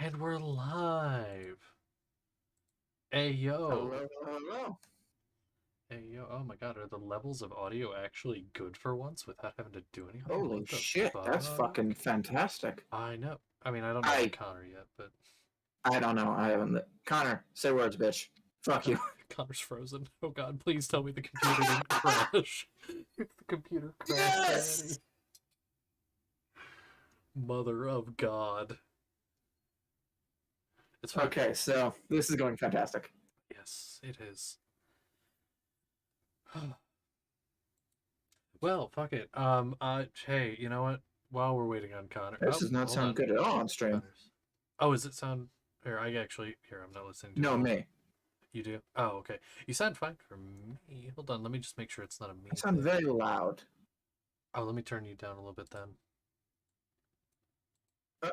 And we're live. Hey yo. Hello, hello. Hey yo. Oh my god, are the levels of audio actually good for once without having to do anything? Holy What the shit, that's fuck? fucking fantastic. I know. I mean, I don't know about Connor yet, but I don't know. I haven't. Connor, say words, bitch. Fuck you. Connor's frozen. Oh god, please tell me the computer didn't crash. If the computer crashed Yes! already. Mother of God. It's fine. Okay, so this is going fantastic. Yes, it is. Well, fuck it. Hey, you know what? While we're waiting on Connor, This does not hold sound on. good at all on stream. Connor's. Oh, does it sound? Here, I'm not listening to No, it. me. You do? Oh, okay. You sound fine for me. Hold on, let me just make sure it's not a me I sound thing. very loud. Oh, let me turn you down a little bit then.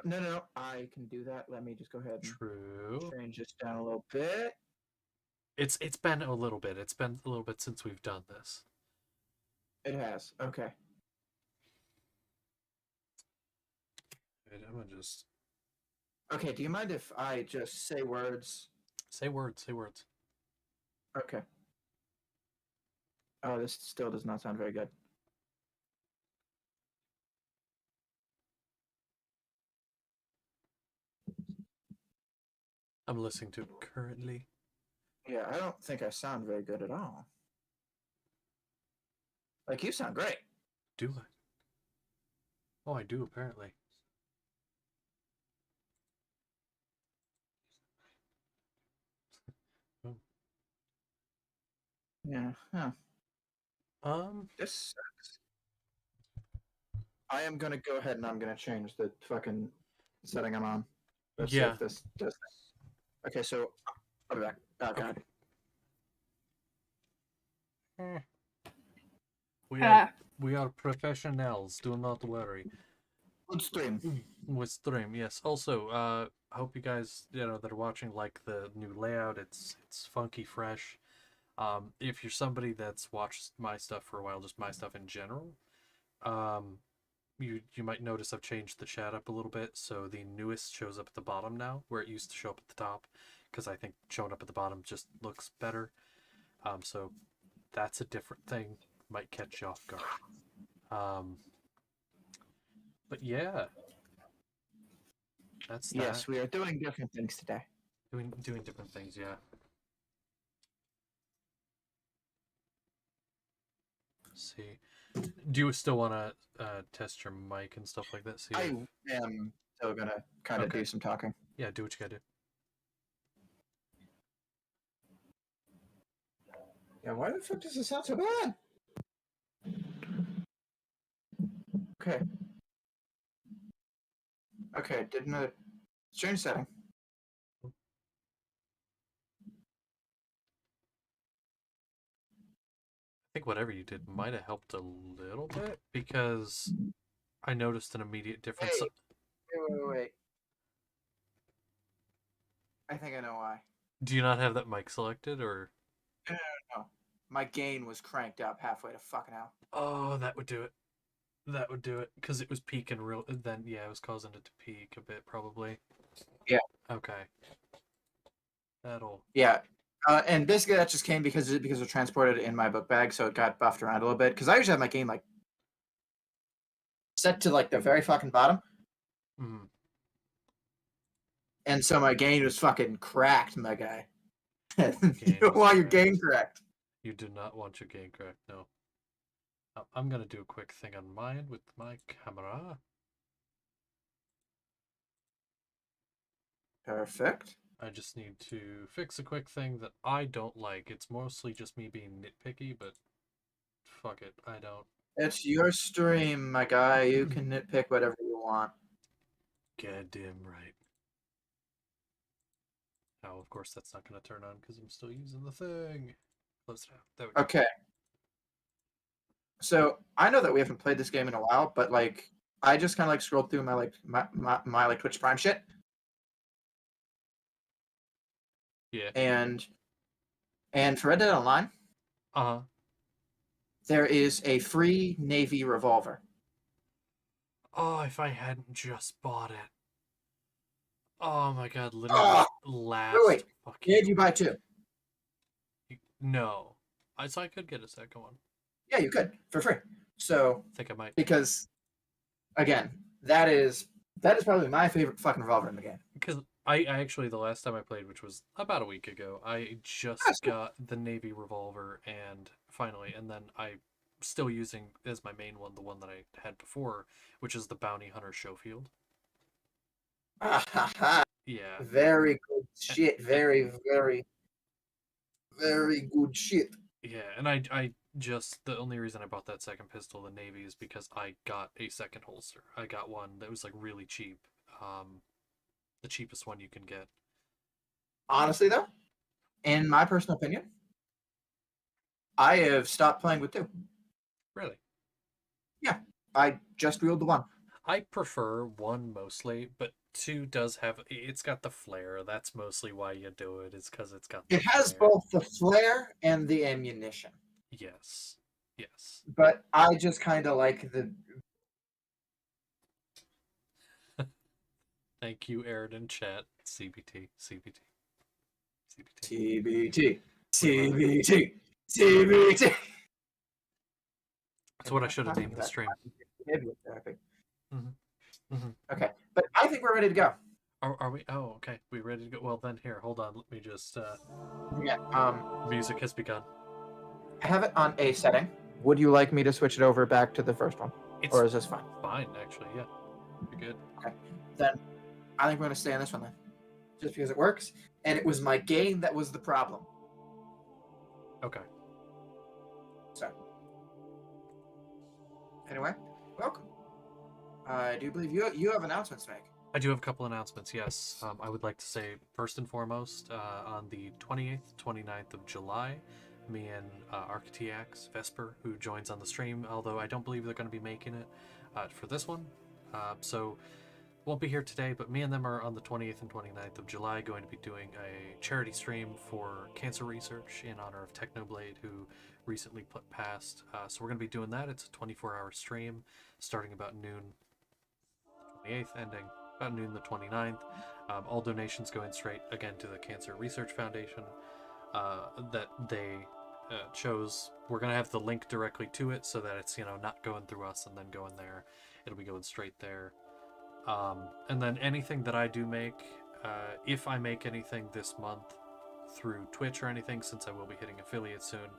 No. I can do that. Let me just go ahead and True. change this down a little bit. It's been a little bit. It's been a little bit since we've done this. It has. Okay. Wait, I'm gonna just Okay, do you mind if I just say words? say words. Say words. Okay. Oh, this still does not sound very good. I'm listening to it currently. Yeah, I don't think I sound very good at all. Like, you sound great. Do I? Oh, I do apparently. Oh. Yeah, huh. This sucks. I am gonna go ahead and I'm gonna change the fucking setting I'm on. Let's see Yeah. if this does. Okay, so I'll be back. Oh god. We are professionals. Do not worry. Good stream. With stream, yes. Also, I hope you guys, that are watching like the new layout. It's funky, fresh. If you're somebody that's watched my stuff for a while, just my stuff in general, you might notice I've changed the chat up a little bit, so the newest shows up at the bottom now, where it used to show up at the top, because I think showing up at the bottom just looks better. So that's a different thing. Might catch you off guard. But yeah, that's that. Yes, we are doing different things today. Doing different things, yeah. Let's see. Do you still want to test your mic and stuff like that? See I am still gonna kind of do some talking. Yeah, do what you gotta do. Yeah, why the fuck does it sound so bad? Okay. Okay, did another strange setting. I think whatever you did might have helped a little bit, because I noticed an immediate difference. Hey, wait. I think I know why. Do you not have that mic selected, or? No. My gain was cranked up halfway to fucking hell. Oh, that would do it. That would do it, because it was peaking real. Then yeah, it was causing it to peak a bit, probably. Yeah. Okay. That'll. Yeah. And basically that just came because it was transported in my book bag, so it got buffed around a little bit. Because I usually have my gain like set to like the very fucking bottom. Mm. And so my gain was fucking cracked, my guy. You don't want your gain cracked. You do not want your gain cracked, no. I'm gonna do a quick thing on mine with my camera. Perfect. I just need to fix a quick thing that I don't like. It's mostly just me being nitpicky, but fuck it, I don't. It's your stream, my guy. You can nitpick whatever you want. Goddamn right. Oh, of course that's not going to turn on because I'm still using the thing. Close it out. There we go. Okay. So I know that we haven't played this game in a while, but like I just kind of like scrolled through my like Twitch Prime shit. Yeah. And for Red Dead Online, there is a free Navy revolver. Oh, if I hadn't just bought it. Oh my god, literally Oh, last wait. fucking Did you buy two? No. So I could get a second one. Yeah, you could for free. So I think I might. because again, that is probably my favorite fucking revolver in the game. Because I actually, the last time I played, which was about a week ago, I just That's good. got the Navy revolver and finally, and then I'm still using as my main one the one that I had before, which is the Bounty Hunter Schofield. Yeah. Very good A- shit. a- Very, very, very good shit. Yeah, and I just, the only reason I bought that second pistol, the Navy, is because I got a second holster. I got one that was like really cheap. The cheapest one you can get. Honestly, though, in my personal opinion, I have stopped playing with two. Really. Yeah, I just reeled the one. I prefer one mostly, but two does have, it's got the flare. That's mostly why you do it, is because it's got the It has flare. both the flare and the ammunition, Yes. Yes. but I just kind of like the. Thank you, Aaron in chat. CBT. CBT. CBT. TBT, We love it. TBT, TBT. That's what I should have named the stream. Mm-hmm. Okay, but I think we're ready to go. Are we? Oh, okay. We ready to go? Well, then here, hold on. Let me just. Yeah. Music has begun. I have it on a setting. Would you like me to switch it over back to the first one, or is this fine? Fine, actually. Yeah, you're good. Okay. Then I think we're gonna stay on this one then, just because it works, and it was my gain that was the problem. Okay. So, anyway, welcome. I do believe you have announcements to make. I do have a couple announcements, yes. I would like to say, first and foremost, on the 28th, 29th of July, me and Architiax, Vesper, who joins on the stream, although I don't believe they're going to be making it for this one. So, won't be here today, but me and them are on the 20th and 29th of July going to be doing a charity stream for cancer research in honor of Technoblade, who recently put past. So we're going to be doing that. It's a 24-hour stream starting about noon 28th, ending about noon the 29th. All donations going straight again to the Cancer Research Foundation that they chose. We're gonna have the link directly to it so that it's not going through us and then going there. It'll be going straight there. And then anything that I do make, if I make anything this month through Twitch or anything, since I will be hitting affiliate soon,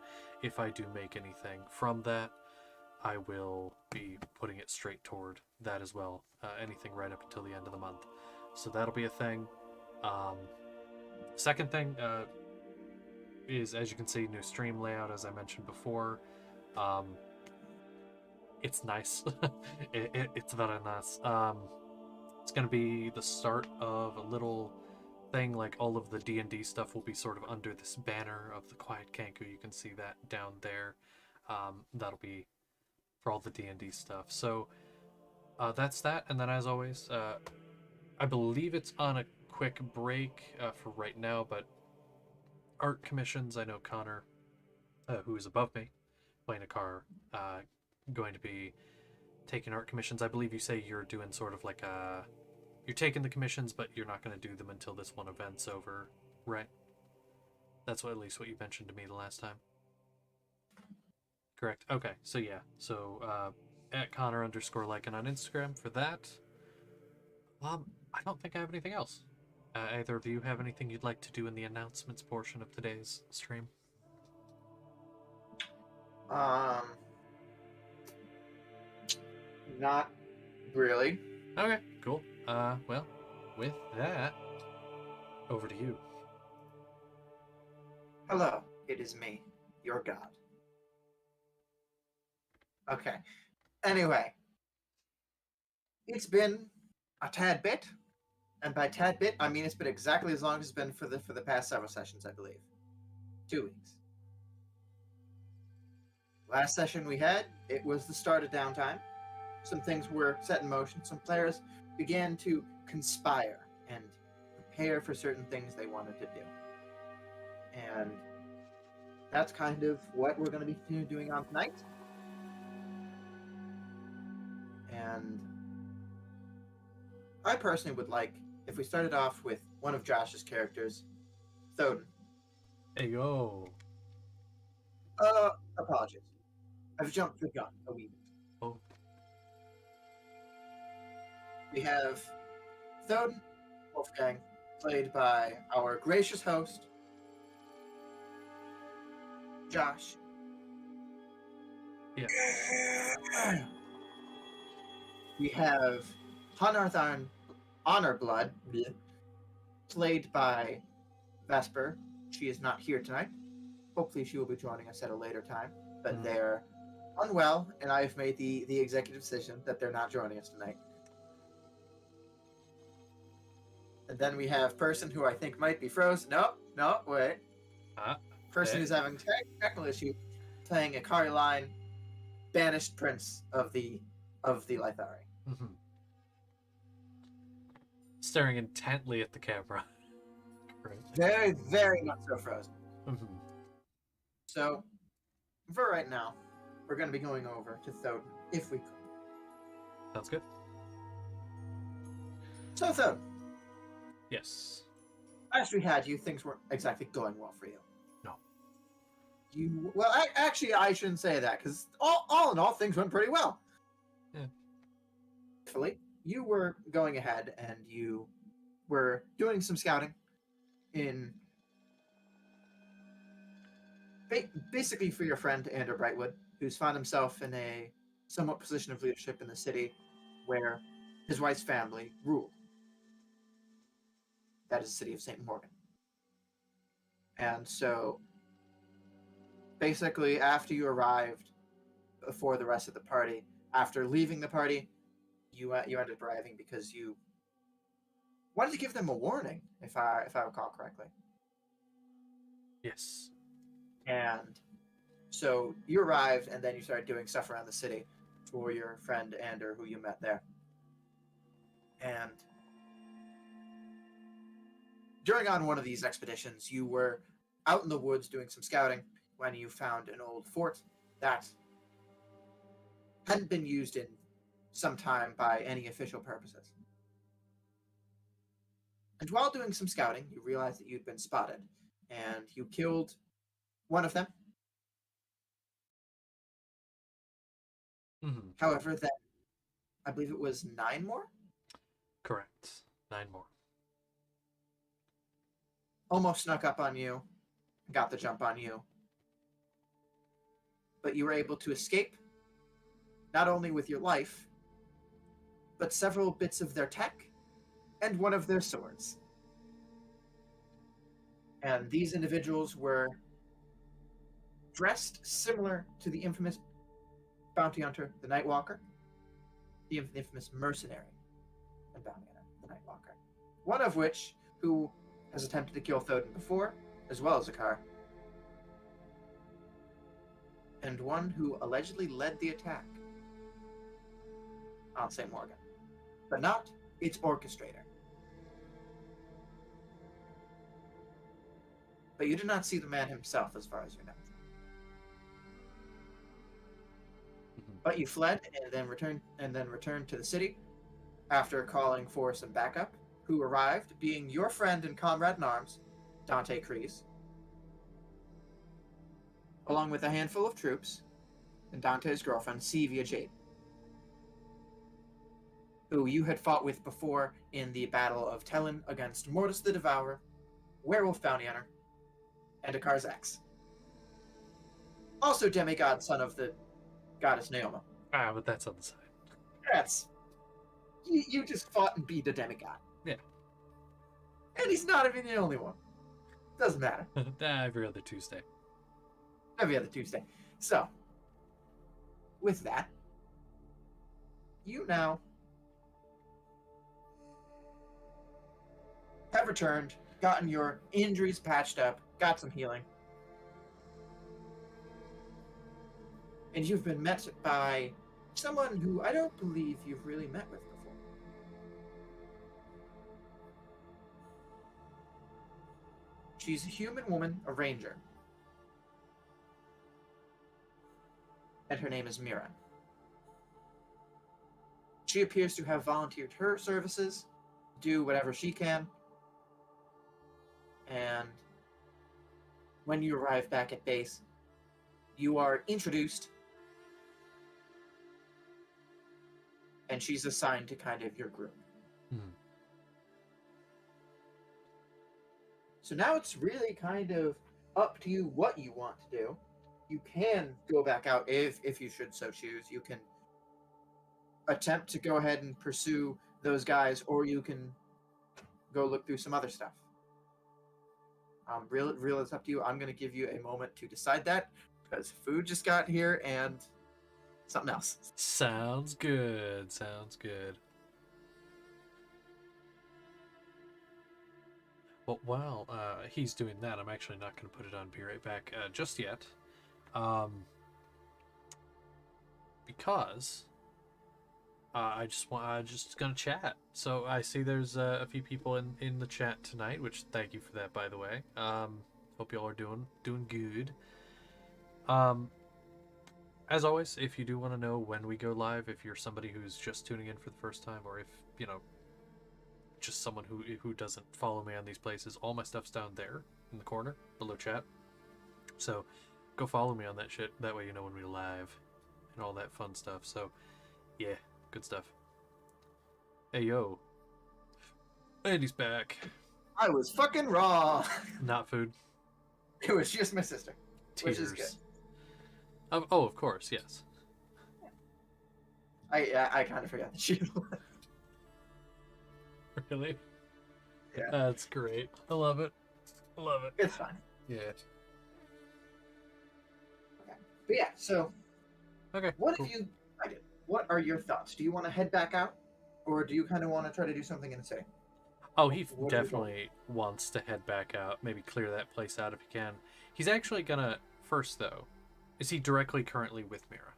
if I do make anything from that, I will be putting it straight toward that as well. Anything right up until the end of the month. So that'll be a thing. Second thing is, as you can see, new stream layout, as I mentioned before. It's nice. It's very nice. It's going to be the start of a little thing, like all of the D&D stuff will be sort of under this banner of the Quiet Kanku. You can see that down there. That'll be for all the D&D stuff. So that's that. And then as always, I believe it's on a quick break for right now, but art commissions, I know Connor, who is above me, playing a car, going to be taking art commissions. I believe you say you're doing sort of like you're taking the commissions, but you're not going to do them until this one event's over, right? That's at least what you mentioned to me the last time. Correct. Okay, so yeah. So at Connor_Lycan on Instagram for that. I don't think I have anything else. Either of you have anything you'd like to do in the announcements portion of today's stream? Not really. Okay, cool. Well, with that, over to you. Hello, it is me, your god. Okay. Anyway, it's been a tad bit, and by tad bit, I mean it's been exactly as long as it's been for the past several sessions, I believe. 2 weeks. Last session we had, it was the start of downtime. Some things were set in motion. Some players began to conspire and prepare for certain things they wanted to do. And that's kind of what we're going to be doing on tonight. And I personally would like if we started off with one of Josh's characters, Thoden. Hey, yo. Apologies. I've jumped the gun a wee bit. Oh. We have Thoden Wolfgang, played by our gracious host, Josh. Yeah. We have Hanartharn Honorblood, played by Vesper. She is not here tonight. Hopefully she will be joining us at a later time, but they're unwell, and I've made the executive decision that they're not joining us tonight. And then we have person who I think might be frozen. No, wait. Person who's having technical issue, playing a Kari banished prince of the Lythari. Mm-hmm. Staring intently at the camera. Right. Very, very much so frozen. Mm-hmm. So, for right now, we're going to be going over to Thoden, if we could. Sounds good. So, Thoden. Yes. Last we had you, things weren't exactly going well for you. No. Actually, I shouldn't say that, because all in all, things went pretty well. Yeah. Thankfully, you were going ahead, and you were doing some scouting in... basically for your friend, Andrew Brightwood, who's found himself in a somewhat position of leadership in the city where his wife's family ruled. That is the city of St. Morgan. And so, basically, after you arrived before the rest of the party, after leaving the party, you ended up arriving because you wanted to give them a warning, if I recall correctly. Yes. And so you arrived, and then you started doing stuff around the city for your friend Ander, who you met there. And during on one of these expeditions, you were out in the woods doing some scouting when you found an old fort that hadn't been used in some time by any official purposes. And while doing some scouting, you realized that you'd been spotted, and you killed one of them. Mm-hmm. However, then I believe it was 9 more? Correct. 9 more. Almost snuck up on you, got the jump on you. But you were able to escape, not only with your life, but several bits of their tech and one of their swords. And these individuals were dressed similar to the infamous bounty hunter, the Nightwalker, the infamous mercenary and bounty hunter, the Nightwalker. One of which, who has attempted to kill Thoden before, as well as Akar. And one who allegedly led the attack on St. Morgan, but not its orchestrator. But you did not see the man himself, as far as you know. Mm-hmm. But you fled and then returned to the city after calling for some backup, who arrived, being your friend and comrade in arms, Dante Kreese, along with a handful of troops, and Dante's girlfriend, Sevia Jade, who you had fought with before in the Battle of Tellin against Mortis the Devourer, Werewolf Bounty Hunter, and Akar's ex. Also demigod, son of the goddess Naoma. But that's on the side. That's... You just fought and beat a demigod. Yeah. And he's not even the only one. Doesn't matter. Every other Tuesday. Every other Tuesday. So, with that, you now have returned, gotten your injuries patched up, got some healing. And you've been met by someone who I don't believe you've really met with before. She's a human woman, a ranger. And her name is Mira. She appears to have volunteered her services do whatever she can. And when you arrive back at base, you are introduced, and she's assigned to kind of your group. Hmm. So now it's really kind of up to you what you want to do. You can go back out if you should so choose. You can attempt to go ahead and pursue those guys, or you can go look through some other stuff. Real, it's up to you. I'm going to give you a moment to decide that because food just got here and something else. Sounds good. Sounds good. Well, while he's doing that, I'm actually not going to put it on Be Right Back just yet. Because I just gonna chat. So I see there's a few people in the chat tonight, which thank you for that, by the way. Hope y'all are doing good. As always, if you do want to know when we go live, if you're somebody who's just tuning in for the first time, or if just someone who doesn't follow me on these places, all my stuff's down there in the corner below chat. So go follow me on that shit. That way you know when we live and all that fun stuff. So yeah, good stuff. Hey yo, Andy's back. I was fucking wrong. Not food. It was just my sister, Tears. which is good. Oh, of course, yes. I kind of forgot that she left. Really? Yeah. That's great. I love it. I love it. It's fine. Yeah. Okay. But yeah, so Okay. what cool. have you decided? What are your thoughts? Do you want to head back out, or do you kind of want to try to do something insane? Oh, he What are you definitely wants to head back out. Maybe clear that place out if he can. He's actually gonna first though. Is he directly currently with Mira?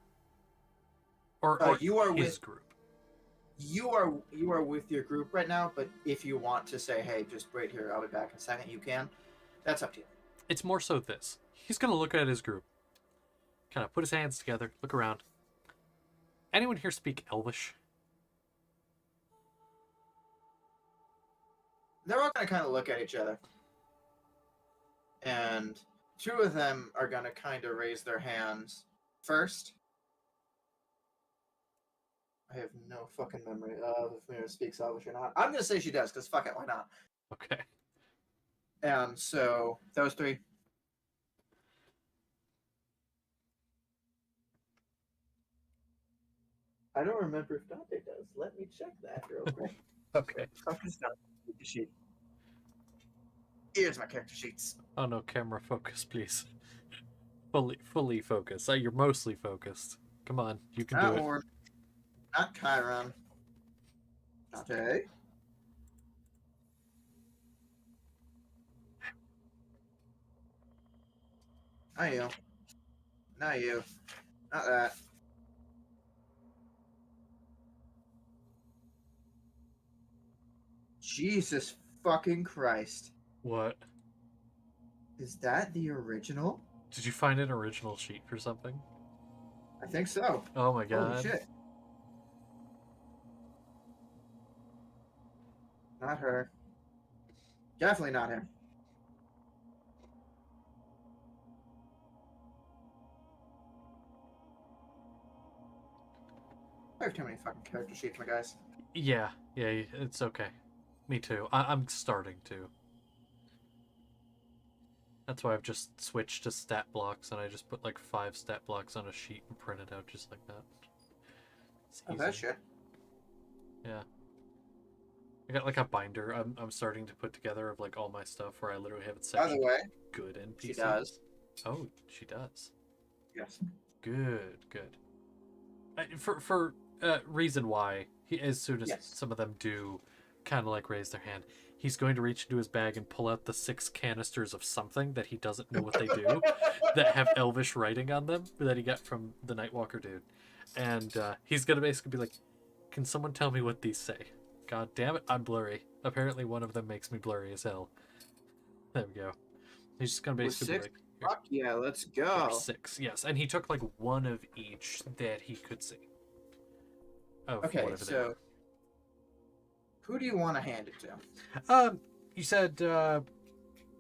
Or You are his with group? you are with your group right now. But if you want to say, "Hey, just wait here, I'll be back in a second," you can. That's up to you. It's more so this. He's gonna look at his group, kind of put his hands together, look around. Anyone here speak Elvish? They're all going to kind of look at each other. And two of them are going to kind of raise their hands first. I have no fucking memory of if Mira speaks Elvish or not. I'm going to say she does, because fuck it, why not? Okay. And so, those three. I don't remember if Dante does. Let me check that real quick. Okay. Fucking stuff. Sheet. Here's my character sheets. Oh no, camera focus, please. Fully focus. You're mostly focused. Come on, you can do it. Or not Chiron. Dante. Not you. Not you. Not that. Jesus fucking Christ. What? Is that the original? Did you find an original sheet for something? I think so. Oh my god. Holy shit. Not her. Definitely not him. I have too many fucking character sheets, my guys. Yeah, it's okay. Me too. I'm starting to. That's why I've just switched to stat blocks, and I just put like 5 stat blocks on a sheet and print it out just like that. It's Oh, easy. that shit. Yeah. I got like a binder I'm starting to put together of like all my stuff where I literally have it By sectioned. the way, Good NPCs. she does. Oh, she does. Yes. Good. For reason why, as soon as Yes. some of them do kind of like raise their hand, he's going to reach into his bag and pull out the 6 canisters of something that he doesn't know what they do that have Elvish writing on them that he got from the Nightwalker dude. And he's going to basically be like, can someone tell me what these say? God damn it, I'm blurry. Apparently one of them makes me blurry as hell. There we go. He's just going to basically be 6? like, "Here, Fuck yeah, let's go. here's 6. Yes, and he took like one of each that he could see. Of Okay, whatever they so were. Who do you want to hand it to? You said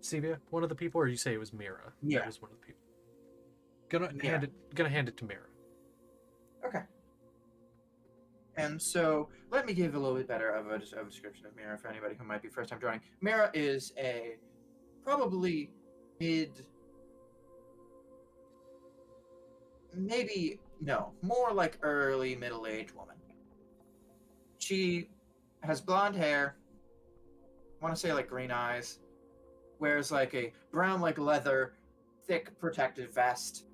Sevia, one of the people, or you say it was Mira? Yeah. That was one of the people. Gonna hand it to Mira. Okay. And so, let me give a little bit better of a description of Mira for anybody who might be first time joining. Mira is a probably more like early middle-aged woman. She has blonde hair, I want to say like green eyes, wears like a brown like leather, thick protective vest.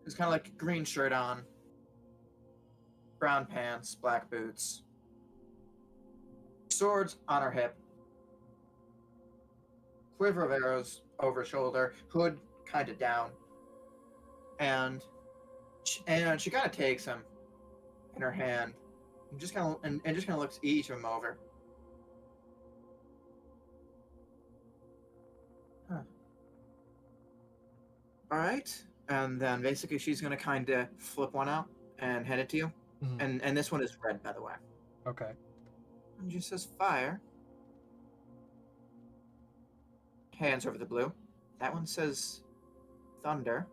It's kind of like a green shirt on, brown pants, black boots, swords on her hip, quiver of arrows over her shoulder, hood kind of down, and she kind of takes them in her hand and just kind of looks each of them over. Huh. All right, and then basically she's gonna kind of flip one out and hand it to you, Mhm. and this one is red, by the way. Okay. And just says fire. Hands over the blue. That one says thunder.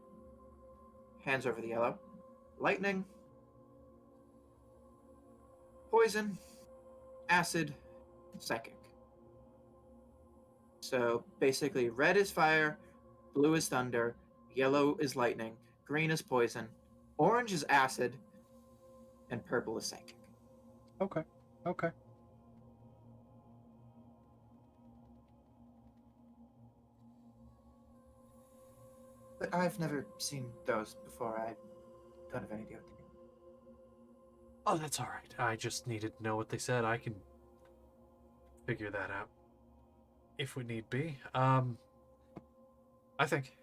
Hands over the yellow. Lightning. Poison. Acid. Psychic. So basically, red is fire, blue is thunder, yellow is lightning, green is poison, orange is acid, and purple is psychic. Okay. Okay. But I've never seen those before. I don't have any idea what they mean. Oh, that's all right. I just needed to know what they said. I can figure that out if we need be. I think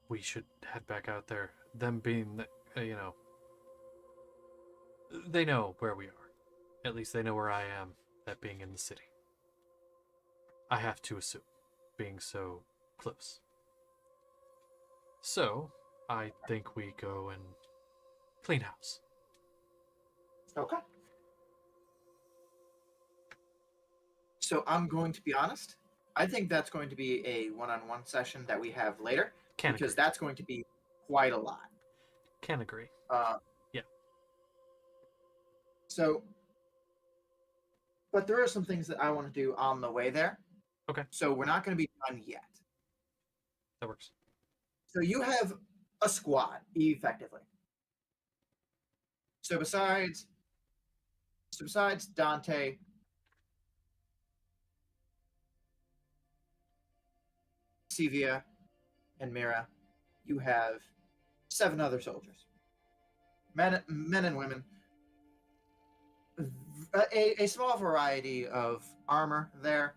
we should head back out there. Them being, they know where we are. At least they know where I am, that being in the city. I have to assume, being so close. So, I think we go and clean house. Okay. So I'm going to be honest. I think that's going to be a one-on-one session that we have later, Can because agree. that's going to be quite a lot. Can agree. Uh, Yeah. So, but there are some things that I want to do on the way there. Okay. So we're not going to be done yet. That works. So you have a squad, effectively. So besides Dante, Sevia, and Mira, you have 7 other soldiers, men and women. A small variety of armor there.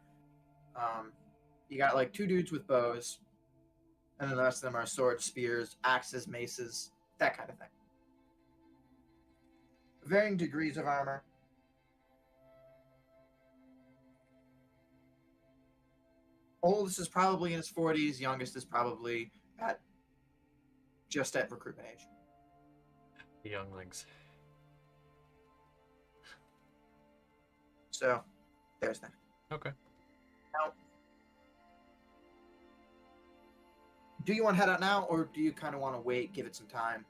You got like 2 dudes with bows, and then the rest of them are swords, spears, axes, maces, that kind of thing. Varying degrees of armor. Oldest is probably in his 40s. Youngest is probably just at recruitment age. The younglings. So, there's that. Okay. Now, do you want to head out now, or do you kind of want to wait, give it some time?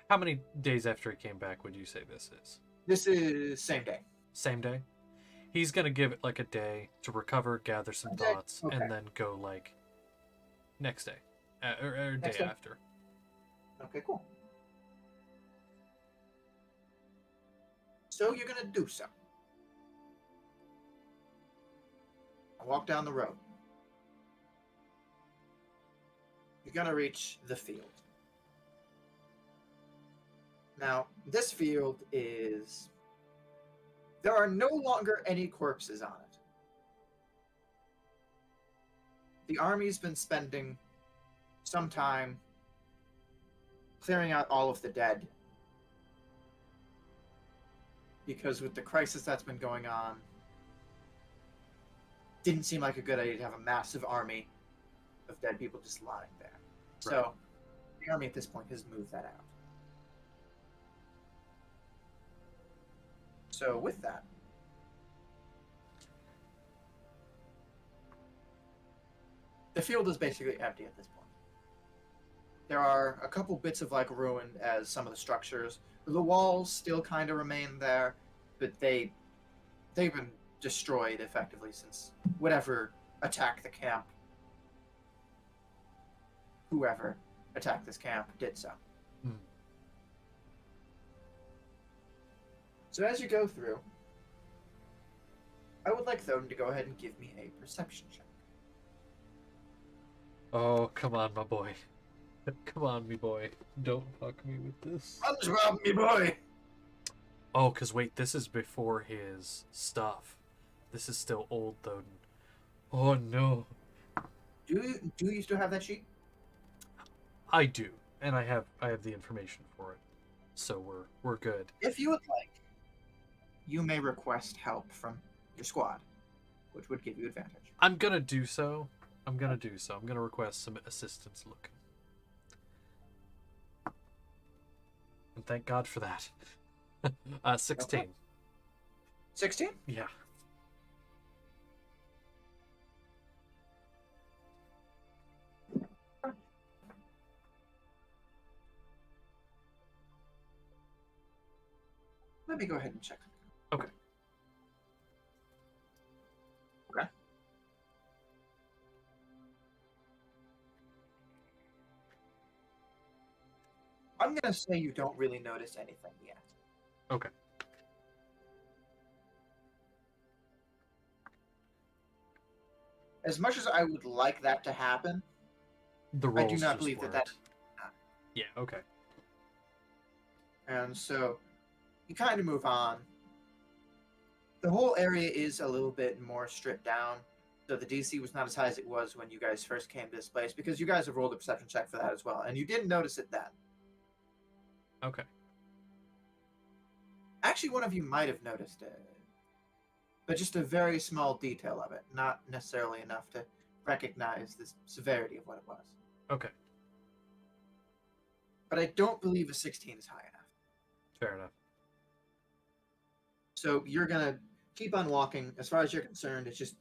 How many days after he came back would you say this is? This is same day. Same day? He's gonna give it like a day to recover, gather some thoughts, Okay. and then go like next day. Or Next day day. after. Okay, cool. So you're going to do so. I walk down the road. You're going to reach the field. Now, this field is... There are no longer any corpses on it. The army's been spending some time clearing out all of the dead, because with the crisis that's been going on, didn't seem like a good idea to have a massive army of dead people just lying there. Right. So the army at this point has moved that out. So with that, the field is basically empty at this point. There are a couple bits of like ruin as some of the structures. The walls still kind of remain there, but they've been destroyed effectively since whatever attacked the camp, whoever attacked this camp did so. Hmm. So as you go through, I would like Thoden to go ahead and give me a perception check. Oh, come on, my boy. Come on, me boy. Don't fuck me with this. SpongeBob, me boy! Oh, because wait, this is before his stuff. This is still old Thoden. Oh, no. Do you still have that sheet? I do, and I have the information for it. So we're good. If you would like, you may request help from your squad, which would give you advantage. I'm gonna do so. I'm gonna request some assistance looking. And thank God for that. 16. Okay. 16? Yeah. Let me go ahead and check. Okay. Okay. I'm going to say you don't really notice anything yet. Okay. As much as I would like that to happen, The I rolls do not just believe weren't. that. Yeah. Okay. And so you kind of move on. The whole area is a little bit more stripped down. So the DC was not as high as it was when you guys first came to this place, because you guys have rolled a perception check for that as well, and you didn't notice it then. Okay. Actually, one of you might have noticed it, but just a very small detail of it, not necessarily enough to recognize the severity of what it was. Okay. But I don't believe a 16 is high enough. Fair enough. So you're going to keep on walking. As far as you're concerned, it's just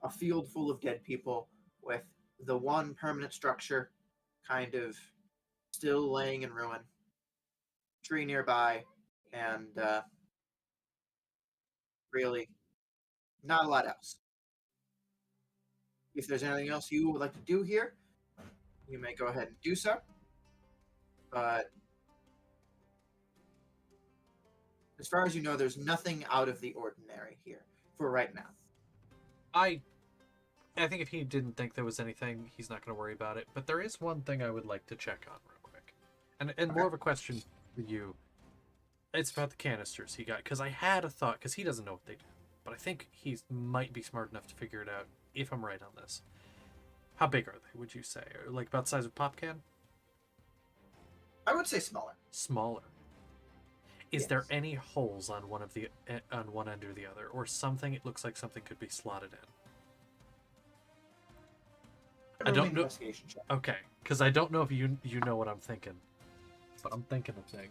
a field full of dead people with the one permanent structure kind of still laying in ruin, tree nearby, and really not a lot else. If there's anything else you would like to do here, you may go ahead and do so. But as far as you know, there's nothing out of the ordinary here for right now. I think if he didn't think there was anything, he's not going to worry about it. But there is one thing I would like to check on real quick, and more of a question for you. It's about the canisters he got, because I had a thought, because he doesn't know what they do, but I think he might be smart enough to figure it out. If I'm right on this, how big are they? Would you say, or like about the size of a pop can? I would say smaller. Smaller. Is there Yes. any holes on one end or the other, or something? It looks like something could be slotted in. I Roll don't me an know. investigation check. Okay, because I don't know if you know what I'm thinking, but I'm thinking a thing.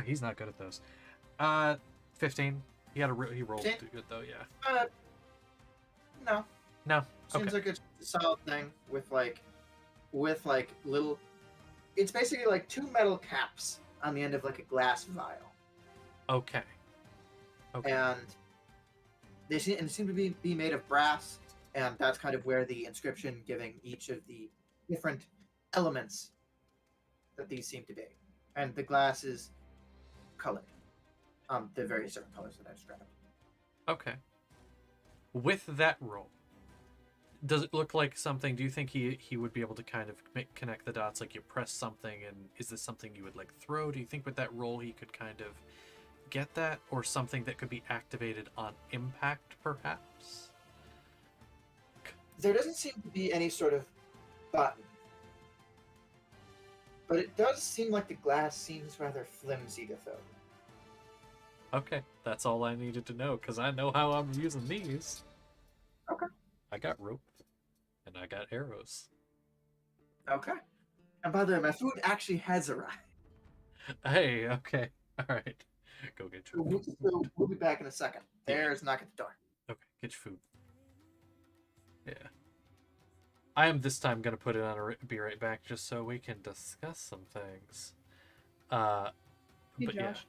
He's not good at those. 15. He rolled 15? good though. Yeah. No. No. Seems Okay. like it's a solid thing with little. It's basically like two metal caps on the end of like a glass vial, Okay. Okay. and they seem to be made of brass, and that's kind of where the inscription giving each of the different elements that these seem to be, and the glass is colored, the various different colors that I described. Okay. With that roll, does it look like something? Do you think he would be able to kind of connect the dots? Like you press something, and is this something you would like throw? Do you think with that roll he could kind of get that, or something that could be activated on impact, perhaps? There doesn't seem to be any sort of button, but it does seem like the glass seems rather flimsy to throw. Okay, that's all I needed to know, because I know how I'm using these. Okay. I got rope, and I got arrows. Okay. And by the way, my food actually has arrived. Hey, okay. All right. Go get So your food. we'll be back in a second. Yeah. There's a knock at the door. Okay, get your food. Yeah. I am this time gonna put it on a be right back just so we can discuss some things. Uh, Hey, but yeah. Josh.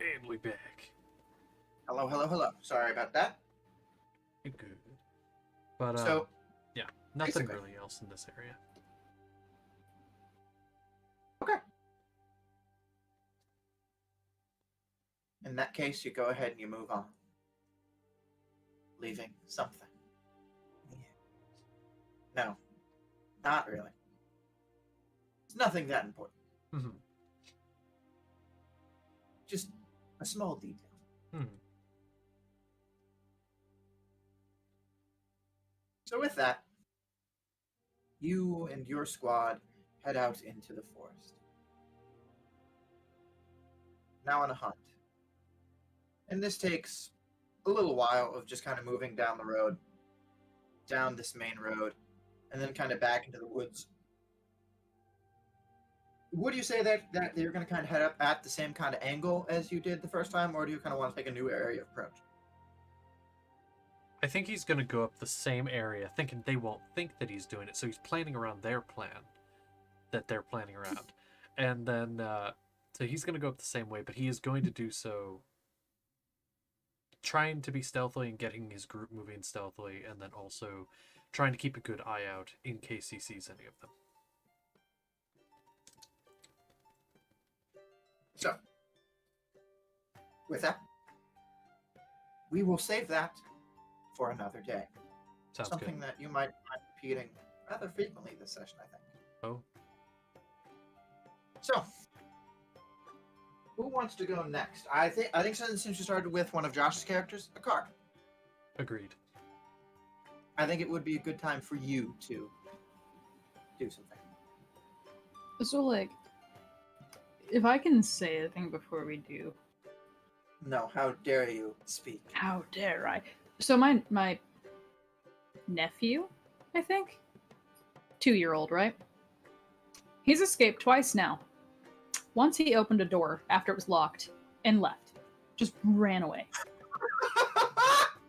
And we back. Hello, hello, hello. Sorry about that. Good. But So, yeah, nothing basically. really else in this area. Okay. In that case, you go ahead and you move on, leaving something. No, not really. It's nothing that important. Mm-hmm. Just a small detail. Mm-hmm. So with that, you and your squad head out into the forest. Now on a hunt. And this takes a little while of just kind of moving down the road, down this main road, and then kind of back into the woods. Would you say that you're going to kind of head up at the same kind of angle as you did the first time, or do you kind of want to take a new area of approach? I think he's going to go up the same area, thinking they won't think that he's doing it. So he's planning around their plan that they're planning around. And then, so he's going to go up the same way, but he is going to do so trying to be stealthily and getting his group moving stealthily, and then also trying to keep a good eye out in case he sees any of them. So, with that, we will save that for another day. Sounds Something good. that you might find repeating rather frequently this session, I think. Oh, So, who wants to go next? I think since you started with one of Josh's characters, a card. agreed. I think it would be a good time for you to do something. So, like, if I can say a thing before we do, No, how dare you speak? how dare I? So my nephew, I think, 2-year-old, right? He's escaped twice now. Once he opened a door after it was locked and left, just ran away.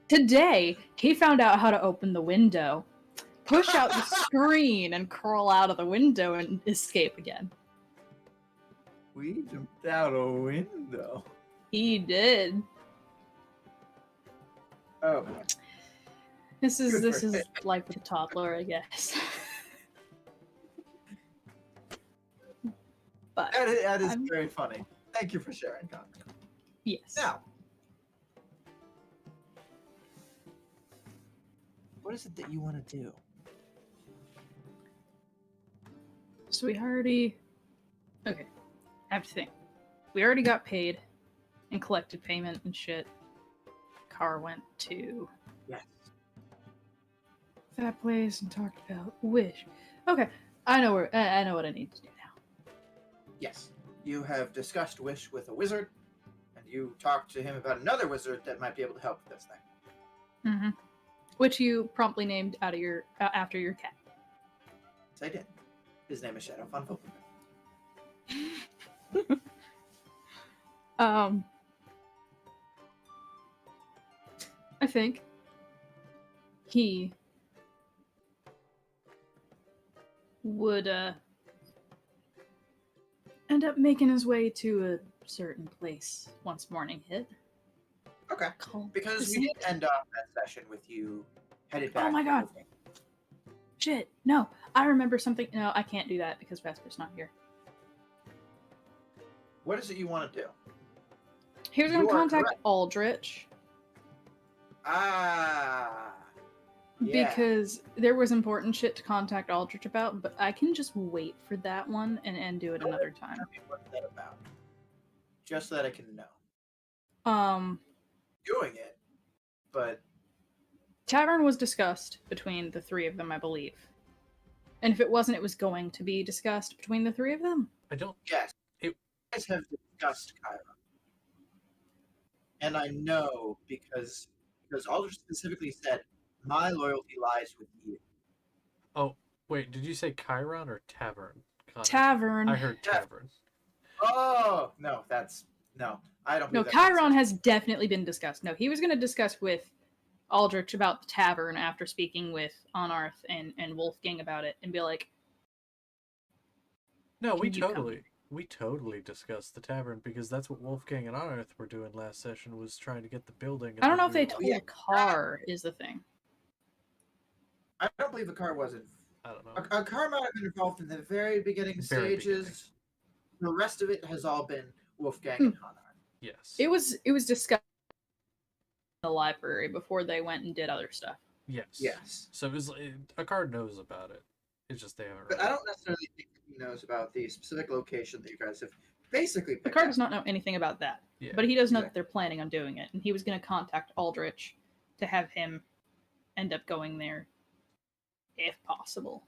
Today, he found out how to open the window, push out the screen, and crawl out of the window and escape again. We jumped out a window. He did. Oh boy. This Good is for him. life with a toddler, I guess. But That is I'm- very funny. Thank you for sharing, Connor. yes. Now, what is it that you want to do? So we already. Okay. I have to think. We already got paid and collected payment and shit. Car went to Yes. that place and talked about Wish. Okay. I know I know what I need to do now. Yes. You have discussed Wish with a wizard, and you talked to him about another wizard that might be able to help with this thing. Mm-hmm. Which you promptly named after your cat. Yes, I did. His name is Shadow Fun Football. I think he would end up making his way to a certain place once morning hit. Okay. Called Because the we did end off that session with you headed back. Oh my to God. Wolfgang. Shit, no, I remember something. No, I can't do that because Vesper's not here. What is it you want to do? He was going You to are contact correct. Aldrich Ah. Yeah. because there was important shit to contact Aldrich about, but I can just wait for that one and do it another time. Tell me what's that about? Just so that I can know. Doing it, but Tavern was discussed between the three of them, I believe. And if it wasn't, it was going to be discussed between the three of them. I don't. yes, It- you guys have discussed Kyra, and I know because Aldrich specifically said, "My loyalty lies with you." Oh, wait. Did you say Chiron or Tavern? Connor? Tavern. I heard Yeah. Tavern. Oh no, that's no. I don't. No, believe that makes Chiron sense. has definitely been discussed. No, he was going to discuss with Aldrich about the tavern after speaking with Onarth and Wolfgang about it and be like, No, Can you come? we totally discussed the tavern because that's what Wolfgang and Unearth were doing last session, was trying to get the building. I don't know if they told. told yeah. a car is the thing. I don't believe a car wasn't. I don't know. A car might have been involved in the very beginning Very stages. The rest of it has all been Wolfgang Hmm. and Hanar. Yes. It was discussed in the library before they went and did other stuff. Yes. Yes. So a card knows about it. It's just they haven't. But read I it. don't necessarily think that he knows about the specific location that you guys have basically The picked car out. does not know anything about that, Yeah. but he does know that Exactly. they're planning on doing it, and he was going to contact Aldrich to have him end up going there if possible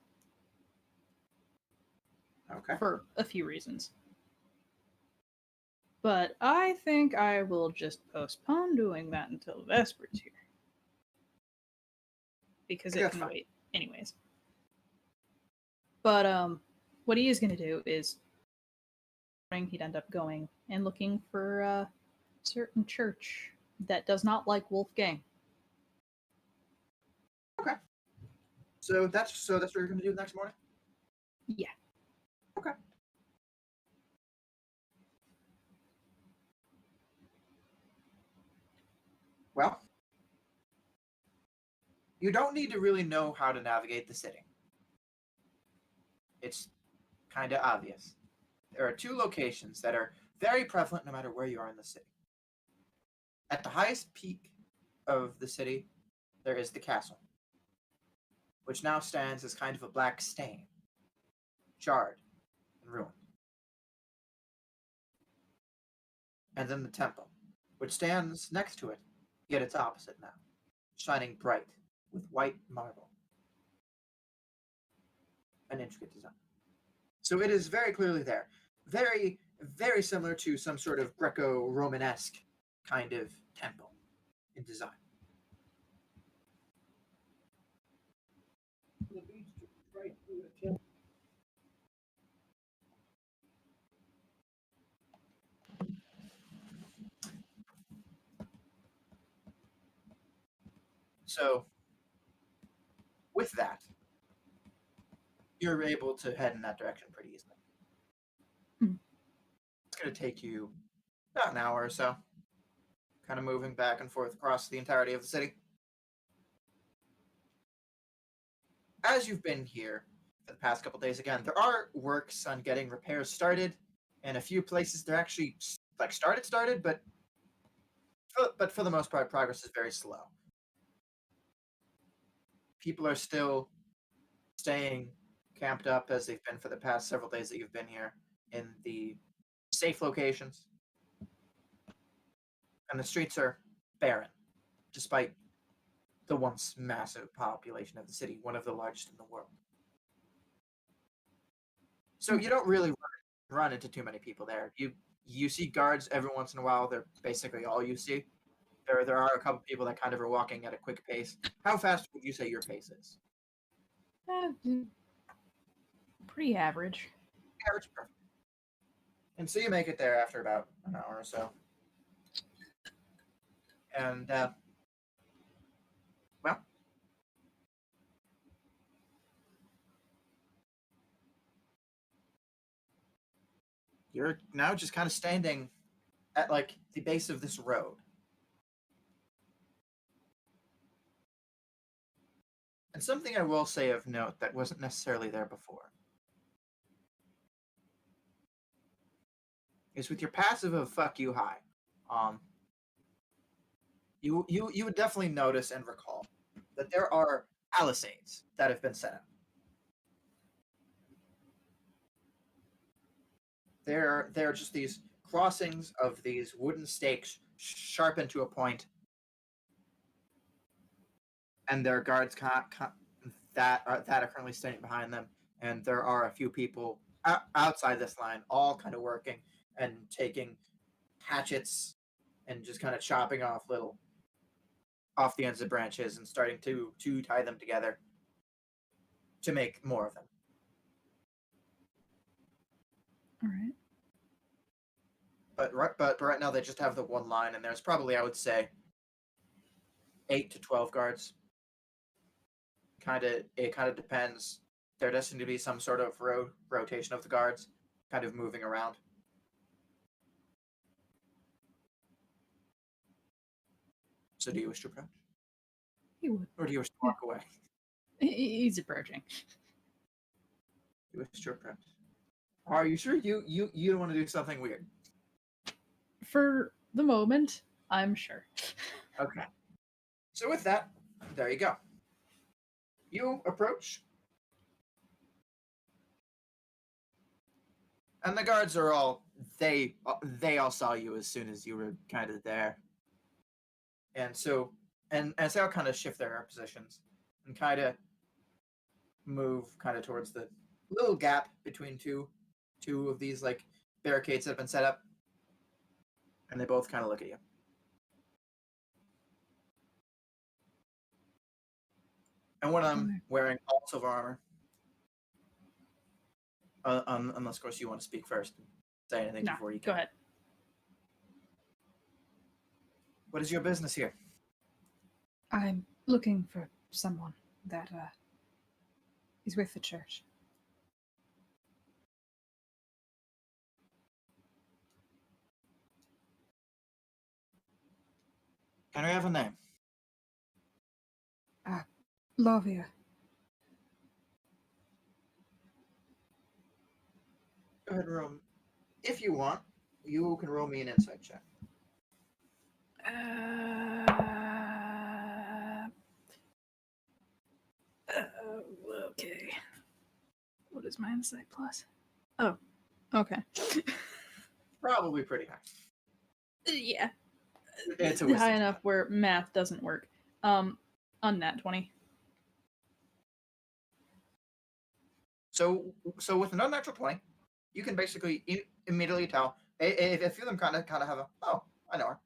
Okay. for a few reasons. But I think I will just postpone doing that until Vesper's here. Because it That's can fine. wait anyways. But what he is going to do is he'd end up going and looking for a certain church that does not like Wolfgang. So that's what you're going to do the next morning? Yeah. Okay. Well, you don't need to really know how to navigate the city. It's kind of obvious. There are two locations that are very prevalent no matter where you are in the city. At the highest peak of the city, there is the castle, which now stands as kind of a black stain, charred and ruined. And then the temple, which stands next to it, yet it's opposite now, shining bright with white marble. An intricate design. So it is very clearly there. Very, very similar to some sort of Greco-Romanesque kind of temple in design. So, with that, you're able to head in that direction pretty easily. It's going to take you about an hour or so, kind of moving back and forth across the entirety of the city. As you've been here for the past couple days, again, there are works on getting repairs started, and a few places they're actually like started, but for the most part, progress is very slow. People are still staying camped up as they've been for the past several days that you've been here in the safe locations. And the streets are barren, despite the once massive population of the city, one of the largest in the world. So you don't really run into too many people there. You see guards every once in a while. They're basically all you see. There are a couple people that kind of are walking at a quick pace. How fast would you say your pace is? Pretty average. Average, perfect. And so you make it there after about an hour or so. And, well, you're now just kind of standing at, like, the base of this road. And something I will say of note that wasn't necessarily there before is with your passive of fuck you high. You would definitely notice and recall that there are palisades that have been set up. They're just these crossings of these wooden stakes sharpened to a point, and there are guards that are currently standing behind them, and there are a few people outside this line, all kind of working and taking hatchets and just kind of chopping off the ends of branches and starting to tie them together to make more of them. All right. But right now they just have the one line, and there's probably, I would say, 8 to 12 guards. It kind of depends. There does seem to be some sort of rotation of the guards, kind of moving around. So do you wish to approach? He would. Or do you wish to walk away? He's approaching. You wish to approach. Are you sure you don't want to do something weird? For the moment, I'm sure. Okay. So with that, there you go. You approach. And the guards are all they all saw you as soon as you were kind of there. And so as they all kind of shift their positions and kind of move kind of towards the little gap between two of these like barricades that have been set up. And they both kind of look at you. And one of them wearing all silver armor. Unless, of course, you want to speak first and say anything No, before you can. go ahead. What is your business here? I'm looking for someone that is with the church. Can I have a name? Lavia. Go ahead and roll. If you want, you can roll me an insight check. Okay. What is my insight plus? Oh, okay. Probably pretty high. Yeah. It's a high wisdom enough check. where math doesn't work. On nat 20. So with an unnatural 20, you can basically immediately tell if a few of them kind of have a, oh, I know her.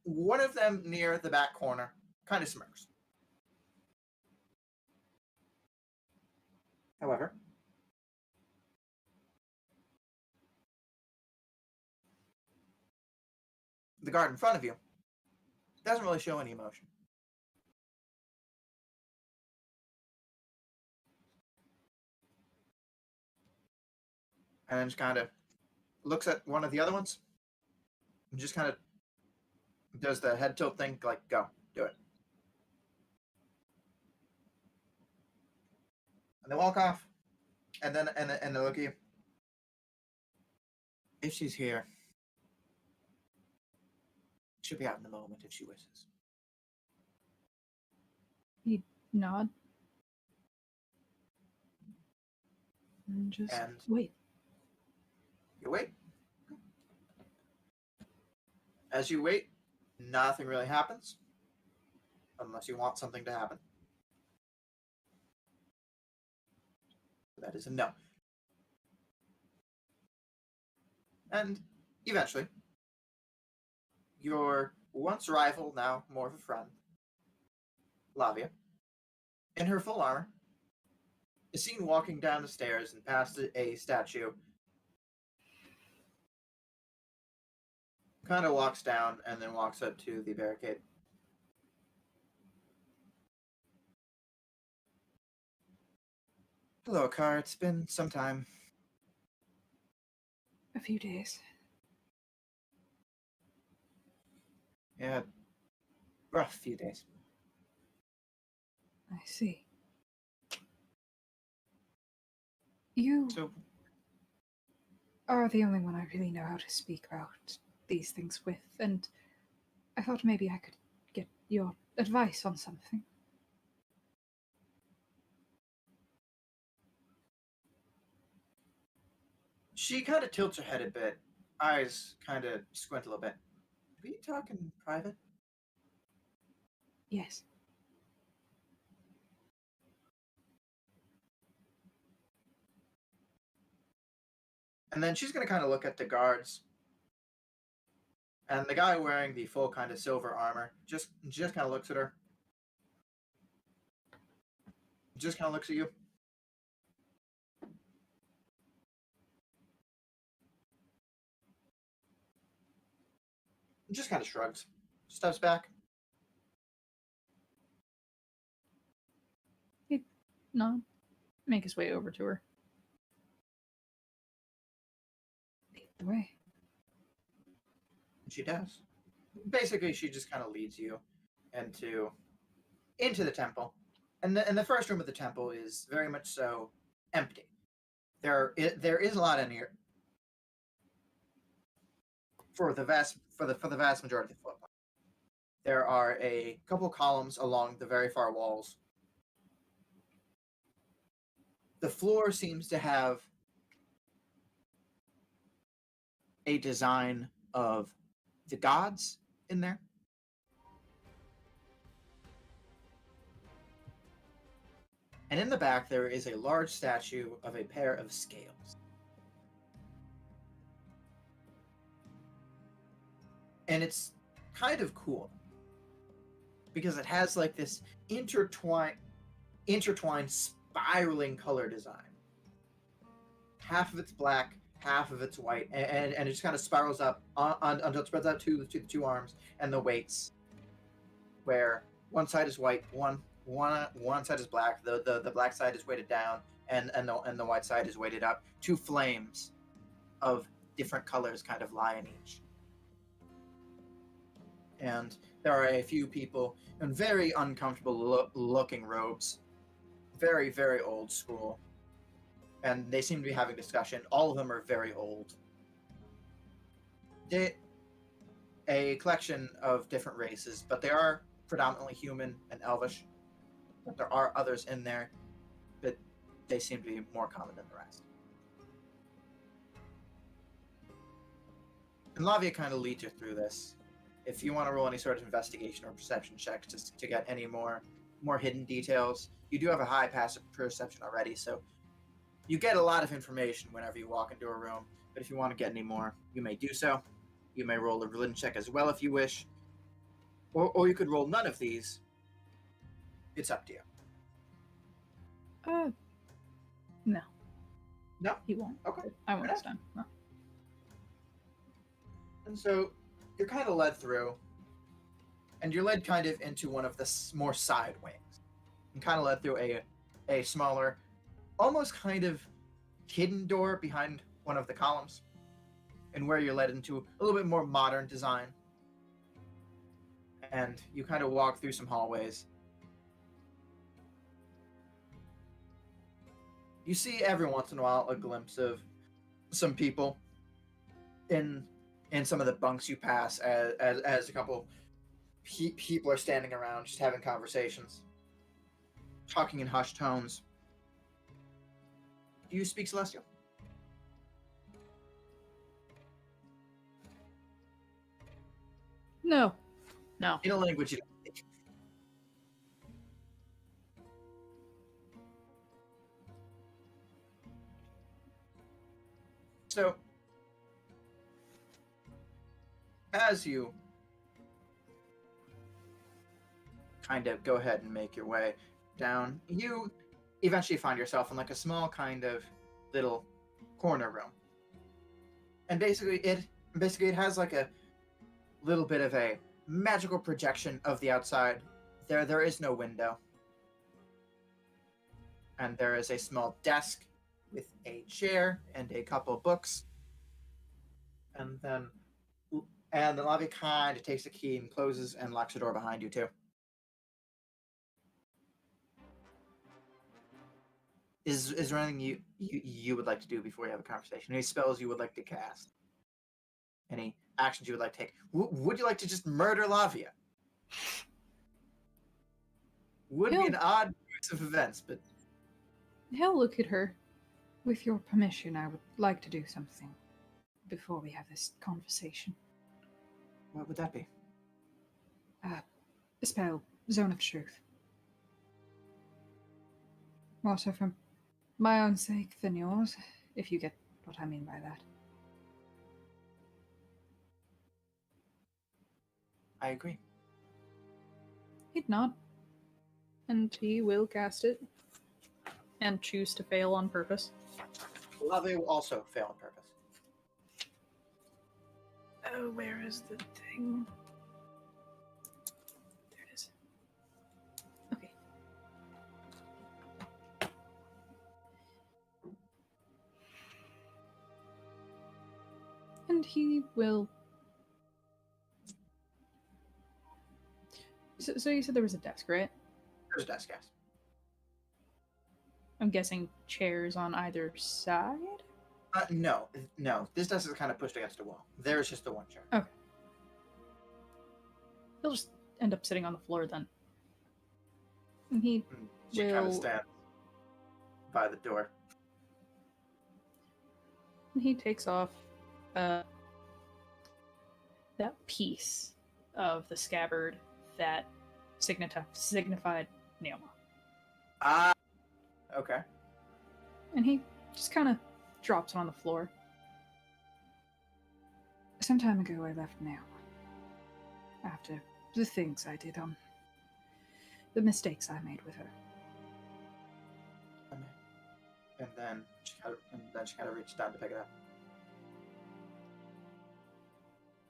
One of them near the back corner kind of smirks. However, the guard in front of you doesn't really show any emotion. And then just kind of looks at one of the other ones and just kind of does the head tilt thing, like, go, do it. And they walk off, and then they look at you. If she's here, she'll be out in a moment if she wishes. Nod. And just And wait. you wait. As you wait, nothing really happens. Unless you want something to happen. That is a no. And eventually, your once rival, now more of a friend, Lavia, in her full armor, is seen walking down the stairs and past a statue. Kind of walks down and then walks up to the barricade. Hello, Car. It's been some time. A few days. Yeah, rough few days. I see. You So, are the only one I really know how to speak about these things with, and I thought maybe I could get your advice on something. she kind of tilts her head a bit, eyes kind of squint a little bit. Are we talking private? Yes. And then she's going to kind of look at the guards. And the guy wearing the full kind of silver armor just kind of looks at her. Just kind of looks at you. Just kind of shrugs. Steps back. No. Make his way over to her. Lead the way. And she does. Basically, she just kind of leads you into the temple. And the first room of the temple is very much so empty. There is a lot in here for the vast majority of the floor plan. There are a couple columns along the very far walls. The floor seems to have a design of the gods in there. And in the back, there is a large statue of a pair of scales. and it's kind of cool because it has like this intertwined spiraling color design. Half of it's black, half of it's white, and it just kind of spirals up until it spreads out to the two arms and the weights, where one side is white, one side is black. The black side is weighted down, and the white side is weighted up. Two flames of different colors kind of lie in each. And there are a few people in very uncomfortable looking robes, very, very old school. And they seem to be having discussion. All of them are very old. A collection of different races, but they are predominantly human and elvish. But there are others in there, but they seem to be more common than the rest. And Lavia kind of leads you through this. If you want to roll any sort of investigation or perception checks just to get any more hidden details, you do have a high passive perception already, so you get a lot of information whenever you walk into a room. But if you want to get any more, you may do so. You may roll a religion check as well if you wish, or you could roll none of these. It's up to you. No. No? He won't. Okay. I won't this time. No. And so you're kind of led through, and you're led kind of into one of the more side wings, and kind of led through a smaller, almost kind of hidden door behind one of the columns, and where you're led into a little bit more modern design. And you kind of walk through some hallways. You see every once in a while a glimpse of some people in some of the bunks you pass as a couple people are standing around just having conversations, talking in hushed tones. Do you speak Celestial? No. In a language you don't speak. So, as you kind of go ahead and make your way down, you eventually find yourself in like a small kind of little corner room. And basically it has like a little bit of a magical projection of the outside. There is no window. And there is a small desk with a chair and a couple books. And then Lavi kind of takes the key and closes and locks the door behind you too. Is there anything you would like to do before you have a conversation? Any spells you would like to cast? Any actions you would like to take? Would you like to just murder Lavia? Would be an odd choice of events, but He'll look at her. With your permission, I would like to do something before we have this conversation. what would that be? A spell, Zone of Truth. More so for my own sake than yours, if you get what I mean by that. I agree. He'd nod. And he will cast it. And choose to fail on purpose. Lavia will also fail on purpose. Oh, where is the thing? There it is. Okay. And he will... So you said there was a desk, right? There's a desk, yes. I'm guessing chairs on either side? No. This desk is kind of pushed against a wall. There's just the one chair. Okay. He'll just end up sitting on the floor then. And he She kind of will... stands by the door. He takes off that piece of the scabbard that signified Neoma. Ah, okay. And he just kind of drops it on the floor. Some time ago, I left Neoma. after the things I did, the mistakes I made with her. And then she kind of reached down to pick it up.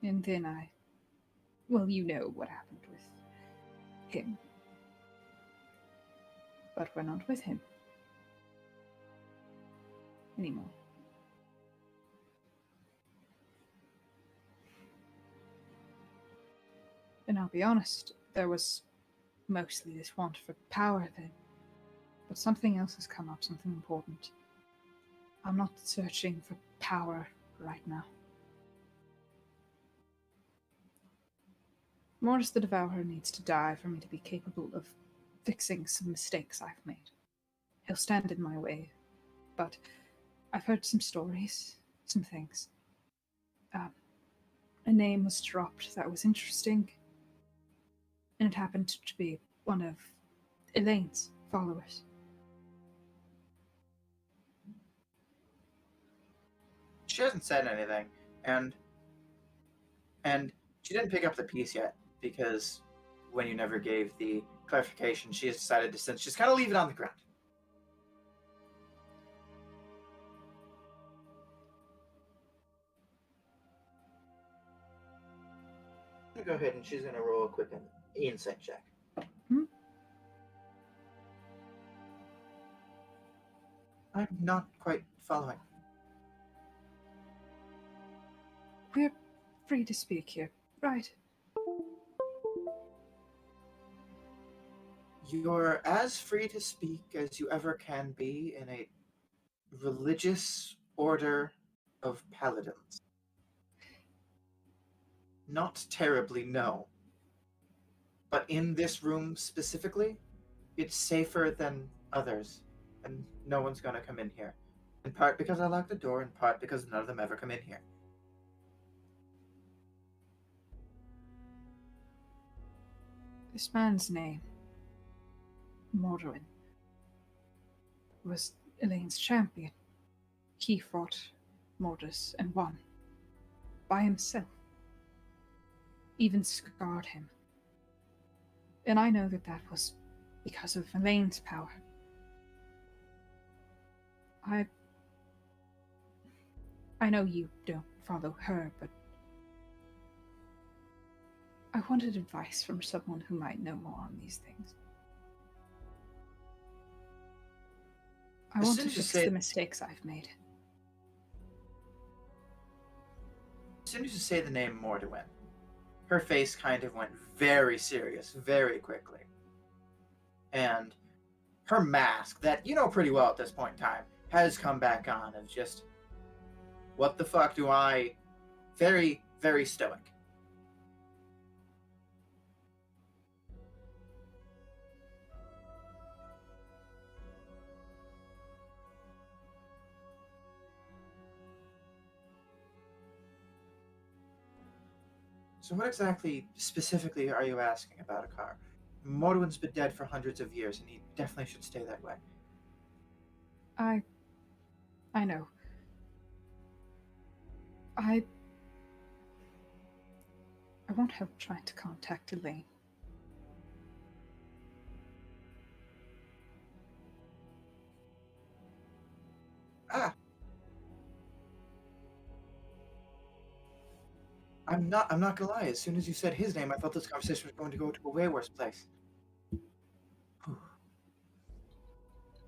And then well, you know what happened with him. But we're not with him anymore. And I'll be honest, there was mostly this want for power then. But something else has come up, something important. I'm not searching for power right now. Mortis the Devourer needs to die for me to be capable of fixing some mistakes I've made. He'll stand in my way, but I've heard some stories, some things. A name was dropped that was interesting, and it happened to be one of Elaine's followers. She hasn't said anything, and she didn't pick up the piece yet because when you never gave the clarification, she has decided to just kind of leave it on the ground. I'm gonna go ahead and she's gonna roll a quick insight check. I'm not quite following. We're free to speak here, right? You're as free to speak as you ever can be in a religious order of paladins. Not terribly, no. But in this room specifically, it's safer than others, and no one's gonna come in here. In part because I locked the door, in part because none of them ever come in here. This man's name, Morduin, was Elaine's champion. He fought Mortis and won. By himself. Even scarred him. And I know that was because of Elaine's power. I know you don't follow her, but I wanted advice from someone who might know more on these things. I want to fix the mistakes I've made. As soon as you say the name Morduin, her face kind of went very serious very quickly. And her mask, that you know pretty well at this point in time, has come back on of just, what the fuck do I... Very, very stoic. So what exactly, specifically, are you asking about Akar? Morduin's been dead for hundreds of years, and he definitely should stay that way. I know. I want help trying to contact Elaine. I'm not gonna lie, as soon as you said his name, I thought this conversation was going to go to a way worse place.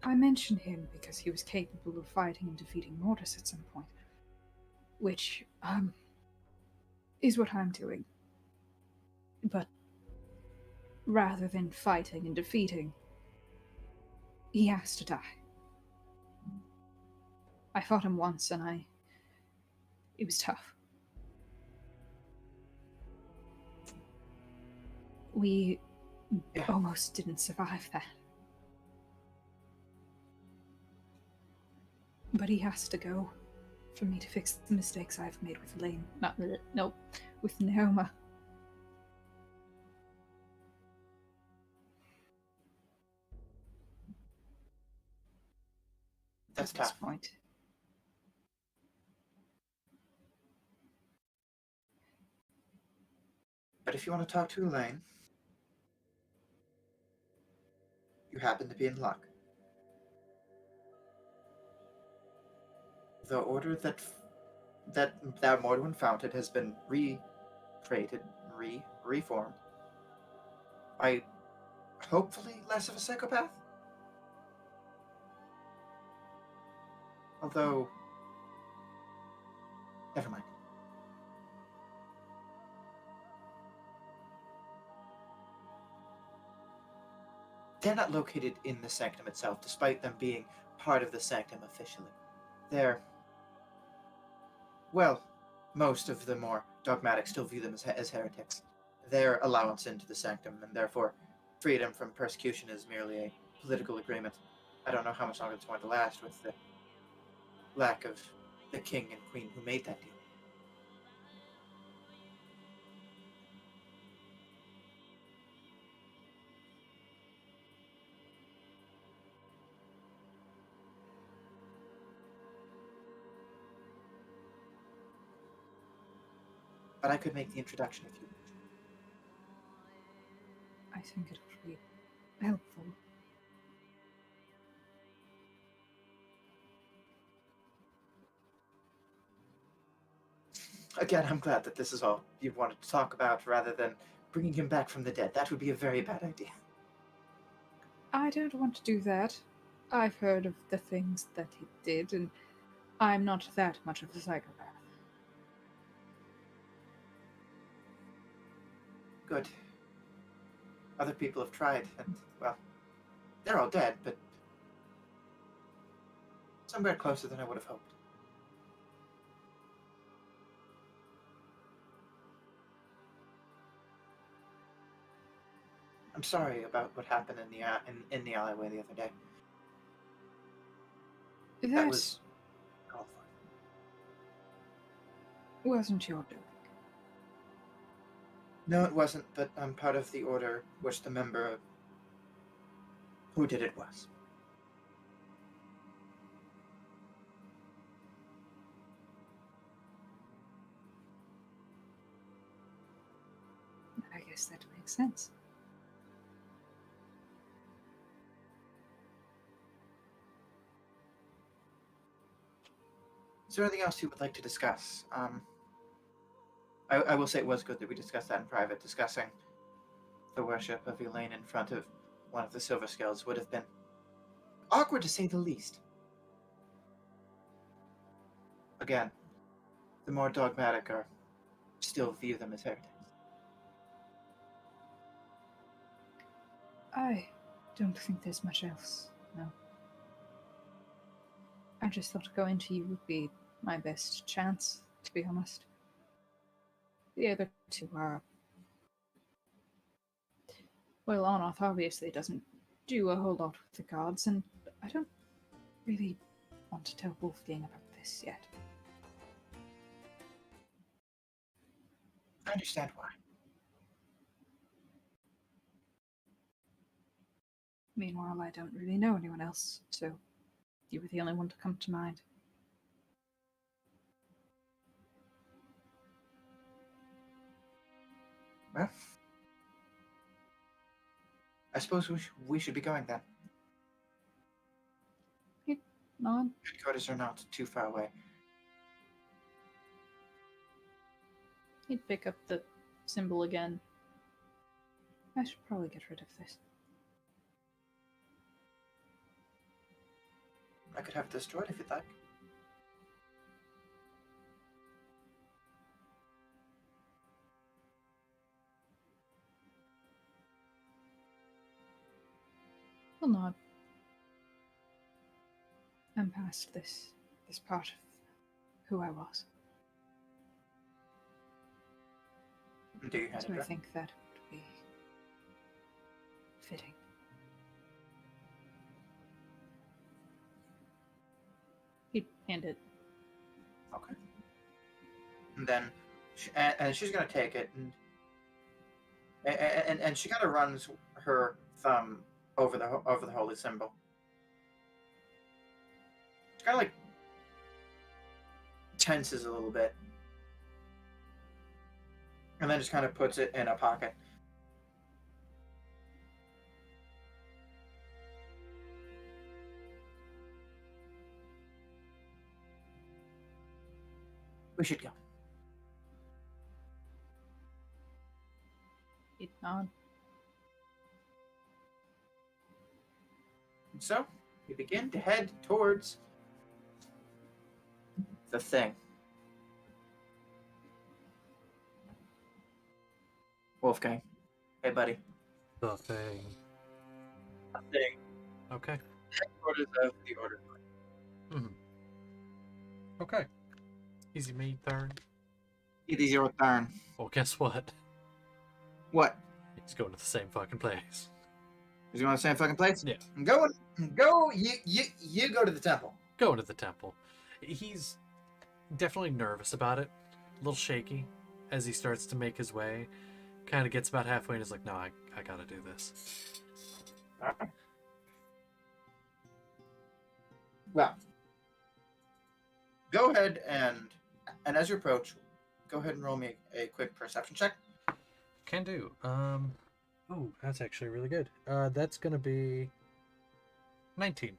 I mentioned him because he was capable of fighting and defeating Mortis at some point. Which, is what I'm doing. But rather than fighting and defeating, he has to die. I fought him once and it was tough. We almost didn't survive that. But he has to go for me to fix the mistakes I've made with Elaine. With Naoma. That's at this tough. Point. But if you want to talk to Elaine, you happen to be in luck. The order that Mordwin founded has been recreated, reformed by hopefully less of a psychopath. Although, never mind. They're not located in the sanctum itself, despite them being part of the sanctum officially. They're, well, most of the more dogmatic still view them as heretics. Their allowance into the sanctum, and therefore freedom from persecution, is merely a political agreement. I don't know how much longer it's going to last with the lack of the king and queen who made that deal. But I could make the introduction if you wish. I think it would be helpful. Again, I'm glad that this is all you wanted to talk about rather than bringing him back from the dead. That would be a very bad idea. I don't want to do that. I've heard of the things that he did, and I'm not that much of a psychopath. Good. Other people have tried, and, well, they're all dead, but somewhere closer than I would have hoped. I'm sorry about what happened in the alleyway the other day. That was called for. Wasn't your doing. No, it wasn't, but I'm part of the order which the member who did it was. I guess that makes sense. Is there anything else you would like to discuss? I will say it was good that we discussed that in private. Discussing the worship of Elaine in front of one of the Silver Scales would have been awkward, to say the least. Again, the more dogmatic are still view them as heretics. I don't think there's much else, no. I just thought going to you would be my best chance, to be honest. The other two are... Well, Arnoth obviously doesn't do a whole lot with the gods, and I don't really want to tell Wolfgang about this yet. I understand why. Meanwhile, I don't really know anyone else, so you were the only one to come to mind. Well, I suppose we should be going then. Nod? Headquarters are not too far away. He'd pick up the symbol again. I should probably get rid of this. I could have it destroyed if you'd like. He'll nod. I'm past this part of who I was. Do you hand So it I back? think that would be fitting. He'd hand it. Okay. And then, and she's gonna take it, and she kind of runs her thumb over the holy symbol. She kind of like tenses a little bit, and then just kind of puts it in a pocket. We should go. He'd nod. And so we begin to head towards the thing. Wolfgang. Hey, buddy. The thing. The thing. Okay. Headquarters of the Order. Hmm. Okay. Easy me turn. It is your turn. Well, guess what? What? He's going to the same fucking place. Is he going to the same fucking place? Yeah. Go. You go to the temple. Going to the temple. He's definitely nervous about it. A little shaky as he starts to make his way. Kind of gets about halfway and is like, no, I gotta do this. Well, go ahead and as you approach, go ahead and roll me a quick perception check. Can do. Oh, that's actually really good. That's gonna be 19.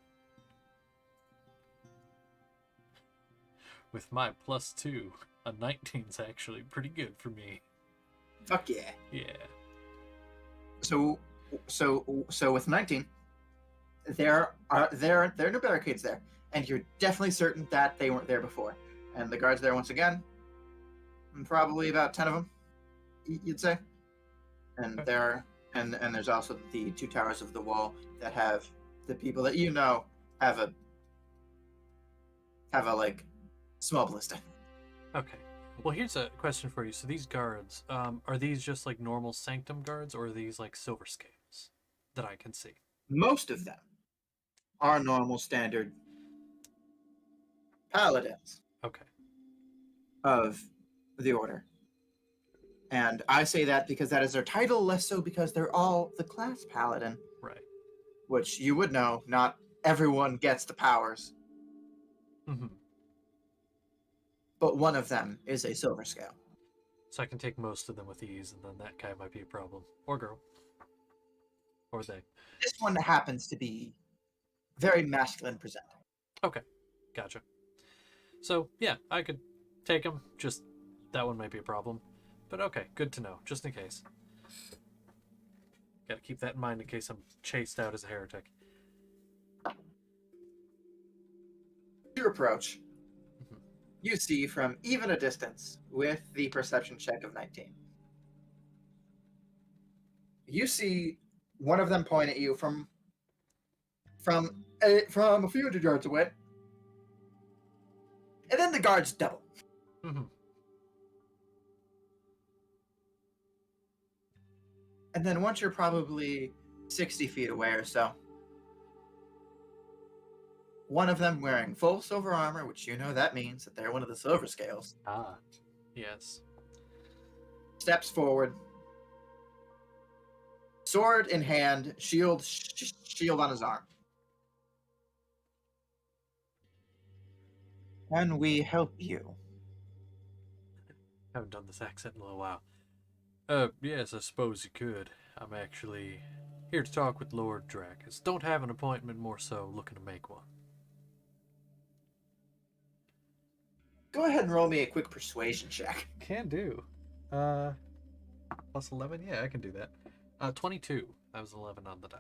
With my +2, a 19's actually pretty good for me. Fuck yeah. Yeah. So with 19, there are no barricades there, and you're definitely certain that they weren't there before. And the guards there once again, probably about 10 of them, you'd say. And Okay. there's also the 2 towers of the wall that have the people that you know have a like small ballista. Okay. Well, here's a question for you. So these guards, are these just like normal sanctum guards, or are these like silver scales that I can see? Most of them are normal standard paladins Okay. of the order. And I say that because that is their title, less so because they're all the class paladin, Right. which you would know, not everyone gets the powers, Mm-hmm. but one of them is a silver scale. So I can take most of them with ease, and then that guy might be a problem. Or girl. Or they. This one happens to be very masculine presenting. Okay. Gotcha. So, yeah, I could take him. Just that one might be a problem. But okay, good to know, just in case. Gotta keep that in mind in case I'm chased out as a heretic. You approach, Mhm. you see from even a distance with the perception check of 19. You see one of them point at you from a few hundred yards away, and then the guards double. Mm-hmm. And then once you're probably 60 feet away or so, one of them wearing full silver armor, which you know that means that they're one of the silver scales, Ah. Yes. steps forward, sword in hand, shield on his arm. Can we help you? Haven't done this accent in a little while. Yes, I suppose you could. I'm actually here to talk with Lord Dracus. Don't have an appointment, more so looking to make one. Go ahead and roll me a quick persuasion check. Can do. Plus 11? Yeah, I can do that. 22. That was 11 on the die.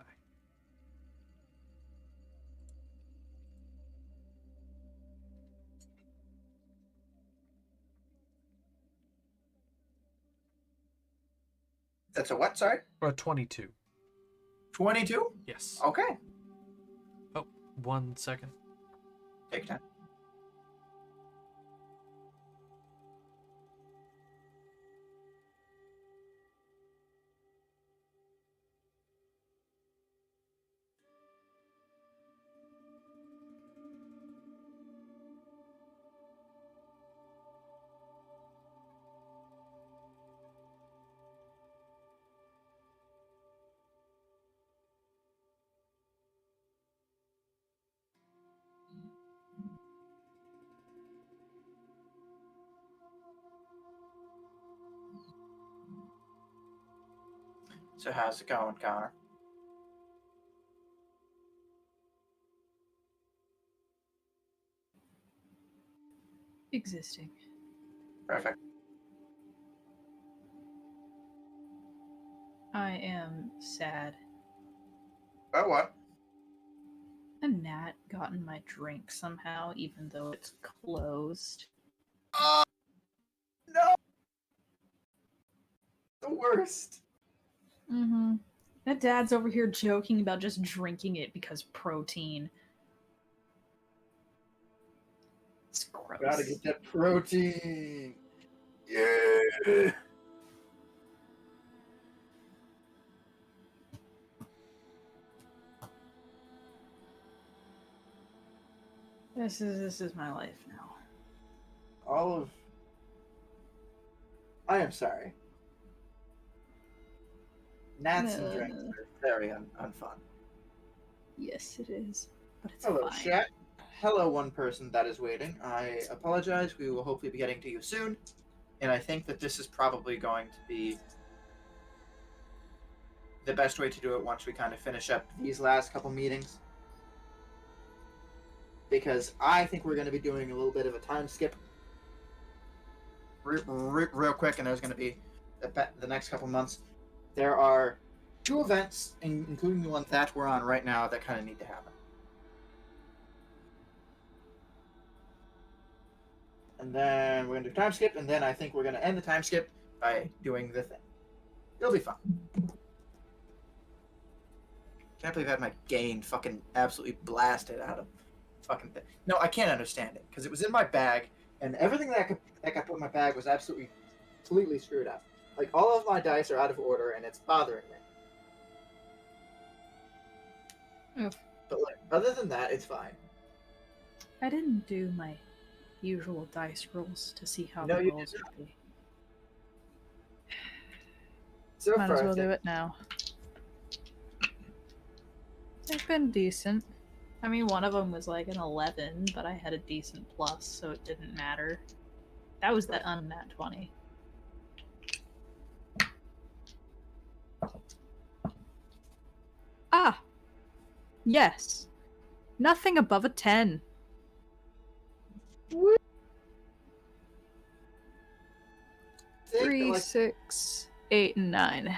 That's a what, sorry? 22. 22? Yes. Okay. Oh, 1 second. Take your time. So how's it going, Connor? Existing. Perfect. I am sad. Oh, what? A gnat got in my drink somehow, even though it's closed. Oh, no! The worst. Mm-hmm. That dad's over here joking about just drinking it because protein. It's gross. Gotta get that protein. Yeah. This is my life now. I am sorry. Gnats and drinks are very unfun. Yes, it is. But it's Hello, fine. chat. Hello, one person that is waiting. I apologize. We will hopefully be getting to you soon. And I think that this is probably going to be the best way to do it once we kind of finish up these last couple meetings. Because I think we're going to be doing a little bit of a time skip real quick, and there's going to be the next couple months. There are 2 events, including the one that we're on right now, that kind of need to happen. And then we're going to do time skip, and then I think we're going to end the time skip by doing the thing. It'll be fun. Can't believe I had my gain fucking absolutely blasted out of fucking thing. No, I can't understand it, because it was in my bag, and everything that got put in my bag was absolutely completely screwed up. Like, all of my dice are out of order, and it's bothering me. Oof. But, like, other than that, it's fine. I didn't do my usual dice rolls to see how No, the you rolls did would be. So Might far, as well do it now. They've been decent. I mean, one of them was like an 11, but I had a decent plus, so it didn't matter. That was the unnat 20. Ah! Yes. Nothing above a 10. Woo! Think that, 3, like, 6, 8, and 9.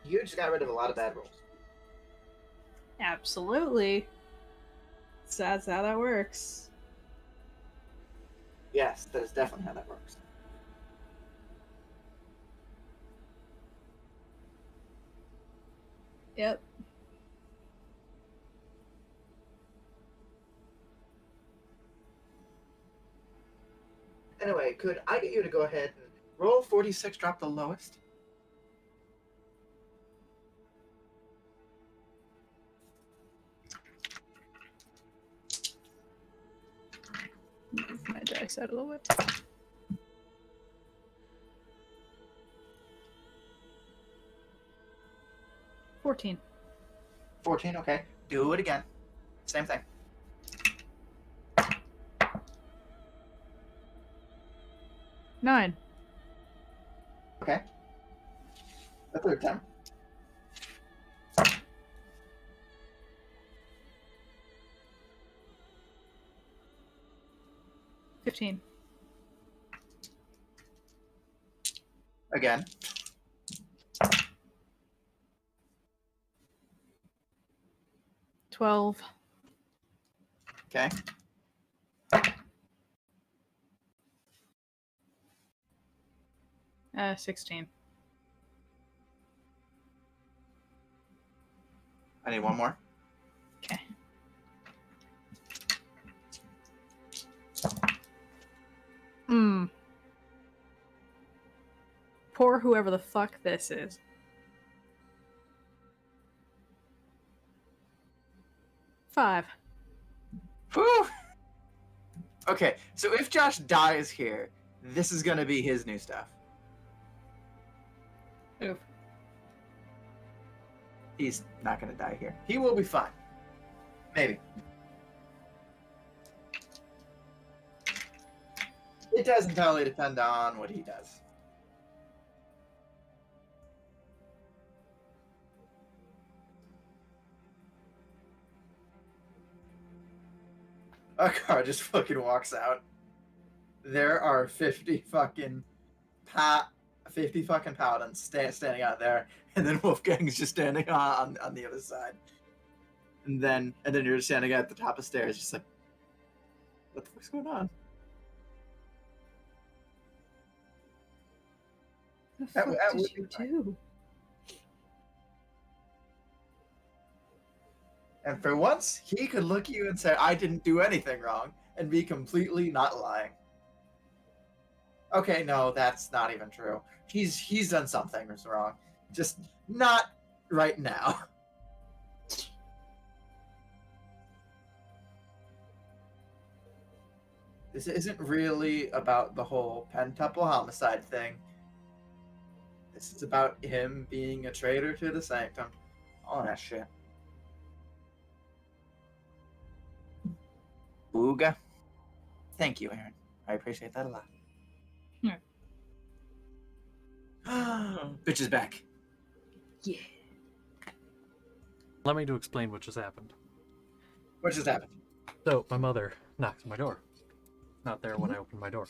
you just got rid of a lot of bad rolls. Absolutely. So that's how that works. Yes, that is definitely how that works. Yep. Anyway, could I get you to go ahead and roll 46, drop the lowest? Move my dice out of the way. 14. 14, okay. Do it again. Same thing. 9. Okay. The third time. 15. Again. 12. Okay. 16. I need one more. Okay. Poor whoever the fuck this is. Five. Whew. Okay, so if Josh dies here, this is gonna be his new stuff. Oof. He's not gonna die here. He will be fine. Maybe. It does entirely depend on what he does. a car just fucking walks out. There are 50 fucking paladins standing out there, and then Wolfgang's just standing on the other side. And then you're just standing at the top of stairs, just like, what the fuck's going on? The That fuck would did be you fine. do? And for once, he could look at you and say, I didn't do anything wrong, and be completely not lying. Okay, no, that's not even true. He's done something wrong. Just not right now. This isn't really about the whole pentuple homicide thing. This is about him being a traitor to the sanctum. All that shit. Booga. Thank you, Aaron. I appreciate that a lot. Yeah. Bitch is back. Yeah. Allow me to explain what just happened. What just happened? So, my mother knocked on my door. Not there when I opened my door.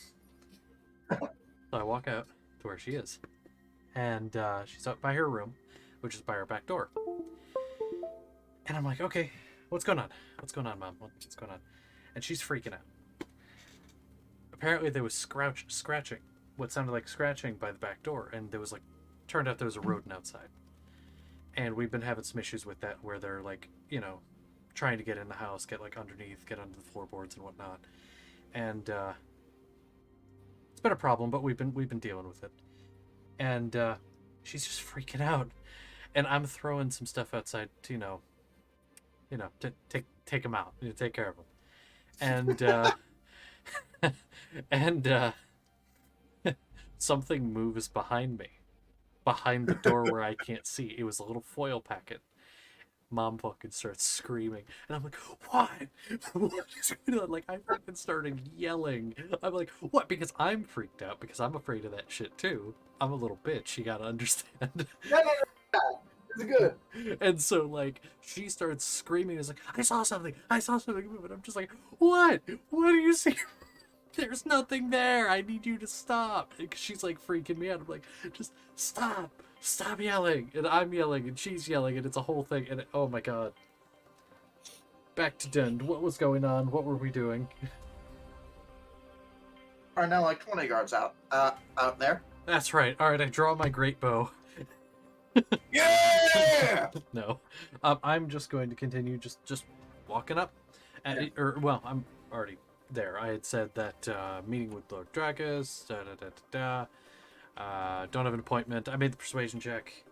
So I walk out to where she is. And she's up by her room, which is by her back door. And I'm like, okay, what's going on? What's going on, Mom? What's going on? And she's freaking out. Apparently there was scratching, what sounded like scratching by the back door. And there was turned out there was a rodent outside. And we've been having some issues with that where they're trying to get in the house, get underneath, get under the floorboards and whatnot. And it's been a problem, but we've been dealing with it. And she's just freaking out, and I'm throwing some stuff outside to to take him out, take care of him. And and something moves behind me, behind the door where I can't see. It was a little foil packet. Mom fucking starts screaming, and I'm like, what? What is going on? I fucking started yelling. I'm like, what? Because I'm freaked out, because I'm afraid of that shit too. I'm a little bitch, you gotta understand. No. It's good. And so, she starts screaming. It's like, I saw something move. And I'm just like, what? What do you see? There's nothing there. I need you to stop. And she's freaking me out. I'm like, just stop. Stop yelling. And I'm yelling, and she's yelling, and it's a whole thing. And oh my god. Back to Dund. What was going on? What were we doing? Are now 20 yards out there. That's right. All right, I draw my great bow. Yeah! No, I'm just going to continue just walking up, and I'm already there. I had said that meeting with Lord Dragus. Don't have an appointment. I made the persuasion check.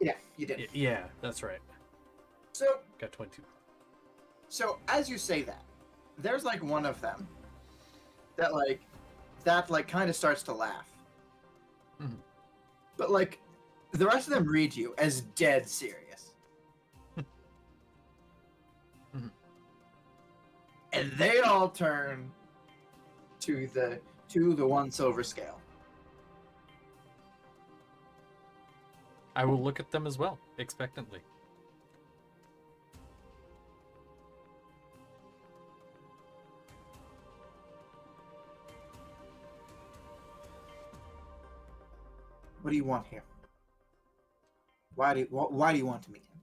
Yeah, you did. Yeah, that's right. So Got 22. So as you say that, there's one of them that kind of starts to laugh. Mhm. But the rest of them read you as dead serious. Mhm. And they all turn to the one silver scale. I will look at them as well, expectantly. What do you want here? Why do you want to meet him?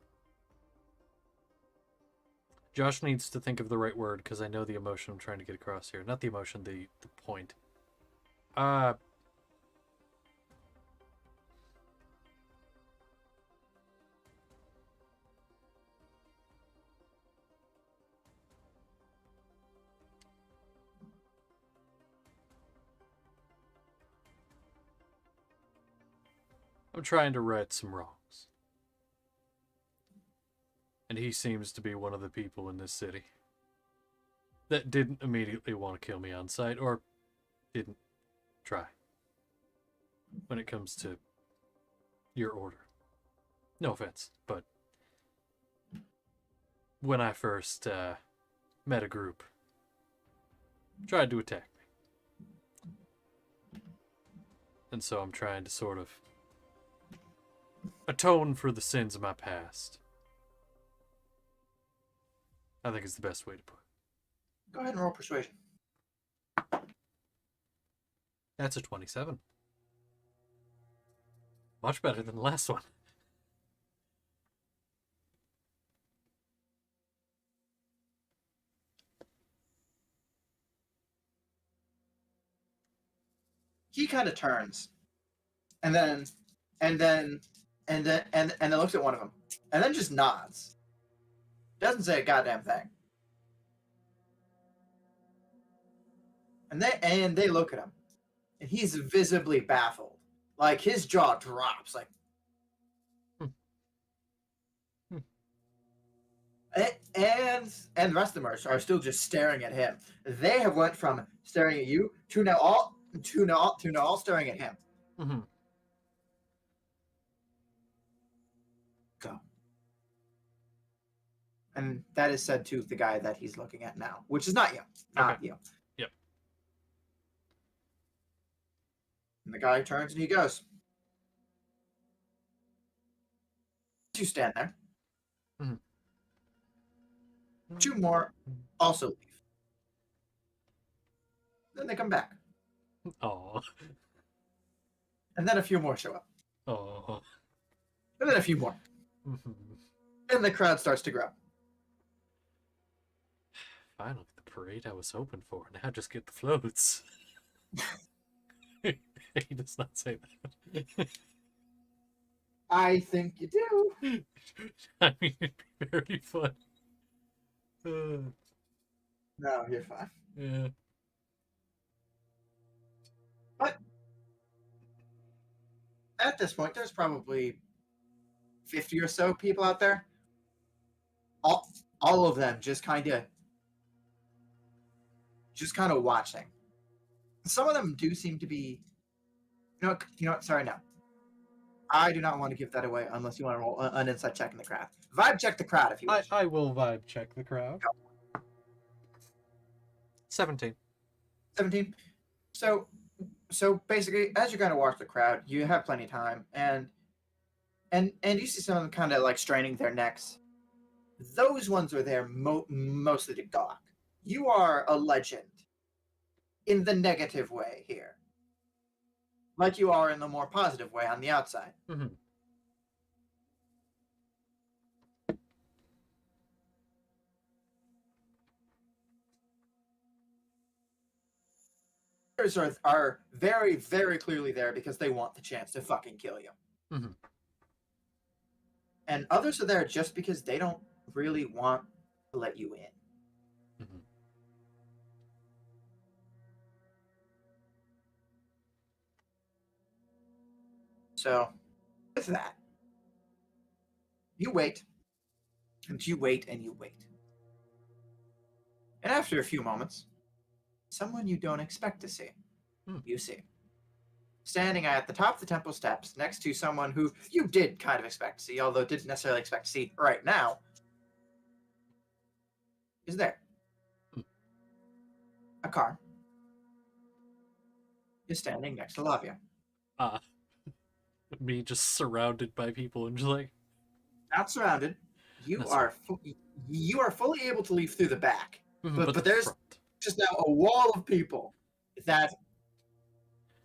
Josh needs to think of the right word, because I know the emotion I'm trying to get across here. Not the emotion, the point. I'm trying to right some wrongs. And he seems to be one of the people in this city that didn't immediately want to kill me on sight, or didn't try, when it comes to your order. No offense, but when I first met a group, tried to attack me. And so I'm trying to sort of atone for the sins of my past. I think it's the best way to put it. Go ahead and roll persuasion. That's a 27. Much better than the last one. He kind of turns, and then looks at one of them, and then just nods. Doesn't say a goddamn thing. And they look at him, and he's visibly baffled. Like his jaw drops. Like, and the rest of them are still just staring at him. They have went from staring at you to now all staring at him. Mm-hmm. Go. And that is said to the guy that he's looking at now, which is not you. Not Okay. you. Yep. And the guy turns and he goes. You stand there. Mhm. Two more also leave. Then they come back. Oh. And then a few more show up. Oh. And then a few more. Mm-hmm. And the crowd starts to grow. Finally, the parade I was hoping for. Now just get the floats. He does not say that. I think you do. I mean, it'd be very fun. No, you're fine. Yeah. But at this point, there's probably 50 or so people out there. All of them just kind of watching. Some of them do seem to be, you know what? Sorry, no. I do not want to give that away unless you want to roll an insight check in the crowd. Vibe check the crowd if you wish. I will vibe check the crowd. 17. 17. So basically, as you're going to watch the crowd, you have plenty of time, and you see some of them kind of like straining their necks. Those ones are there mostly to gawk. You are a legend in the negative way here, like you are in the more positive way on the outside. Mm-hmm. Are very, very clearly there because they want the chance to fucking kill you. Mm-hmm. And others are there just because they don't really want to let you in. Mm-hmm. So, with that, you wait, and you wait, and you wait. And after a few moments, someone you don't expect to see, you see. Standing at the top of the temple steps next to someone who you did kind of expect to see, although didn't necessarily expect to see right now, is there. A car is standing next to Lavia. Me just surrounded by people and just like... Not surrounded. You are fully able to leave through the back. Mm-hmm, But there's just now a wall of people that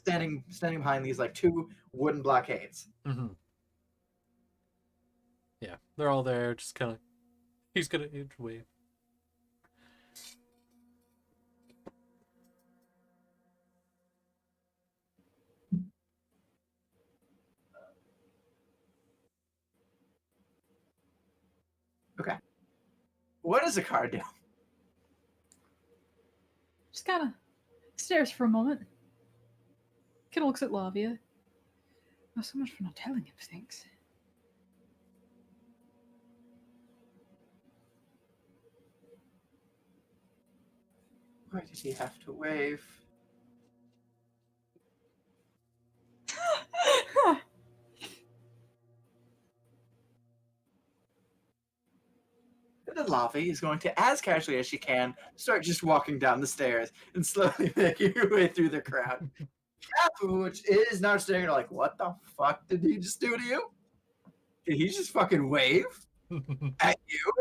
standing behind these like two wooden blockades. Mm-hmm. Yeah, they're all there, just kind of... He's gonna wave. Okay. What does the car do? Just kind of stares for a moment. Kind of looks at Lavia. Oh, so much for not telling him things. Why did he have to wave? And then Lavi is going to, as casually as she can, start just walking down the stairs and slowly making her way through the crowd. Half of which is now staring like, what the fuck did he just do to you? Did he just fucking wave at you?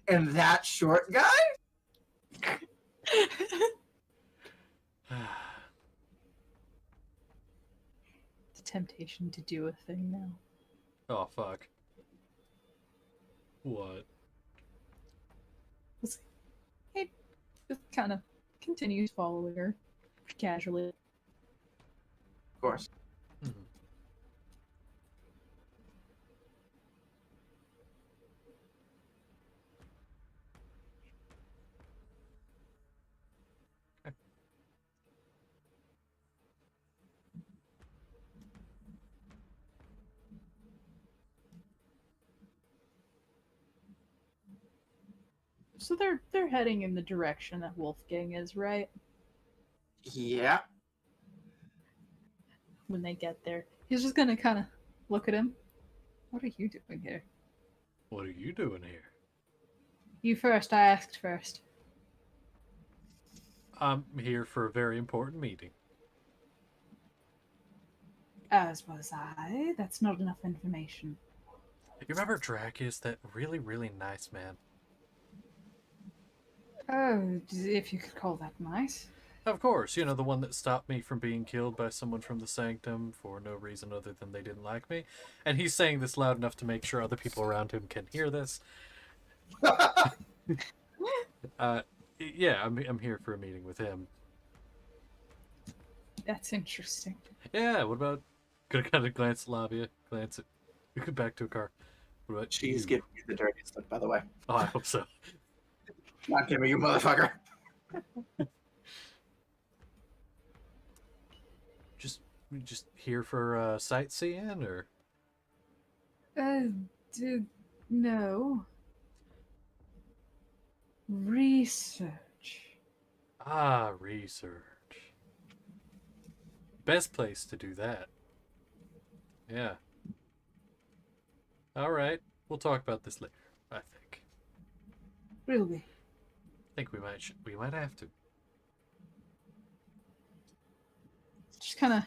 And that short guy? The temptation to do a thing now. Oh, fuck. What? He just kind of continues following her casually. Of course. Mhm. So they're heading in the direction that Wolfgang is, right? Yeah. When they get there, he's just gonna kind of look at him. What are you doing here? What are you doing here? You first. I asked first. I'm here for a very important meeting. As was I. That's not enough information. You remember Dracus, that really, really nice man? Oh, if you could call that nice. Of course, you know, the one that stopped me from being killed by someone from the Sanctum for no reason other than they didn't like me. And he's saying this loud enough to make sure other people around him can hear this. Yeah, I'm here for a meeting with him. That's interesting. Yeah, what about... Gonna kind of glance at Lavia, glance at... back to a car. What about She's you? giving you the dirtiest look, by the way. Oh, I hope so. Not giving you, motherfucker. Just here for sightseeing, or... No. Research. Ah, research. Best place to do that. Yeah. Alright, we'll talk about this later, I think. Really? I think we might have to. Just kind of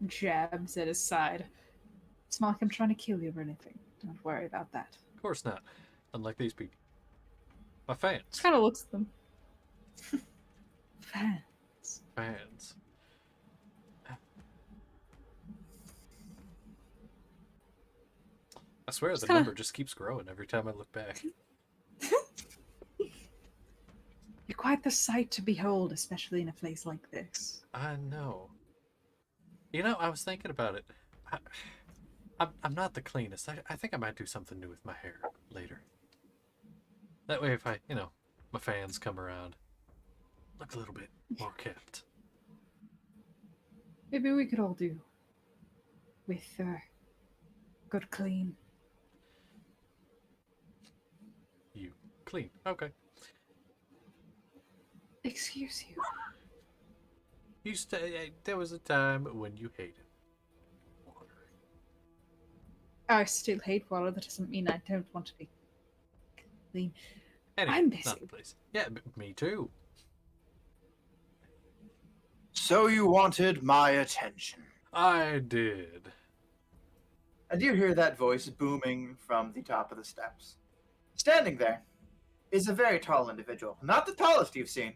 jabs at his side. It's not like I'm trying to kill you or anything. Don't worry about that. Of course not. Unlike these people. My fans. Just kind of looks at them. Fans. Fans. I swear the number just keeps growing every time I look back. You're quite the sight to behold, especially in a place like this. I know. You know, I was thinking about it. I'm not the cleanest. I think I might do something new with my hair later. That way if my fans come around, look a little bit more kept. Maybe we could all do with good clean. You clean. Okay. Excuse you. There was a time when you hated water. I still hate water. That doesn't mean I don't want to be clean. Anyway, I'm busy. not the place. Yeah, me too. So you wanted my attention. I did. And you hear that voice booming from the top of the steps. Standing there is a very tall individual. Not the tallest you've seen.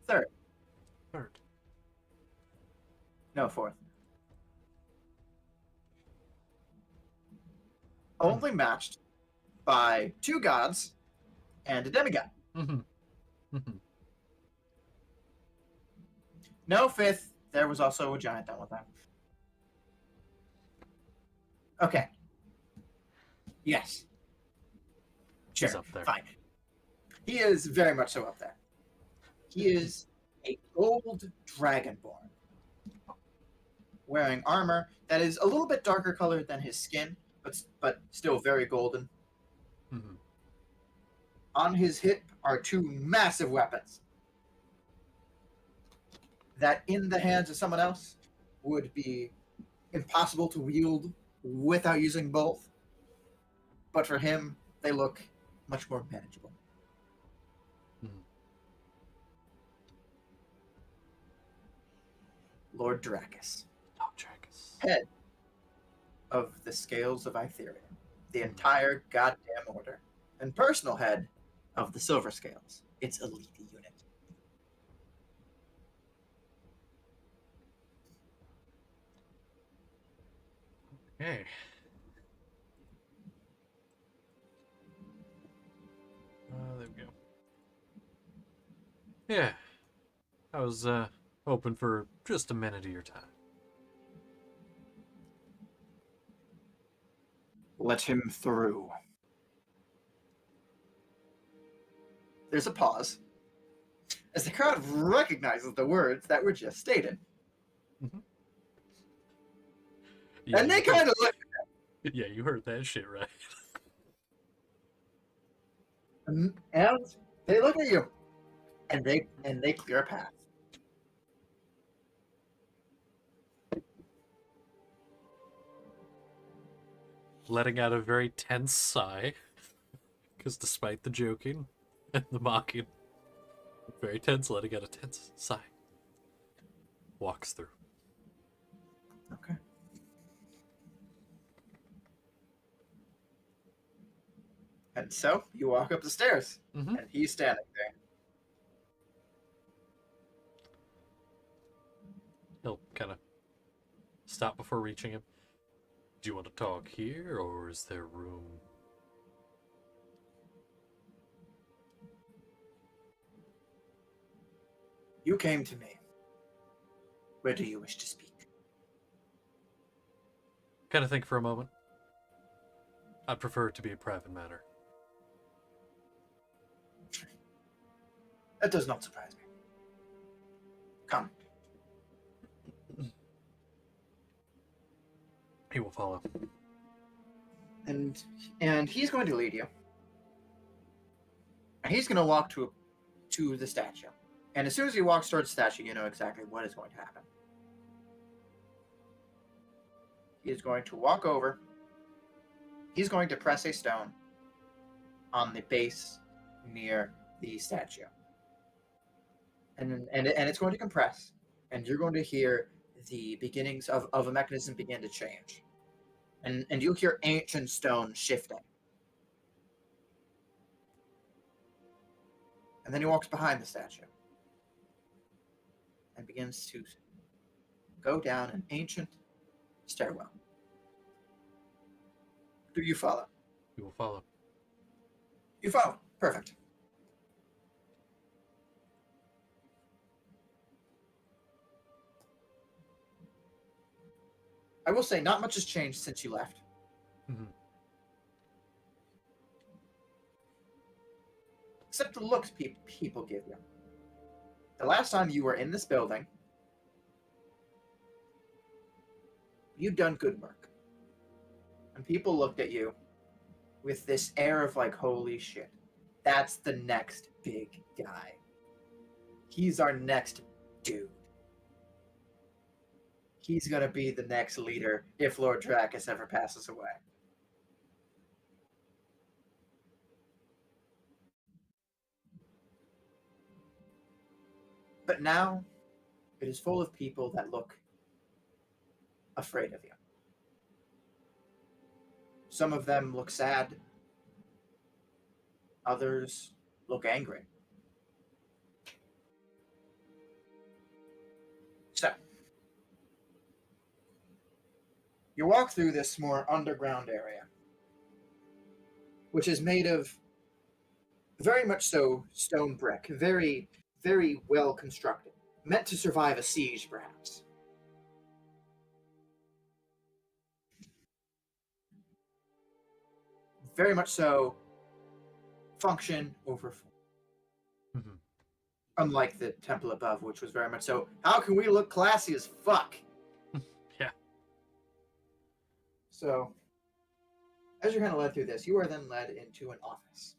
Third. No, fourth. Only matched by 2 gods and a demigod. No fifth. There was also a giant done with that. Okay. Yes. Sure. He's up there. Fine. He is very much so up there. He is a gold dragonborn, wearing armor that is a little bit darker colored than his skin, but still very golden. Mm-hmm. On his hip are 2 massive weapons that, in the hands of someone else, would be impossible to wield without using both. But for him, they look much more manageable. Lord Dracus. Oh, Dracus. Head of the Scales of Itherium, the entire goddamn order, and personal head of the Silver Scales. its elite unit. Hey. There we go. Yeah. I was hoping for just a minute of your time. Let him through. There's a pause as the crowd recognizes the words that were just stated. Yeah, And they kind of look. Yeah, you heard that shit right. And they look at you, and they clear a path. Letting out a very tense sigh, because despite the joking and the mocking, very tense, letting out a tense sigh. Walks through. Okay. And so you walk up the stairs, Mm-hmm. and he's standing there. He'll kind of stop before reaching him. Do you want to talk here, or is there room? You came to me. Where do you wish to speak? Kind of think for a moment. I'd prefer it to be a private matter. That does not surprise me. Come. He will follow. And he's going to lead you. And he's going to walk to the statue. And as soon as he walks towards the statue, you know exactly what is going to happen. He is going to walk over. He's going to press a stone on the base near the statue. And it's going to compress. And you're going to hear the beginnings of a mechanism begin to change. And you'll hear ancient stone shifting. And then he walks behind the statue and begins to go down an ancient stairwell. Do you follow? He will follow. You follow. Perfect. I will say, not much has changed since you left. Mm-hmm. Except the looks people give you. The last time you were in this building, you'd done good work. And people looked at you with this air of like, holy shit, that's the next big guy. He's our next dude. He's going to be the next leader if Lord Dracus ever passes away. But now, it is full of people that look afraid of you. Some of them look sad. Others look angry. So, you walk through this more underground area, which is made of very much so stone brick, very, very well constructed, meant to survive a siege, perhaps. Very much so function over form. Mm-hmm. Unlike the temple above, which was very much so, how can we look classy as fuck? Yeah. So, as you're kind of led through this, you are then led into an office.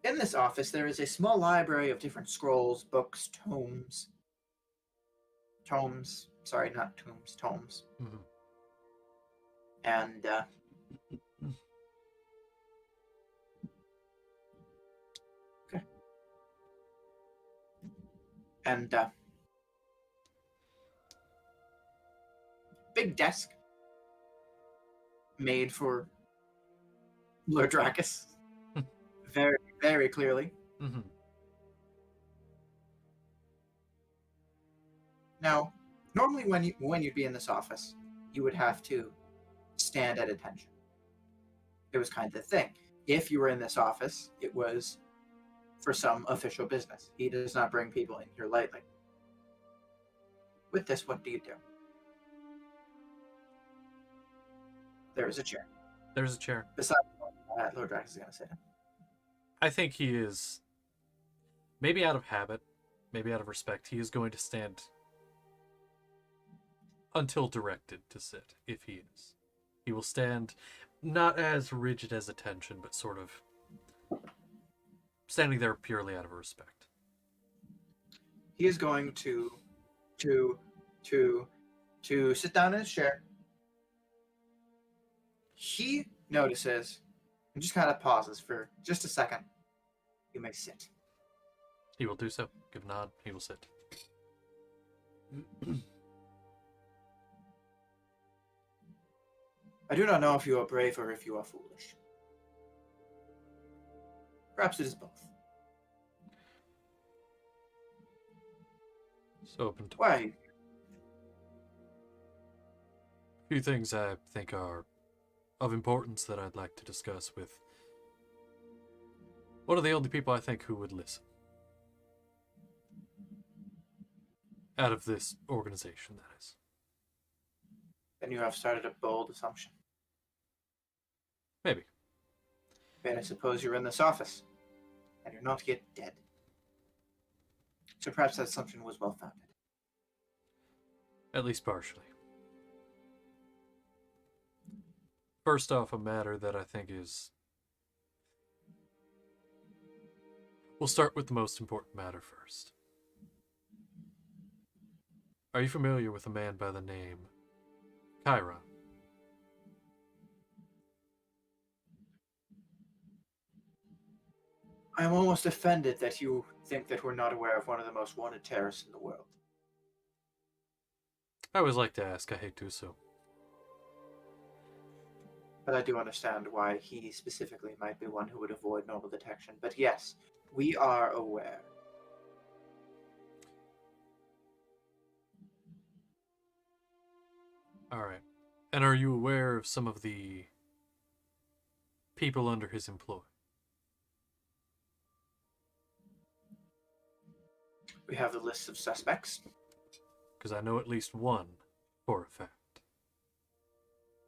In this office, there is a small library of different scrolls, books, tomes. Sorry, not tombs, tomes. Mm-hmm. And, okay. And, big desk made for Lord Dracus. Very, very clearly. Mm-hmm. Now, normally when you'd be in this office, you would have to stand at attention. It was kind of the thing. If you were in this office, it was for some official business. He does not bring people in here lightly. With this, what do you do? There is a chair. There's a chair. Besides Lord Dracus is going to sit in. I think he is, maybe out of habit, maybe out of respect, he is going to stand until directed to sit, if he is. He will stand not as rigid as attention, but sort of standing there purely out of respect. He is going to sit down in his chair. He notices and just kind of pauses for just a second. You may sit. He will do so. Give a nod. He will sit. I do not know if you are brave or if you are foolish. Perhaps it is both. So open to Why? a few things I think are of importance that I'd like to discuss with one of the only people I think who would listen. Out of this organization, that is. Then you have started a bold assumption. Maybe. But I suppose you're in this office, and you're not yet dead. So perhaps that assumption was well founded. At least partially. First off, a matter that I think is... We'll start with the most important matter first. Are you familiar with a man by the name Chiron? I am almost offended that you think that we're not aware of one of the most wanted terrorists in the world. I always like to ask, I hate to so. But I do understand why he specifically might be one who would avoid normal detection. But yes, we are aware. Alright. And are you aware of some of the people under his employ? We have the list of suspects. Because I know at least one for a fact.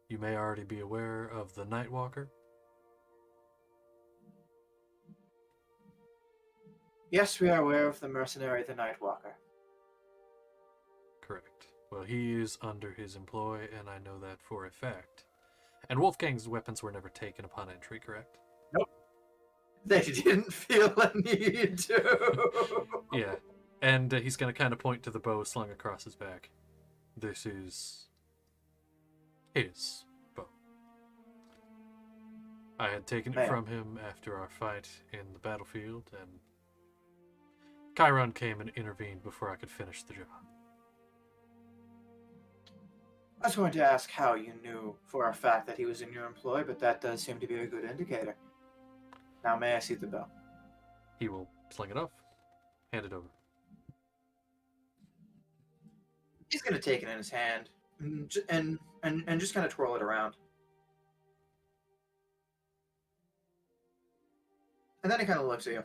You may already be aware of the Nightwalker. Yes, we are aware of the mercenary, the Nightwalker. Correct. Well, he is under his employ, and I know that for a fact. And Wolfgang's weapons were never taken upon entry, correct? Nope. They didn't feel a need to. Yeah. And he's going to kind of point to the bow slung across his back. This is his bow. I had taken it from him after our fight in the battlefield, and Chiron came and intervened before I could finish the job. I was going to ask how you knew for a fact that he was in your employ, but that does seem to be a good indicator. Now, may I see the bow? He will sling it off, hand it over. He's going to take it in his hand and just kind of twirl it around. And then he kind of looks at you.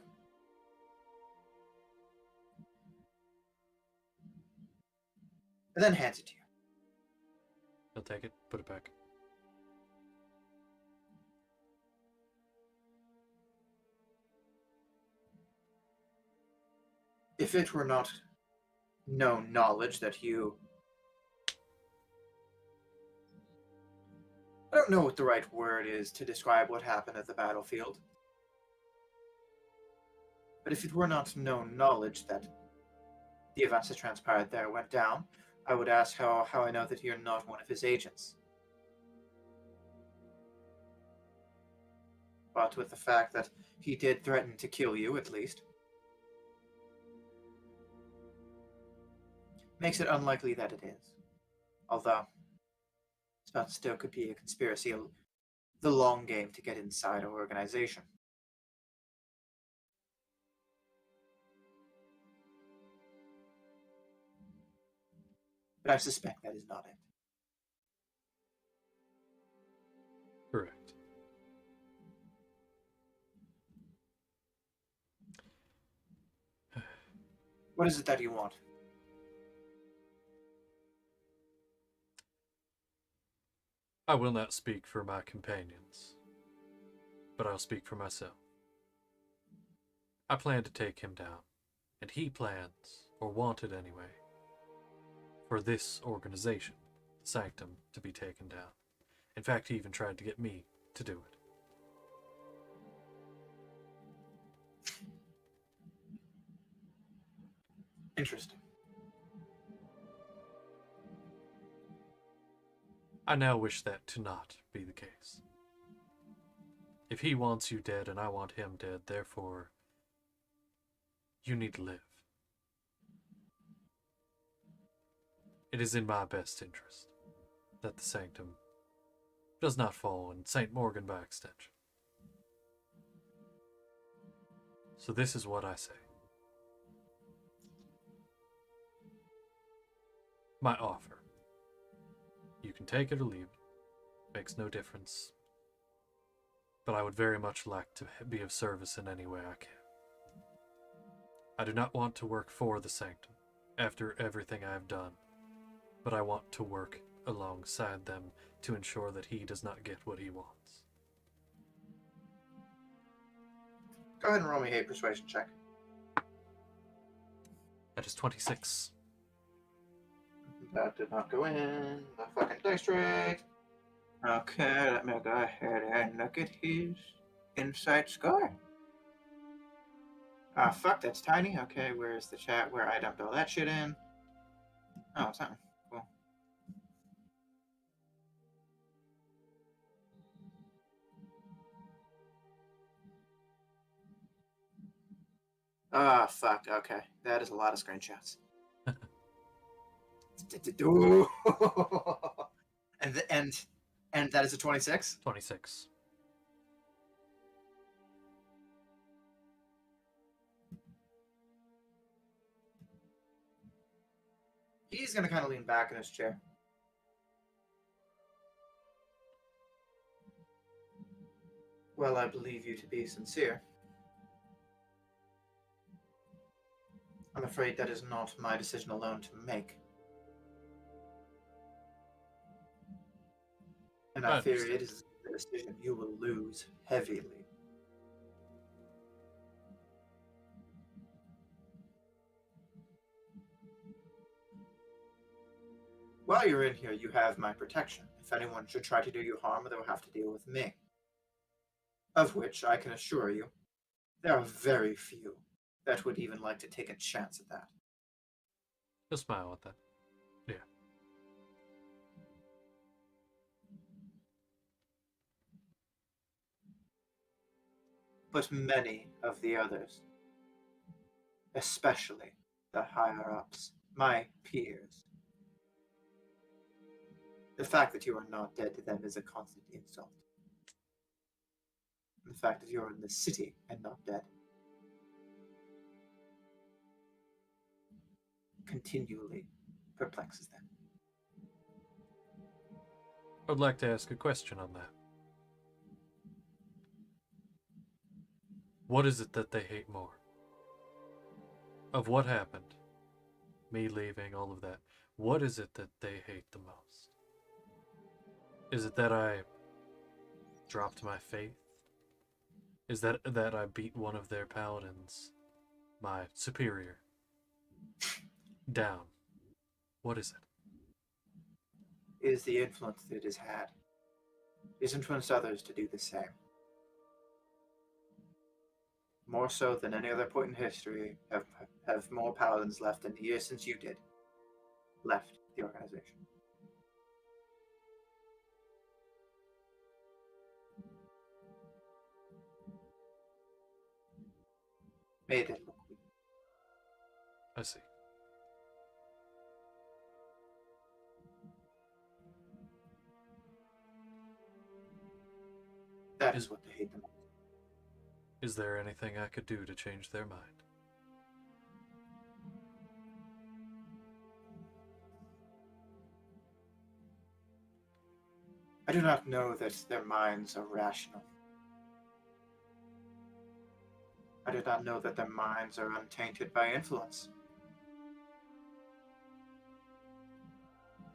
And then hands it to you. He'll take it, put it back. If it were not known knowledge that you... I don't know what the right word is to describe what happened at the battlefield. But if it were not known knowledge that the events that transpired there went down, I would ask how I know that you're not one of his agents. But with the fact that he did threaten to kill you, at least, makes it unlikely that it is. Although, But still could be a conspiracy, the long game to get inside our organization. But I suspect that is not it. Correct. What is it that you want? I will not speak for my companions, but I'll speak for myself. I plan to take him down, and he plans, or wanted anyway, for this organization, Sanctum, to be taken down. In fact, he even tried to get me to do it. Interesting. I now wish that to not be the case. If he wants you dead and I want him dead, therefore, you need to live. It is in my best interest that the Sanctum does not fall in St. Morgan by extension. So this is what I say. My offer. You can take it or leave it. Makes no difference. But I would very much like to be of service in any way I can. I do not want to work for the Sanctum after everything I have done, but I want to work alongside them to ensure that he does not get what he wants. Go ahead and roll me a persuasion check. That is 26. That did not go in the fucking dice tray. Okay, let me go ahead and look at his insight score. Ah, fuck, that's tiny. Okay, where's the chat where I dumped all that shit in? Oh, it's not. Cool. Ah, fuck, okay. That is a lot of screenshots. And that is a 26? 26. He's gonna kind of lean back in his chair. Well, I believe you to be sincere. I'm afraid that is not my decision alone to make. And I fear it is a decision you will lose heavily. While you're in here, you have my protection. If anyone should try to do you harm, they'll have to deal with me. Of which, I can assure you, there are very few that would even like to take a chance at that. Just smile at that. Yeah. But many of the others, especially the higher-ups, my peers, the fact that you are not dead to them is a constant insult. The fact that you're in the city and not dead continually perplexes them. I'd like to ask a question on that. What is it that they hate more? Of what happened? Me leaving, all of that. What is it that they hate the most? Is it that I dropped my faith? Is that I beat one of their paladins, my superior, down? What is it? It is the influence that it has had. It has influenced others to do the same. More so than any other point in history, have more paladins left in the years since you did left the organization. Made it look weak. I see. That is what they hate the most. Is there anything I could do to change their mind? I do not know that their minds are rational. I do not know that their minds are untainted by influence.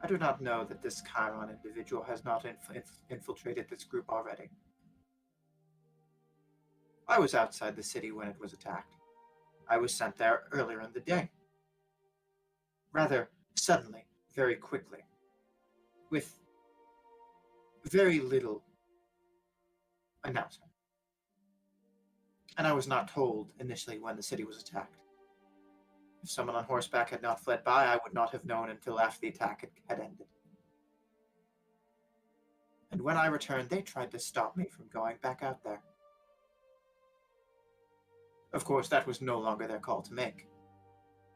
I do not know that this Chiron individual has not infiltrated this group already. I was outside the city when it was attacked. I was sent there earlier in the day. Rather suddenly, very quickly, with very little announcement. And I was not told initially when the city was attacked. If someone on horseback had not fled by, I would not have known until after the attack had ended. And when I returned, they tried to stop me from going back out there. Of course, that was no longer their call to make.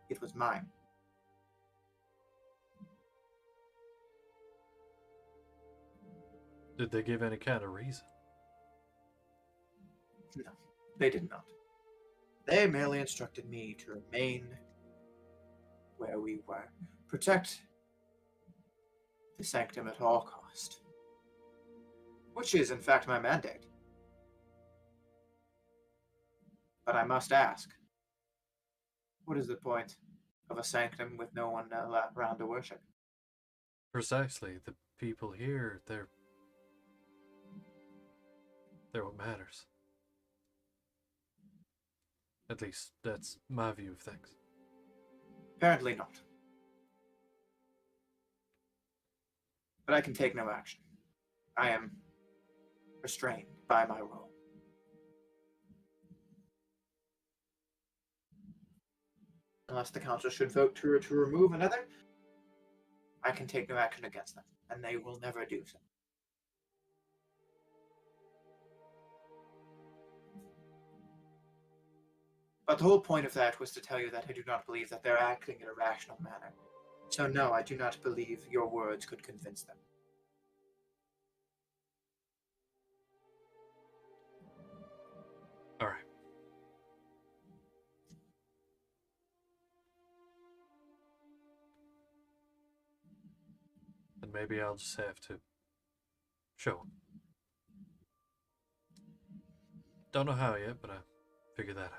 It was mine. Did they give any kind of reason? No, they did not. They merely instructed me to remain where we were. Protect the sanctum at all cost. Which is, in fact, my mandate. But I must ask, what is the point of a sanctum with no one around to worship? Precisely. The people here, they're what matters. At least, that's my view of things. Apparently not. But I can take no action. I am restrained by my role. Unless the council should vote to remove another, I can take no action against them, and they will never do so. But the whole point of that was to tell you that I do not believe that they're acting in a rational manner. So no, I do not believe your words could convince them. All right. And maybe I'll just have to show them. Don't know how yet, but I figure that out.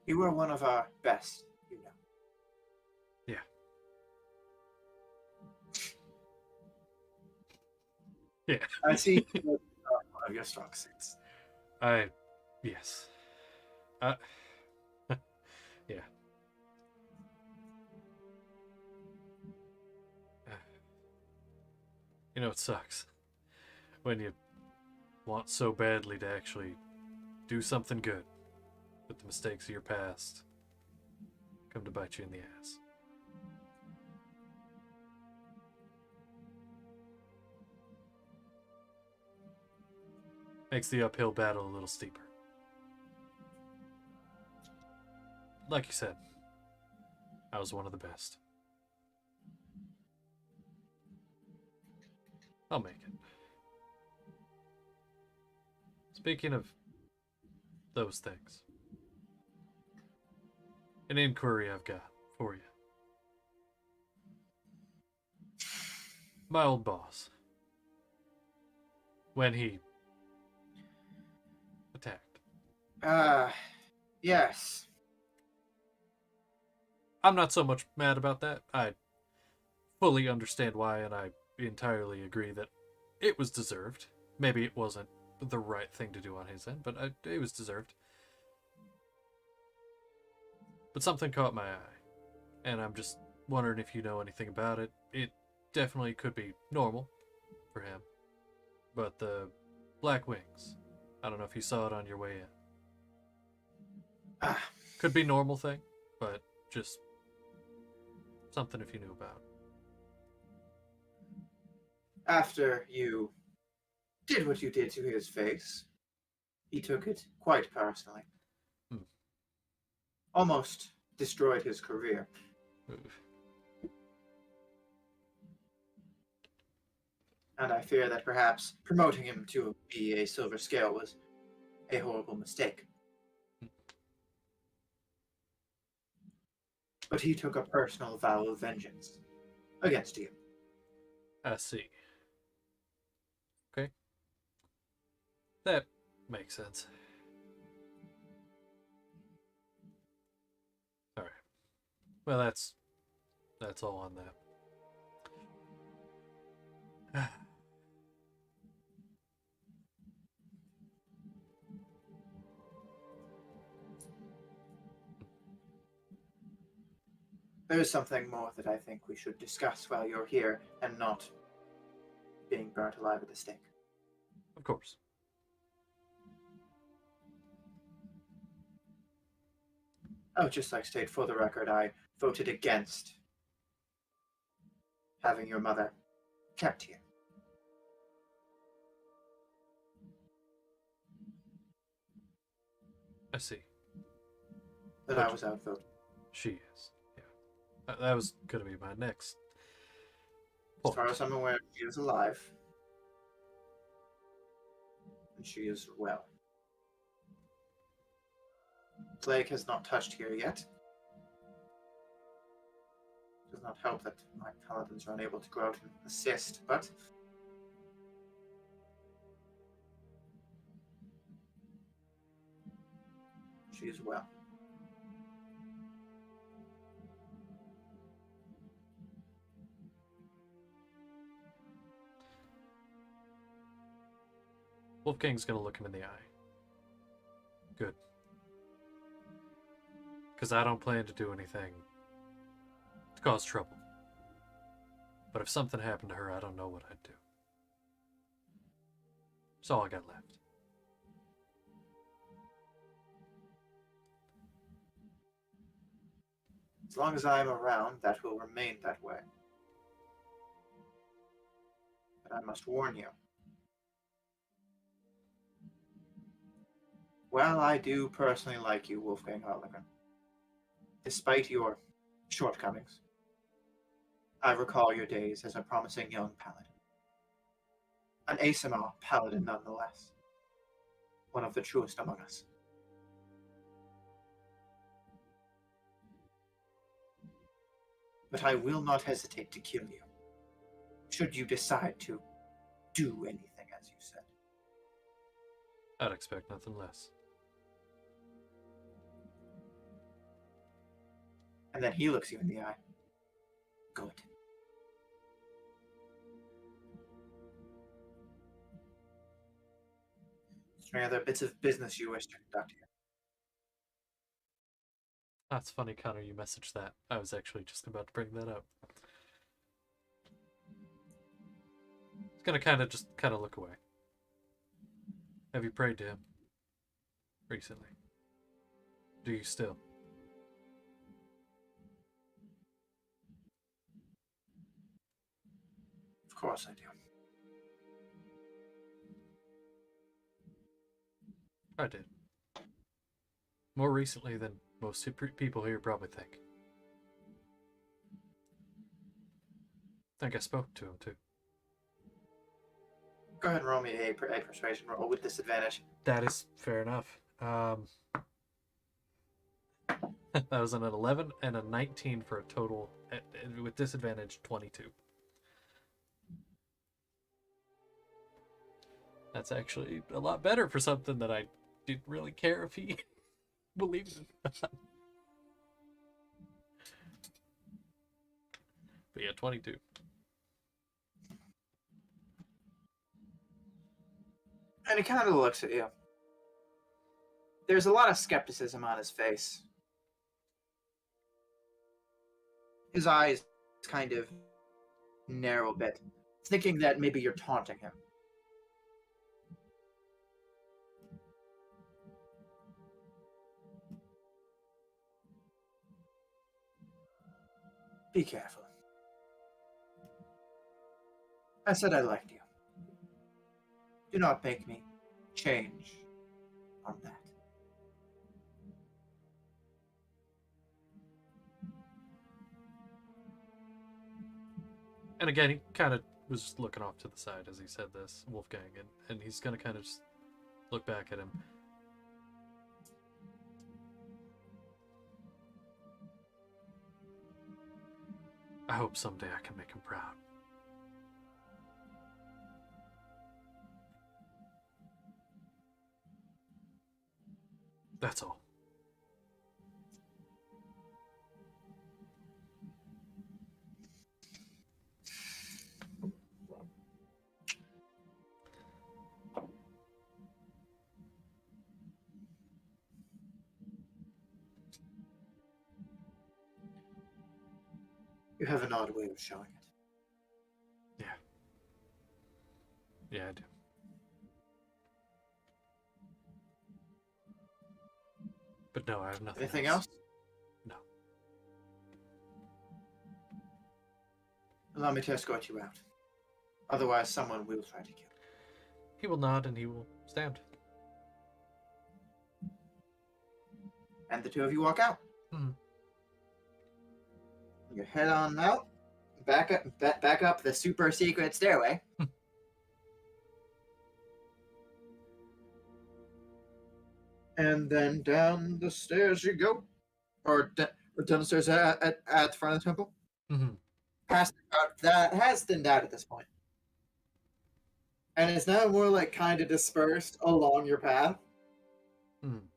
You are one of our best, you know. Yeah. Yeah. I see one of your strong suits. Yes. Yeah. You know, it sucks when you want so badly to actually do something good, but the mistakes of your past come to bite you in the ass. Makes the uphill battle a little steeper. Like you said, I was one of the best. I'll make it. Speaking of those things, an inquiry I've got for you. My old boss, when he attacked. Yes. I'm not so much mad about that. I fully understand why, and I entirely agree that it was deserved. Maybe it wasn't the right thing to do on his end, but it was deserved. But something caught my eye, and I'm just wondering if you know anything about it. It definitely could be normal for him, but the black wings, I don't know if you saw it on your way in. Could be normal thing, but just something if you knew about. After you did what you did to his face, he took it quite personally. Hmm. Almost destroyed his career. Oof. And I fear that perhaps promoting him to be a silver scale was a horrible mistake. But he took a personal vow of vengeance against you. I see. Okay. That makes sense. Alright. Well, that's all on that. There is something more that I think we should discuss while you're here and not being burnt alive at the stake. Of course. Oh, just like state for the record, I voted against having your mother kept here. I see. But I was outvoted. She is. Yeah. That was going to be my next As point. far as I'm aware, she is alive. And she is well. Plague has not touched here yet. Does not help that my paladins are unable to go out and assist, but she is well. Wolfgang's going to look him in the eye. Good. Because I don't plan to do anything to cause trouble. But if something happened to her, I don't know what I'd do. That's all I got left. As long as I am around, that will remain that way. But I must warn you. While I do personally like you, Wolfgang Harlequin, despite your shortcomings, I recall your days as a promising young paladin. An ASMR paladin nonetheless. One of the truest among us. But I will not hesitate to kill you, should you decide to do anything as you said. I'd expect nothing less. And then he looks you in the eye. Good. Is there any other bits of business you wish to conduct here? That's funny, Connor, you messaged that. I was actually just about to bring that up. He's gonna kind of look away. Have you prayed to him recently? Do you still? Of course I do. I did. More recently than most people here probably think. I think I spoke to him too. Go ahead and roll me a persuasion roll with disadvantage. That is fair enough. That was an 11 and a 19 for a total, with disadvantage, 22. That's actually a lot better for something that I didn't really care if he believed in. But yeah, 22. And he kind of looks at you. There's a lot of skepticism on his face. His eyes kind of narrow a bit, thinking that maybe you're taunting him. Be careful. I said I liked you. Do not make me change on that. And again, he kind of was just looking off to the side as he said this, Wolfgang, and he's gonna kind of just look back at him. I hope someday I can make him proud. That's all. You have an odd way of showing it. Yeah, I do. But no, I have nothing. Anything else? No. Allow me to escort you out. Otherwise, someone will try to kill you. He will nod and he will stand. And the two of you walk out. Mhm. You head on out, back up the super secret stairway. And then down the stairs you go. Or down the stairs at the front of the temple. Mm-hmm. Past the crowd that has thinned out at this point. And it's now more like kind of dispersed along your path. Mm-hmm.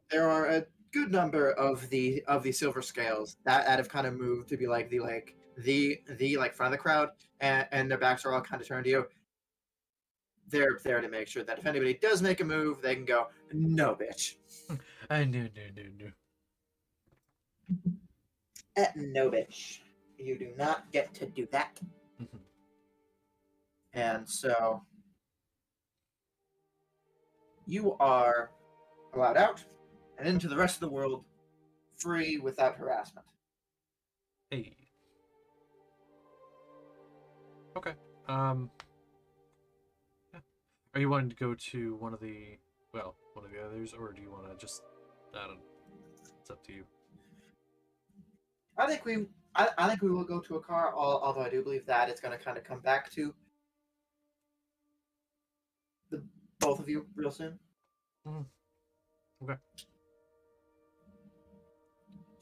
There are a good number of the silver scales that have kind of moved to be like the front of the crowd, and their backs are all kind of turned to you. They're there to make sure that if anybody does make a move, they can go, "No, bitch." No. No, bitch. You do not get to do that. Mm-hmm. And so you are allowed out and into the rest of the world, free without harassment. Hey. Okay. Yeah. Are you wanting to go to one of the others, or do you want to just? I don't know. It's up to you. I think we will go to a car. Although I do believe that it's going to kind of come back to the both of you real soon. Mm-hmm. Okay.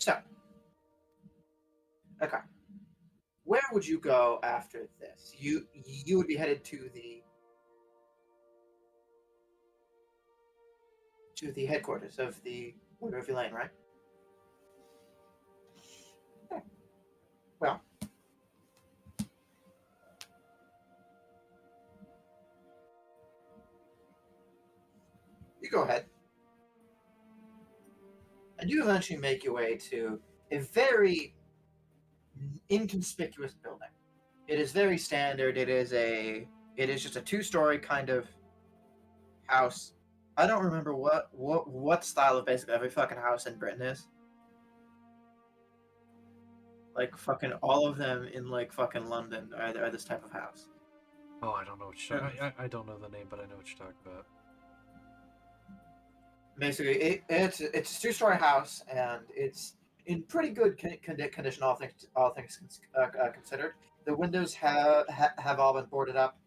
So, okay, where would you go after this? You would be headed to the headquarters of the Order of Elaine, right? Okay. Well, you go ahead. And you eventually make your way to a very inconspicuous building. It is very standard. It is just a two-story kind of house. I don't remember what style of basically every fucking house in Britain is. Like fucking all of them in like fucking London are this type of house. Oh, I don't know what you're I don't know the name, but I know what you're talking about. Basically, it's a two-story house, and it's in pretty good condition, all things considered. The windows have all been boarded up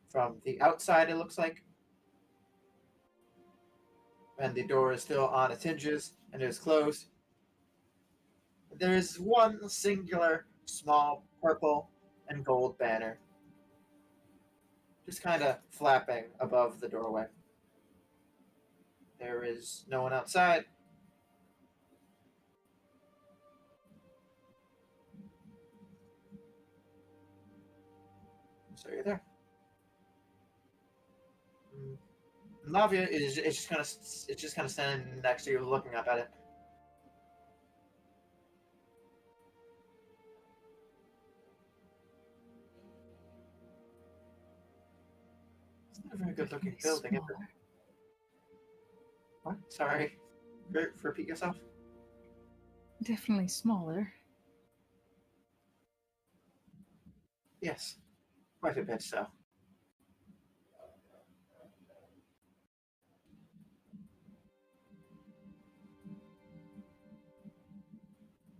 from the outside, it looks like, and the door is still on its hinges and it is closed. There is one singular small purple and gold banner just kind of flapping above the doorway. There is no one outside. So you're there. Navia is just kind of standing next to you, looking up at it. It's not a very good looking building, is it? What? Sorry. Repeat yourself. Definitely smaller. Yes, quite a bit so.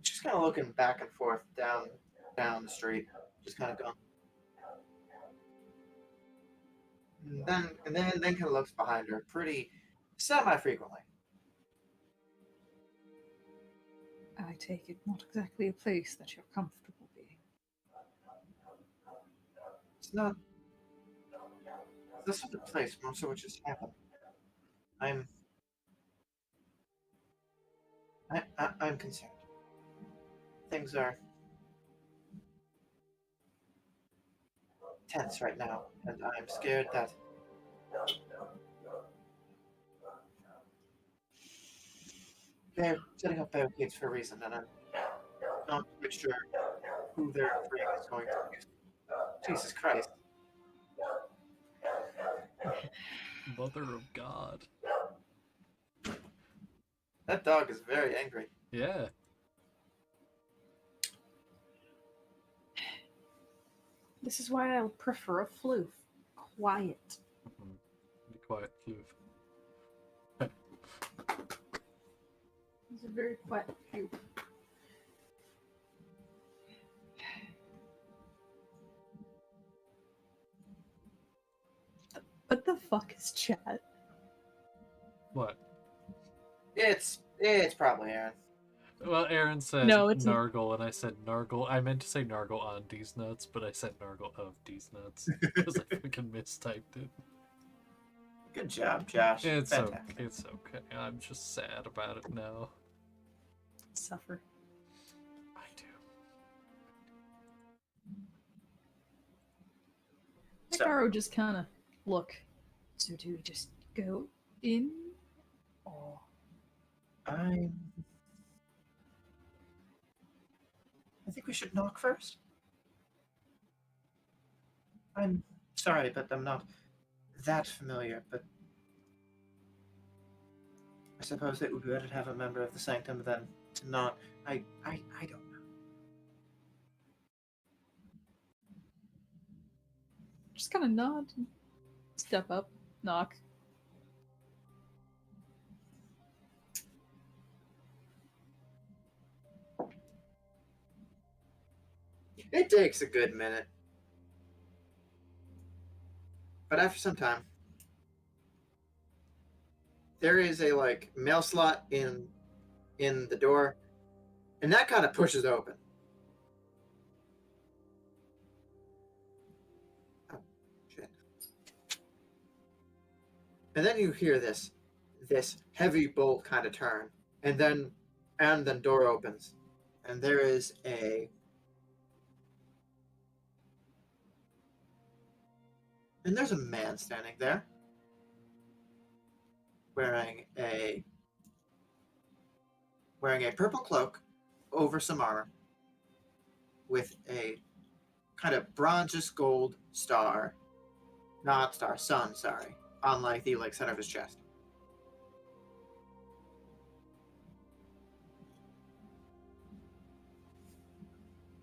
She's kind of looking back and forth down the street. just kind of going. And then kind of looks behind her pretty semi-frequently. I take it not exactly a place that you're comfortable being. It's not this sort of place, most of what just happened. I'm I'm concerned. Things are tense right now, and I'm scared that they're setting up barricades for a reason, and I'm not quite sure who they're afraid is going to use. Jesus Christ. Mother of God. That dog is very angry. Yeah. This is why I prefer a floof. Quiet. Mm-hmm. Be quiet, Floof. It's a very quiet floof. What the fuck is chat? What? It's probably Aaron. Well, Aaron said No, it's Nargle, and I said Nargle. I meant to say Nargle on these nuts, but I said Nargle of these nuts because I fucking mistyped it. Good job, Josh. It's Fantastic. okay. It's okay. I'm just sad about it now. Suffer. I do. So- Hikaru just kind of look. So do we just go in, or I think we should knock first. I'm sorry, but I'm not that familiar, but I suppose it would be better to have a member of the Sanctum than to not. I don't know. just kind of nod, and step up, knock. It takes a good minute. But after some time, there is a mail slot in the door, and that kind of pushes open. Oh shit. And then you hear this heavy bolt kind of turn, and then door opens, and there is a man standing there wearing a purple cloak over some armor with a kind of bronzish gold sun, sorry, on the center of his chest.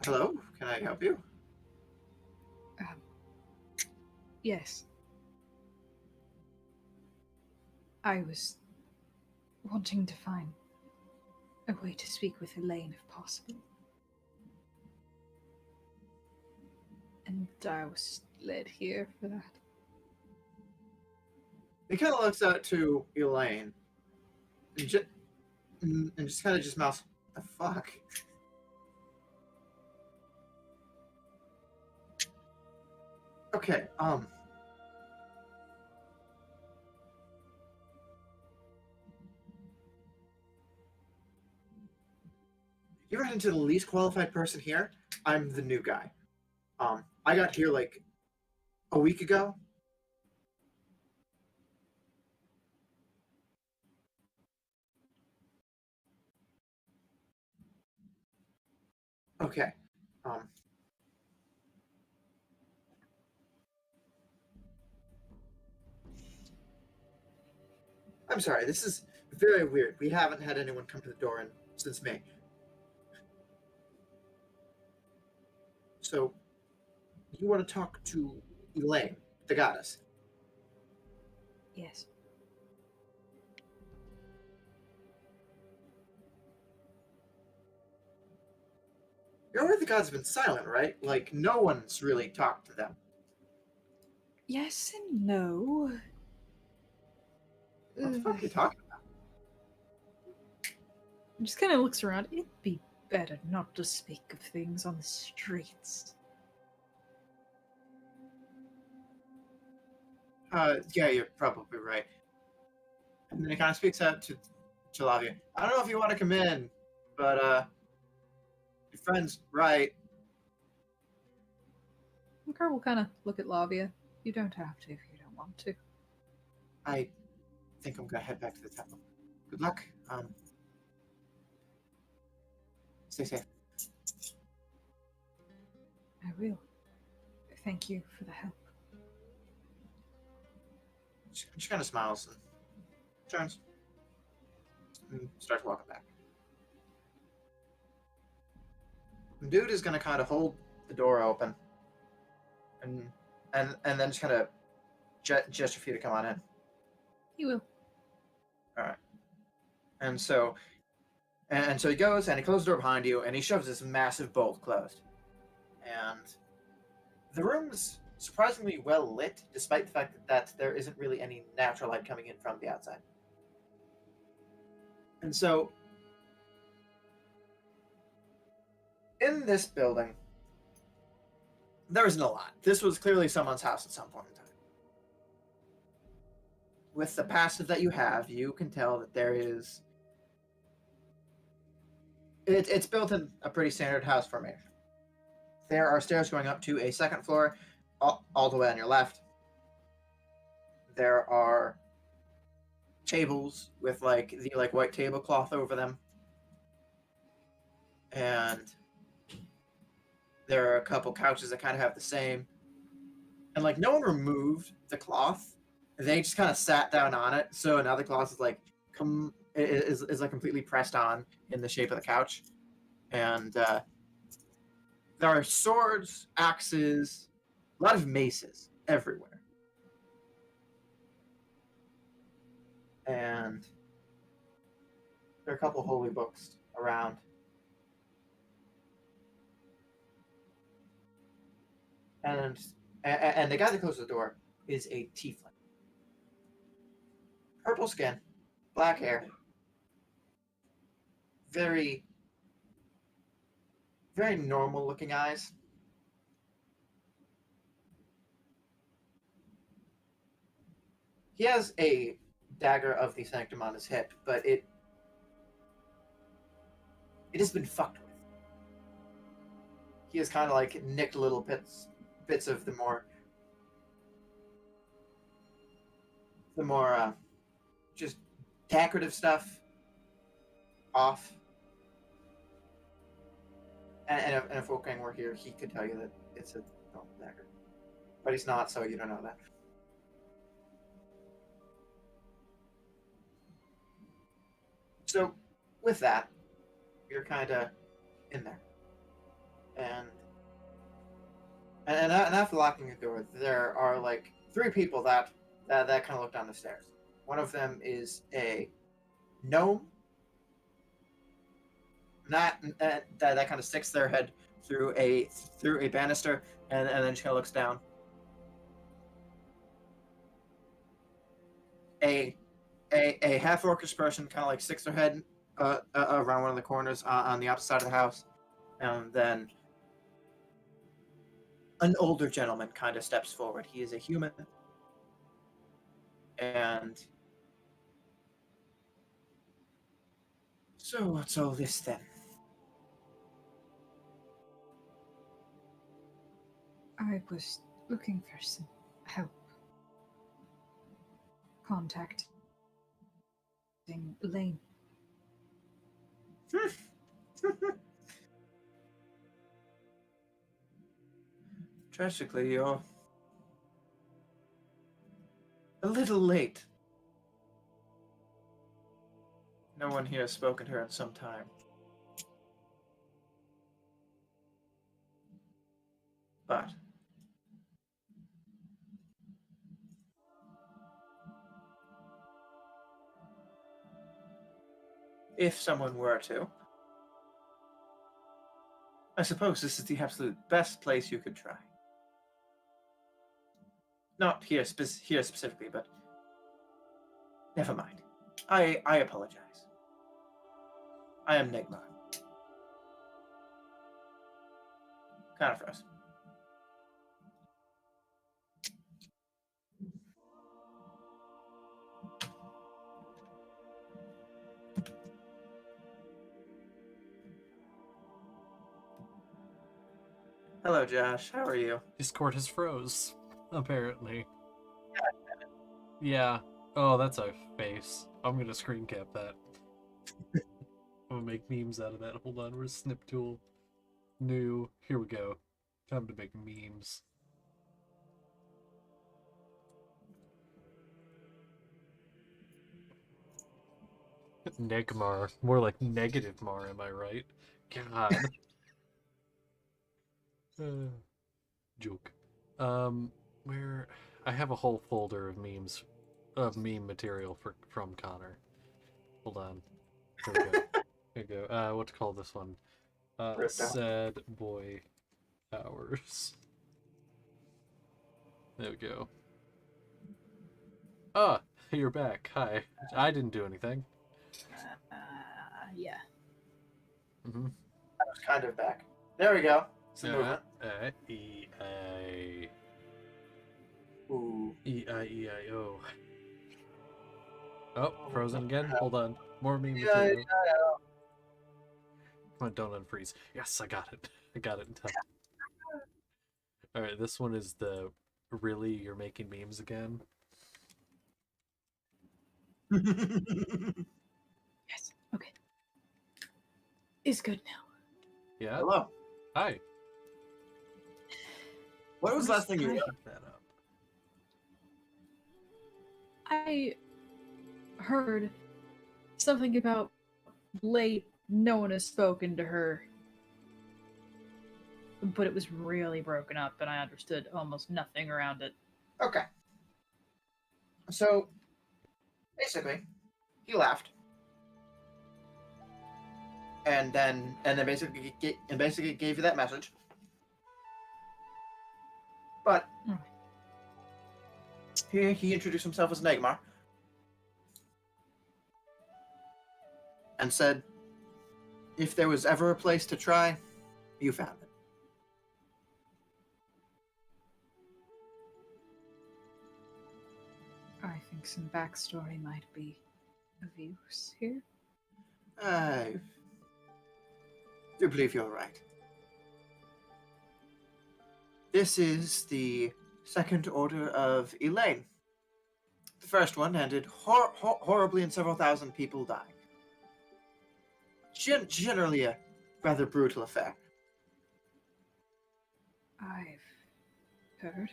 Hello, can I help you? Yes. I was wanting to find a way to speak with Elaine if possible. And I was led here for that. He kind of looks out to Elaine and just kind of mouths, "The fuck." Okay, you ran into the least qualified person here. I'm the new guy. I got here a week ago. Okay. I'm sorry, this is very weird. We haven't had anyone come to the door since May. So, you want to talk to Elaine, the goddess? Yes. You're aware the gods have been silent, right? Like, no one's really talked to them. Yes and no. What the fuck are you talking about? Just kind of looks around. It'd be better not to speak of things on the streets. Yeah, you're probably right. And then he kind of speaks out to Lavia. I don't know if you want to come in, but your friend's right. Makar will kind of look at Lavia. You don't have to if you don't want to. I think I'm gonna head back to the temple. Good luck. Stay safe. I will. Thank you for the help. She kind of smiles and turns and starts walking back. The dude is gonna kind of hold the door open and then just kind of gesture for you to come on in. He will. All right. And so he goes and he closes the door behind you and he shoves this massive bolt closed. And the room's surprisingly well lit, despite the fact that there isn't really any natural light coming in from the outside. And so, in this building, there isn't a lot. This was clearly someone's house at some point in time. With the passive that you have, you can tell that there is... It's built in a pretty standard house formation. There are stairs going up to a second floor, all the way on your left. There are tables with the white tablecloth over them, and there are a couple couches that kind of have the same. And no one removed the cloth; they just kind of sat down on it. So now the cloth is completely pressed on in the shape of the couch, and there are swords, axes, a lot of maces everywhere. And there are a couple holy books around. And the guy that closes the door is a tiefling. Purple skin, black hair, very, very normal looking eyes. He has a dagger of the Sanctum on his hip, but it has been fucked with. He has kind of nicked little bits of the more just decorative stuff off. And if Wolfgang were here, he could tell you that it's a normal dagger. But he's not, so you don't know that. So, with that, you're kind of in there. And after locking the door, there are 3 people that kind of look down the stairs. One of them is a gnome. That kind of sticks their head through a banister, and then she looks down. A half orcish person kind of sticks their head around one of the corners on the opposite side of the house, and then an older gentleman kind of steps forward. He is a human, and so what's all this then? I was looking for some help. Contacting Elaine. Tragically, you're a little late. No one here has spoken to her in some time. But if someone were to, I suppose this is the absolute best place you could try. Not here, here specifically, but never mind. I apologize. I am Nigma. Kind of froze. Hello, Josh. How are you? Discord has froze, apparently. Yeah. Oh, that's a face. I'm gonna screen cap that. I'm gonna make memes out of that. Hold on, where's Snip Tool? New. Here we go. Time to make memes. Negmar. More like negative Mar, am I right? God. Joke. Where I have a whole folder of memes, of meme material from Connor. Hold on. Here we go. Here we go. What to call this one? Ripped out. Sad boy hours. There we go. Ah, you're back. Hi. I didn't do anything. Yeah. Mm-hmm. I was kind of back. There we go. Some movement. Ooh. E-I-E-I-O. Oh, frozen again? Hold on. More meme Yeah, material. Come on, don't unfreeze. Yes, I got it. I got it in time. Alright, this one is the really you're making memes again. Yes. Okay. It's good now. Yeah? Hello. Hi. What was the last thing you Pick did? that up. I heard something about late. No one has spoken to her, but it was really broken up, and I understood almost nothing around it. Okay. So, basically, he laughed, and then basically gave you that message. But he introduced himself as Negmar and said, if there was ever a place to try, you found it. I think some backstory might be of use here. I do believe you're right. This is the Second Order of Elaine. The first one ended horribly and several thousand people died. Generally a rather brutal affair. I've heard.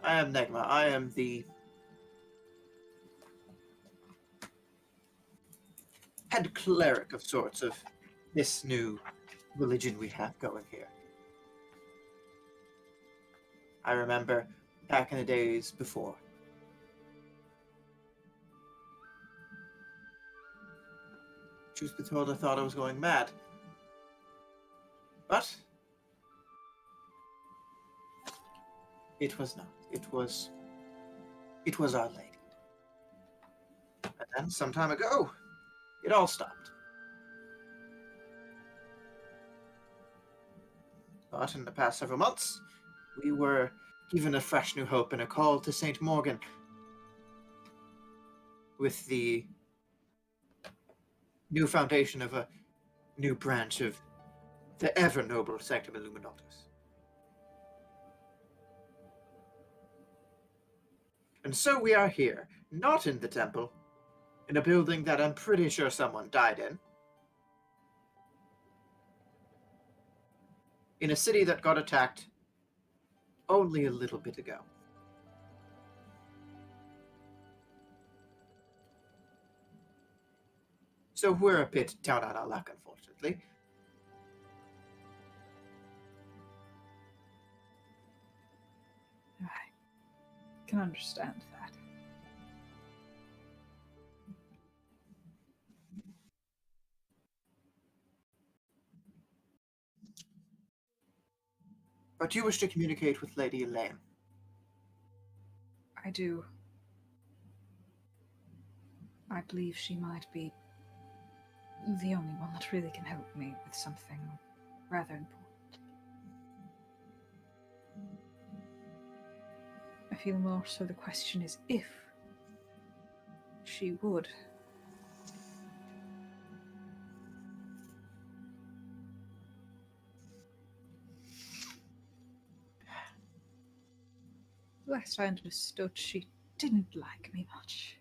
I am Negma. I am the head cleric of sorts of this new religion we have going here. I remember back in the days before. Truth be told, I thought I was going mad. But it was not. It was Our Lady. And then, some time ago, it all stopped. But in the past several months, we were given a fresh new hope and a call to St. Morgan with the new foundation of a new branch of the ever-noble Sanctum Illuminatus. And so we are here, not in the temple, in a building that I'm pretty sure someone died in a city that got attacked only a little bit ago. So we're a bit down on our luck, unfortunately. I can understand that. But you wish to communicate with Lady Elaine. I do. I believe she might be the only one that really can help me with something rather important. I feel more so the question is if she would. Last I understood, she didn't like me much.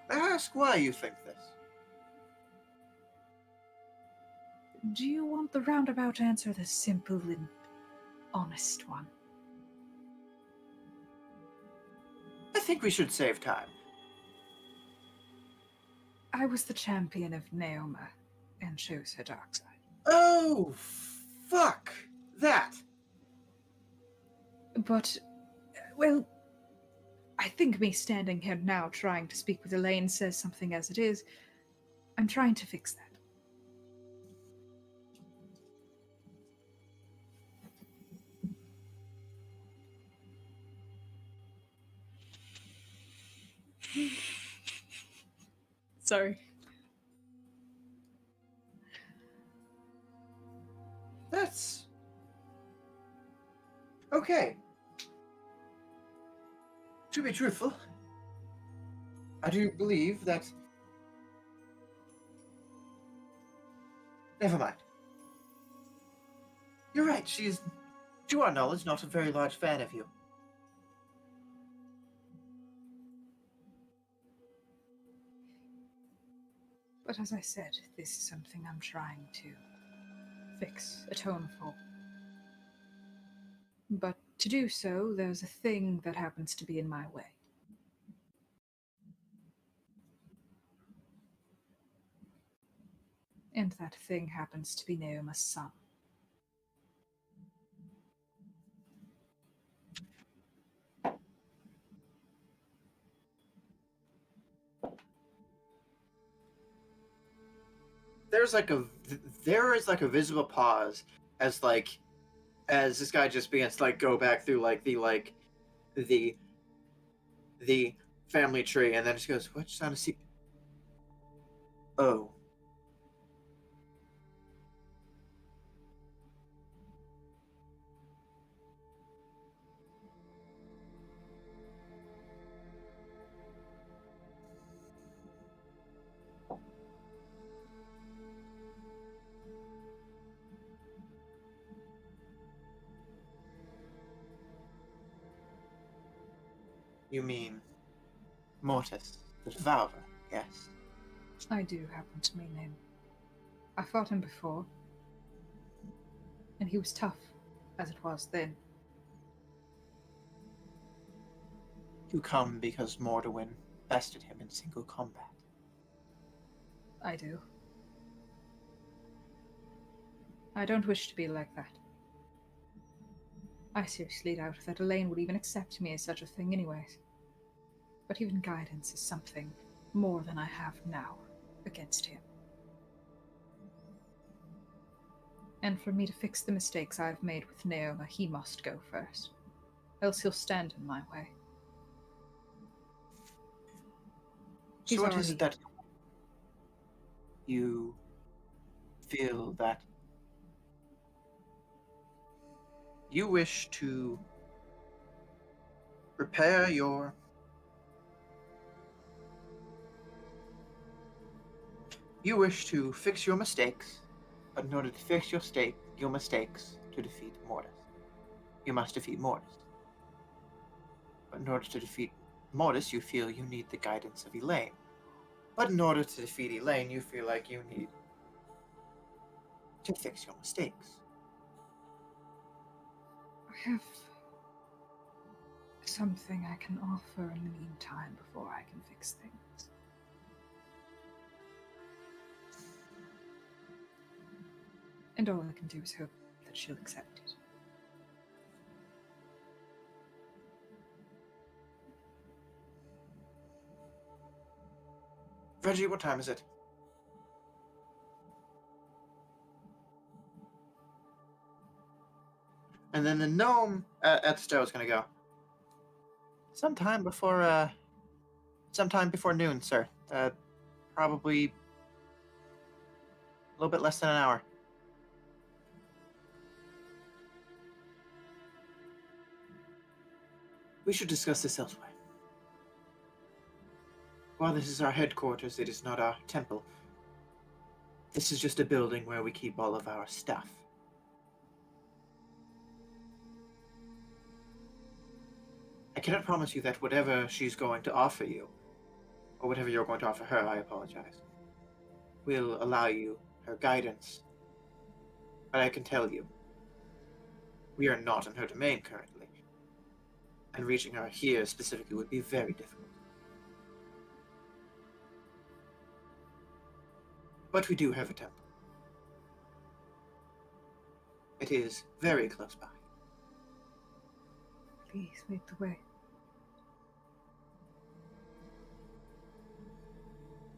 May I ask why you think this? Do you want the roundabout answer, the simple and honest one? I think we should save time. I was the champion of Naoma and chose her dark side. Oh, fuck that. But, well, I think me standing here now trying to speak with Elaine says something as it is. I'm trying to fix that. Sorry. That's... okay. To be truthful, I do believe that... Never mind. You're right, she's, to our knowledge, not a very large fan of you. But as I said, this is something I'm trying to fix, atone for. But to do so, there's a thing that happens to be in my way. And that thing happens to be Naoma's son. There is like a visible pause as this guy just begins to go back through the family tree, and then just goes, "What sound is he?" Oh. You mean Mortis, the Devourer, yes? I do happen to mean him. I fought him before, and he was tough, as it was then. You come because Morduin bested him in single combat. I do. I don't wish to be like that. I seriously doubt that Elaine would even accept me as such a thing anyways. But even guidance is something more than I have now against him. And for me to fix the mistakes I've made with Naoma, he must go first. Else he'll stand in my way. So what is it that you feel that you wish to repair your... You wish to fix your mistakes, but in order to fix your mistakes to defeat Mortis, you must defeat Mortis. But in order to defeat Mortis, you feel you need the guidance of Elaine. But in order to defeat Elaine, you feel like you need to fix your mistakes. I have something I can offer in the meantime before I can fix things. And all I can do is hope that she'll accept it. Reggie, what time is it? And then the gnome at the stove is going to go. Sometime before noon, sir. Probably a little bit less than an hour. We should discuss this elsewhere. While this is our headquarters, it is not our temple. This is just a building where we keep all of our stuff. I cannot promise you that whatever she's going to offer you, or whatever you're going to offer her, I apologize, will allow you her guidance. But I can tell you, we are not in her domain currently, and reaching her here specifically would be very difficult. But we do have a temple. It is very close by. Please make the way.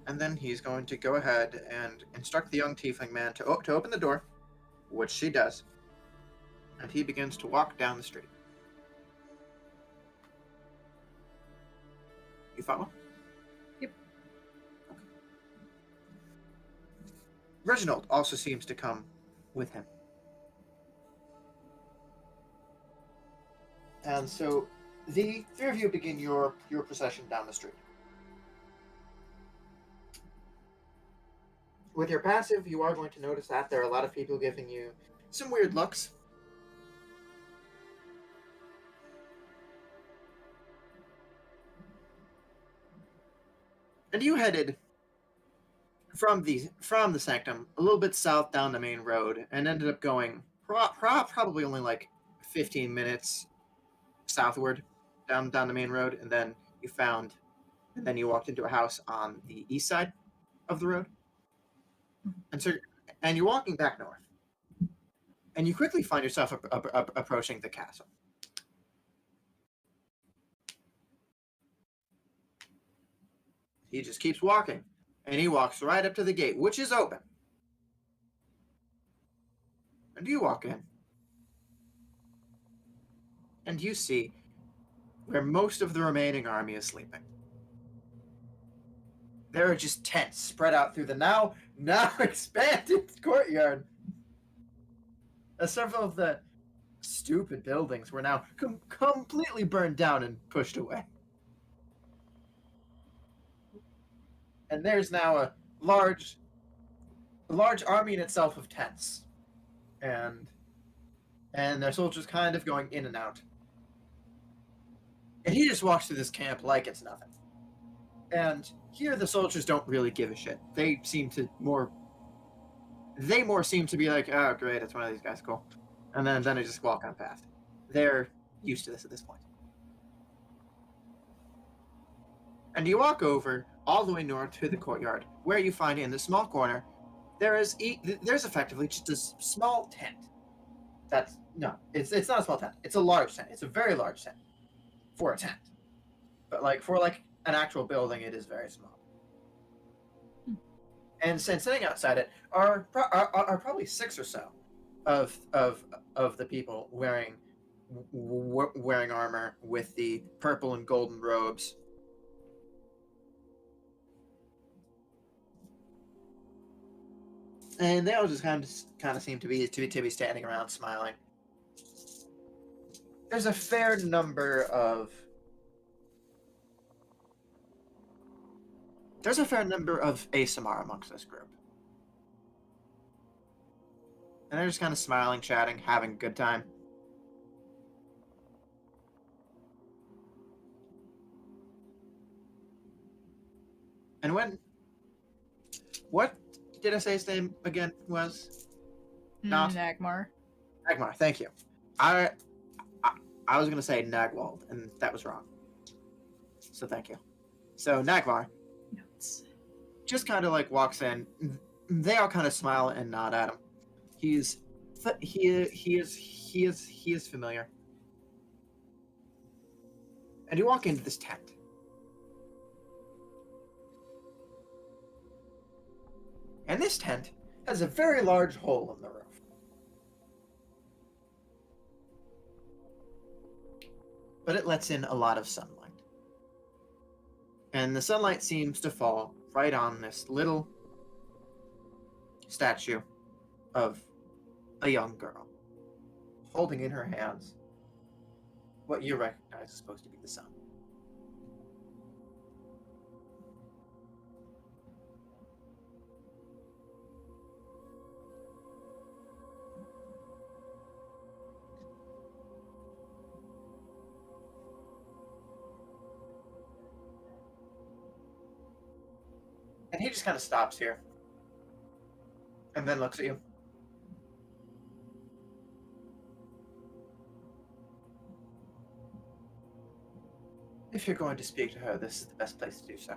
And then he's going to go ahead and instruct the young tiefling man to open the door, which she does, and he begins to walk down the street. You follow? Yep. Okay. Reginald also seems to come with him. And so the three of you begin your procession down the street. With your passive, you are going to notice that there are a lot of people giving you some weird looks. And you headed from the sanctum a little bit south down the main road and ended up going probably only like 15 minutes southward down the main road, and then you walked into a house on the east side of the road. And you're walking back north, and you quickly find yourself approaching the castle. He just keeps walking, and he walks right up to the gate, which is open. And you walk in, and you see where most of the remaining army is sleeping. There are just tents spread out through the now expanded courtyard. As several of the stupid buildings were now completely burned down and pushed away. And there's now a large army in itself of tents. And their soldiers kind of going in and out. And he just walks through this camp like it's nothing. And here the soldiers don't really give a shit. They more seem to be like, oh great, it's one of these guys, cool. And then they just walk on past. They're used to this at this point. And you walk over all the way north to the courtyard, where you find in the small corner, there's effectively just a small tent. It's not a small tent. It's a large tent. It's a very large tent for a tent. But for an actual building, it is very small. And sitting outside it are probably 6 or so of the people wearing armor with the purple and golden robes. And they all just kind of seem to be standing around smiling. There's a fair number of ASMR amongst this group. And they're just kind of smiling, chatting, having a good time. And what did I say his name again was? Not Nagmar. Nagmar, thank you. I was going to say Nagwald, and that was wrong. So thank you. So Nagmar just kind of walks in. They all kind of smile and nod at him. He is familiar. And you walk into this tent. And this tent has a very large hole in the roof. but it lets in a lot of sunlight. And the sunlight seems to fall right on this little statue of a young girl, holding in her hands what you recognize is supposed to be the sun. And he just kind of stops here and then looks at you. If you're going to speak to her, this is the best place to do so.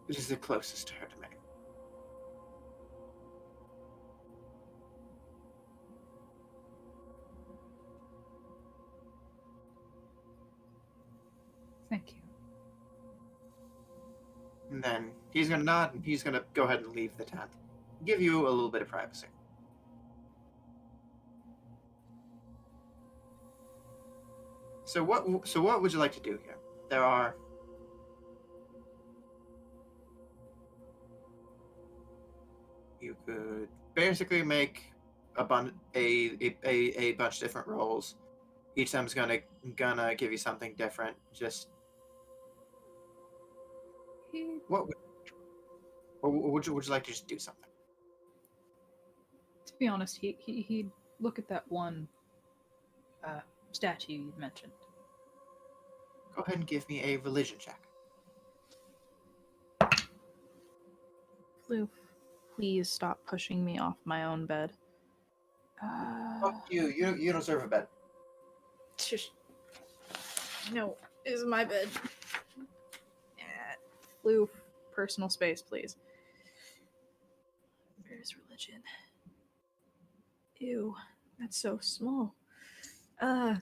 This is the closest to her to me. Thank you. And then he's going to nod, and he's going to go ahead and leave the tent. Give you a little bit of privacy. So what would you like to do here? There are... You could basically make a bunch of different rolls. Each of them's gonna give you something different. Just what would you like to just do something? To be honest, he'd look at that one statue you mentioned. Go ahead and give me a religion check. Floof, please stop pushing me off my own bed. Fuck you. You don't deserve a bed. Shush. No, this is my bed. Floof, personal space, please. Where's religion? Ew, that's so small. You're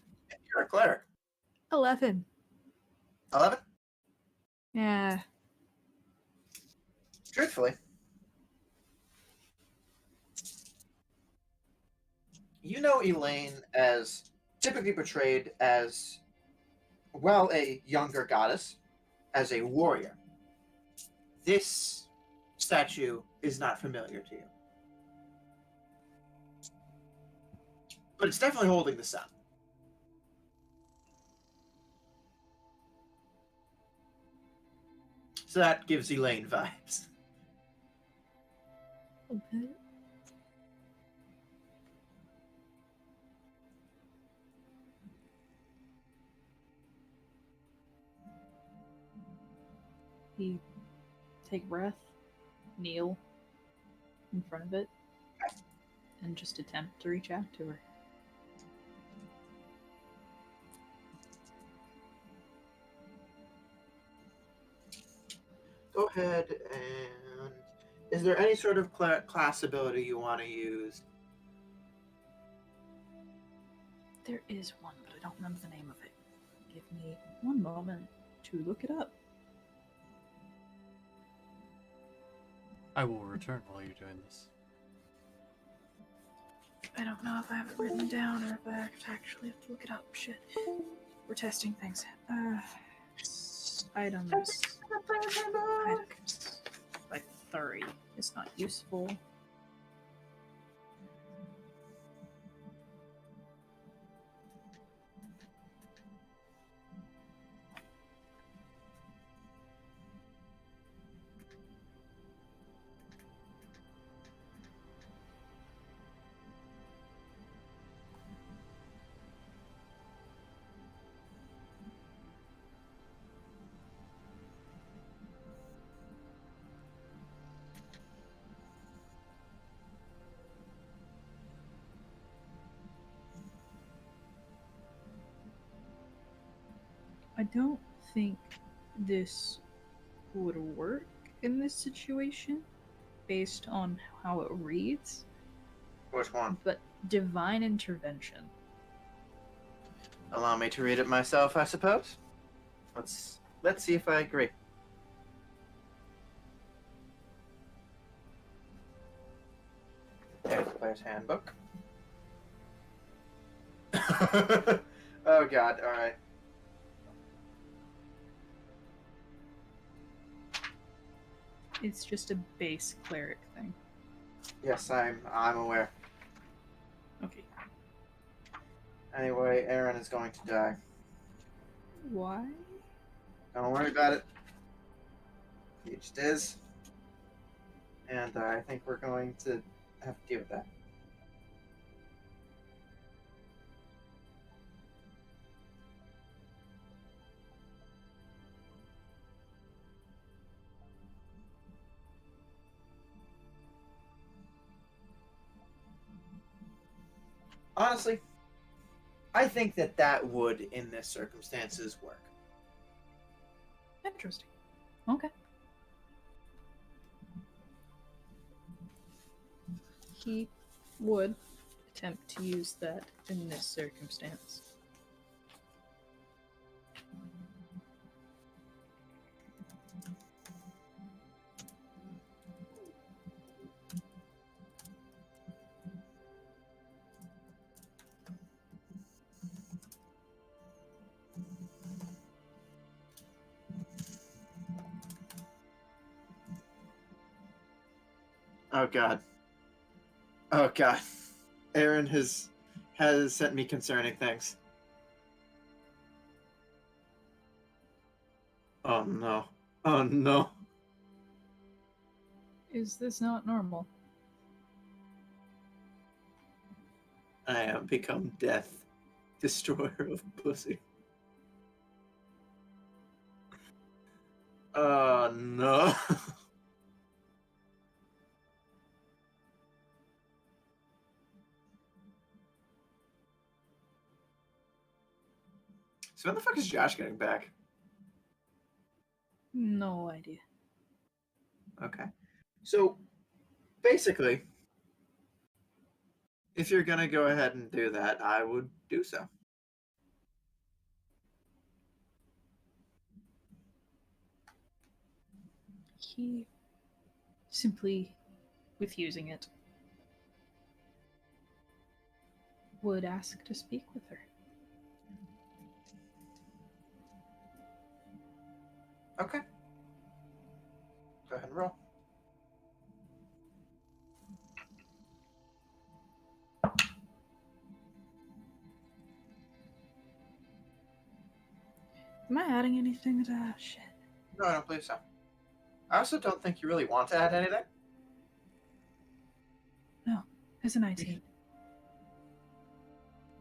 a cleric. 11. 11? Yeah. Truthfully, you know Elaine as typically portrayed as, well, a younger goddess, as a warrior. This statue is not familiar to you. But it's definitely holding the sun. So that gives Elaine vibes. Okay. He take a breath, kneel in front of it, and just attempt to reach out to her. Go ahead and... Is there any sort of class ability you want to use? There is one, but I don't remember the name of it. Give me one moment to look it up. I will return while you're doing this. I don't know if I have it written down or if I actually have to look it up. Shit. We're testing things. Items. Like 30. It's not useful. I don't think this would work in this situation based on how it reads, Which one? but divine intervention. Allow me to read it myself, I suppose. Let's see if I agree. player's handbook. Oh god, alright. It's just a base cleric thing. Yes, I'm aware. Okay. Anyway, Aaron is going to die. Why? Don't worry about it. He just is. And I think we're going to have to deal with that. Honestly, I think that would, in this circumstances, work. Interesting. Okay. He would attempt to use that in this circumstance. Oh god. Oh god. Aaron has sent me concerning things. Oh no. Oh no. Is this not normal? I have become death. Destroyer of pussy. Oh no. So when the fuck is Josh getting back? No idea. Okay. So basically, if you're gonna go ahead and do that, I would do so. He simply, with using it, would ask to speak with her. Okay. Go ahead and roll. Am I adding anything to that shit? No, I don't believe so. I also don't think you really want to add anything. No, it's a 19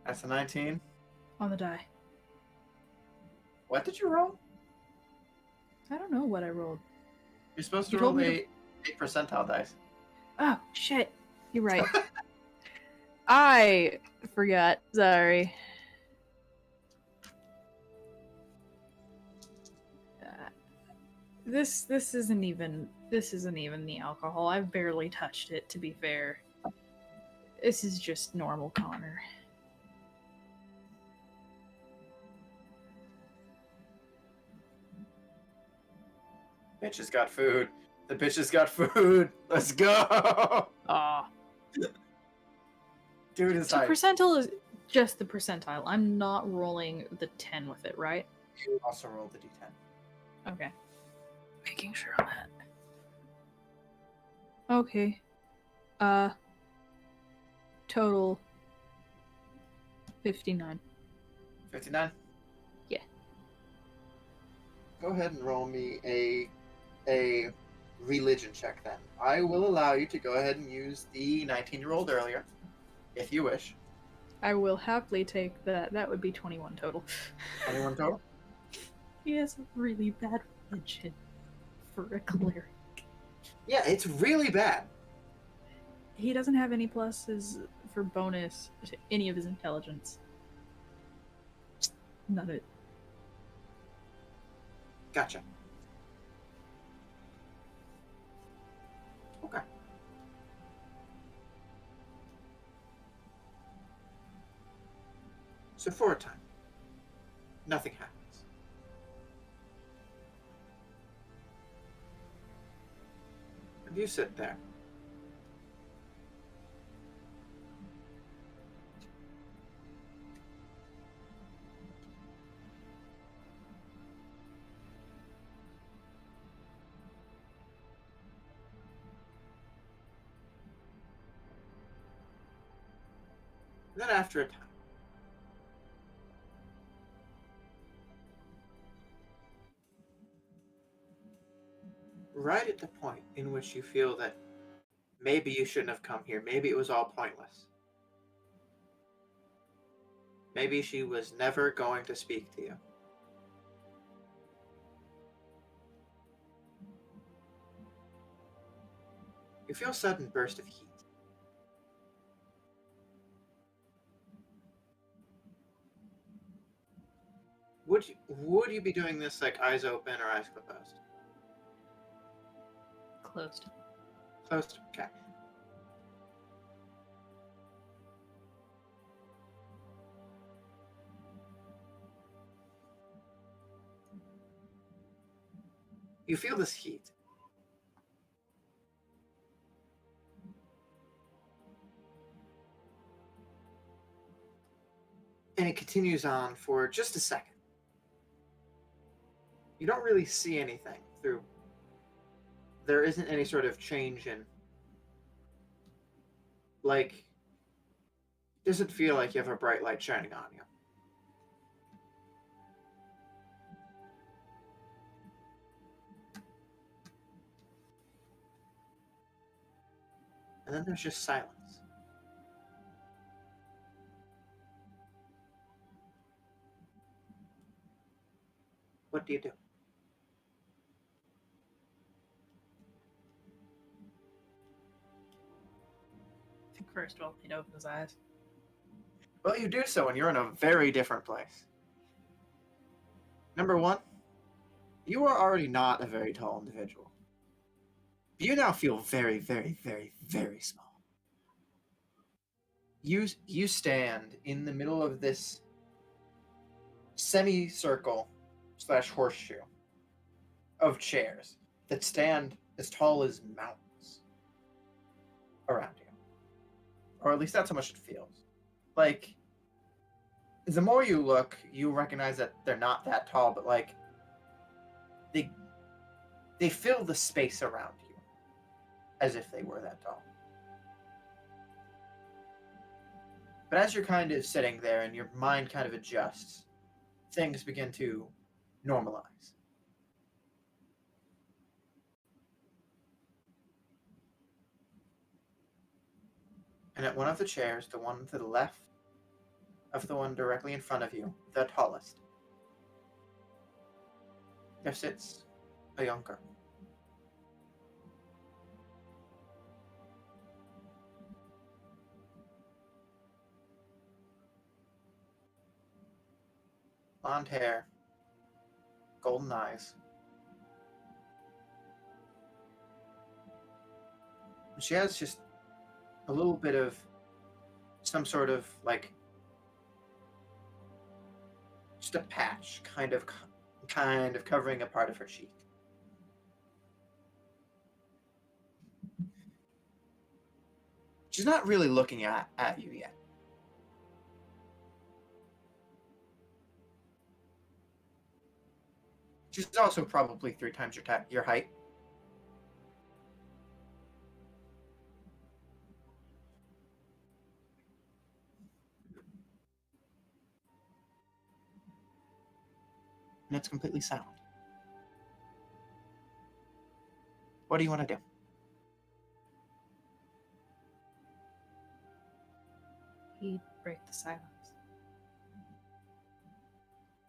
That's a 19. on the die. What did you roll? I don't know what I rolled. You're supposed to You roll told me the 8 percentile dice. Oh, shit. You're right. I forgot. Sorry. This isn't even the alcohol. I've barely touched it, to be fair. This is just normal Connor. Bitch has got food. The bitch has got food. Let's go. Ah. Dude is So hype. percentile is just the percentile. I'm not rolling the 10 with it, right? You also rolled the d10. Okay. Making sure on that. Okay. Total 59. 59? Yeah. Go ahead and roll me a religion check then. I will allow you to go ahead and use the 19 you rolled earlier, if you wish. I will happily take that. That would be 21 total. 21 total? He has a really bad religion for a cleric. Yeah, it's really bad. He doesn't have any pluses for bonus to any of his intelligence. None of it. Gotcha. Okay. So for a time, nothing happens. And you sit there. And then after a time, right at the point in which you feel that maybe you shouldn't have come here, maybe it was all pointless, maybe she was never going to speak to you, you feel a sudden burst of heat. Would you be doing this like eyes open or eyes closed? Closed. Closed. Okay. You feel this heat. And it continues on for just a second. You don't really see anything through. There isn't any sort of change in. Like, it doesn't feel like you have a bright light shining on you. And then there's just silence. What do you do? I think first of all, he'd open his eyes. Well, you do so, and you're in a very different place. Number one, you are already not a very tall individual. You now feel very, very, very, very small. You stand in the middle of this semicircle / horseshoe of chairs that stand as tall as mountains around you. Or at least that's how much it feels. Like, the more you look, you recognize that they're not that tall, but like they fill the space around you as if they were that tall. But as you're kind of sitting there and your mind kind of adjusts, things begin to normalize. And at one of the chairs, the one to the left of the one directly in front of you, the tallest, there sits a young girl. Blonde hair, golden eyes. And she has just a little bit of some sort of like just a patch kind of covering a part of her cheek. She's not really looking at you yet. She's also probably 3 times your height. And it's completely silent. What do you want to do? He'd break the silence.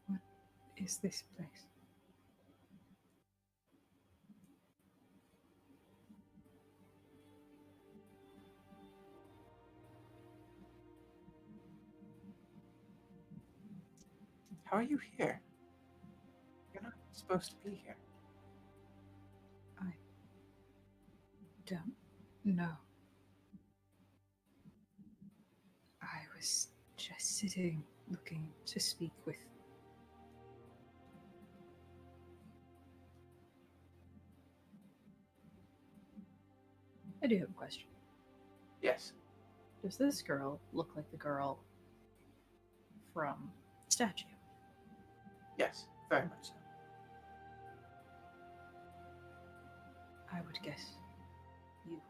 What is this place? How are you here? You're not supposed to be here. I don't know. I was just sitting, looking to speak with. I do have a question. Yes. Does this girl look like the girl from the statue? Yes, very much so. I would guess you.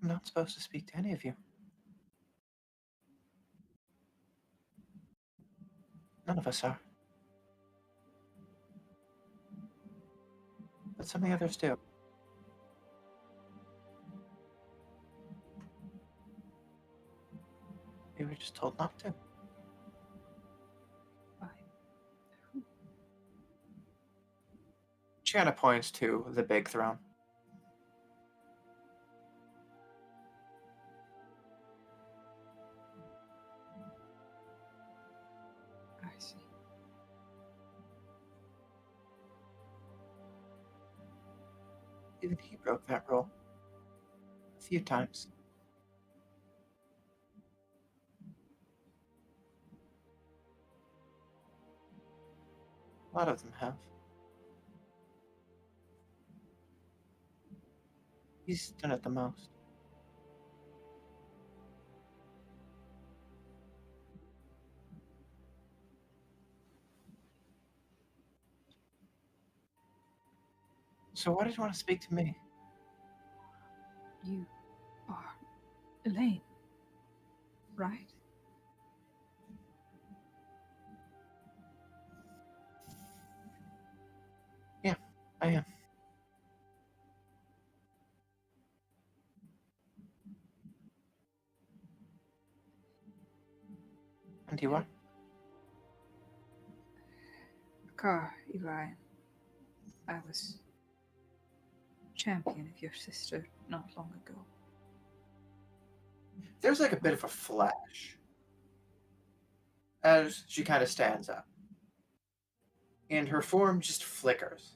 I'm not supposed to speak to any of you. None of us are. But some of the others do. We were just told not to. By She kind of points to the big throne. I see. Even he broke that rule. A few times. A lot of them have. He's done it the most. So why did you want to speak to me? You are Elaine, right? I am. And you are? Car, Eli. I was champion of your sister not long ago. There's like a bit of a flash as she kind of stands up. And her form just flickers.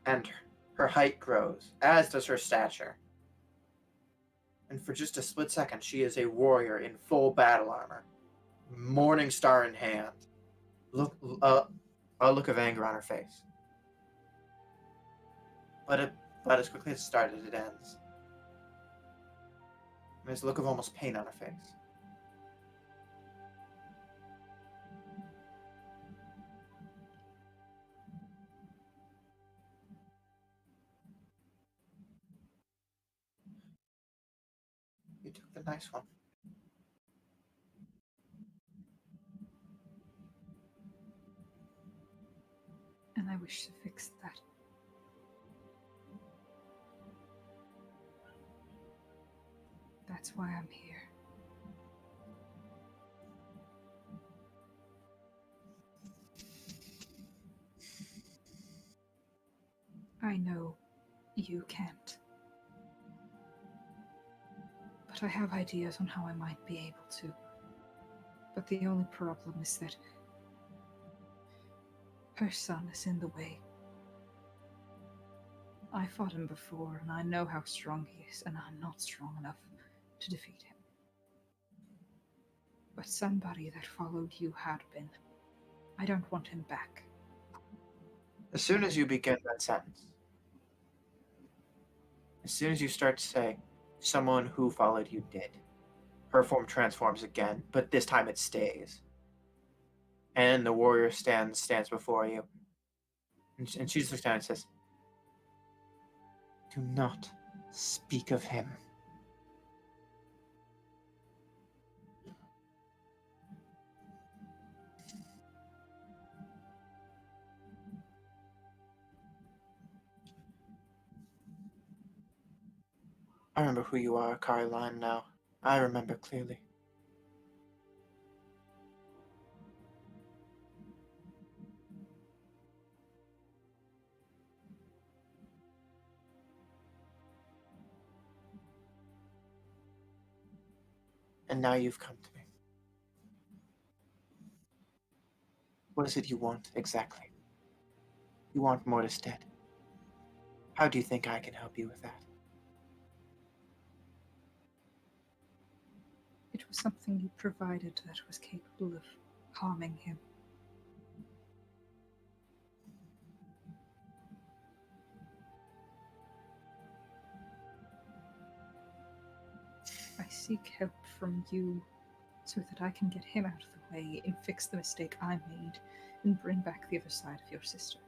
And her height grows, as does her stature. And for just a split second, she is a warrior in full battle armor, morning star in hand. A look of anger on her face. But as quickly as it started, it ends. And there's a look of almost pain on her face. You took the nice one. And I wish to fix that. That's why I'm here. I know you can't. But I have ideas on how I might be able to. But the only problem is that her son is in the way. I fought him before, and I know how strong he is, and I'm not strong enough to defeat him. But somebody that followed you had been. I don't want him back. As soon as you begin that sentence, as soon as you start to say, someone who followed you did, her form transforms again, but this time it stays. And the warrior stands before you. And she just looks down and says, "Do not speak of him." I remember who you are, Caroline, now. I remember clearly. And now you've come to me. What is it you want, exactly? You want Mortis dead. How do you think I can help you with that? It was something you provided that was capable of harming him. I seek help from you so that I can get him out of the way and fix the mistake I made and bring back the other side of your sister.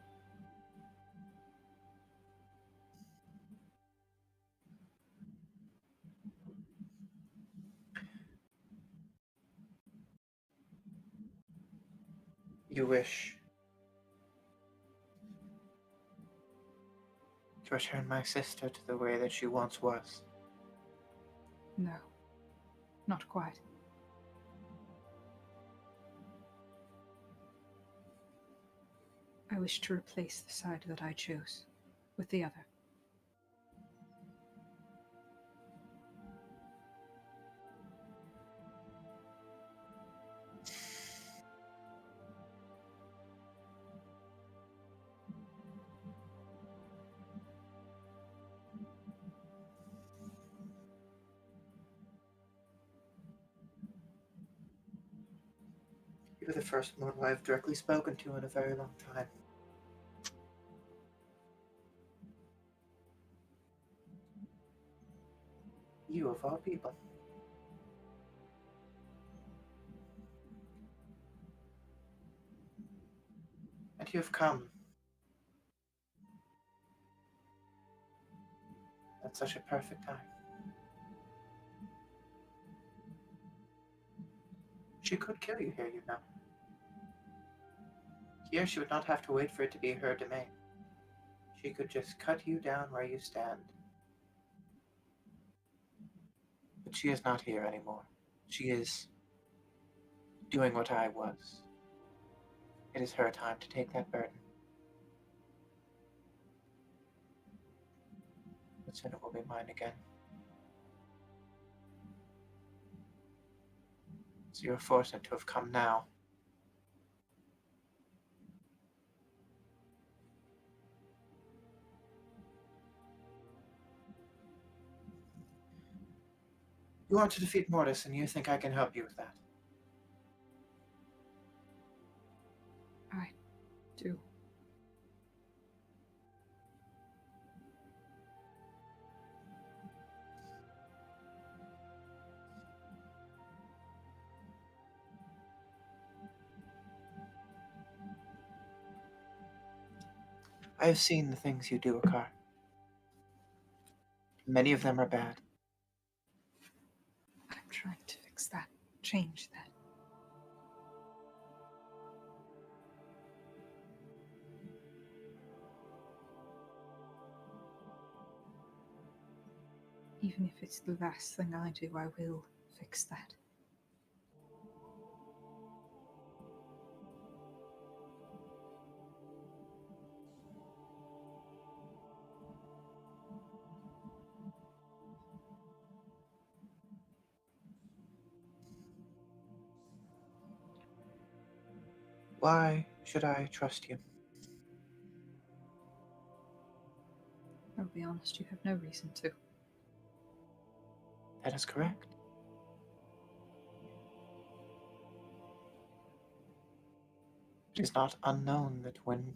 You wish to return my sister to the way that she once was. No, not quite. I wish to replace the side that I chose with the other. You're the first one I've directly spoken to in a very long time. You of all people. And you have come at such a perfect time. She could kill you here, you know. Here she would not have to wait for it to be her domain. She could just cut you down where you stand. But she is not here anymore. She is doing what I was. It is her time to take that burden. But soon it will be mine again. So you're fortunate to have come now. You want to defeat Mortis, and you think I can help you with that? I do. I have seen the things you do, Akar. Many of them are bad. I'm trying to fix that, change that. Even if it's the last thing I do, I will fix that. Why should I trust you? I'll be honest, you have no reason to. That is correct. It is not unknown that when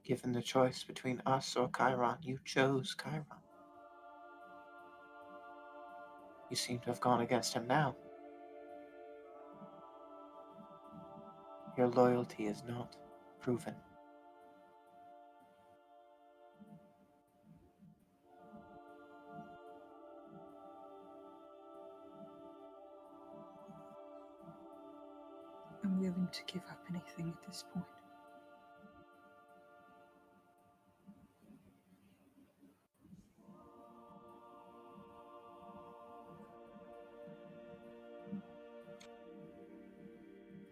given the choice between us or Chiron, you chose Chiron. You seem to have gone against him now. Your loyalty is not proven. I'm willing to give up anything at this point.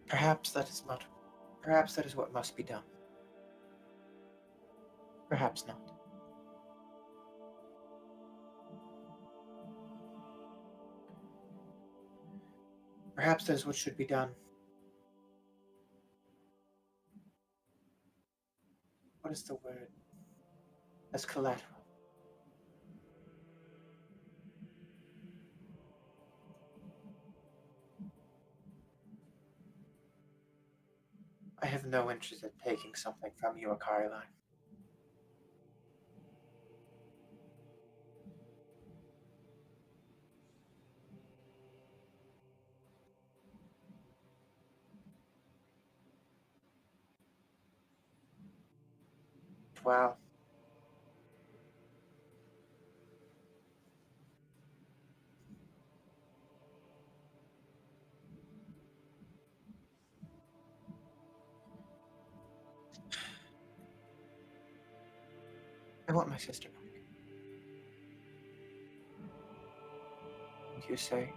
Perhaps that is what must be done. Perhaps not. Perhaps that is what should be done. What is the word? As collateral. I have no interest in taking something from you, Caroline. Wow. want my sister back. And you say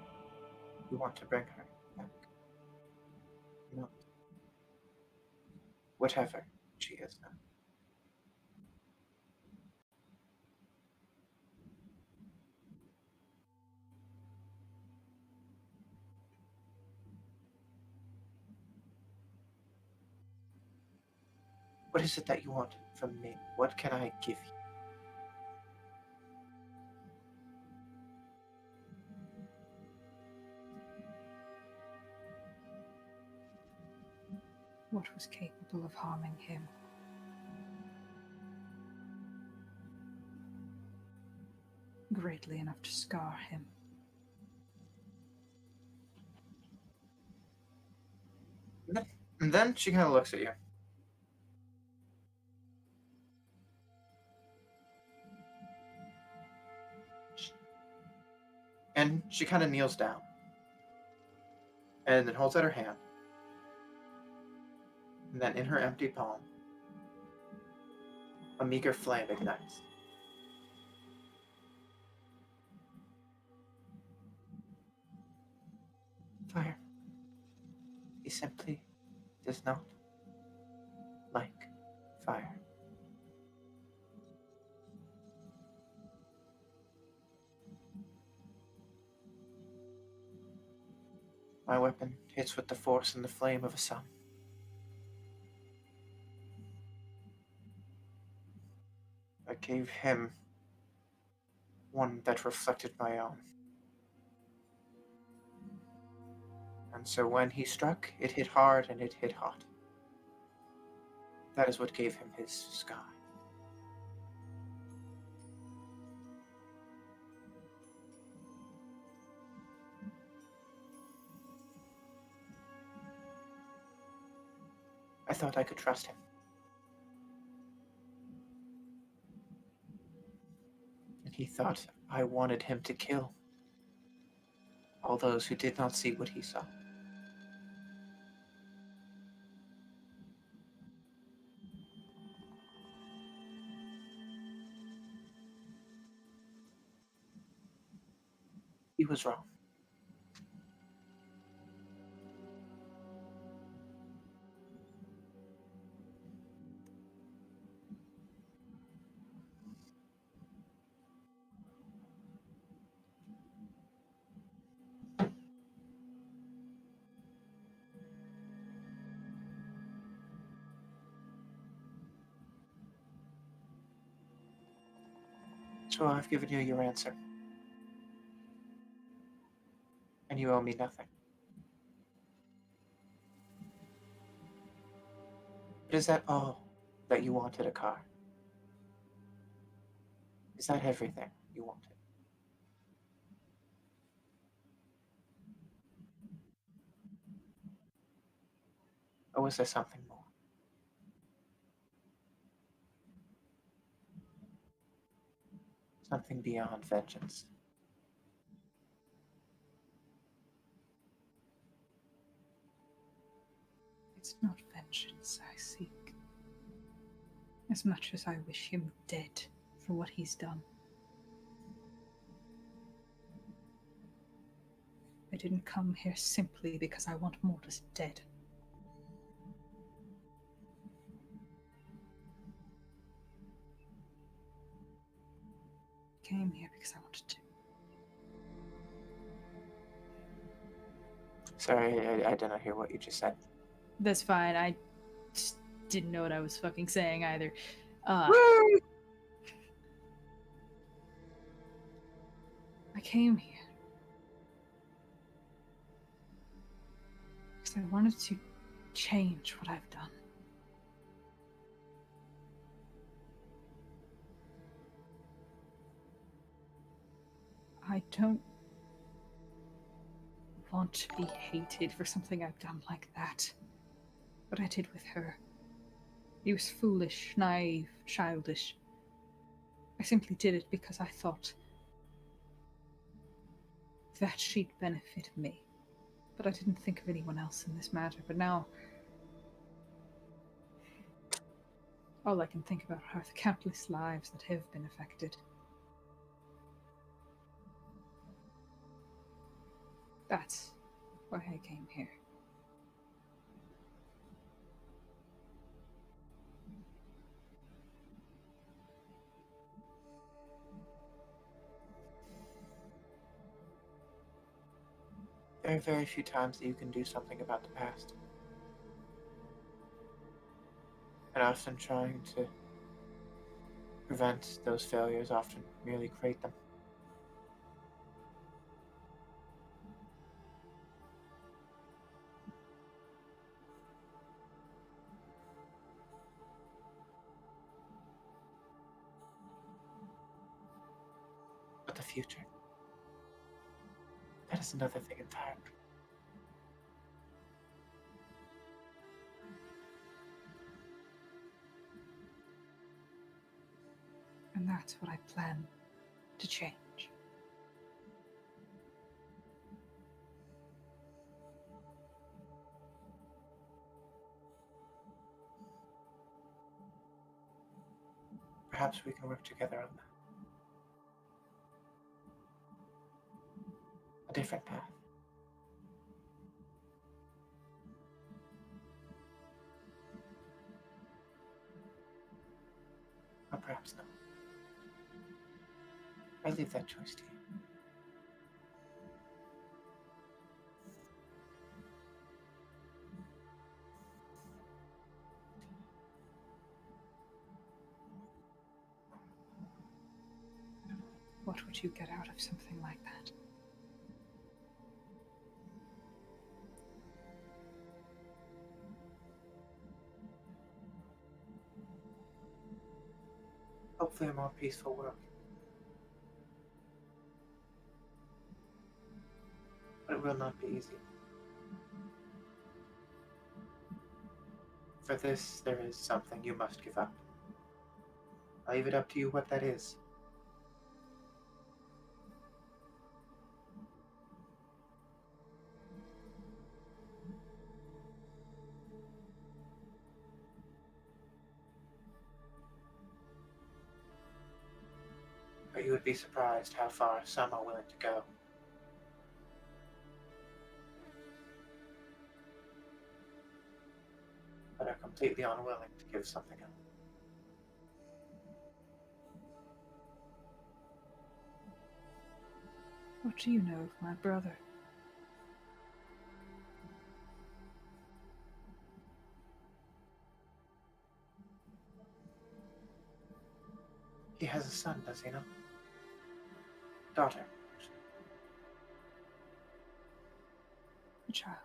you want to bring her back. No. Whatever she is now. What is it that you want from me? What can I give you? What was capable of harming him? Greatly enough to scar him. And then she kind of looks at you. And she kind of kneels down. And then holds out her hand. And then in her empty palm, a meager flame ignites. Fire. He simply does not like fire. My weapon hits with the force and the flame of a sun. I gave him one that reflected my own. And so when he struck, it hit hard and it hit hot. That is what gave him his sky. I thought I could trust him. And he thought I wanted him to kill all those who did not see what he saw. He was wrong. So I've given you your answer. And you owe me nothing. But is that all that you wanted, a car? Is that everything you wanted? Or was there something more? Something beyond vengeance? It's not vengeance I seek, as much as I wish him dead for what he's done. I didn't come here simply because I want Mortis dead. I came here because I wanted to. Sorry, I did not hear what you just said. That's fine. I just didn't know what I was fucking saying either. I came here because I wanted to change what I've done. I don't want to be hated for something I've done like that. What I did with her. It was foolish, naive, childish. I simply did it because I thought that she'd benefit me. But I didn't think of anyone else in this matter. But now, All I can think about are the countless lives that have been affected. That's why I came here. There are very few times that you can do something about the past. And often trying to prevent those failures often merely create them. But the future, that is another thing entirely. And that's what I plan to change. Perhaps we can work together on that. A different path. Or perhaps not. I leave that choice to you. What would you get out of something like that? Hopefully a more peaceful world. But it will not be easy. For this, there is something you must give up. I'll leave it up to you what that is. But you would be surprised how far some are willing to go. But are completely unwilling to give something up. What do you know of my brother? He has a son, does he not? Daughter. A child.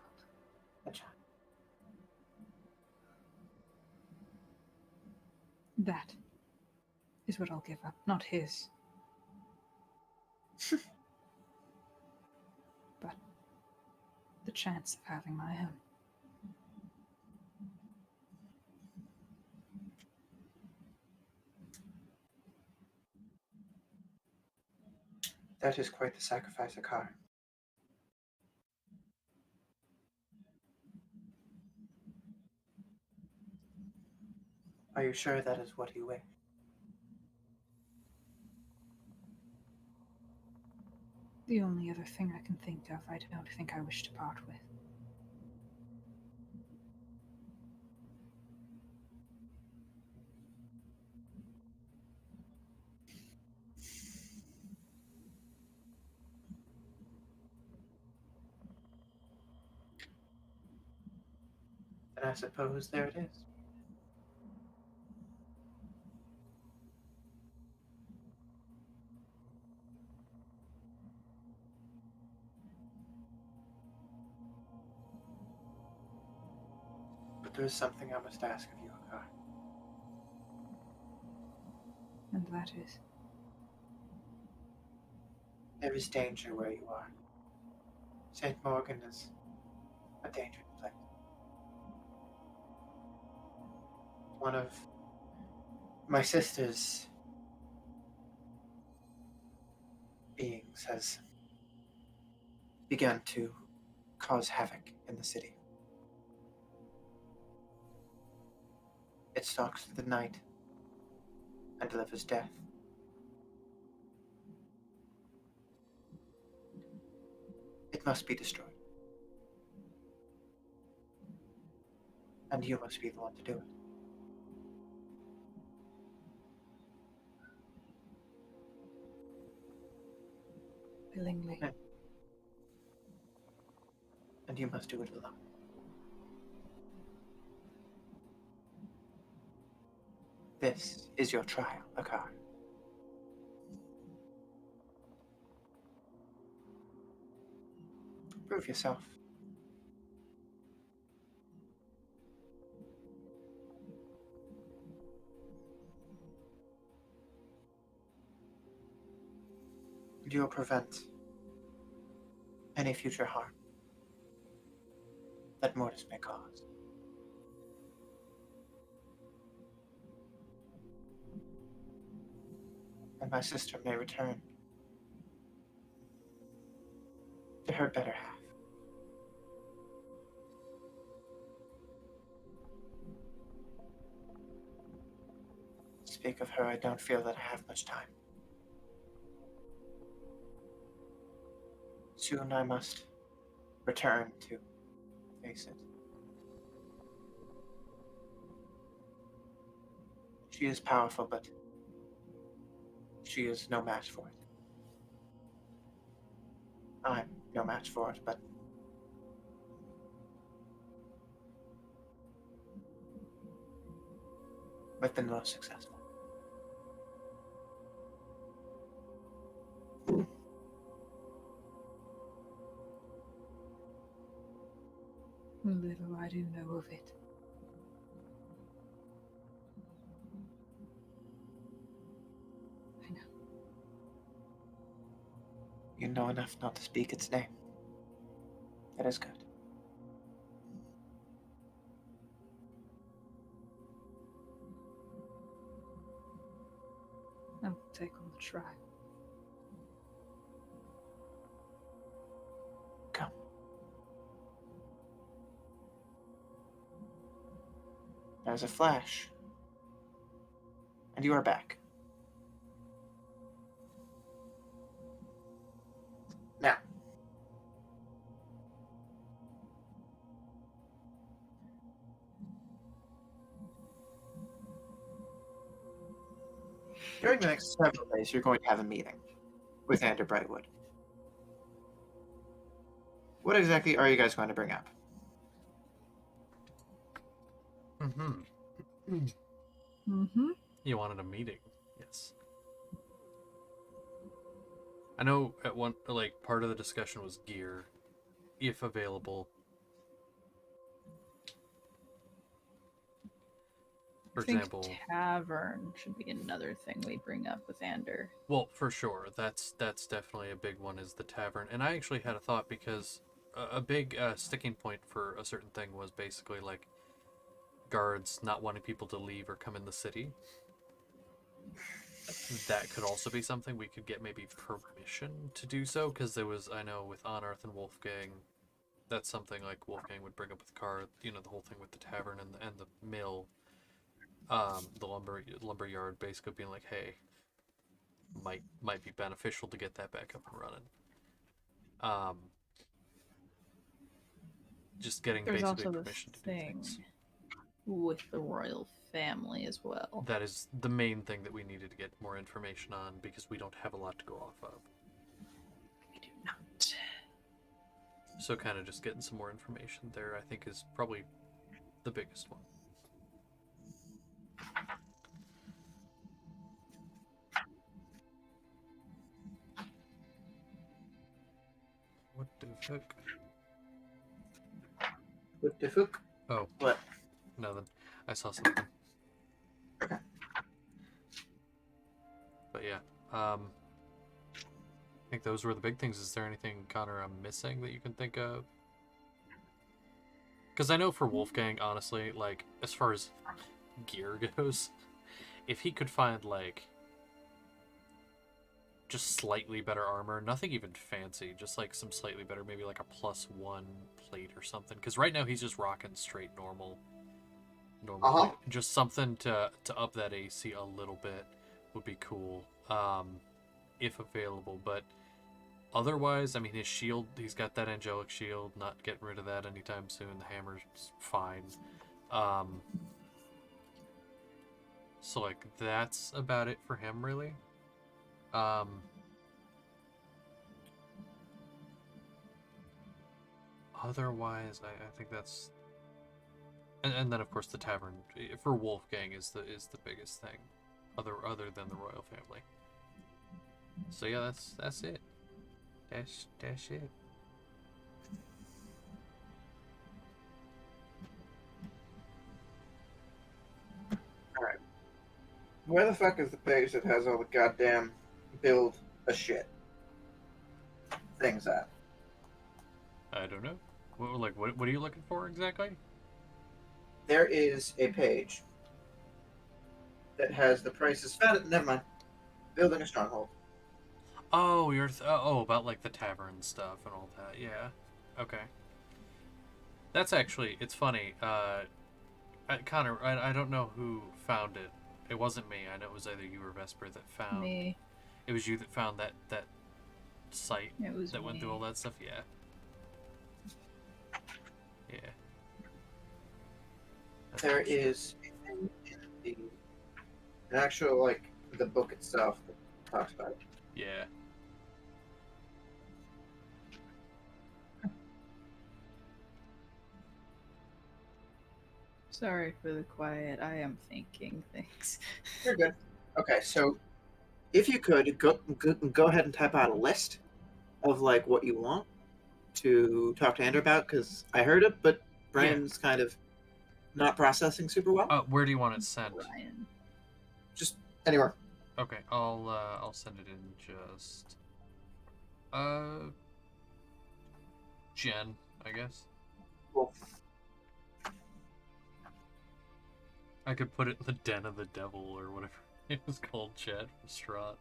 A child. That is what I'll give up, not his. But the chance of having my own. That is quite the sacrifice, Akar. Are you sure that is what you wish? The only other thing I can think of, I don't think I wish to part with. Then I suppose there it is. But there is something I must ask of you, Akar. And that is, There is danger where you are. St. Morgan is a dangerous place. One of my sister's beings has begun to cause havoc in the city. It stalks through the night, and delivers death. It must be destroyed. And you must be the one to do it. Willingly. And you must do it alone. This is your trial, Akar. Prove yourself. And you will prevent any future harm that Mortis may cause. And my sister may return to her better half. Speak of her, I don't feel that I have much time. Soon I must return to Failset. She is powerful, but she is no match for it. I'm no match for it, but we've been the most successful. Little I do know of it. I know. You know enough not to speak its name. That is good. I will take on the trial. Come. There's a flash. And you are back. Now, during the next several days, you're going to have a meeting with Ander Brightwood. What exactly are you guys going to bring up? Mm-hmm. You wanted a meeting, yes. I know at one, like, part of the discussion was gear, if available. For I think example, tavern should be another thing we bring up with Ander. well, for sure, that's definitely a big one, is the tavern. And I actually had a thought, because a big sticking point for a certain thing was basically like guards not wanting people to leave or come in the city. That could also be something we could get maybe permission to do so, because there was, I know with Anarth and Wolfgang, that's something like Wolfgang would bring up with Car, you know, the whole thing with the tavern and the mill, the lumber yard, basically being like, hey, might be beneficial to get that back up and running. Just getting There's basically also permission this to do thing things. with the royal family as well. That is the main thing that we needed to get more information on, because we don't have a lot to go off of. We do not. So kind of just getting some more information there, I think, is probably the biggest one. What the fuck? What the fuck? Oh, What? nothing. I saw something. Okay. But yeah, I think those were the big things. Is there anything, Connor, I'm missing that you can think of? Because I know for Wolfgang, honestly, like, as far as gear goes, if he could find, like, just slightly better armor, nothing even fancy, just, like, some slightly better, maybe, like, a +1 plate or something. Because right now he's just rocking straight normal plate. Just something to up that AC a little bit. would be cool, if available. But otherwise, I mean, his shield, he's got that angelic shield. Not getting rid of that anytime soon. The hammer's fine. So like that's about it for him, really. Otherwise, I think that's, and then of course the tavern for Wolfgang is the biggest thing, other than the royal family. So yeah, that's it. That's it. Alright. Where the fuck is the page that has all the goddamn build a shit things at? I don't know. What are you looking for exactly? There is a page that has the prices. Found it. Never mind. Building a stronghold. Oh, you're about like the tavern stuff and all that. Yeah. Okay. That's actually, it's funny. Connor, I don't know who found it. It wasn't me. I know it was either you or Vesper that found. Me. It was you that found that site It was that went through me. all that stuff. Yeah. Yeah. There is an actual, like, the book itself that talks about it. Yeah. Sorry for the quiet. I am thinking things. You're good. Okay, so if you could go ahead and type out a list of like what you want to talk to Andrew about, because I heard it, but brain's kind of not processing super well. Where do you want it sent? Ryan. Just anywhere. Okay, I'll send it in just Jen, I guess. Cool. I could put it in the Den of the Devil or whatever it was called, chat from Strahd.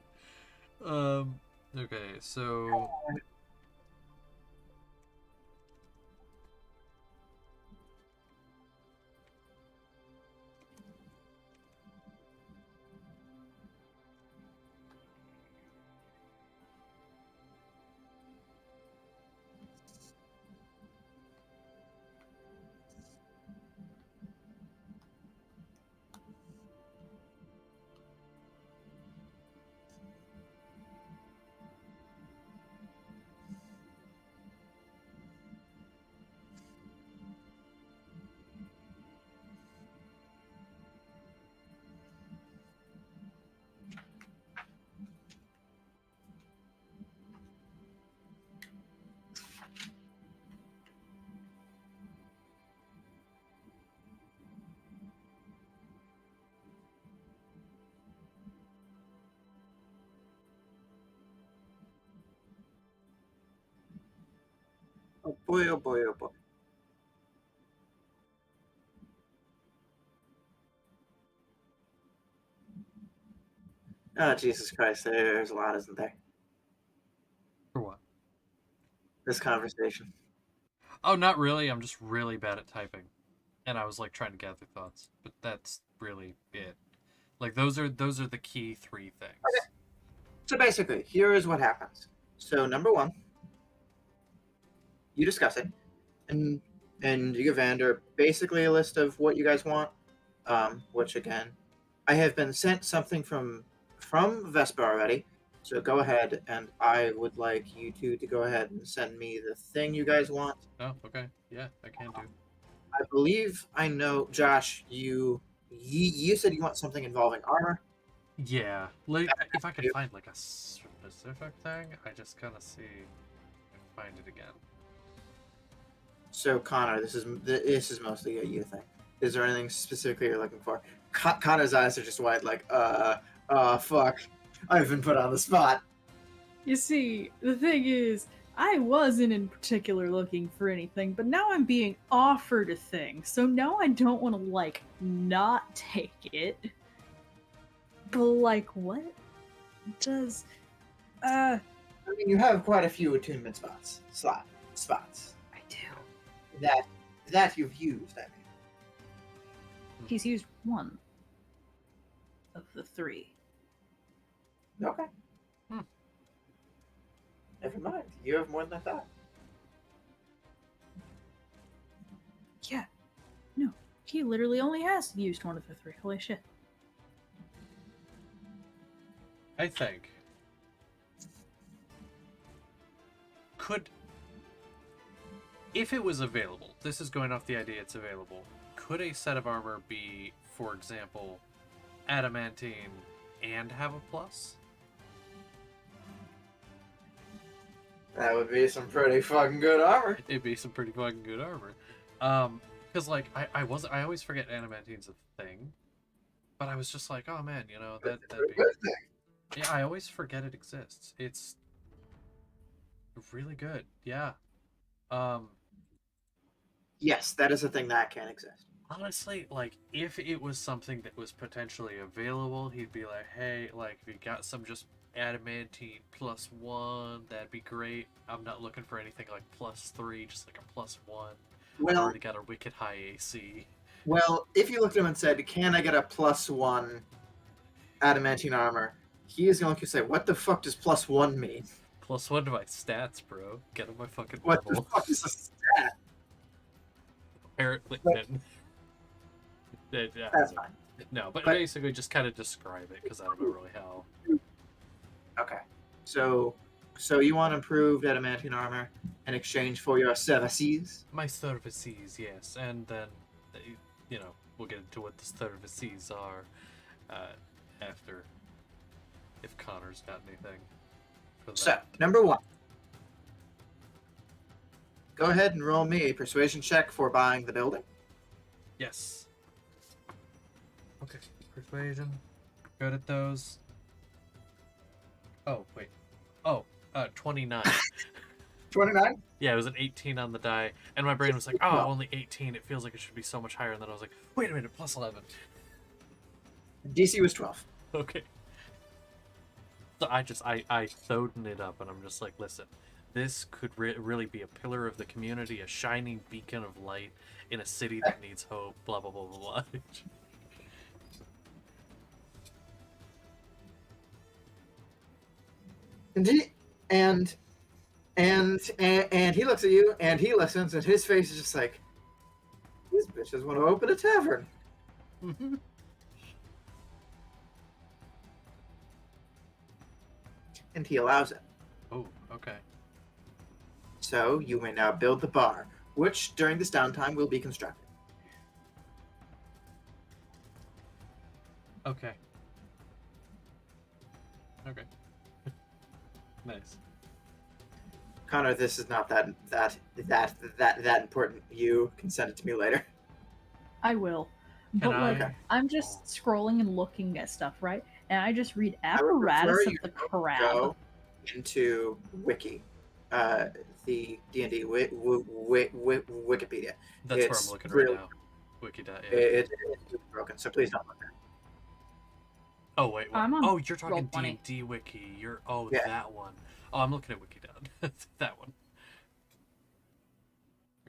Okay, so Oh boy, oh boy, oh boy. Oh, Jesus Christ, there's a lot, isn't there? for what? This conversation. Oh, not really. I'm just really bad at typing, and I was like trying to gather thoughts, but that's really it. Like those are the key three things. Okay. So basically, here is what happens. So number one, you discuss it, and you give Vander basically a list of what you guys want. Which again, I have been sent something from Vespa already. So go ahead, and I would like you two to go ahead and send me the thing you guys want. Oh, okay. Yeah, I can do. I believe I know, Josh. You said you want something involving armor. Yeah, like if I could find like a specific thing, I just kind of see if I find it again. So Connor, this is mostly a you thing. Is there anything specifically you're looking for? Connor's eyes are just wide, like, fuck. I've been put on the spot. You see, the thing is, I wasn't in particular looking for anything, but now I'm being offered a thing, so now I don't want to, like, not take it. But, like, what does, I mean, you have quite a few attunement spots. I do. That you've used, I mean. He's used one of the three. Okay. Hmm. Never mind. You have more than I thought. Yeah. No. He literally only has used one of the 3. Holy shit. I think. If it was available, this is going off the idea it's available, could a set of armor be, for example, adamantine and have a plus? That would be some pretty fucking good armor. It'd be some pretty fucking good armor. Because like I always forget adamantine's a thing, but I was just like, oh man, you know that'd be. Good thing. Yeah, I always forget it exists. It's really good. Yeah. Yes, that is a thing that can exist. Honestly, like, if it was something that was potentially available, he'd be like, hey, like, if you got some just adamantine +1, that'd be great. I'm not looking for anything like +3, just like a +1. I Well, already got a wicked high AC. well, if you looked at him and said, "Can I get a +1 adamantine armor?" He is going to say, "What the fuck does +1 mean? +1 to my stats, bro. Get on my fucking What the level." fuck is a stat?" Apparently, Like- yeah, That's fine. no, but But- basically just kind of describe it, because I don't know really how. Okay. So you want improved adamantine armor in exchange for your services? My services, yes, and then, you know, we'll get into what the services are after, if Connor's got anything for that. So, number 1. Go ahead and roll me a persuasion check for buying the building. Yes. Okay, persuasion. Good at those. Oh, wait. Oh, 29. 29? Yeah, it was an 18 on the die, and my brain was like, oh, Well. only 18. It feels like it should be so much higher, and then I was like, wait a minute, +11. DC was 12. Okay. So I thoden it up, and I'm just like, listen, this could really be a pillar of the community, a shining beacon of light in a city that needs hope, blah, blah, blah, blah, blah. And he looks at you and he listens and his face is just like, these bitches want to open a tavern. And he allows it. Oh, okay. So you may now build the bar, which during this downtime will be constructed. Okay. Okay. Nice. Connor, this is not that important. You can send it to me later. I will. Can But like, I- I'm just scrolling and looking at stuff, right? And I just read would prefer apparatus of you the don't crab. Go into Wiki, the D&D Wikipedia. That's where It's I'm looking really- right now. Wiki.yeah. It's broken, so please don't look at it. Oh, wait. What? I'm on Oh, you're talking Roll20. D&D Wiki. Oh, Yeah. that one. Oh, I'm looking at Wiki.dot. That one.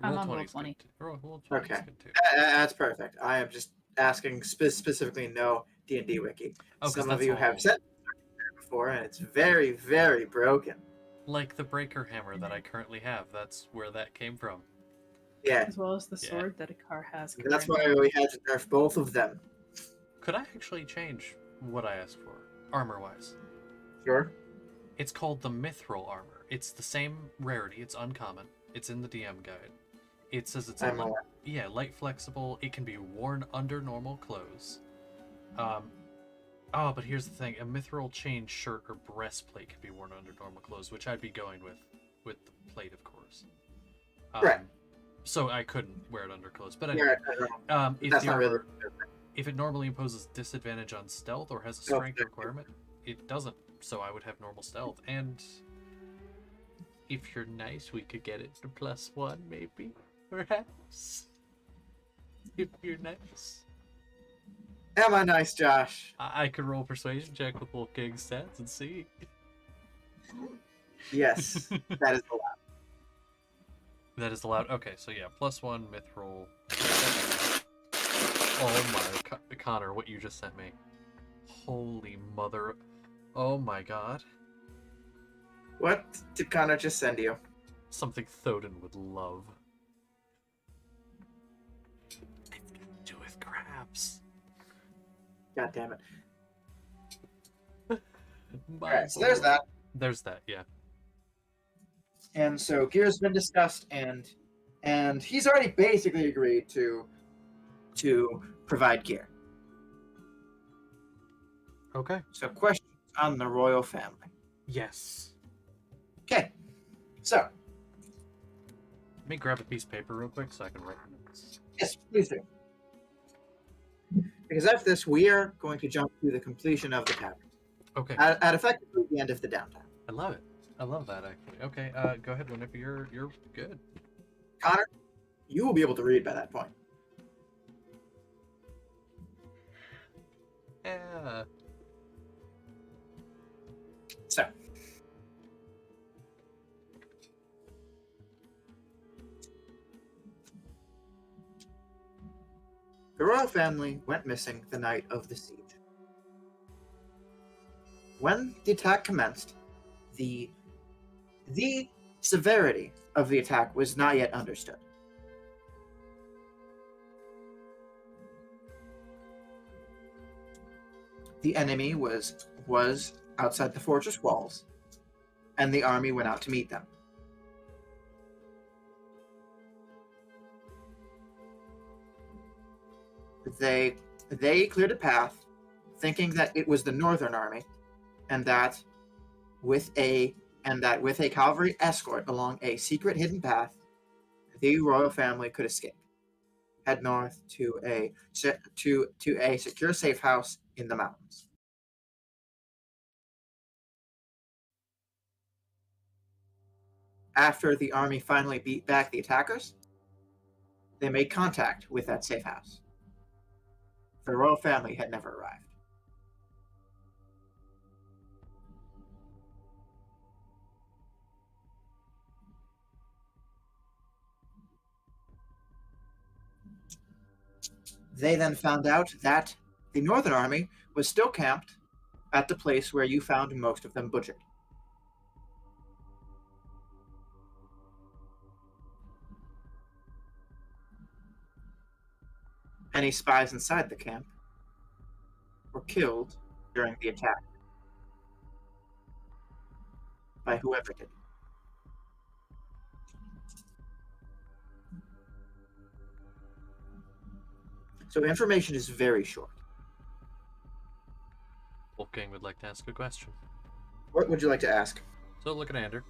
I'm on Roll20 's Roll20. good too. Roll20 is Okay. good too. That's perfect. I am just asking specifically no D&D Wiki. Oh, 'cause Some of that's you all- have said before, and it's very, very broken. Like the breaker hammer that I currently have. That's where that came from. Yeah, As well as the Yeah. sword that a car has. that's currently. why we had to nerf both of them. Could I actually change what I asked for, armor-wise? Sure. It's called the Mithril armor. It's the same rarity. It's uncommon. It's in the DM guide. It says it's I'm a aware. light flexible. It can be worn under normal clothes. Oh, but here's the thing: a mithril chain shirt or breastplate can be worn under normal clothes, which I'd be going with the plate, of course. Right. So I couldn't wear it under clothes. But anyway, Yeah, if that's the not really. armor, if it normally imposes disadvantage on stealth or has a No, strength thank you. requirement, it doesn't. So I would have normal stealth. And if you're nice, we could get it to +1, maybe, perhaps. If you're nice. Am I nice, Josh? I could roll persuasion check with Wolfgang stats and see. Yes, that is allowed. That is allowed. Okay, so yeah, +1 myth roll. Oh my, Connor, what you just sent me. Holy mother. Oh my god. What did Connor just send you? Something Thoden would love. It's got to do with crabs. God damn it. My Alright, so there's lord. that. There's that, yeah. And so gear's been discussed, and he's already basically agreed to provide gear. Okay. So questions on the royal family. Yes. Okay. So, Let me grab a piece of paper real quick so I can write notes. yes, please do. Because after this, we are going to jump to the completion of the tavern. Okay. At effectively the end of the downtime. I love it. I love that actually. Okay, go ahead whenever you're good. Connor, you will be able to read by that point. Yeah. So, the royal family went missing the night of the siege. When the attack commenced, the severity of the attack was not yet understood. The enemy was outside the fortress walls, and the army went out to meet them. They cleared a path, thinking that it was the northern army, and that with a cavalry escort along a secret hidden path, the royal family could escape, head north to a secure safe house in the mountains. After the army finally beat back the attackers, they made contact with that safe house. The royal family had never arrived. They then found out that the northern army was still camped at the place where you found most of them butchered. Any spies inside the camp were killed during the attack by whoever did it. So information is very short. Wolfgang would like to ask a question. What would you like to ask? So look at Ander.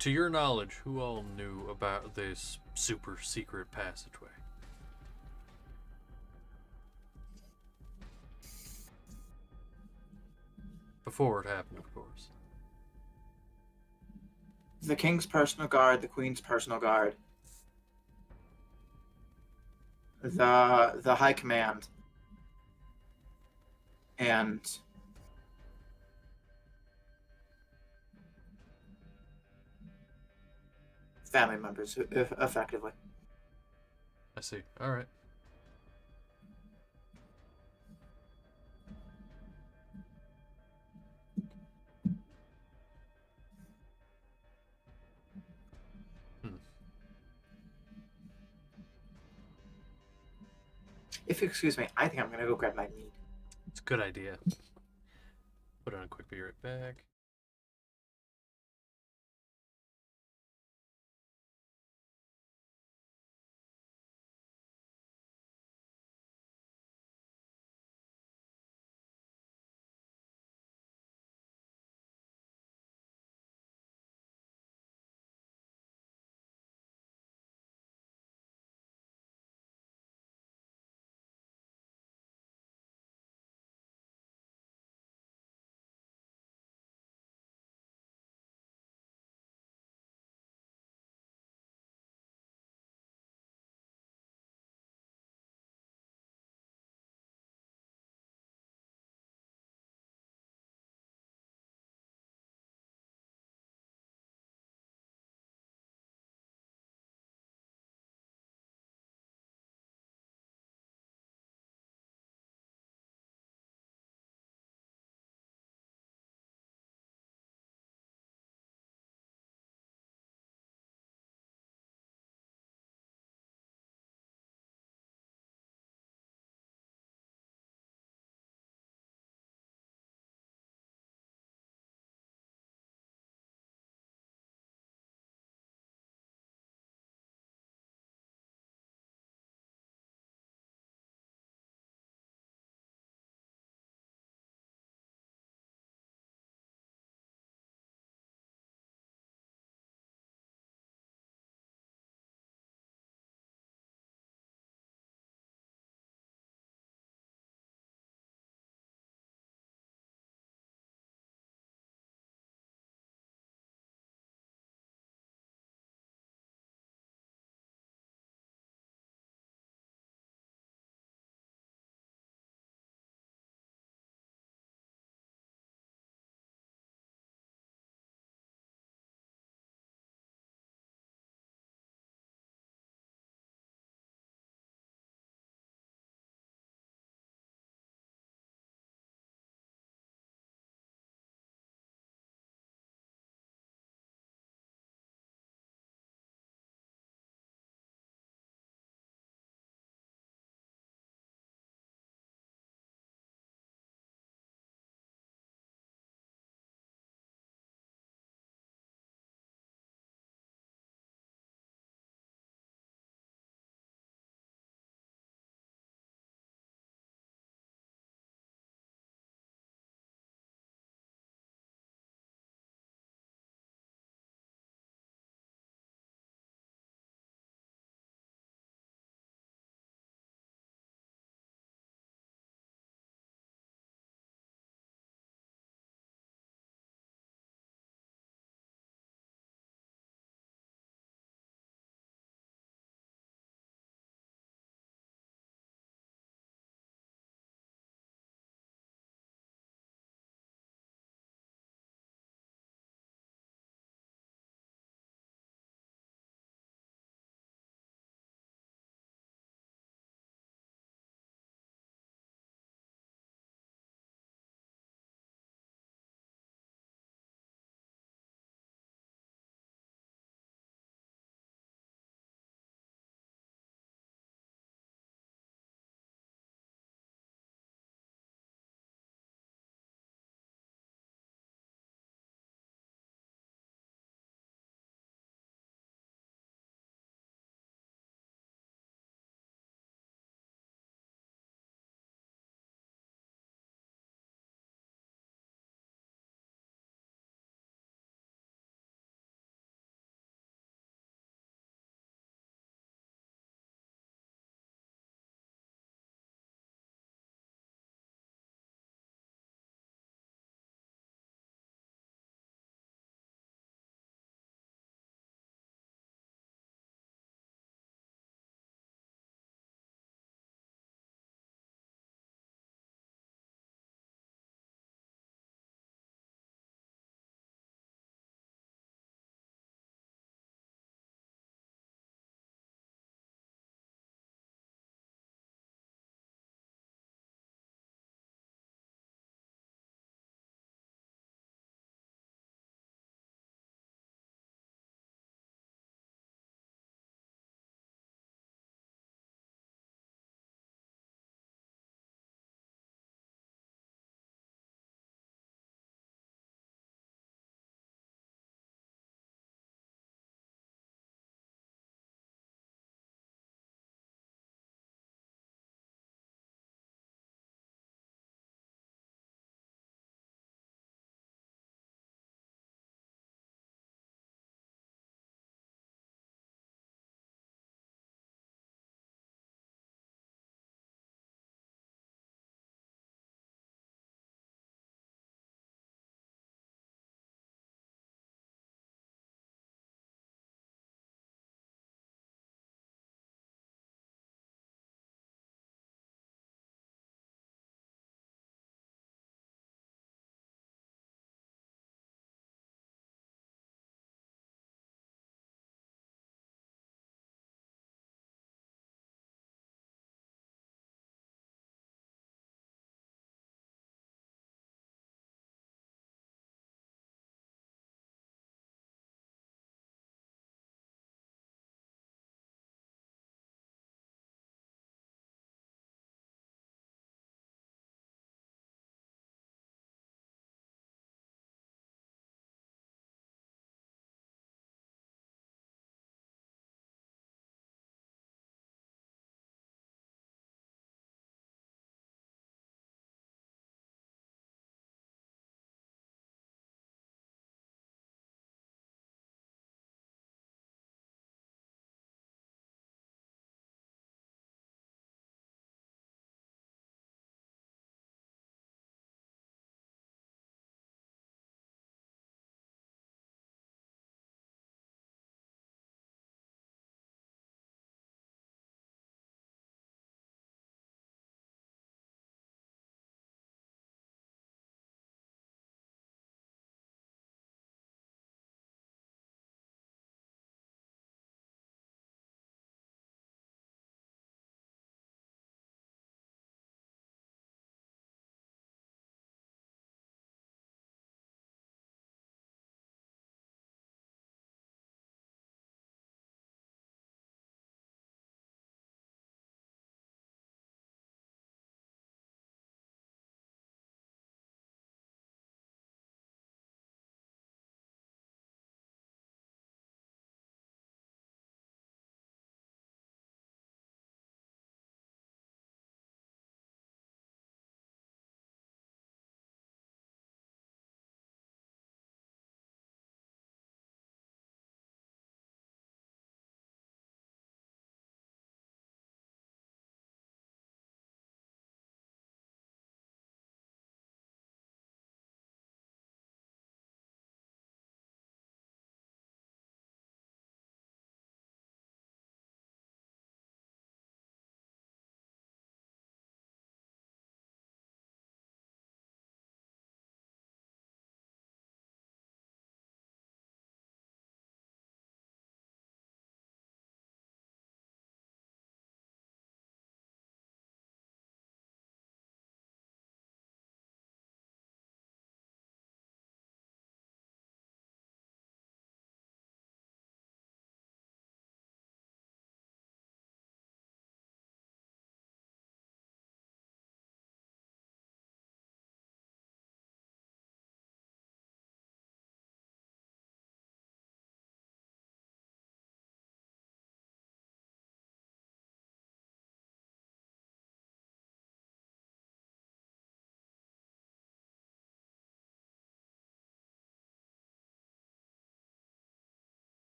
To your knowledge, who all knew about this super secret passageway? Before it happened, of course. The king's personal guard, the queen's personal guard, the high command, and family members, effectively. I see. All right. If you excuse me, I think I'm gonna go grab my meat. It's a good idea. Put on a quick, be right back.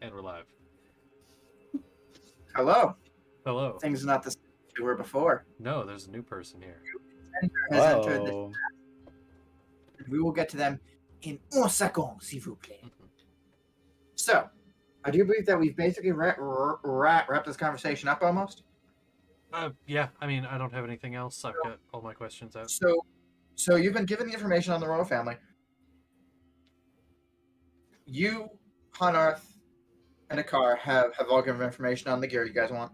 And we're live. Hello. Hello. Things are not the same as they were before. No, there's a new person here. Has entered this. Whoa. We will get to them in 1 second, s'il vous plaît. Mhm. So, I do believe that we've basically wrapped this conversation up almost. Yeah, I mean, I don't have anything else. I've got all my questions out. So you've been given the information on the royal family. You, Hunarth, and Akar have all given information on the gear you guys want.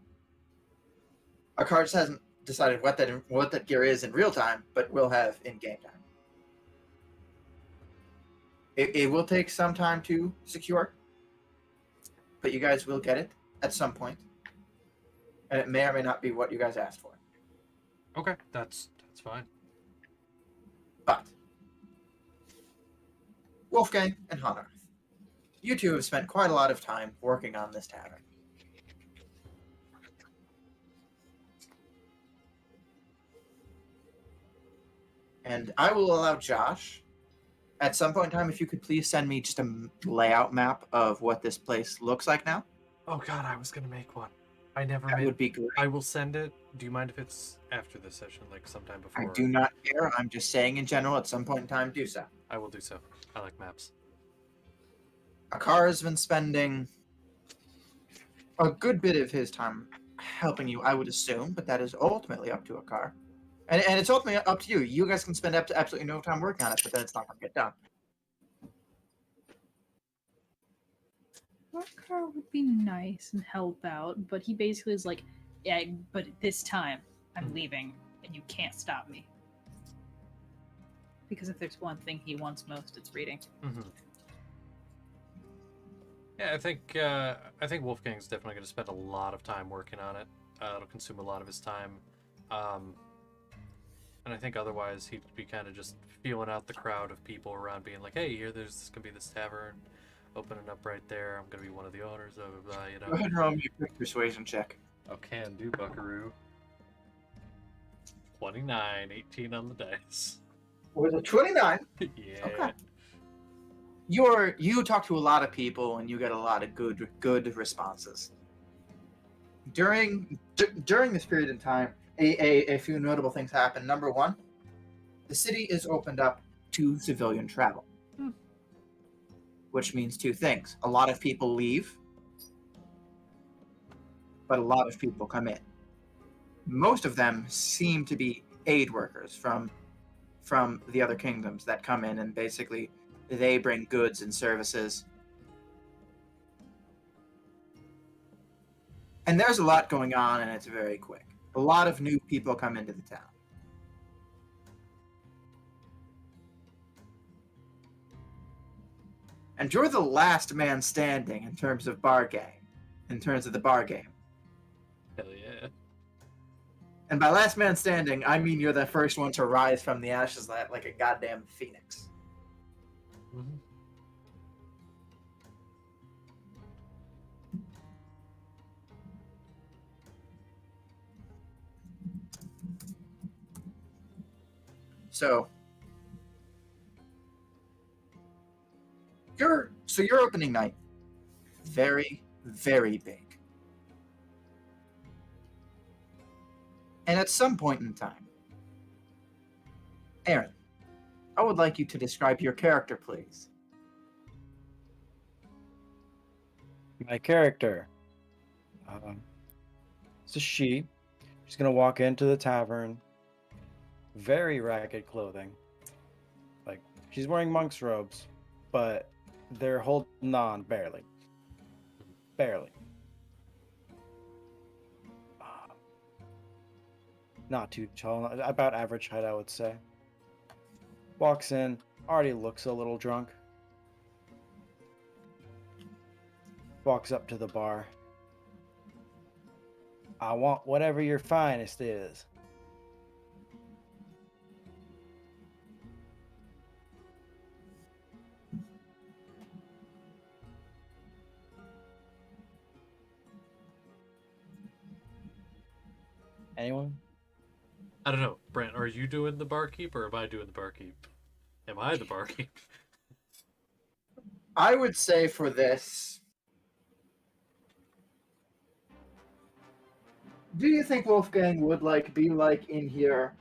Akar just hasn't decided what that gear is in real time, but will have in game time. It will take some time to secure, but you guys will get it at some point, and it may or may not be what you guys asked for. Okay, that's fine. But Wolfgang and Hunarth, you two have spent quite a lot of time working on this tavern. And I will allow Josh, at some point in time, if you could please send me just a layout map of what this place looks like now. Oh God, I was gonna make one. I never That made. would be great. I will send it. Do you mind if it's after this session, like sometime before? I do not care. I'm just saying in general, at some point in time, do so. I will do so. I like maps. Akar has been spending a good bit of his time helping you, I would assume, but that is ultimately up to Akar. And it's ultimately up to you. You guys can spend absolutely no time working on it, but then it's not going to get done. Walker would be nice and help out, but he basically is like, yeah, but this time I'm leaving and you can't stop me. Because if there's one thing he wants most, it's reading. Mm-hmm. Yeah, I think Wolfgang's definitely going to spend a lot of time working on it. It'll consume a lot of his time, and I think otherwise he'd be kind of just feeling out the crowd of people around, being like, "Hey, here, there's gonna be this tavern opening up right there. I'm gonna be one of the owners." Blah blah blah. You know. Go ahead and roll me a quick persuasion check. Oh, can do, Buckaroo. 29, 18 on the dice. Was it 29? Yeah. Okay. You talk to a lot of people and you get a lot of good responses. During this period in time, a few notable things happen. Number one, the city is opened up to civilian travel, which means two things. A lot of people leave, but a lot of people come in. Most of them seem to be aid workers from the other kingdoms that come in, and basically they bring goods and services. And there's a lot going on, and it's very quick. A lot of new people come into the town. And you're the last man standing in terms of the bar game. Hell yeah. And by last man standing, I mean you're the first one to rise from the ashes like a goddamn phoenix. Mm-hmm. So your opening night, very, very big. And at some point in time, Aaron, I would like you to describe your character, please. My character. It's a she. She's gonna walk into the tavern. Very ragged clothing. Like, she's wearing monk's robes, but they're holding on barely. Barely. Not too tall, about average height, I would say. Walks in, already looks a little drunk. Walks up to the bar. I want whatever your finest is. Anyone? I don't know. Brent, are you doing the barkeep or am I doing the barkeep? Am I the barkeep? I would say for this, Do you think Wolfgang would be in here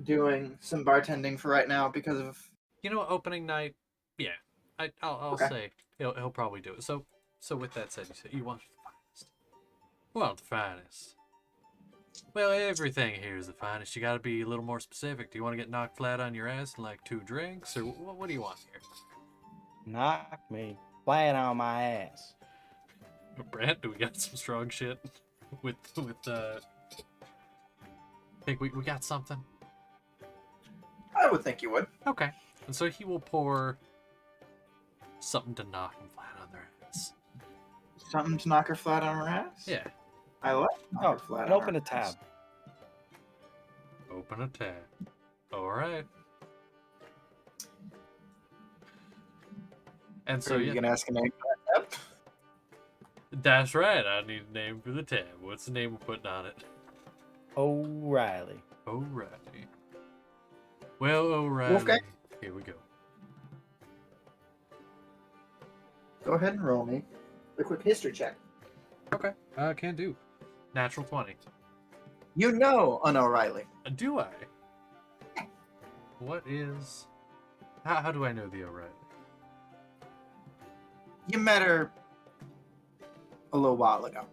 doing some bartending for right now because of? You know, opening night, yeah. I'll Okay. say he'll probably do it. So with that said, you said you want the finest. Well, the finest. Well, everything here is the finest. You got to be a little more specific. Do you want to get knocked flat on your ass in like 2 drinks, or what do you want here? Knock me flat on my ass. Brant, do we got some strong shit with think we got something? I would think you would. Okay. And so he will pour something to knock him flat on their ass. Something to knock her flat on her ass. Yeah. I like. Knock Oh, her flat and on open her a tab. ass. Open a tab. All right. And so So you yeah, gonna ask a name for that tab? that's right. I need a name for the tab. What's the name we're putting on it? O'Reilly. O'Reilly. Well, O'Reilly. Wolfgang? Here we go. Go ahead and roll me a quick history check. Okay. Can do. Natural 20. You know an O'Reilly. Do I? What is? How do I know the O'Reilly? You met her a little while ago.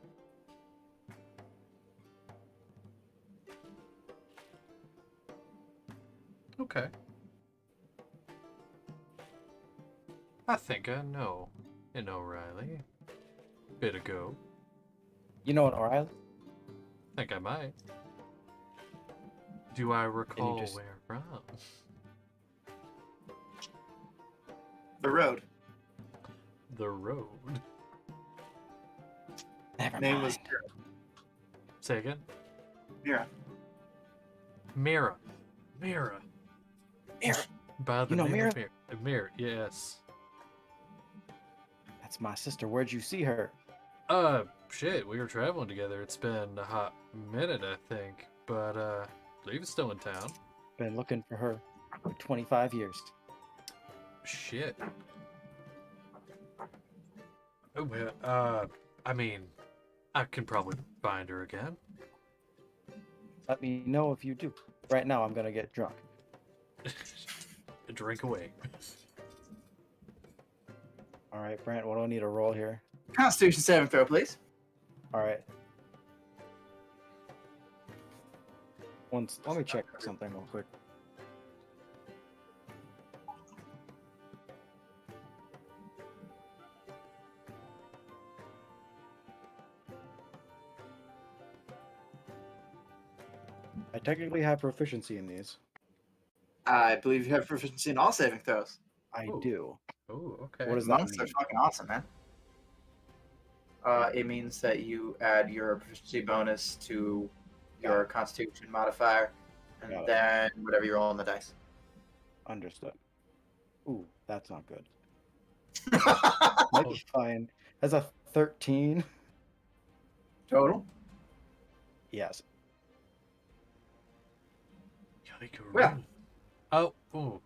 Okay. I think I know an O'Reilly. Bit ago. You know an O'Reilly? Think I might. Do I recall just- where from? The road. The road. Never Name was Say again? Mira. Mira. Mira. Mira. By the You know name Mira? of Mira. Mira, yes. That's my sister. Where'd you see her? Shit, we were traveling together. It's been a hot minute, I think. But, I believe it's still in town. Been looking for her for 25 years. Shit. Oh, well, I mean, I can probably find her again. Let me know if you do. Right now, I'm gonna get drunk. Drink away. All right, Brant, what do I need to roll here? Constitution saving throw, please. All right. Let me check something real quick. I technically have proficiency in these. I believe you have proficiency in all saving throws. I Ooh. do. Oh, okay. What does that Monks are mean? fucking awesome, man. It means that you add your proficiency bonus to your Constitution modifier, and Got it. then whatever you roll on the dice. Understood. Ooh, that's not good. Might be fine. That's a 13. Total. Yes. Well. Oh, ooh.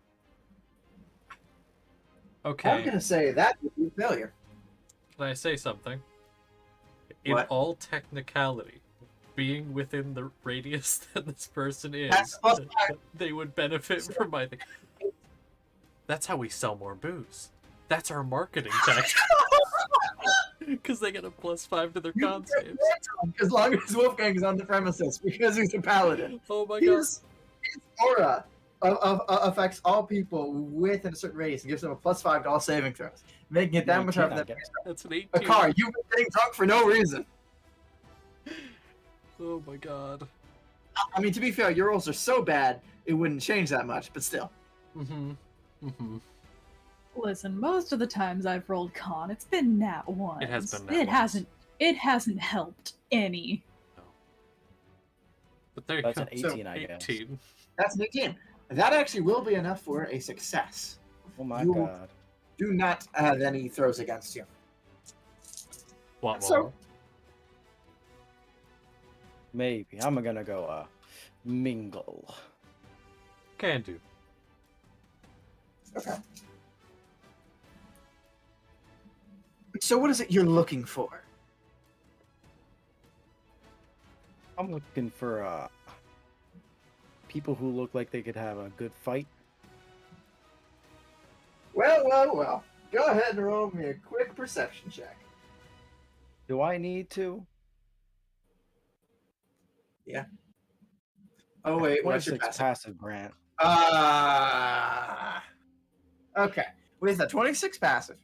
I'm Okay. gonna say that would be a failure. Can I say something? In What? all technicality, being within the radius that this person is, That's plus they would benefit from my thing. That's how we sell more booze. That's our marketing tactic. Because they get a +5 to their con saves. As long as Wolfgang is on the premises, because he's a paladin. Oh my god. His aura affects all people within a certain radius and gives them a +5 to all saving throws, making it that much harder than That's an 18. a car. You've been getting drunk for no reason. Oh my god. I mean, to be fair, your rolls are so bad it wouldn't change that much, but still. Mm-hmm. Mm-hmm. Listen, most of the times I've rolled con, it's been nat one. It has been nat It ones. hasn't. It hasn't helped any. But there you That's go. an 18, I guess. 18. That's an 18. That actually will be enough for a success. Oh my You- god. Do not have any throws against you. Want So- more? Maybe. I'm gonna go, mingle. Can do. Okay. So what is it you're looking for? I'm looking for people who look like they could have a good fight. Well. Go ahead and roll me a quick perception check. Do I need to? Oh wait, what's your 26 passive? passive, Grant. Okay. With a 26 passive,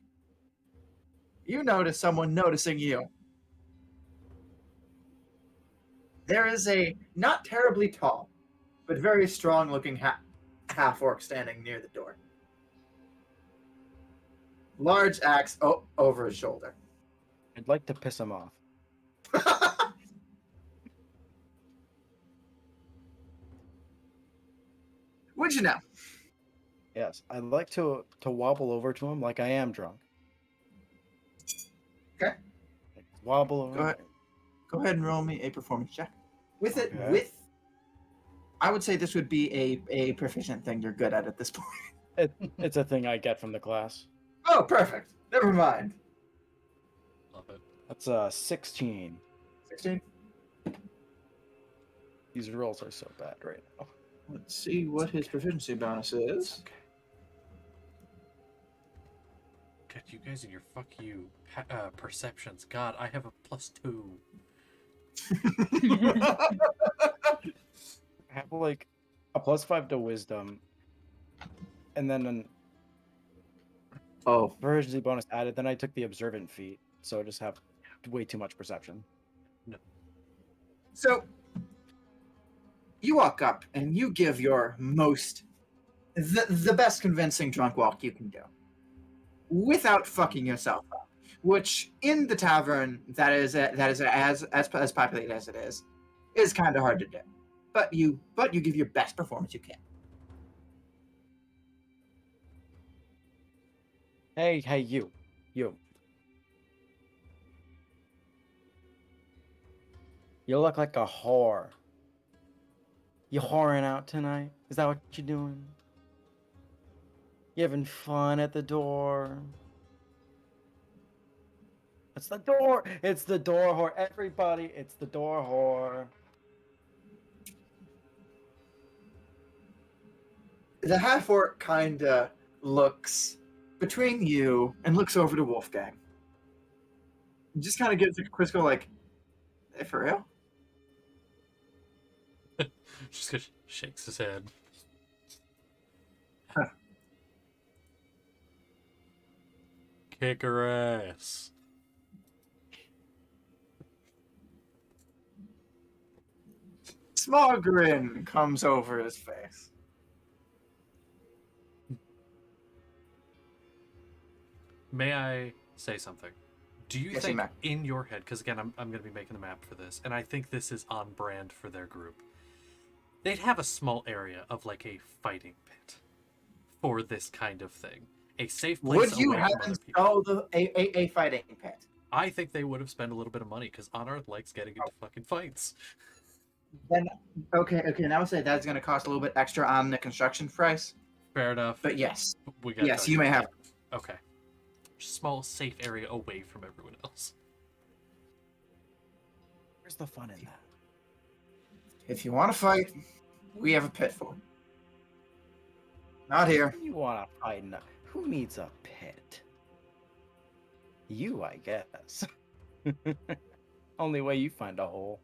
you notice someone noticing you. There is a not terribly tall, but very strong-looking half-orc standing near the door. Large axe over his shoulder. I'd like to piss him off. What'd you know? Yes, I'd like to wobble over to him like I am drunk. Okay. Like, wobble over. Go ahead. Go ahead and roll me a performance check. With it, Okay. I would say this would be a proficient thing you're good at this point. It's a thing I get from the class. Oh, perfect. Never mind. Love it. That's 16. 16. These rolls are so bad right now. Let's see what his proficiency bonus is. Okay. God, you guys and your fuck you perceptions. God, I have a +2. I have like a +5 to wisdom, and then an Oh, proficiency bonus added. Then I took the observant feat, so I just have way too much perception. so you walk up and you give your the best convincing drunk walk you can do, without fucking yourself up. Which in the tavern that is as populated as it is kind of hard to do. But you give your best performance you can. Hey, you. You look like a whore. You whoring out tonight? Is that what you're doing? You having fun at the door? It's the door. It's the door whore. Everybody, it's the door whore. The half-orc kind of looks between you and looks over to Wolfgang. Just kind of gives a quizzical like, hey, for real? Just shakes his head. Huh. Kick her ass. Small grin comes over his face. May I say something? Do you Yes, you think may. in your head, because again, I'm going to be making the map for this, and I think this is on brand for their group, they'd have a small area of like a fighting pit for this kind of thing. A safe place Would you away have from other people. installed a fighting pit? I think they would have spent a little bit of money, because On Earth likes getting into fucking fights. Then okay. Now I'll say that's going to cost a little bit extra on the construction price. Fair enough. But yes, We got yes, you may have. Okay. Small, safe area away from everyone else. Where's the fun in that? If you want to fight, we have a pit for it. Not here. You want to fight? Who needs a pit? You, I guess. Only way you find a hole.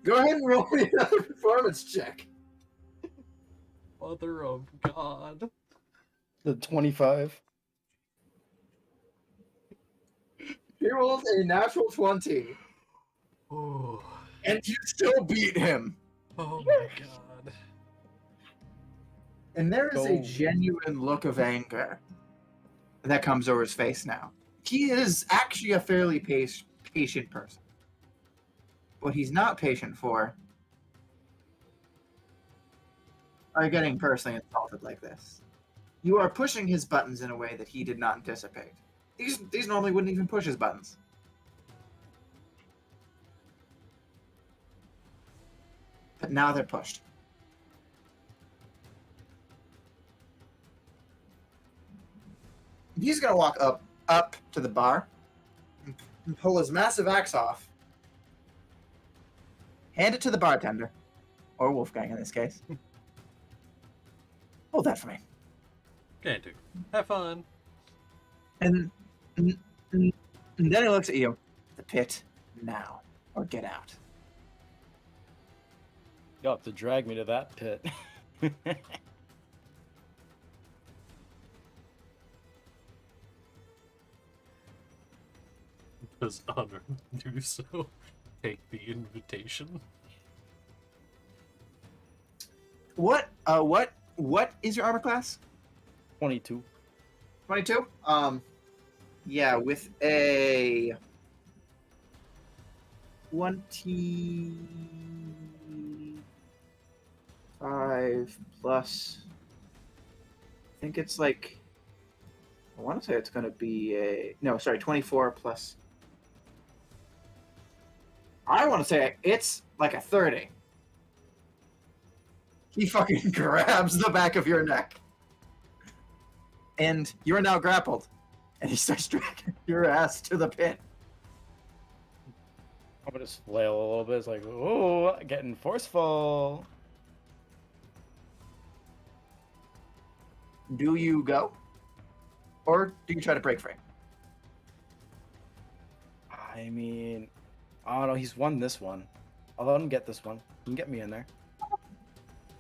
Go ahead and roll me another performance check. Mother of God. The 25. He rolls a natural 20, Oh, and you still beat him. oh my God. And there is a Go. genuine look of anger that comes over his face now. He is actually a fairly patient person. What he's not patient for are getting personally insulted like this. You are pushing his buttons in a way that he did not anticipate. These normally wouldn't even push his buttons. But now they're pushed. He's gonna walk up to the bar and pull his massive axe off. Hand it to the bartender, or Wolfgang in this case. Hold that for me. Can't do. Have fun. And then he looks at you. The pit now, or get out. You'll have to drag me to that pit. Does Honor do so? Take the invitation. What is your armor class? 22. 22? Yeah, with a 25 plus. I think it's like. I want to say it's going to be a. No, sorry, 24 plus. I want to say it's like a 30. He fucking grabs the back of your neck. And you are now grappled. And he starts dragging your ass to the pit. I'm gonna just flail a little bit. It's like, oh, getting forceful. Do you go? Or do you try to break free? I mean, I don't know. He's won this one. I'll let him get this one. He can get me in there.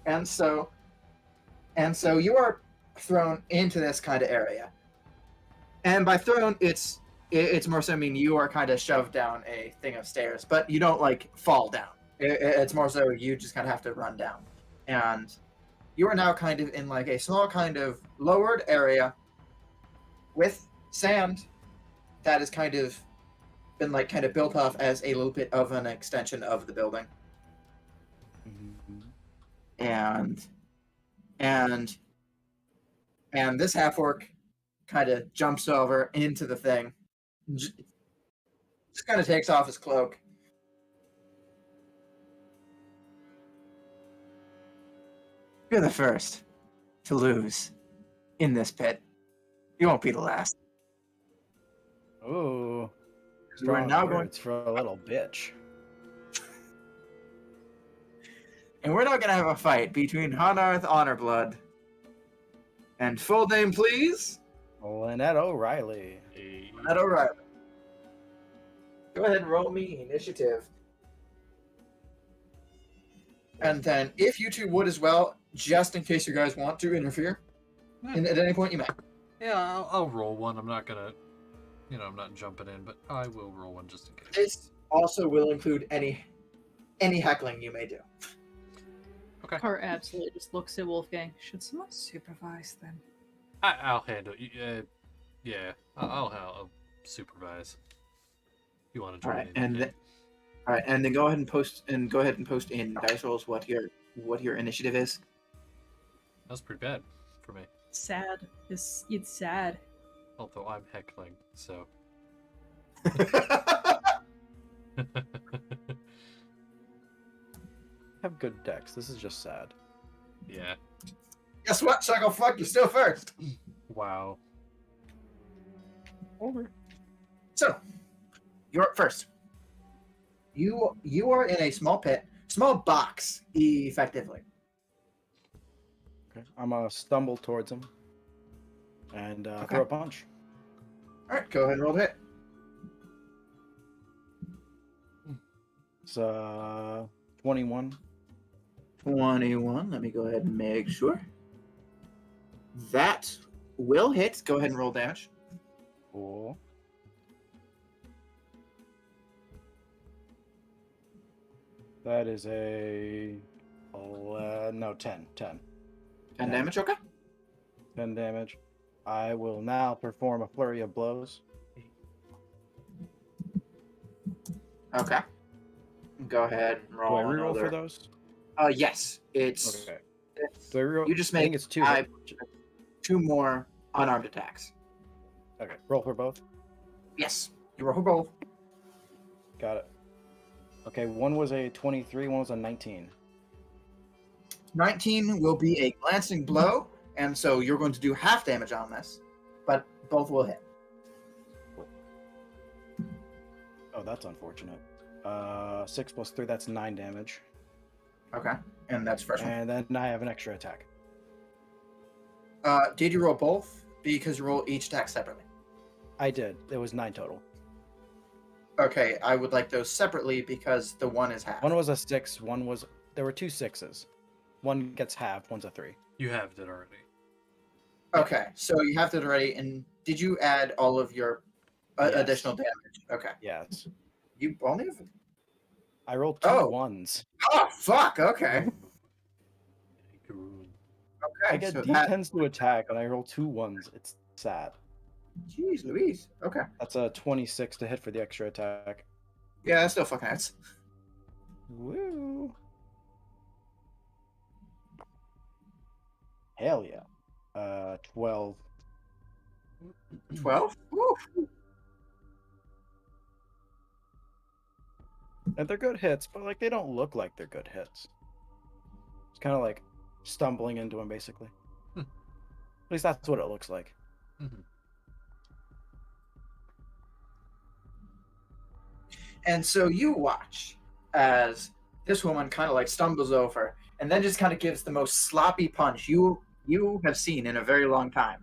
And so you are thrown into this kind of area. And by thrown, it's more so, I mean, you are kind of shoved down a thing of stairs, but you don't like fall down. It's more so you just kind of have to run down. And you are now kind of in like a small kind of lowered area with sand that has kind of been like kind of built off as a little bit of an extension of the building. And this half orc kind of jumps over into the thing, just kind of takes off his cloak. You're the first to lose in this pit. You won't be the last. Ooh. You are now going. It's for a little bitch. And we're now going to have a fight between Hanarth Honorblood and full name, please. Lynette O'Reilly. Lynette O'Reilly. Go ahead and roll me initiative. And then, if you two would as well, just in case you guys want to interfere, and at any point you may. Yeah, I'll roll one. I'm not gonna, I'm not jumping in, but I will roll one just in case. This also will include any heckling you may do. Okay. Car absolutely just looks at Wolfgang. Should someone supervise them? I'll handle. Yeah, I'll supervise. You want to join Alright, in? and then go ahead and post in dice rolls what your initiative is. That's pretty bad for me. Sad. It's sad. Although I'm heckling, so. Have good decks. This is just sad. Yeah. Guess what, Chuckle Fuck? You're still first. Wow. Over. So, you're up first. You are in a small pit, small box, effectively. Okay. I'm gonna stumble towards him and throw a punch. All right, go ahead and roll the hit. It's 21. 21. Let me go ahead and make sure. That will hit. Go ahead and roll damage. Cool. That is a 10. 10 damage, okay? 10 damage. I will now perform a flurry of blows. Okay. Go ahead and roll. Do I reroll another. for those? Yes. It's. Okay. it's Do I reroll? you just I think make it's 2. two more unarmed attacks. Okay. Roll for both. Yes. You roll for both. Got it. Okay. One was a 23. One was a 19. 19 will be a glancing blow, and so you're going to do half damage on this, but both will hit. Oh, that's unfortunate. 6 plus 3, that's 9 damage. Okay. And that's first one. And then I have an extra attack. Did you roll both? Because you roll each attack separately. I did. It was 9 total. Okay, I would like those separately because the one is half. One was a 6, one was... There were 2 6s. One gets halved, one's a 3. You have it already. Okay, so you have that already. And did you add all of your Yes. additional damage? Okay. Yes. You only have... I rolled 2 Oh. ones. Oh, fuck, okay. Ooh. Okay, I get so that... D10s to attack, and I roll 2 ones. It's sad. Jeez Louise. Okay. That's a 26 to hit for the extra attack. Yeah, that still fucking hits. Woo! Hell yeah. 12. 12? Woo. And they're good hits, but like they don't look like they're good hits. It's kind of like stumbling into him, basically. Hmm. At least that's what it looks like. Mhm. And so you watch as this woman kind of like stumbles over and then just kind of gives the most sloppy punch you have seen in a very long time.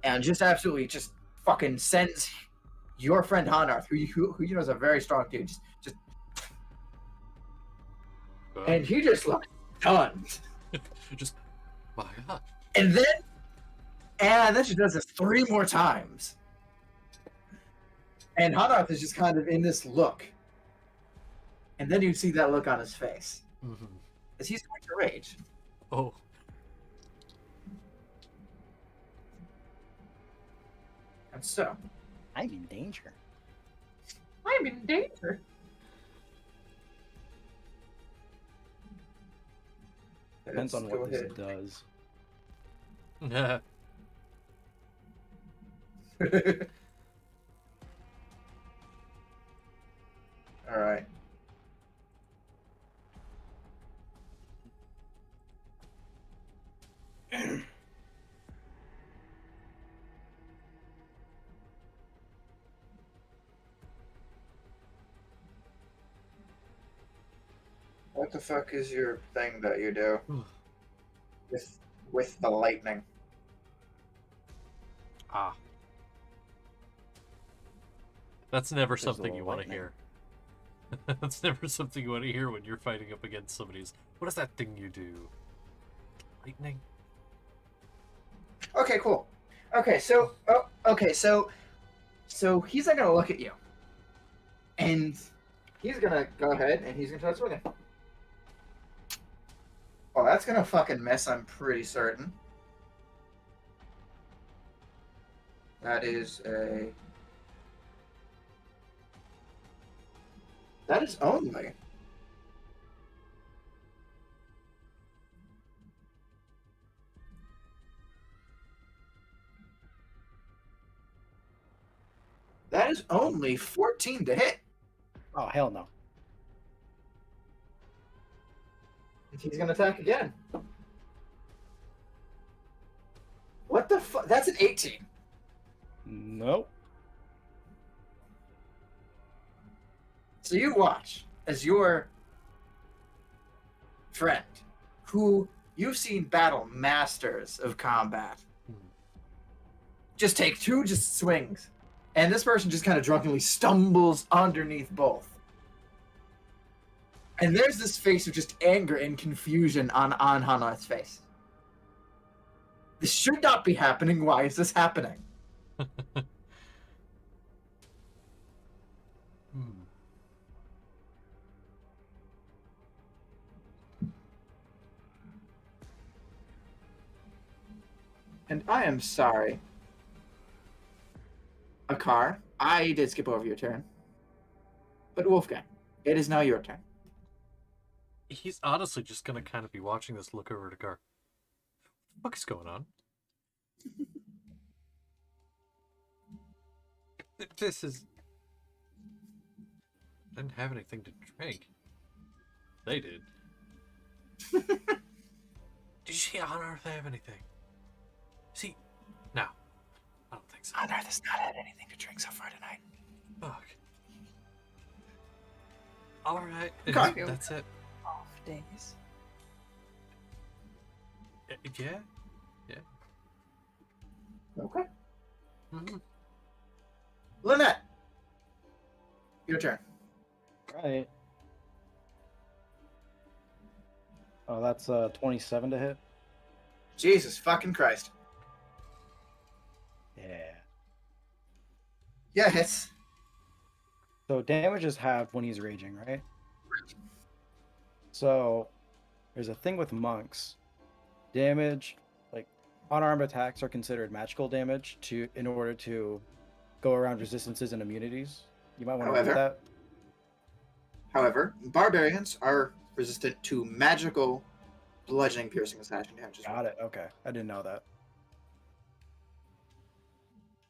And just absolutely just fucking sends your friend Hanarth, who you know is a very strong dude, just and he just looks stunned. Just, my God. And then she does this 3 more times. And Hanarth is just kind of in this look. And then you see that look on his face. Mhm. As he's going to rage. Oh. And so, I'm in danger. I'm in danger. Depends on Let's go what this ahead. does. All right. What the fuck is your thing that you do with the lightning? Ah. That's never There's a something little you want to lightning. hear. That's never something you want to hear when you're fighting up against somebody's. What is that thing you do? Lightning? Okay, cool. Okay, so so he's not gonna look at you, and he's gonna go ahead and he's gonna try swinging. Oh, that's gonna fucking miss. I'm pretty certain. That is a. That is only. That is only 14 to hit. Oh, hell no. He's gonna attack again. What the fuck? That's an 18. Nope. So you watch as your friend, who you've seen battle masters of combat, just take 2 just swings. And this person just kind of drunkenly stumbles underneath both. And there's this face of just anger and confusion on Hanarth's face. This should not be happening. Why is this happening? Hmm. And I am sorry. Akar, I did skip over your turn. But Wolfgang, it is now your turn. He's honestly just gonna kind of be watching this, look over to Gar. What the fuck is going on? This is... Didn't have anything to drink. They did. Did you see Hanarth have anything? See, no. I don't think so. Hanarth has not had anything to drink so far tonight. Fuck. All right. Okay. That's it. Off days. Yeah. Okay. Mhm. Lynette, your turn. Right. Oh, that's 27 to hit. Jesus fucking Christ. Yeah. Yeah, hits. So damage is halved when he's raging, right? So there's a thing with monks. Damage, like unarmed attacks, are considered magical damage in order to go around resistances and immunities. You might want to read However- that. However, barbarians are resistant to magical bludgeoning, piercing, and slashing damage as well. Got it. Okay, I didn't know that.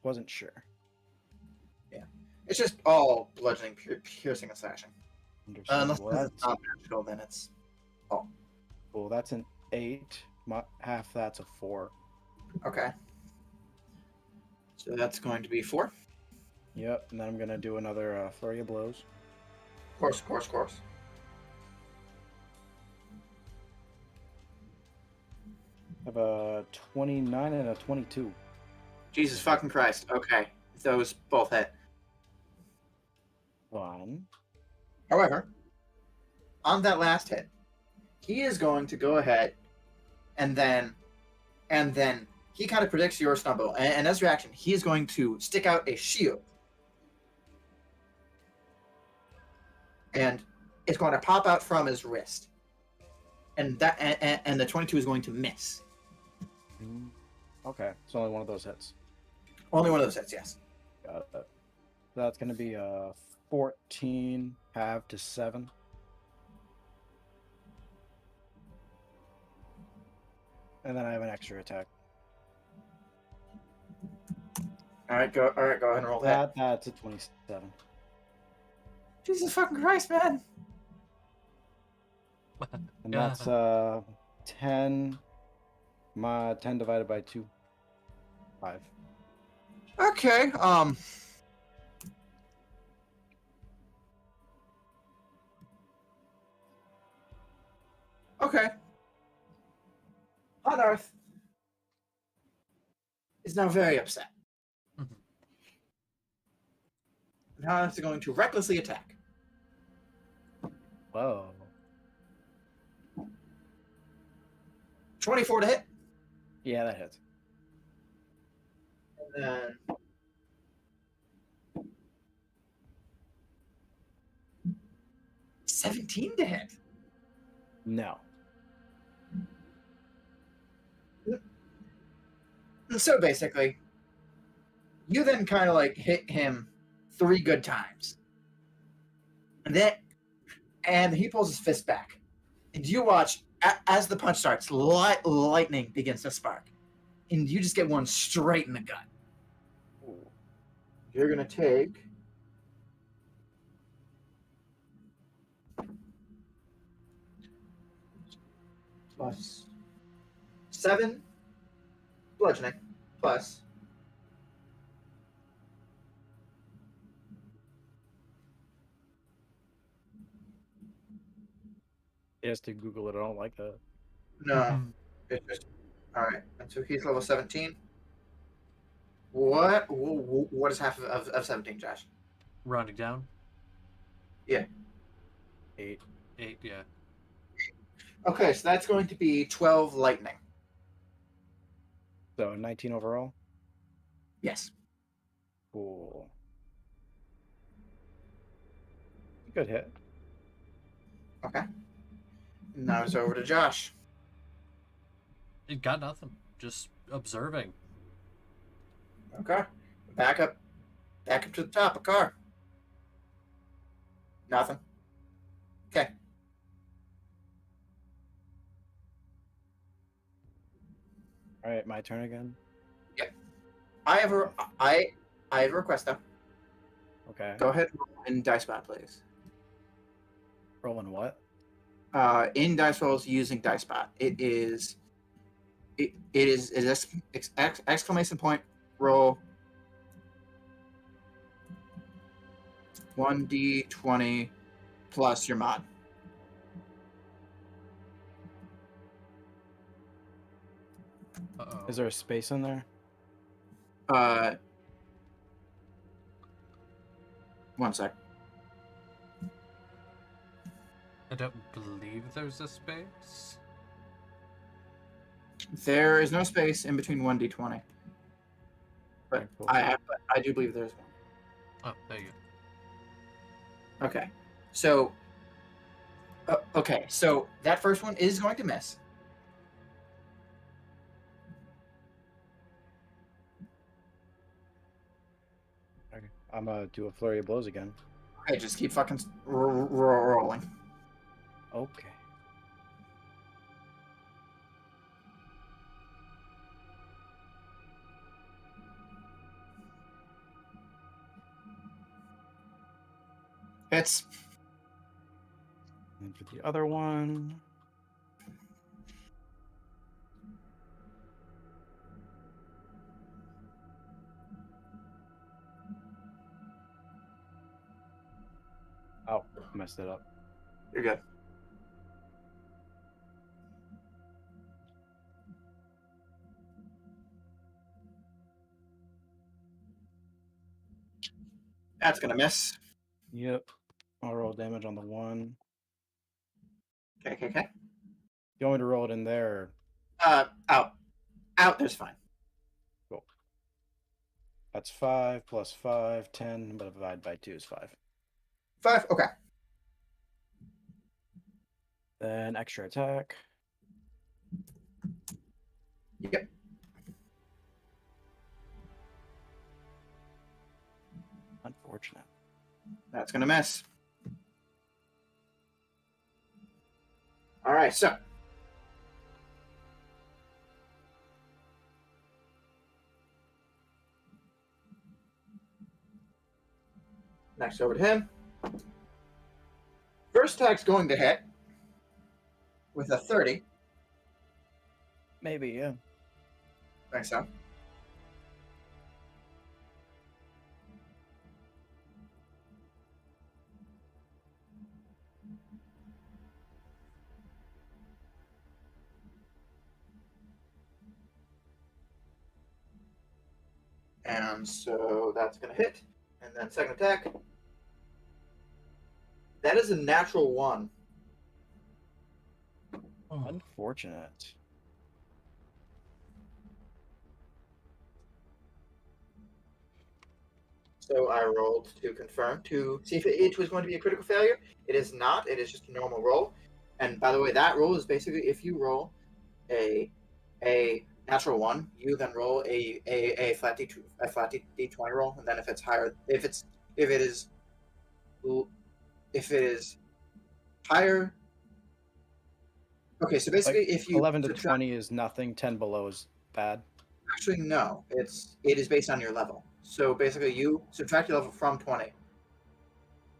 Wasn't sure. It's just all bludgeoning, piercing, and slashing. Unless Understandable. it's not magical, then it's Cool. That's an 8. Half that's a 4. okay. So that's going to be 4. Yep. And then I'm gonna do another flurry of blows. Course. I have a 29 and a 22. Jesus fucking Christ. Okay. Those both hit. 1. However, on that last hit, he is going to go ahead and then he kind of predicts your stumble. And as a reaction, he is going to stick out a shield. And it's going to pop out from his wrist. And that and the 22 is going to miss. Okay, so only one of those hits. Only one of those hits, yes. Got it. That's gonna be 14 half to 7. And then I have an extra attack. All right, go ahead and roll that. That's a 27. Jesus fucking Christ, man. And Yeah. that's 10 10 divided by 2. 5. Okay. Okay. On Earth is now very upset. Mhm. Now it's going to recklessly attack. Whoa. 24 to hit. Yeah, that hits. And then 17 to hit. No. So basically, you then kind of like hit him 3 good times. And he pulls his fist back. And you watch as the punch starts, lightning begins to spark. And you just get one straight in the gut. You're going to take plus 7 bludgeoning plus He has to Google it. I don't like that. no. It's just all right. And so he's level 17. What is half of 17, Josh? Rounding down. 8. 8, yeah. Okay, so that's going to be 12 lightning. So 19 overall. Yes. Cool. Good hit. Okay. Now it's over to Josh. It got nothing. Just observing. Okay. Back up to the top of the car. Nothing. Okay. All right, my turn again. I have a request though. Okay. Go ahead and roll in dice spot, please. Rolling what? In dice rolls using dice spot. It is exclamation point roll 1d20 plus your mod. Uh-oh. Is there a space in there? One sec. I don't believe there's a space. There is no space in between 1d20. But Okay, cool. I do believe there's one. Oh, there you go. Okay. So so that first one is going to miss. Okay. I'm gonna do a flurry of blows again. Okay, just keep fucking rolling. Okay. Hits. And for the other one. Oh, messed it up. You're good. That's gonna miss. Yep. I'll roll damage on the one. Okay. You want me to roll it in there? Out. Out, there's fine. Cool. That's 5 plus 5, 10, but divided by 2 is 5. 5, okay. Then extra attack. Yep. Unfortunate. That's gonna miss. Alright, so. Next over to him. First attack's going to hit with a 30. Maybe, yeah. Think so. And so that's going to hit. And then second attack. That is a natural 1. Unfortunate. So I rolled to confirm to see if it was going to be a critical failure. It is not. It is just a normal roll. And by the way, that roll is basically if you roll a natural 1, you then roll a flat d20 roll, and then if it's higher, if it is higher. Okay, so basically, Like, if you 11 to 20 is nothing, 10 below is bad. Actually, no. It is based on your level. So basically, you subtract your level from 20,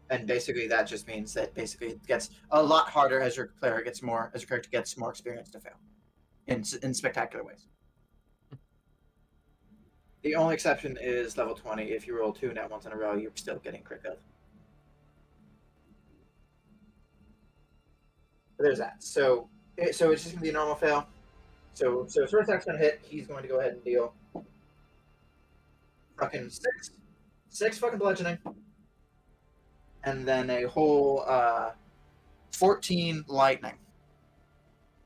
and basically that just means that basically it gets a lot harder as your character gets more experience to fail, in spectacular ways. The only exception is level 20. If you roll 2 nat ones in a row, you're still getting crit failed. But there's that. So it's just gonna be a normal fail. So his first attack's gonna hit. He's going to go ahead and deal fucking 6 fucking bludgeoning, and then a whole 14 lightning.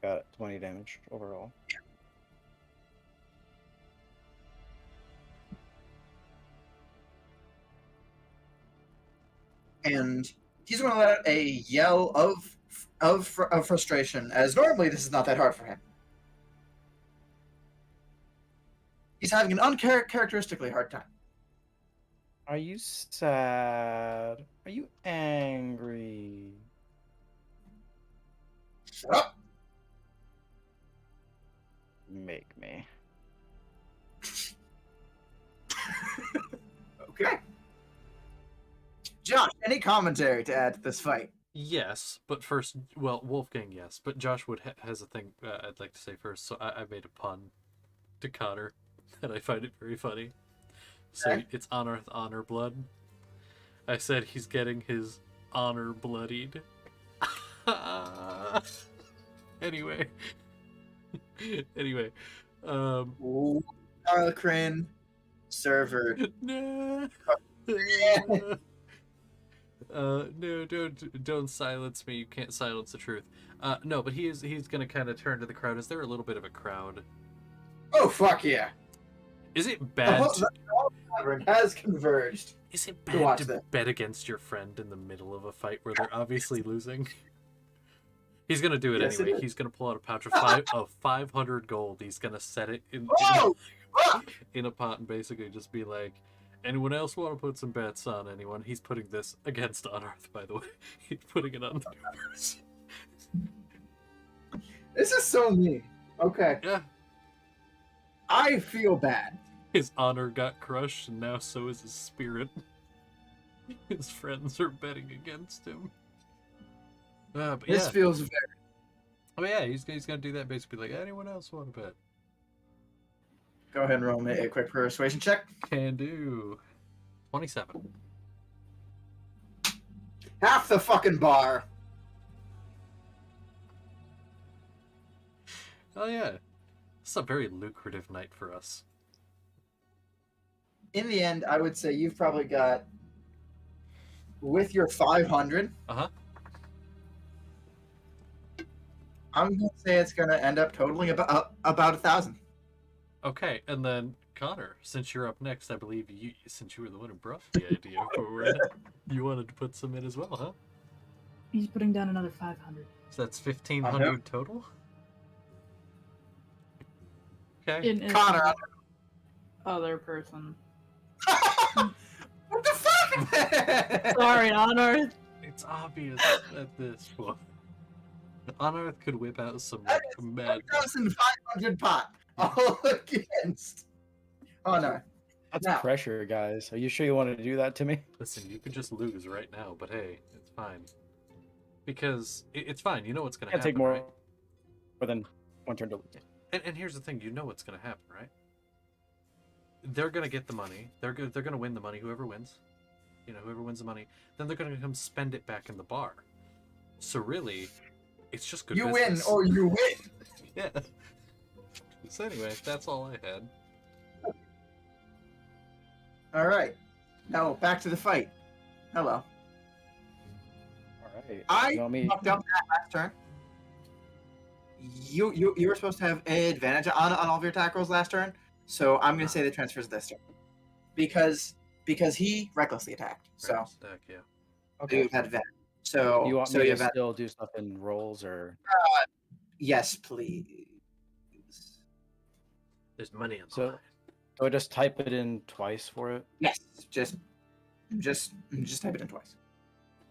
Got it. 20 damage overall. And he's going to let out a yell of frustration, as normally this is not that hard for him. He's having an uncharacteristically hard time. Are you sad? Are you angry? Shut up. Make me. Okay. Josh, any commentary to add to this fight? Yes, but first, well, Wolfgang, yes, but Josh has a thing I'd like to say first. So I made a pun to Connor, and I find it very funny. So Okay. it's honor with honor blood. I said he's getting his honor bloodied. Anyway. Anyway. Ooh, Harlequin server. No. No, don't silence me. You can't silence the truth. No, but he's gonna kind of turn to the crowd. Is there a little bit of a crowd? Oh fuck yeah! Is it The bad? whole tavern has converged. Is it to bad watch to this. bet against your friend in the middle of a fight where they're obviously losing? He's gonna do it Yes, it anyway. is. He's gonna pull out a pouch of 500 gold. He's gonna set it Oh! Fuck! in a pot and basically just be like, anyone else want to put some bets on anyone? He's putting this against Unearth, by the way. He's putting it on the numbers. This is so mean. Okay. Yeah. I feel bad. His honor got crushed, and now so is his spirit. His friends are betting against him. But This yeah. feels very. Oh yeah, he's gonna do that basically like, anyone else want to bet? Go ahead and roll me a quick persuasion check. Can do. 27. Half the fucking bar. Oh yeah. This is a very lucrative night for us. In the end, I would say you've probably got, with your 500. Uh-huh. I'm gonna say it's gonna end up totaling about 1,000. Okay, and then Connor, since you're up next, I believe since you were the one who brought the idea forward, you wanted to put some in as well, huh? He's putting down another 500. So that's 1,500 total? Okay. In Connor. other person. What the fuck? Sorry, Honor. It's obvious at this point. Unearth could whip out some like, mad... 1,500 pot. All against. Oh no. That's Now- pressure, guys. Are you sure you want to do that to me? Listen, you could just lose right now, but hey, it's fine. Because it's fine. You know what's going to Can't happen, take more, right? more than one turn to lose. And here's the thing. You know what's going to happen, right? They're going to get the money. They're going to win the money, whoever wins. You know, whoever wins the money. Then they're going to come spend it back in the bar. So really, it's just good You business. win or you win. Yeah. So anyway, that's all I had. All right. Now back to the fight. Hello. All right. I You want me? fucked up that last turn. You were supposed to have an advantage on all of your attack rolls last turn, so I'm gonna say the transfers this turn because he recklessly attacked. So Right, stack, yeah. you had advantage. So You want so me you to have still do stuff in rolls or? yes, please. There's money on the So- line. Do I just type it in twice for it? Yes, just type it in twice,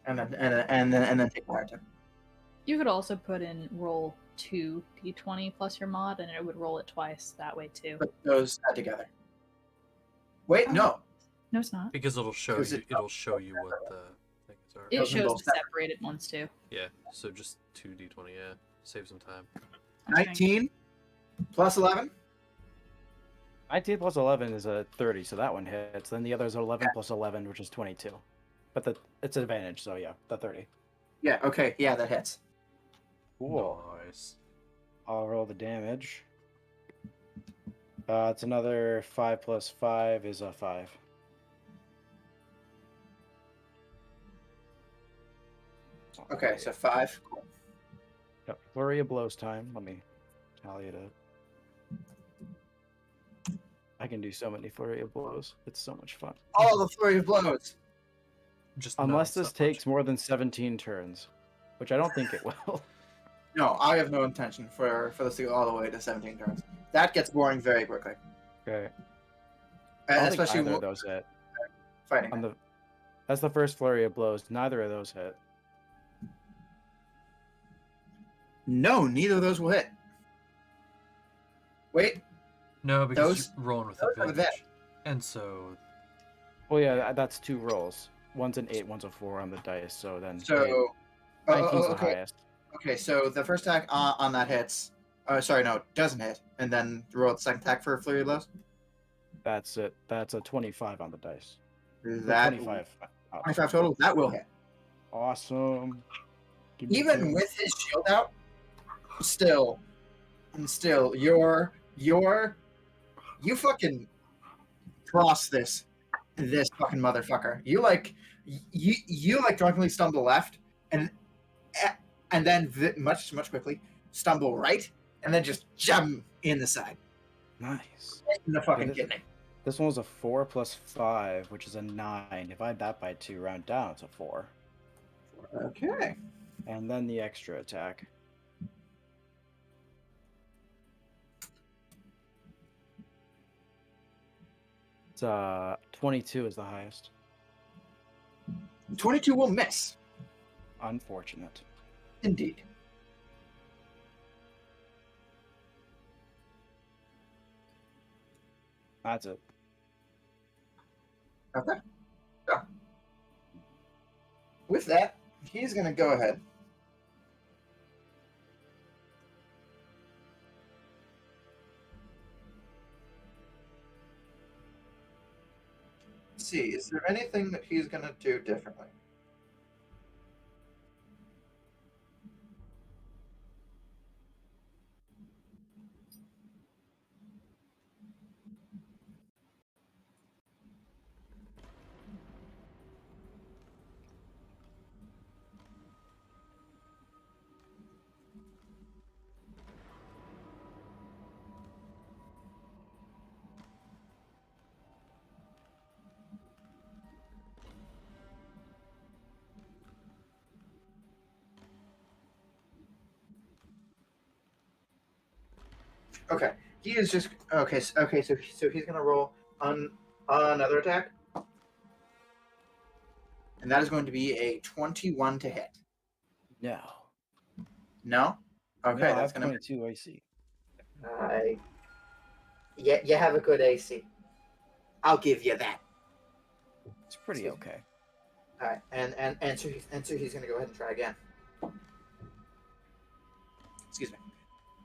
and then take the hard time. You could also put in roll 2 d20 plus your mod, and it would roll it twice that way too. Put those together. Wait, no. No, it's not. Because it'll show Because you. It'll show you what the things are. It Those are shows both the separate. separated ones too. Yeah. So just 2d20. Yeah. Save some time. Okay. 19 plus 11. 19 plus 11 is a 30, so that one hits. Then the other is 11 plus 11, which is 22. But it's an advantage, so yeah, the 30. Yeah. Okay. Yeah, that hits. Cool. Nice. I'll roll the damage. It's another 5 plus 5 is a 5. Okay, so 5. Cool. Yep. Flurry of blows time. Let me tally it up. I can do so many flurry of blows. It's so much fun. All the flurry of blows. Just Unless non-stop this takes more than 17 turns, which I don't think it will. No, I have no intention for this to go all the way to 17 turns. That gets boring very quickly, Okay. I don't think especially either of those hit. fighting. That's the first flurry of blows. Neither of those hit. No, neither of those will hit. Wait, No, because Those- you're rolling with those are advantage. And so Well, yeah, that's 2 rolls. One's an 8, one's a 4 on the dice. So then so 19's the okay, highest. okay. So the first attack on that hits. Sorry, no, it doesn't hit. And then roll the second attack for flurry of blows. That's it. That's a 25 on the dice. Or That 25. 25 total. That will hit. Awesome. Give me Even two. with his shield out, still, you fucking cross this fucking motherfucker. You like drunkenly stumble left, and then much quickly stumble right, and then just jump in the side, Nice. right in the fucking this- kidney. This one was a 4 plus 5, which is a 9. Divide that by 2, round down, it's a 4. Okay. And then the extra attack. It's 22 is the highest. 22 will miss. Unfortunate. Indeed. That's it. Okay. So, with that, he's going to go ahead. Let's see, is there anything that he's going to do differently? Okay, he is just okay. So he's gonna roll on another attack, and that is going to be a 21 to hit. No. No. Okay, No, I that's have gonna. 22 AC. Yeah, you have a good AC. I'll give you that. It's pretty okay. All right, and so he's gonna go ahead and try again. Excuse me.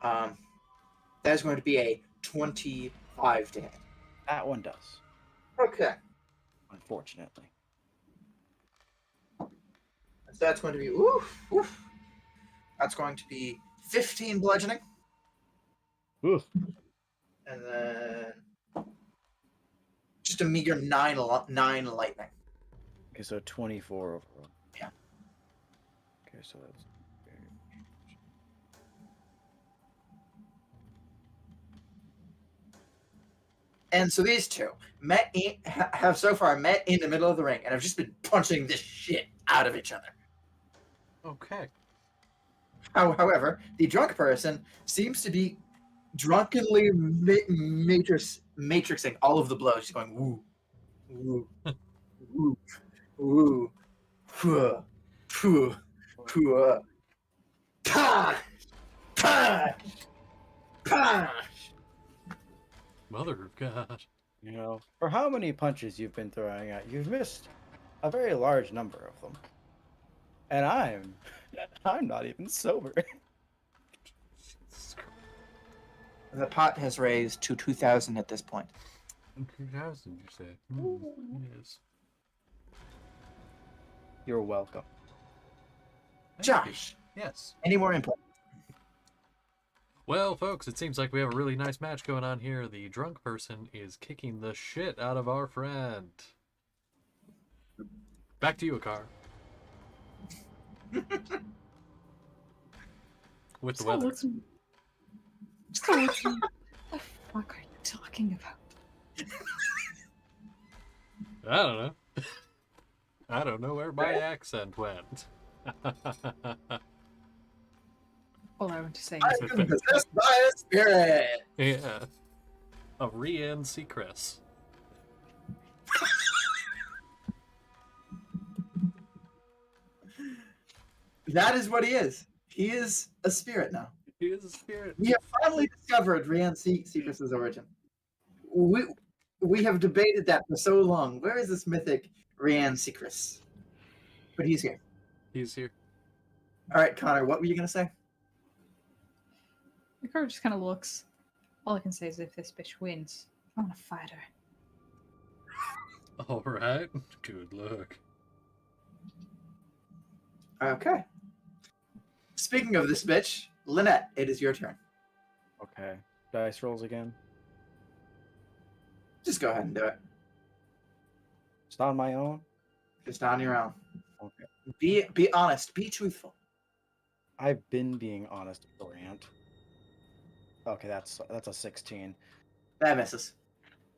That is going to be a 25 to hit. That one does. Okay. Unfortunately. So that's going to be oof. That's going to be 15 bludgeoning, Oof. and then just a meager 9 lightning. Okay, so 24 overall. Yeah. Okay, so that's. And so these two have so far met in the middle of the ring and have just been punching the shit out of each other. Okay. However, the drunk person seems to be drunkenly matrixing all of the blows. She's going woo, woo, woo, woo, phew, phew, phew, punch, punch, punch. Mother of God. You know, for how many punches you've been throwing at, you've missed a very large number of them. And I'm not even sober. The pot has raised to 2,000 at this point. 2,000, you say? Yes. You're welcome. Thank you. Josh, Yes. any more input? Well, folks, it seems like we have a really nice match going on here. The drunk person is kicking the shit out of our friend. Back to you, Akar. With the weather. What the fuck are you talking about? I don't know. I don't know where my accent went. All I want to say I is am possessed by a spirit. Yeah. A Rian Seacrest. That is what he is. He is a spirit now. He is a spirit. We have finally discovered Rian Seacrest's origin. We have debated that for so long. Where is this mythic Rian Seacrest? But he's here. He's here. All right, Connor, what were you going to say? the card just kind of looks. All I can say is if this bitch wins, I want to fight her. All right. Good luck. Okay. Speaking of this bitch, Lynette, it is your turn. Okay. Dice rolls again. Just go ahead and do it. Just on my own. Just on your own. Okay. Be honest. Be truthful. I've been being honest, Grant. Okay, that's a 16. That misses.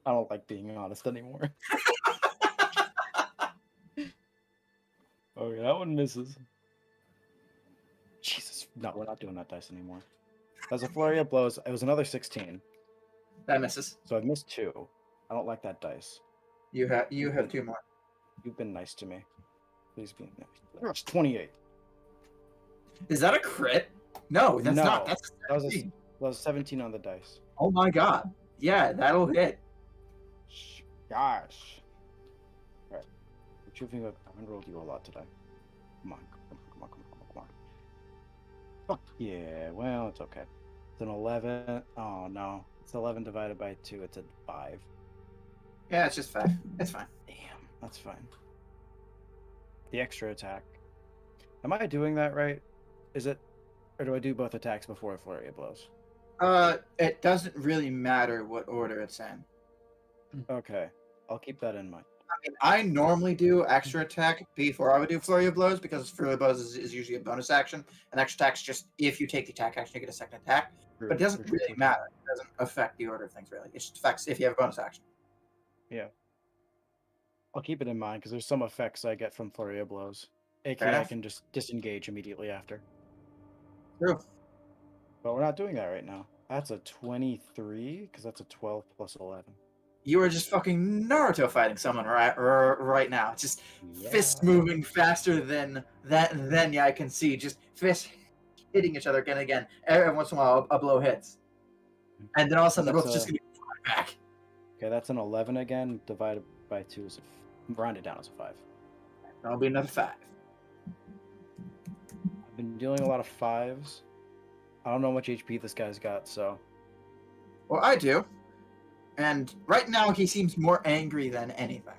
I don't like being honest anymore. Okay, that one misses. Jesus, no, we're not doing that dice anymore. That's a flurry of blows. It was another 16, That misses. so I've missed 2. I don't like that dice. You have 2 more. You've been nice to me. Please be nice. That's 28. Is that a crit? No, that's No, not. That's That was, 17. that was 17 on the dice. Oh my god. Yeah, that'll hit. Gosh. Alright. What you think of? I haven't rolled you a lot today. Come on. Fuck yeah. Well, it's okay. It's an 11. Oh no. It's 11 divided by 2. It's a 5. Yeah, it's just 5. It's fine. Damn. That's fine. The extra attack. Am I doing that right? Is it? Or do I do both attacks before a flurry of blows? It doesn't really matter what order it's in. Okay. I'll keep that in mind. I mean, I normally do extra attack before I would do flurry of blows because flurry of blows is usually a bonus action, and extra attack's just if you take the attack action, you get a second attack. But it doesn't really matter. It doesn't affect the order of things really. It just affects if you have a bonus action. Yeah. I'll keep it in mind because there's some effects I get from flurry of blows. AKA I enough. can just disengage immediately after. True. But we're not doing that right now. That's a 23 because that's a 12 plus 11. You are just fucking Naruto fighting someone right now. Just fists moving faster than that. Then yeah, I can see just fists hitting each other again and again. Every once in a while, a blow hits, and then all of a sudden they're both just gonna be flying back. Okay, that's an 11 again. Divided by 2 is rounded down as a 5. That'll be another 5. I've been dealing a lot of 5s. I don't know how much HP this guy's got, so. Well, I do, and right now he seems more angry than anything.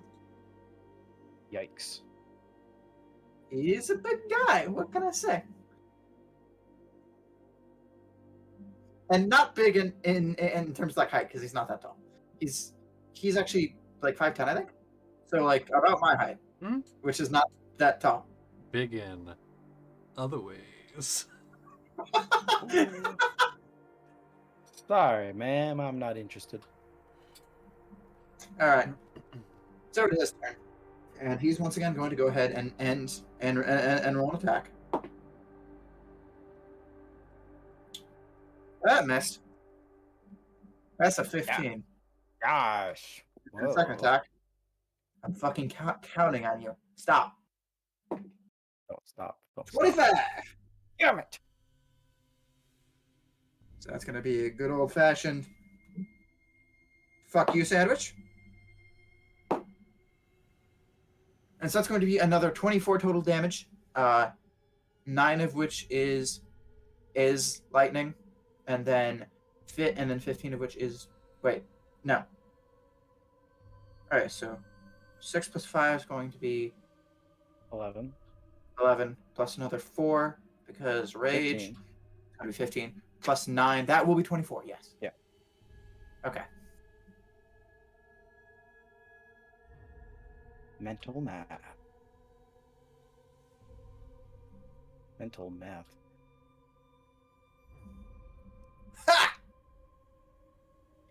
Yikes. He's a big guy. What can I say? And not big in terms of like height because he's not that tall. He's actually like 5'10", I think. So like about my height, which is not that tall. Big in other ways. Sorry, ma'am. I'm not interested. All right. So it is turn, and he's once again going to go ahead and roll an attack. That missed. That's a 15. Gosh. And second attack. I'm fucking counting on you. Stop. Don't stop. Don't stop. 25. Damn it. So that's gonna be a good old fashioned. Fuck you, sandwich. And so that's going to be another 24 total damage. 9 of which is lightning, and then 15 of which is no. All right, so 6 plus 5 is going to be 11. 11 plus another 4 because rage. 15. It's going to be 15 plus 9. That will be 24. Yes. Yeah. Okay. Mental math. Mental math. Ha!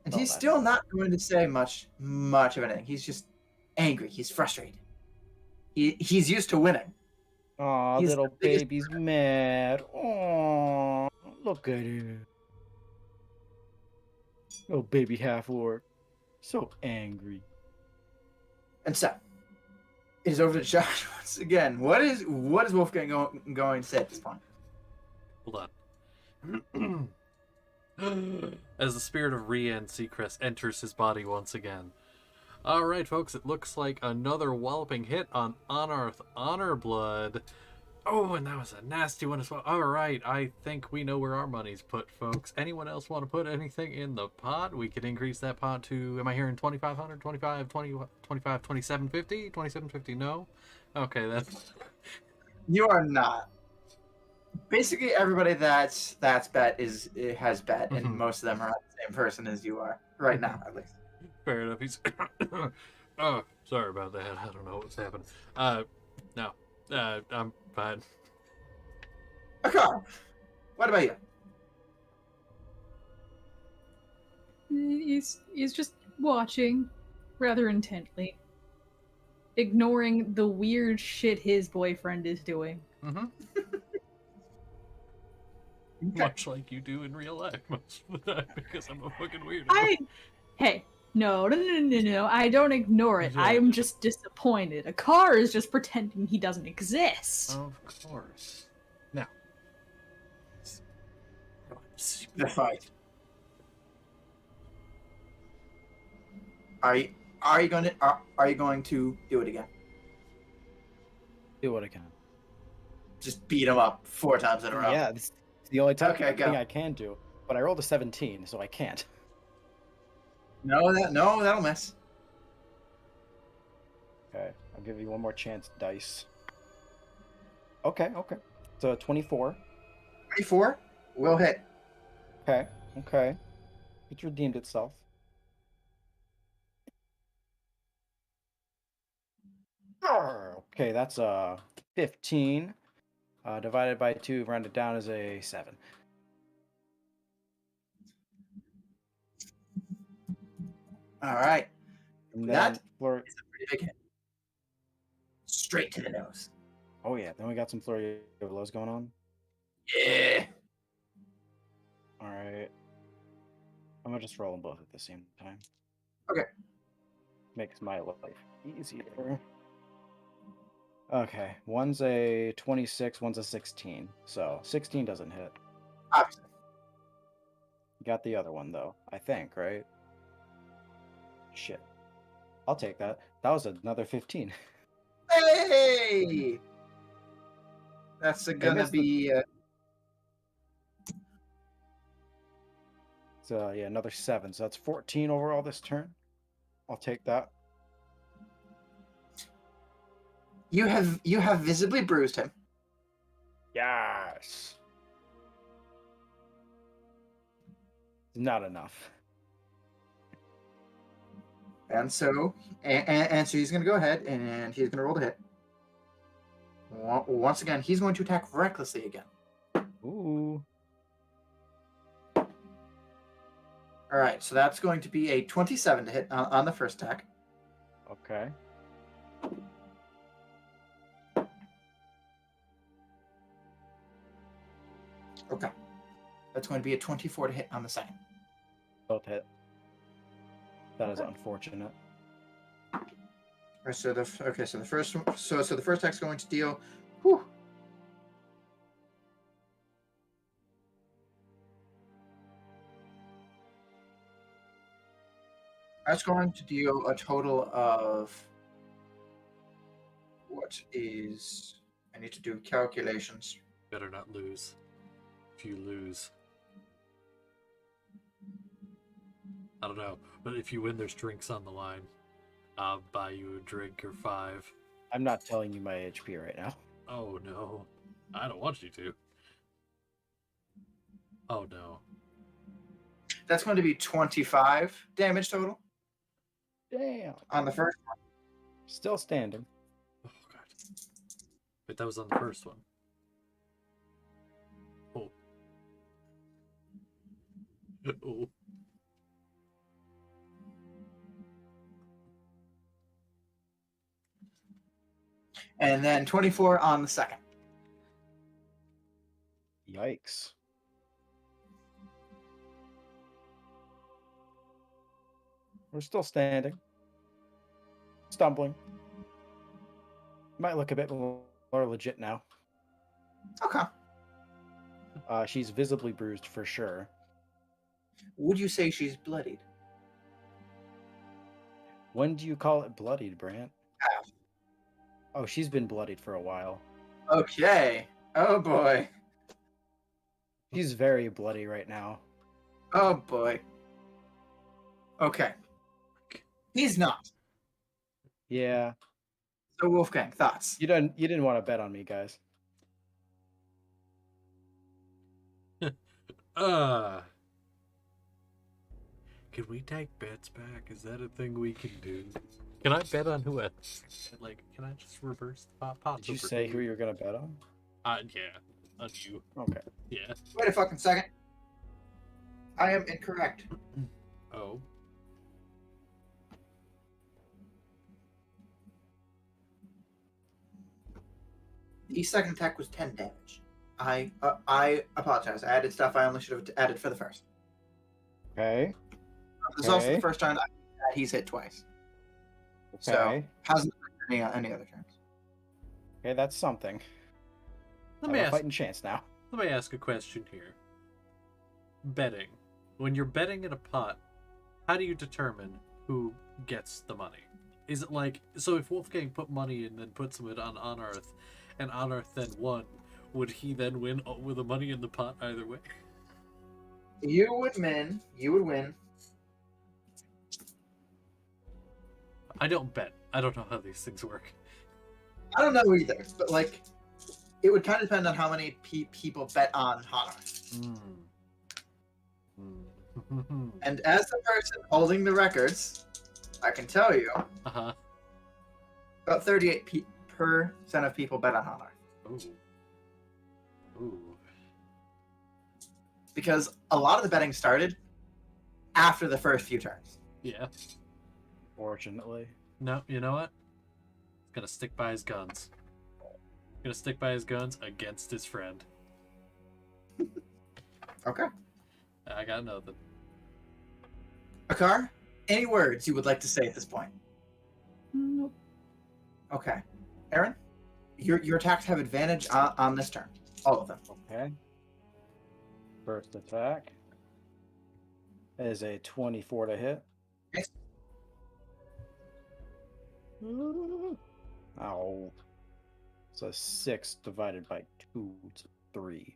And Oh, he's that's still bad. not going to say much of anything. He's just angry. He's frustrated. He's used to winning. Aw, He's little the biggest- baby's mad. Aw, look at him. Little baby half orc. So angry. And so, it is over to Josh once again. What is Wolfgang going to say at this point? Hold on. As the spirit of Rian Seacrest enters his body once again. Alright, folks, it looks like another walloping hit on Unearth Honor Blood. Oh, and that was a nasty one as well. Alright, I think we know where our money's put, folks. Anyone else want to put anything in the pot? We could increase that pot to, am I hearing 2,500, 25, 20, 25, 2750? 2750, no? Okay, that's... You are not. Basically, everybody that's bet has bet, and Mhm. most of them are not the same person as you are right now, at least. Fair enough. He's. Oh, sorry about that. I don't know what's happened. No. I'm fine. Okay. What about you? He's just watching rather intently, ignoring the weird shit his boyfriend is doing. Mm-hmm. Okay. Much like you do in real life most of the time because I'm a fucking weirdo. Hey, no. I don't ignore it. Yeah. I'm just disappointed. A car is just pretending he doesn't exist. Of course. Now. The fight. Are you going to do it again? Do what I can. Just beat him up 4 times in a row. Yeah, this is the only time Okay, go. thing I can do. But I rolled a 17, so I can't. No, that'll miss. Okay, I'll give you one more chance, dice. Okay. So 24. 24 will hit. Okay. It's redeemed itself. Okay, that's 15. Divided by 2, rounded down is a 7. All right. And That then flurry. is a pretty big hit. Straight to the nose. Oh yeah, then we got some flurry of blows going on. Yeah. All right. I'm gonna just roll them both at the same time. Okay. Makes my life easier. Okay, one's a 26, one's a 16. So 16 doesn't hit. Obviously. Got the other one though, I think, right? Shit. I'll take that. That was another 15. Hey! That's gonna missed the- be. So yeah, another 7. So that's 14 overall this turn. I'll take that. You have visibly bruised him. Yes. Not enough. And so he's going to go ahead and he's going to roll the hit. Once again, he's going to attack recklessly again. Ooh. All right, so that's going to be a 27 to hit on the first attack. Okay. Okay. That's going to be a 24 to hit on the second. Both hit. That is unfortunate. All right, so the first one, so the first attack's going to deal. Whew, that's going to deal a total of what is. I need to do calculations. Better not lose. If you lose. I don't know. But if you win, there's drinks on the line. I'll buy you a drink or 5. I'm not telling you my HP right now. Oh no. I don't want you to. Oh no. That's going to be 25 damage total Damn. on the first one. Still standing. Oh god. Wait, that was on the first one. Oh. Oh. And then 24 on the second. Yikes. We're still standing. Stumbling. Might look a bit more legit now. Okay. She's visibly bruised for sure. Would you say she's bloodied? When do you call it bloodied, Brant? Half. Oh, she's been bloodied for a while. Okay. Oh boy. She's very bloody right now. Oh boy. Okay. He's not. Yeah. So Wolfgang, thoughts? You didn't want to bet on me, guys. Can we take bets back? Is that a thing we can do? Can I bet on who? Like, can I just reverse the pot? Did you say who you're gonna bet on? Yeah, on you. Okay. Yeah. Wait a fucking second. I am incorrect. Oh. The second attack was 10 damage. I apologize. I added stuff I only should have added for the first. Okay. This is also Okay. the first turn he's hit twice. So Okay. hasn't been any other turns. Okay, that's something. Let I me have a ask. fighting chance now. Let me ask a question here. Betting. When you're betting in a pot, how do you determine who gets the money? Is it like, so if Wolfgang put money and then put some of it on Anarth, and Anarth then won, would he then win with the money in the pot either way? You would win. You would win. I don't bet. I don't know how these things work. I don't know either, but like, it would kind of depend on how many people bet on Hanar. And as the person holding the records, I can tell you, Uh-huh. about 38% of people bet on Hanar. Ooh. Ooh. Because a lot of the betting started after the first few turns. Yeah. Fortunately. No, you know what? He's gonna stick by his guns. Gonna stick by his guns against his friend. Okay. I got nothing. Akar, any words you would like to say at this point? Nope. Okay. Aaron, your attacks have advantage on this turn. All of them. Okay. First attack is a 24 to hit. Yes. Ow. It's a 6 divided by 2. It's 3.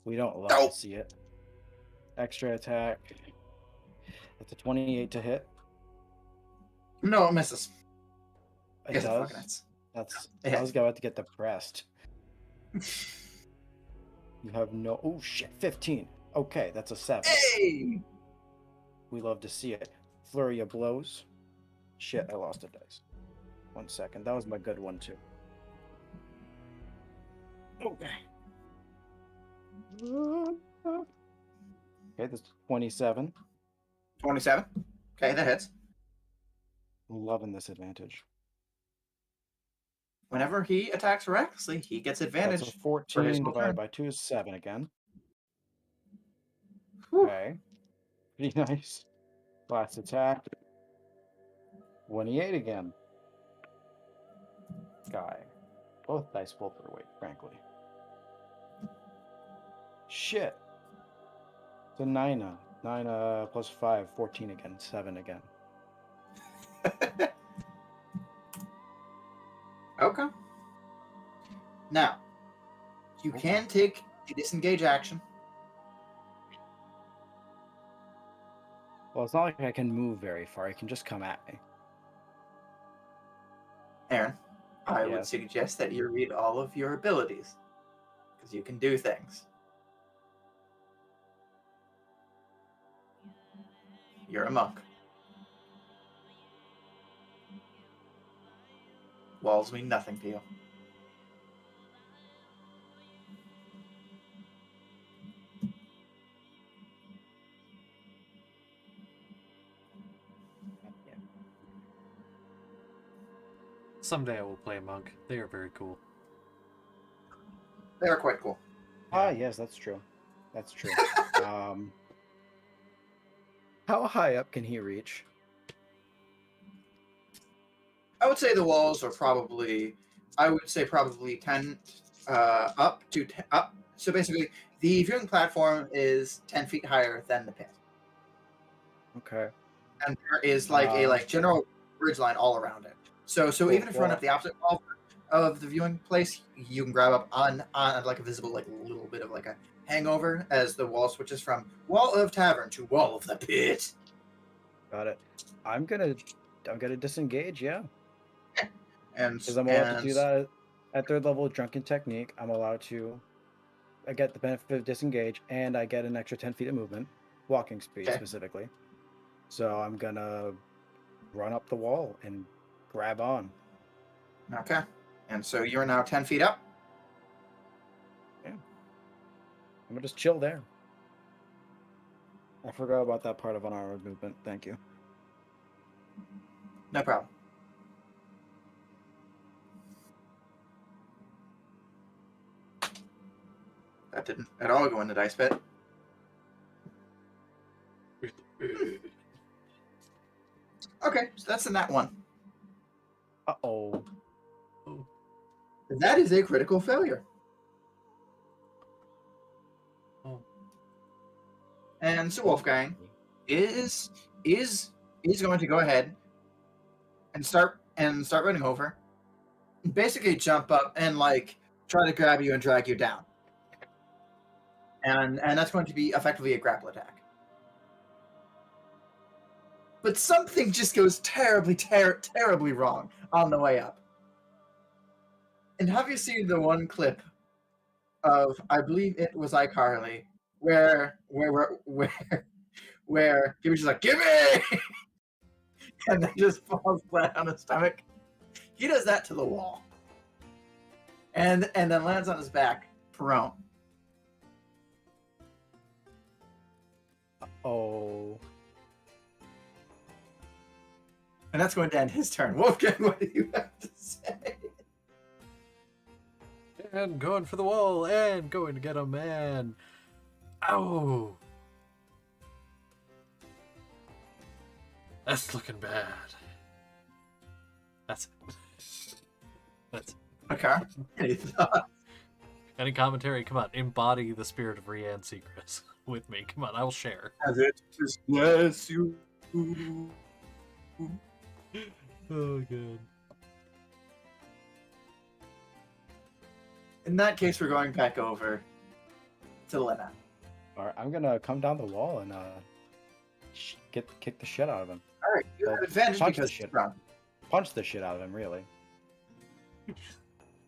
We don't love Nope. to see it. Extra attack. That's a 28 to hit. No, it misses. It Yes, it does. fucking hits. That's. It I was about to get depressed. You have no. Oh shit! 15. Okay, that's a 7. Hey! We love to see it. Flurry of blows. Shit, I lost a dice. 1 second. That was my good one too. Okay. Okay, that's 27. 27. Okay, that hits. Loving this advantage. Whenever he attacks recklessly, he gets That's advantage. a 14 whole divided turn. by 2 is 7 again. Whew. Okay. Pretty nice. Last attack. 28 again. Guy. Both dice pull their weight, frankly. Shit. It's a 9. 9 plus 5, 14 again. 7 again. Okay. Now, you can take the disengage action. Well, it's not like I can move very far. I can just come at me. Aaron, I would Yes. suggest that you read all of your abilities. Because you can do things. You're a monk. Walls mean nothing to you. Someday I will play a monk. They are very cool. They are quite cool. Ah, yes, that's true. That's true. How high up can he reach? I would say the walls are probably, I would say probably 10 up to 10, up. So basically, the viewing platform is 10 feet higher than the pit. Okay. And there is like a general ridge line all around it. So Cool, even if you're on cool. the opposite wall of the viewing place, you can grab up on like a visible like little bit of like a hangover as the wall switches from wall of tavern to wall of the pit. Got it. I'm gonna disengage, yeah. And Because I'm allowed to do that at 3rd level drunken technique. I'm allowed to I get the benefit of disengage, and I get an extra 10 feet of movement, walking speed Okay. specifically. So I'm gonna run up the wall and grab on. Okay. And so you're now 10 feet up. I'm gonna just chill there. I forgot about that part of unarmored movement. Thank you. No problem. That didn't at all go in the dice pit. Okay, so that's in that one. Uh-oh. That is a critical failure. Oh. And so Wolfgang is going to go ahead and start running over, and basically jump up and like try to grab you and drag you down. And that's going to be effectively a grapple attack. But something just goes terribly wrong on the way up. And have you seen the one clip of, I believe it was iCarly, where Gibby's just like, "Gibby!" and then just falls flat on his stomach. He does that to the wall, and then lands on his back, prone. Oh. And that's going to end his turn. Wolfgang, what do you have to say? And going for the wall, and going to get him, and... Ow! That's looking bad. That's it. Okay. Any thoughts? Any commentary? Come on, embody the spirit of Rianne Seacrest with me. Come on, I'll share. As it just bless you. Oh, good. In that case, we're going back over to Lena. All right, I'm gonna come down the wall and kick the shit out of him. All right, you have advantage Punch the because shit. he's prone. Punch the shit out of him, really.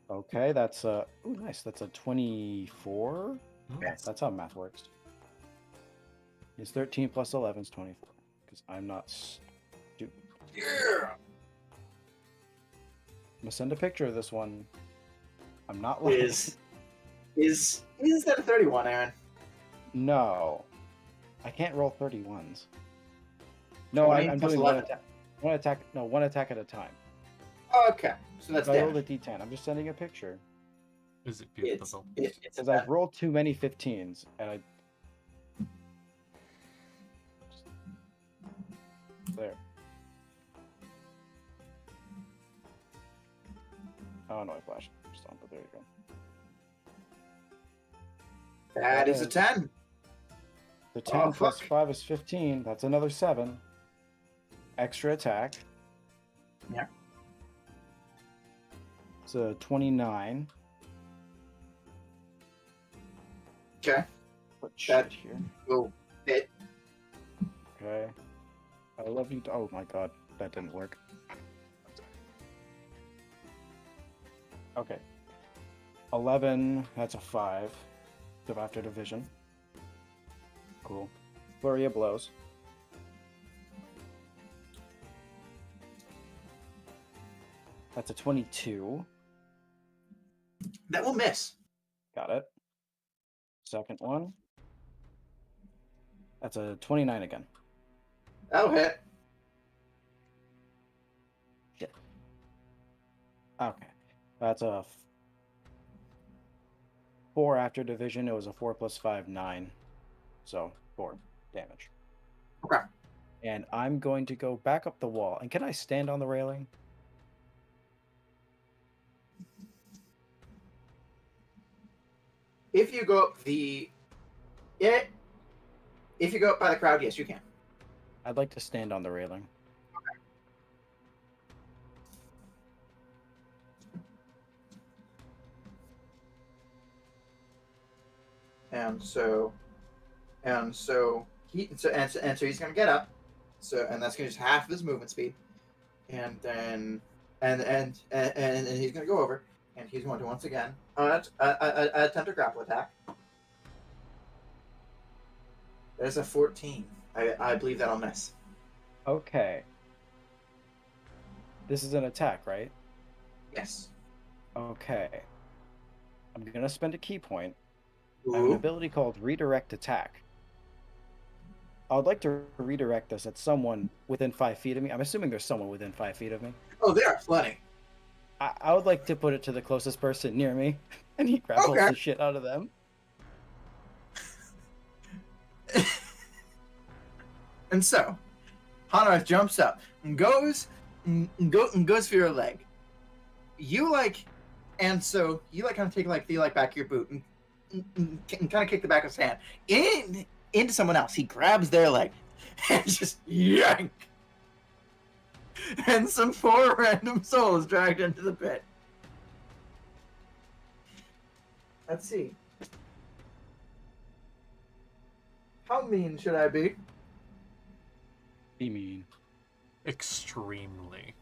Okay, that's ooh, nice. That's a 24. Yes. That's how math works. It's 13 plus 11 is 24. Because I'm not stupid. Yeah. I'm gonna send a picture of this one. I'm not lying. Is that a 31, Aaron? No, I can't roll 31s. No, 20 I'm plus doing 11. one attack. No, one attack at a time. Okay, so that's So I rolled a damage. d10. I'm just sending a picture Is it It's beautiful? it's because I've rolled too many 15s, and I. There. Oh no, I flashed. Just on, but there you go. that is a 10. The 10 plus fuck. 5 is 15. That's another 7. Extra attack. Yeah. It's a 29. Okay, Put That- shit here. will hit. Okay. I love you. Oh my god, that didn't work. Okay. 11, that's a 5. So after division. Cool. Flurry of blows. That's a 22. That will miss. Got it. Second one. That's a 29 again. That'll hit. Okay. That's a 4 after division. It was a 4 plus 5, 9. So 4 damage. Okay. And I'm going to go back up the wall. And can I stand on the railing? If you go up if you go up by the crowd, yes, you can. I'd like to stand on the railing. And so he's gonna get up. So and that's gonna just half of his movement speed. And then and he's gonna go over and he's going to once again attempt a grapple attack. There's a 14. I believe that'll miss. Okay. This is an attack, right? Yes. Okay. I'm gonna spend a key point. I have an Ooh. ability called Redirect Attack. I would like to redirect this at someone within 5 feet of me. I'm assuming there's someone within 5 feet of me. Oh, there are plenty. I would like to put it to the closest person near me, and he grapples Okay. the shit out of them. And so, Hanarth jumps up and goes for your leg. You and so you kind of take the back of your boot and kind of kick the back of his hand into someone else. He grabs their leg and just yank. And some poor random soul is dragged into the pit. Let's see. How mean should I be? Be mean. Extremely.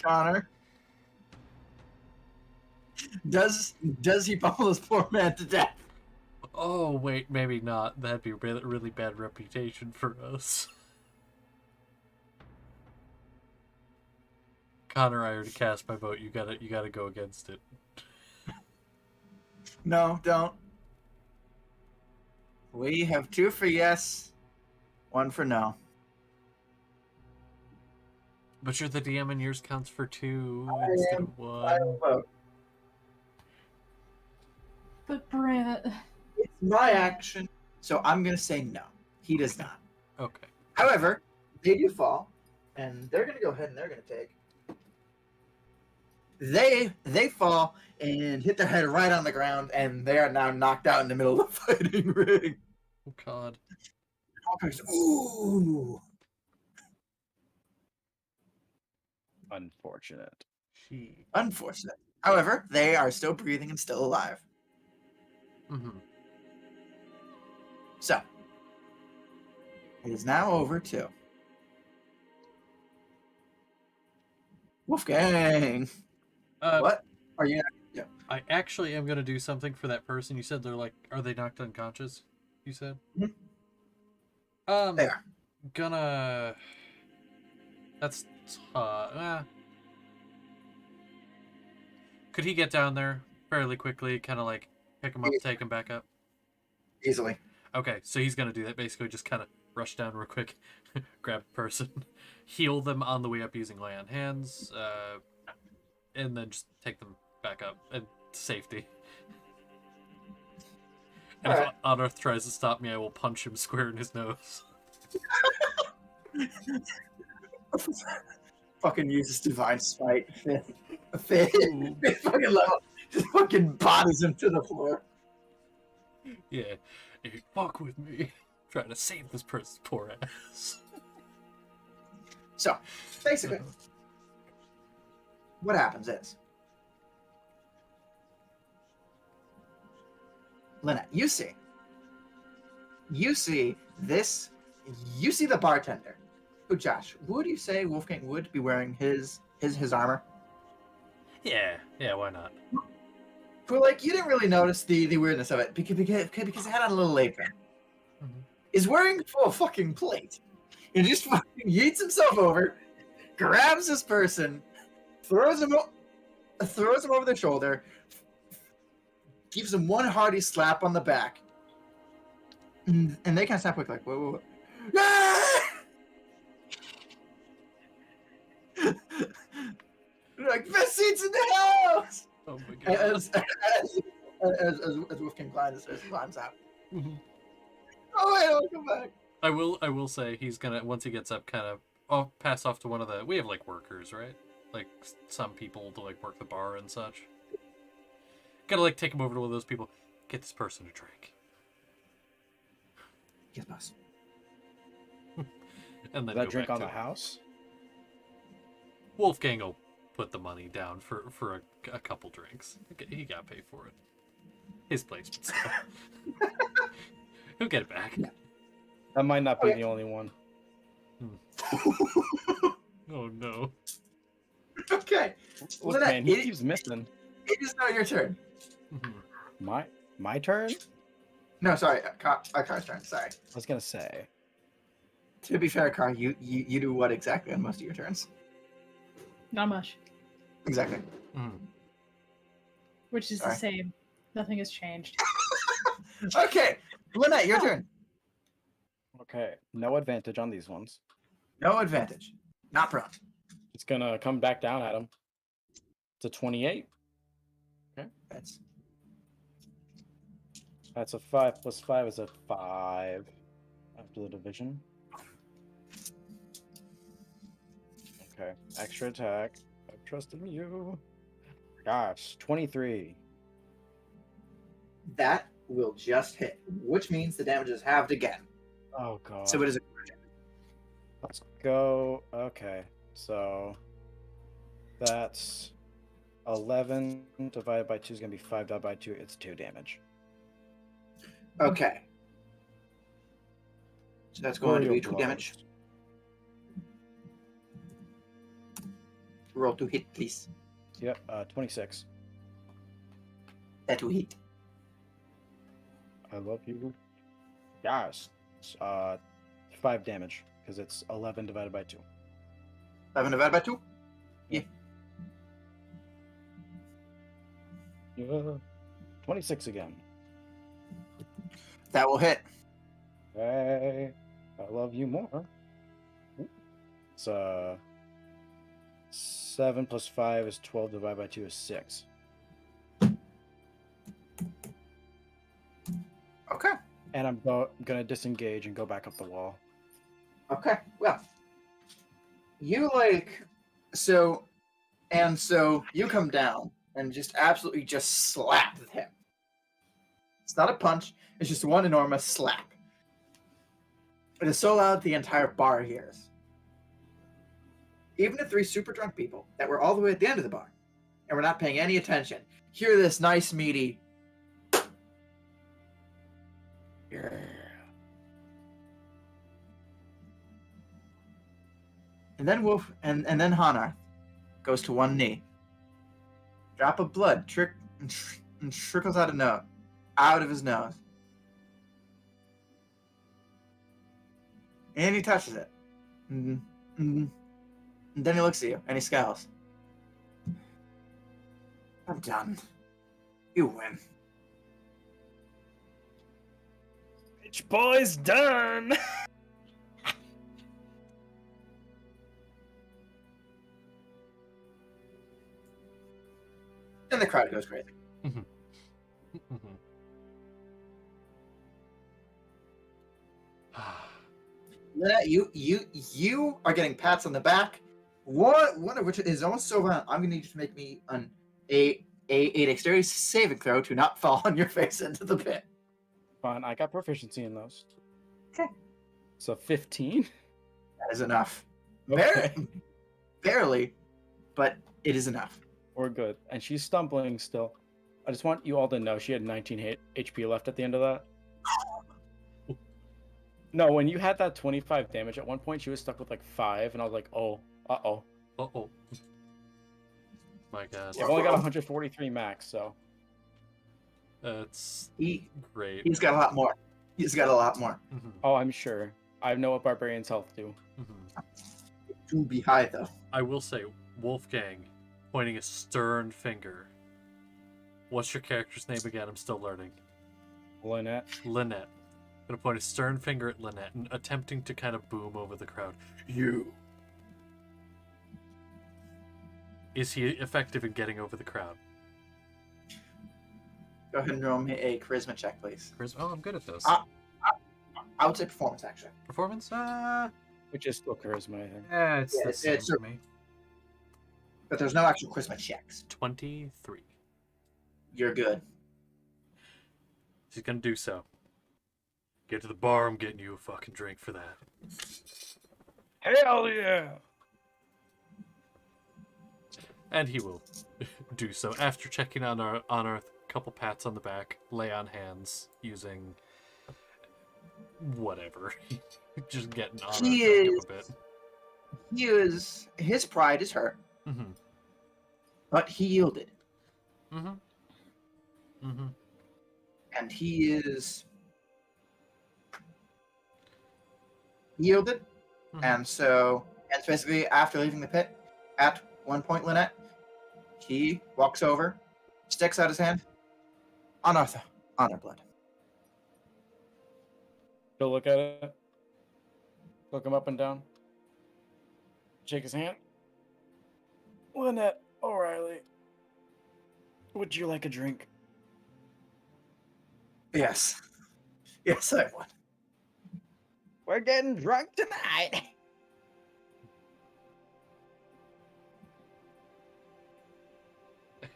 Connor? Does he pummel this poor man to death? Oh, wait, maybe not. That'd be really, really bad reputation for us. Connor, I already cast my vote. You gotta go against it. No, don't. We have 2 for yes, 1 for no. But you're the DM and yours counts for 2 I instead am- of 1. I will vote. But Brant, It's my action, so I'm gonna say no. He does not. Okay. However, they do fall, and they're gonna go ahead and they're gonna take. They fall and hit their head right on the ground, and they are now knocked out in the middle of the fighting ring. Oh, God. Ooh. Unfortunate. Gee. Unfortunate. However, they are still breathing and still alive. Mm-hmm. So, it is now over to Wolfgang. What are you? I actually am gonna do something for that person. You said they're are they knocked unconscious? You said. Mhm. They are. Gonna. That's. Could he get down there fairly quickly? Kind of pick him up, take him back up. Easily. Okay, so he's gonna do that. Basically, just kind of rush down real quick, grab the person, heal them on the way up using lay on hands, and then just take them back up and safety. And if Unearth tries to stop me, I will punch him square in his nose. Fucking uses divine spite. Fifth fucking level. Just fucking bodies him to the floor. Yeah, hey, fuck with me. Trying to save this person's poor ass. So, basically, what happens is, Lynette, you see this, you see the bartender. Oh, Josh, would you say Wolfgang would be wearing his armor? Yeah, why not? But you didn't really notice the weirdness of it because it had on a little apron. Mhm. Is wearing a fucking plate and just fucking yeets himself over, grabs this person, throws him over the shoulder, gives him one hearty slap on the back, and they kind of snap quick, whoa. They're best seats in the house. Oh my god. As Wolfgang climbs out. Mhm. Oh wait, I'll come back. I will say he's gonna, once he gets up, kind of pass off to one of the, we have workers, right? Some people to work the bar and such. Gotta take him over to one of those people. Get this person a drink. Yes, boss. And then That go drink back on to the house? Wolfgang will put the money down for a couple drinks. He got paid for it. His place, but still. He'll get it back. Yeah. That might not be Okay. the only one. Oh no. Okay. Look, Lynette, man, he keeps missing. It is now your turn. Mhm. My turn? No, sorry, Car's turn. Sorry. I was gonna say. To be fair, Car, you do what exactly on most of your turns? Not much. Exactly. Mm. Which is Sorry. the same. Nothing has changed. Okay, Lynette, your turn. Okay, no advantage on these ones. No advantage. Not prone. It's gonna come back down at him. It's a 28. That's a 5 plus 5 is a 5 after the division. Okay, extra attack. I trust in you. Gosh, 23. That will just hit, which means the damage is halved again. Oh god. So it is a Let's go. Okay, so that's 11 divided by 2 is gonna be 5 divided by 2. It's 2 damage. okay. So that's going to be 2 Blows. damage. Roll to hit, please. Yep, 26. That will hit. I love you. Yes. 5 damage because it's 11 divided by 2. 11 divided by 2. Yeah. 26 again. That will hit. Hey, I love you more. It's 7 plus 5 is 12 divided by 2 is 6. Okay. And I'm gonna disengage and go back up the wall. Okay. Well, you so you come down and just absolutely just slap him. It's not a punch. It's just one enormous slap. It is so loud the entire bar hears. Even the 3 super drunk people that were all the way at the end of the bar and were not paying any attention hear this nice meaty. Yeah. And then Wolf and then Hanarth goes to one knee. Drop of blood and trickles out of his nose. And he touches it. And then he looks at you and he scowls. I'm done. You win. Bitch boy's done. And the crowd goes crazy. You are getting pats on the back. One of which is almost so violent. I'm gonna need you to make me a dexterity saving throw to not fall on your face into the pit. Fine, I got proficiency in those. Okay. So 15. That is enough. Okay. Barely, but it is enough. We're good. And she's stumbling still. I just want you all to know she had 19 HP left at the end of that. No, when you had that 25 damage, at one point she was stuck with like 5, and I was like, oh, uh-oh. Uh-oh. My god. I've only got 143 max, so. That's great. He's got a lot more. He's got a lot more. Mhm, Oh, I'm sure. I know what barbarian's health do. mhm. To be high, though. I will say, Wolfgang pointing a stern finger. What's your character's name again? I'm still learning. Lynette. Lynette. Gonna point a stern finger at Lynette and attempting to kind of boom over the crowd. You. Is he effective in getting over the crowd? Go ahead and roll me a charisma check, please. Oh, I'm good at those. I would say performance, actually. Performance? Which is still charisma, I think. Yeah, it's the same it's for me. But there's no actual charisma checks. 23. You're good. He's gonna do so. Get to the bar, I'm getting you a fucking drink for that. Hell yeah! And he will do so after checking on our couple pats on the back, lay on hands, using whatever. Just getting on a bit. His pride is hurt, Mm-hmm. but he yielded. Mm-hmm. Mm-hmm. And he is yielded. Mhm. And basically after leaving the pit, at one point, Lynette, he walks over, sticks out his hand. On Arthur, honor blood. Go look at it. Look him up and down. Shake his hand. Lynette O'Reilly, would you like a drink? Yes. Yes, I would. We're getting drunk tonight.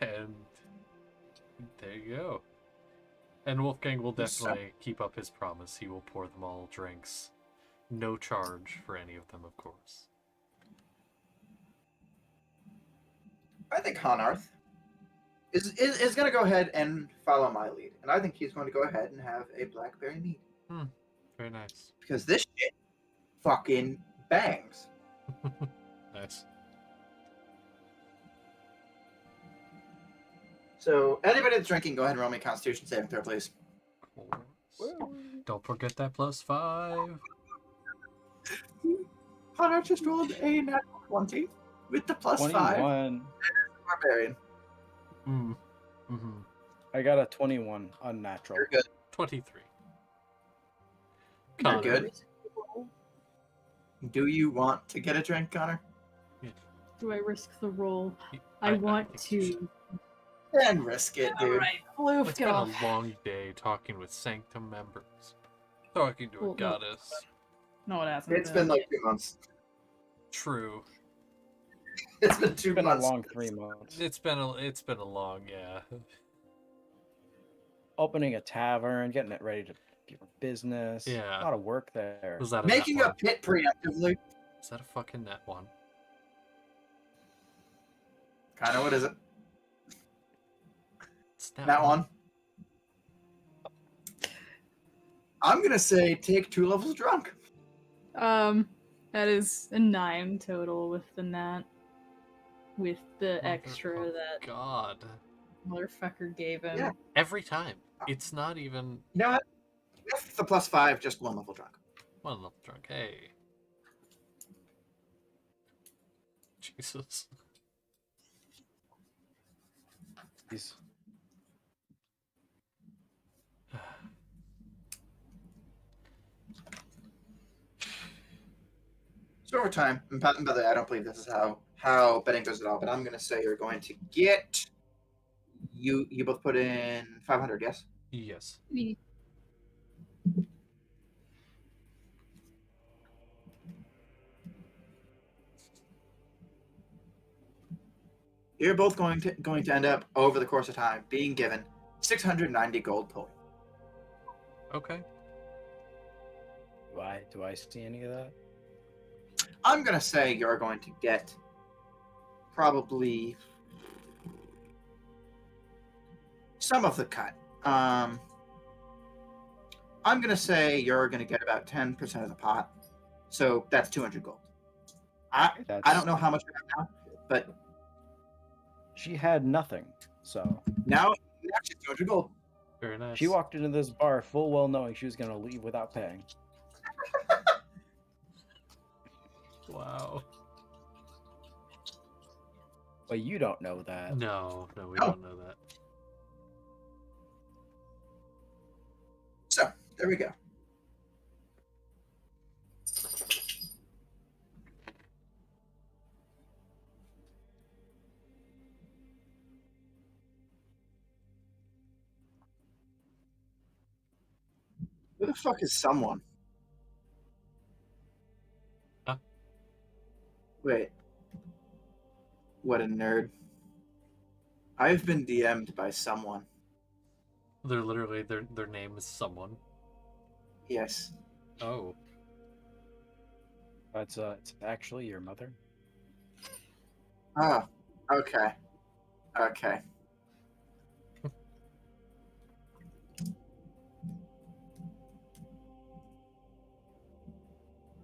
And there you go. And Wolfgang will definitely keep up his promise. He will pour them all drinks. No charge for any of them, of course. I think Hanarth is going to go ahead and follow my lead. And I think he's going to go ahead and have a blackberry mead. Very nice. Because this shit fucking bangs. Nice. So, anybody that's drinking, go ahead and roll me a Constitution saving throw, please. Of course. Don't forget that +5. Hanarth just rolled a natural 20 with the +5. 21. Barbarian. Mm-hmm. I got a 21 unnatural. You're good. 23. You're Connor. good. Do you want to get a drink, Connor? Do I risk the roll? I I want think you should. to. Then risk it, dude. Alright, Blue, It's get been off. a long day talking with Sanctum members. Talking to a Well, no. goddess. No, it hasn't. It's been like 2 months. True. It's been 2 It's been a months. long 3 months. It's been a long, yeah. Opening a tavern, getting it ready to be for business. Yeah. A lot of work there. Was that a Making net a one? pit preemptively. Is that a fucking net one? Connor, what is it? It's net That one. I'm gonna say take 2 levels drunk. That is a 9 total with the nat. With the extra Mother of that God. motherfucker gave him. Yeah. Every time. It's not even You know what? With the +5, just 1 level drunk. one level drunk. Hey. Jesus. He's- So over time, and by the way, I don't believe this is how betting goes at all, but I'm gonna say you're going to get you both put in 500, yes? Yes. You're both going to end up over the course of time being given 690 gold pulling. Okay. Do I see any of that? I'm gonna say you're going to get probably some of the cut. I'm gonna say you're gonna get about 10% of the pot, so that's 200 gold. I don't know how much we have now, but She had nothing, so now she's 200 gold. Very nice. she walked into this bar full well knowing she was going to leave without paying. Wow. But you don't know that. No, we Oh. don't know that. So there we go. Who the fuck is someone? Huh? Wait. What a nerd. I've been DM'd by someone. They're literally their name is someone. Yes. Oh. It's actually your mother. Oh, okay. Okay.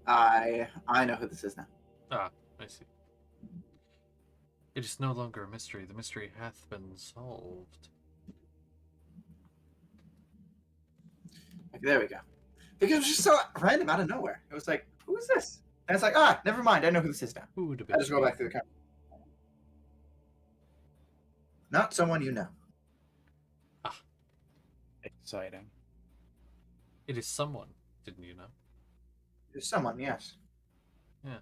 I know who this is now. Ah, I see. It is no longer a mystery. The mystery hath been solved. Okay, there we go. Because it was just so random out of nowhere. It was like, who is this? And it's like, ah, never mind. I know who this is now. Who would have I been? just go back through the camera. Not someone you know. Exciting. It is someone, didn't you know? There's someone, yes. Yeah.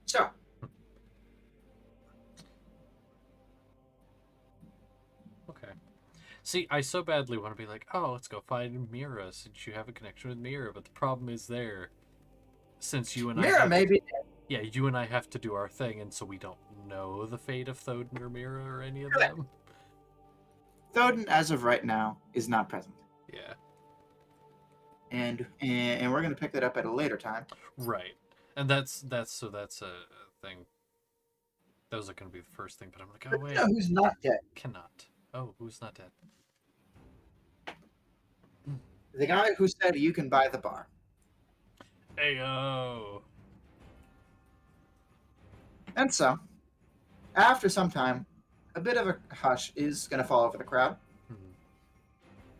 So, Okay. See, I so badly want to be like, oh, let's go find Mira since you have a connection with Mira, but the problem is there. Since you and I Mira have maybe. yeah, you and I have to do our thing, and so we don't know the fate of Thoden or Mira or any of them. Thoden, as of right now, is not present. Yeah. And we're going to pick that up at a later time. Right. And that's a thing. That was going to be the first thing, but I'm like, oh But wait, you know who's not dead? cannot. Oh, who's not dead? The guy who said you can buy the bar. Ayo. And so, after some time, a bit of a hush is going to fall over the crowd,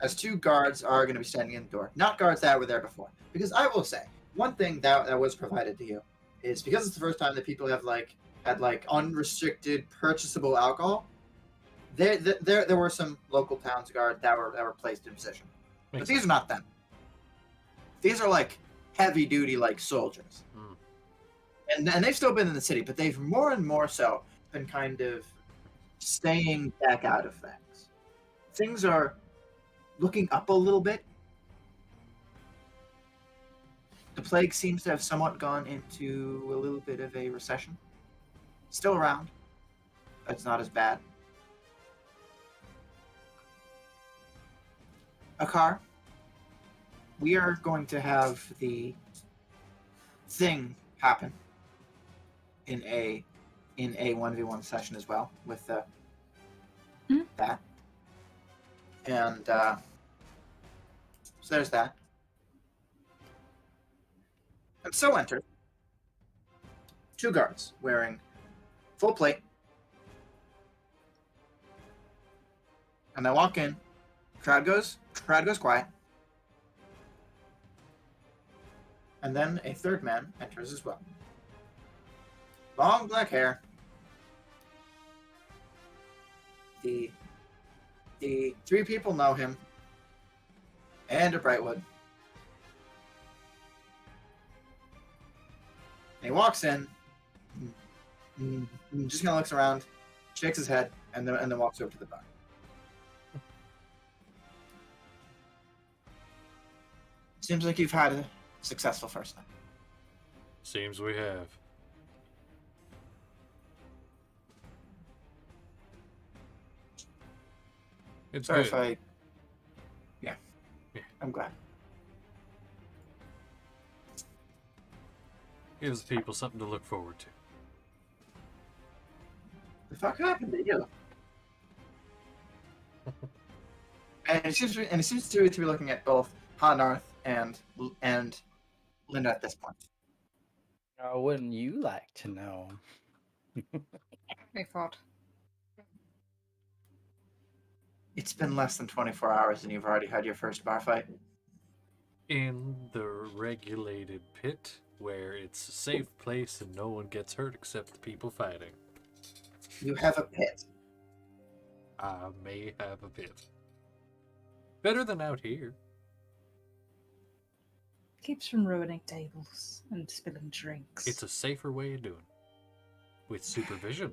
as two guards are going to be standing in the door. Not guards that were there before. Because I will say, one thing that was provided to you is because it's the first time that people have had unrestricted purchasable alcohol, there were some local towns guard that were placed in position. But these are not them. These are like heavy duty soldiers. And they've still been in the city, but they've more and more so been kind of staying back out of things. Things are looking up a little bit. The plague seems to have somewhat gone into a little bit of a recession. Still around. But it's not as bad. Akar, we are going to have the thing happen in a 1v1 session as well with that. And so there's that. And so enter two guards wearing full plate. And they walk in. Crowd goes quiet. And then a third man enters as well. Long black hair. The three people know him. And a Brightwood. And he walks in, just kind of looks around, shakes his head, and then walks over to the bar. Seems like you've had a successful first night. Seems we have. It's Sorry good. if I... Yeah. Yeah. I'm glad. Gives people something to look forward to. The fuck happened to you? and it seems to be looking at both Hanarth and Linda at this point. Wouldn't you like to know? I thought. It's been less than 24 hours and you've already had your first bar fight. In the regulated pit, where it's a safe place and no one gets hurt except the people fighting. You have a pit. I may have a pit. Better than out here. Keeps from ruining tables and spilling drinks. It's a safer way of doing it. With supervision.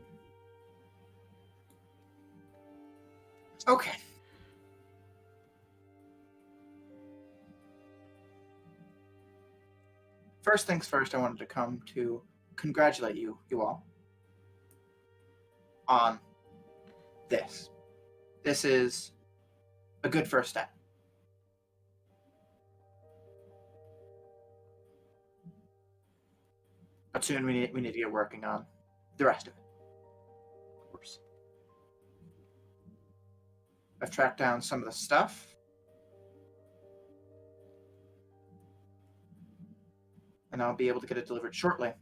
Okay. First things first, I wanted to come to congratulate you all, on this. This is a good first step. But soon we need to get working on the rest of it. Of course. I've tracked down some of the stuff. And I'll be able to get it delivered shortly.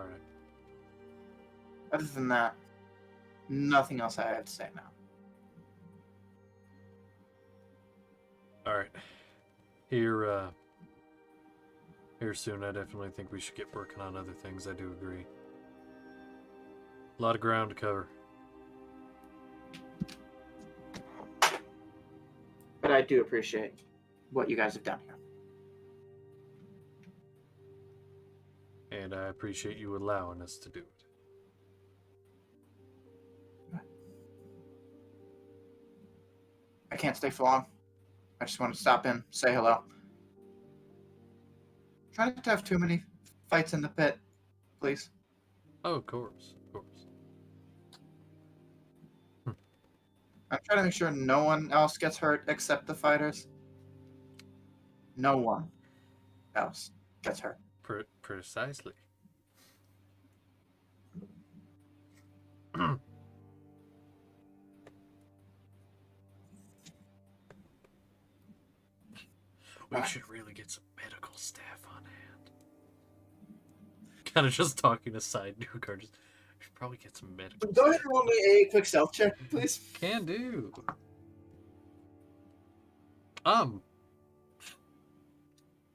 All right. Other than that, nothing else I have to say now. All right. Here soon, I definitely think we should get working on other things. I do agree. A lot of ground to cover. But I do appreciate what you guys have done here. And I appreciate you allowing us to do it. I can't stay for long. I just want to stop in, say hello. Try not to have too many fights in the pit, please. Oh, of course. Of course. I'm trying to make sure no one else gets hurt except the fighters. No one else gets hurt. Precisely. We Right. should really get some medical staff on hand. Kind of just talking aside, new card. We should probably get some medical Go ahead staff. and roll me a quick stealth check, please. Can do.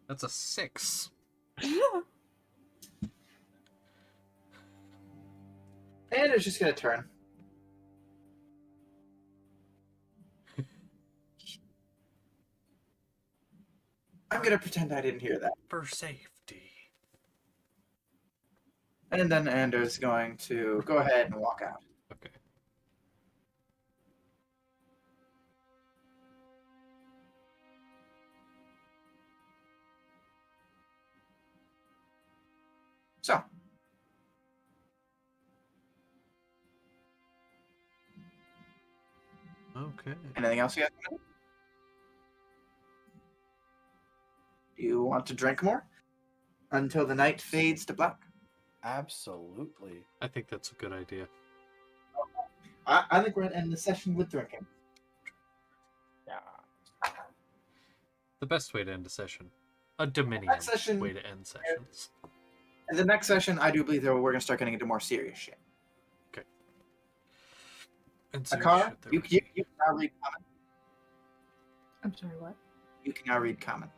That's a 6. And it's just gonna turn. I'm gonna pretend I didn't hear that. For safety. And then Anders going to go ahead and walk out. Okay. So. Okay. Anything else you guys want to do? Do you want to drink more? Until the night fades to black. Absolutely. I think that's a good idea. I think we're going to end the session with drinking. Yeah. The best way to end a session. A Dominium Next session, way to end sessions. in the next session, I do believe that we're going to start getting into more serious shit. And A serious car, shit there you was. can now read common. I'm sorry, what? You can now read common.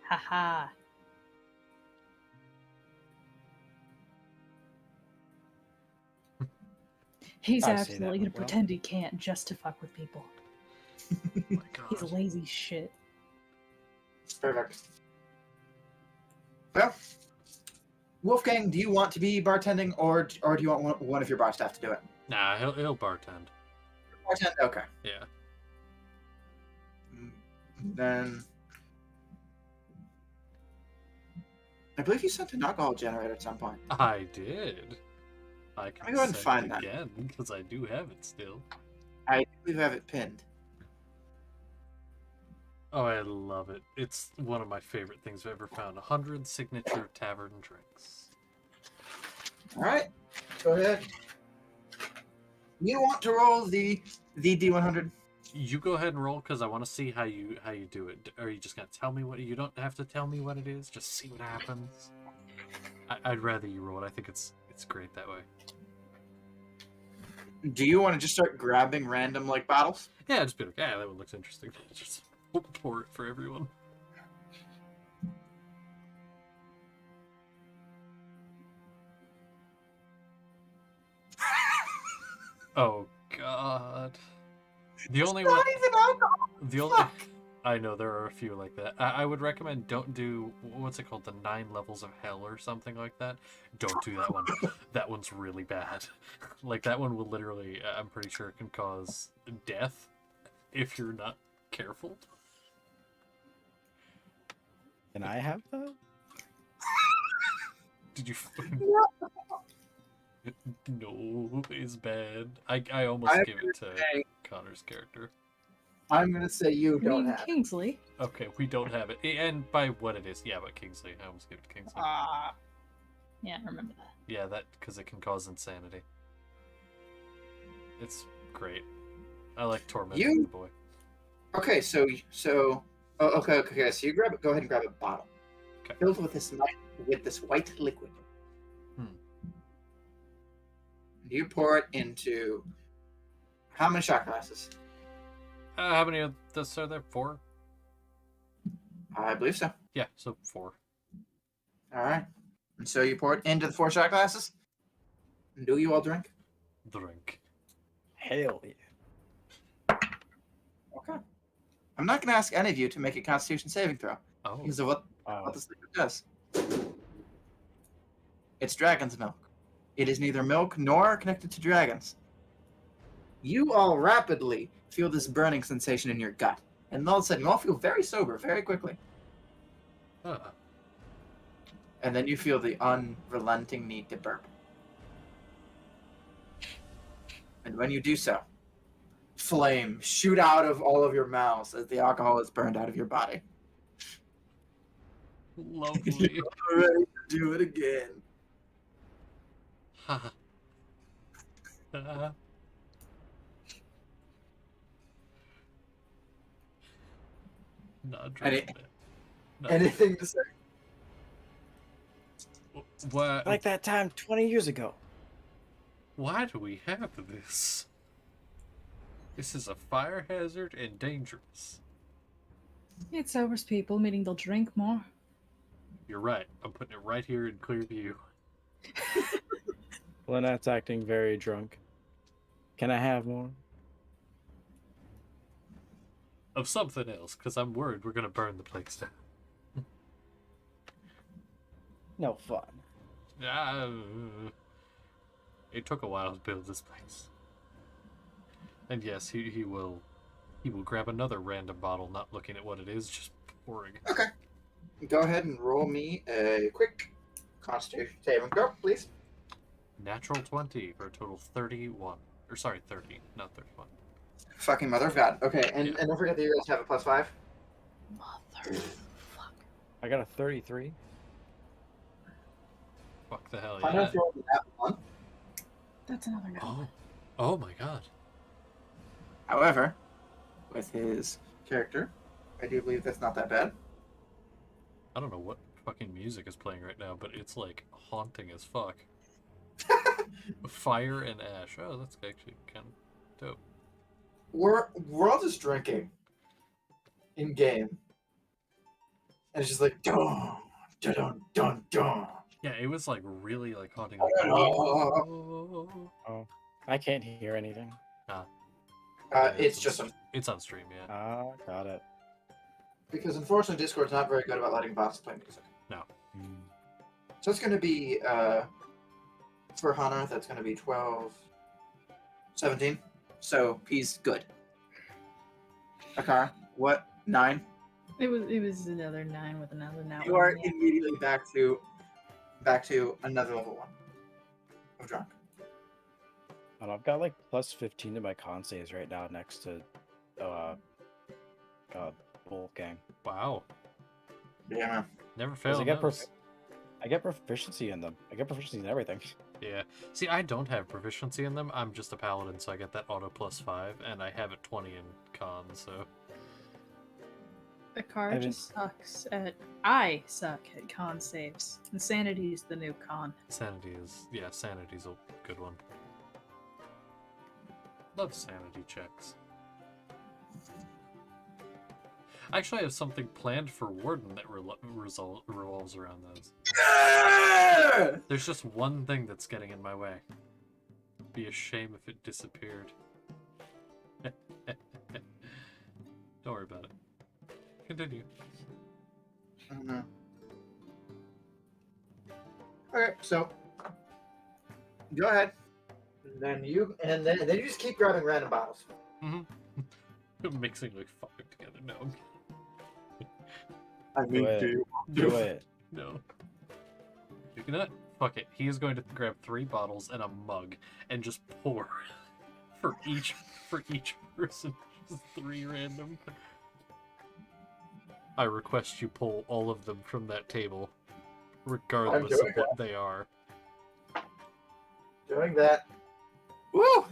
Haha. He's I see that absolutely one, gonna bro. pretend he can't just to fuck with people. Oh my He's God. lazy shit. Perfect. Well, Wolfgang, do you want to be bartending, or do you want one of your bar staff to do it? Nah, he'll bartend. Bartend? Okay. Yeah. Then I believe you sent an alcohol generator at some point. I did. I can me go ahead and send find it that. again because I do have it still. I believe I have it pinned. Oh, I love it. It's one of my favorite things I've ever found. 100 signature tavern drinks. All right, go ahead. You want to roll the D100? You go ahead and roll because I want to see how you do it. Are you just gonna tell me what? You don't have to tell me what it is. Just see what happens. I'd rather you roll it. I think it's great that way. Do you want to just start grabbing random like bottles? Yeah, just be like, yeah, that one looks interesting. Just pour it for everyone. Oh God. The only one. Not even alcohol. The only. I know there are a few like that. I would recommend don't do what's it called, the 9 levels of hell or something like that. Don't do that one. That one's really bad. Like that one will literally, I'm pretty sure, it can cause death if you're not careful. Can I have that? Did you? No, it's bad. I almost I'm give it to say- Connor's character. I'm gonna say you I don't mean, have it. Kingsley. Okay, we don't have it, and by what it is, yeah, but Kingsley. I almost give it to Kingsley. Yeah, I remember that. Yeah, that because it can cause insanity. It's great. I like tormenting You- the boy. Okay, so okay. So you grab it. Go ahead and grab a bottle Okay. filled with this white liquid. you pour it into how many shot glasses? How many of this are there? 4? I believe so. Yeah, so 4. All right. And so you pour it into the 4 shot glasses. And do you all drink? Drink. Hell yeah. Okay. I'm not going to ask any of you to make a Constitution saving throw Oh. because of what Wow. this liquid does. It's dragon's milk. It is neither milk nor connected to dragons. You all rapidly feel this burning sensation in your gut. And all of a sudden, you all feel very sober very quickly. And then you feel the unrelenting need to burp. And when you do so, flame shoot out of all of your mouths as the alcohol is burned out of your body. Lovely. You're ready to do it again. Not drinking it. Not Anything to say? What? Like that time 20 years ago. Why do we have this? This is a fire hazard and dangerous. It sobers people, meaning they'll drink more. You're right. I'm putting it right here in clear view. Lynette's acting very drunk. Can I have more? Of something else, because I'm worried we're gonna burn the place down. No fun. It took a while to build this place. And yes, he will grab another random bottle, not looking at what it is, just pouring. Okay. Go ahead and roll me a quick Constitution saving throw, please. Natural 20 for a total of 31. Or sorry, 30, not 31. Fucking mother of God. Okay, and, Yeah. and don't forget that you guys have a +5. Mother. Fuck. I got a 33. Fuck the hell, Find yeah. out if you're rolling that one. That's another no. Oh. Oh my god. However, with his character, I do believe that's not that bad. I don't know what fucking music is playing right now, but it's like haunting as fuck. Fire and ash. Oh, that's actually kind of dope. We're all just drinking in game, and it's just like dun dun dun dun. Yeah, it was like really like haunting. Oh. I can't hear anything. It's just it's on stream, yeah. Ah, got it. because unfortunately Discord's not very good about letting bots play music. Hmm. So it's going to be for Hunter. That's going to be 12, 17. So he's good. Akara, what 9? It was another 9 with another now. You are immediately back to another level 1 of drunk. And I've got like plus 15 to my con saves right now next to God, Wolfgang. Wow. Yeah, man. Never 'Cause failed. I get proficiency in them. I get proficiency in everything. Yeah. See, I don't have proficiency in them. I'm just a paladin, so I get that auto +5, and I have it 20 in con, so. The car Evan- just sucks at. I suck at con saves. Insanity is the new con. Sanity's a good one. Love sanity checks. Actually, I have something planned for Warden that revolves around those. There's just one thing that's getting in my way. Be a shame if it disappeared. Don't worry about it. Continue. Mm-hmm. Okay, so go ahead. And then you just keep grabbing random bottles. Mm-hmm. Mixing like fucking together. No. I Do it. Do it. No. You cannot. Fuck it. He is going to grab 3 bottles and a mug and just pour for each person. Just 3 random. I request you pull all of them from that table, regardless of doing what they are. Doing that. Woo!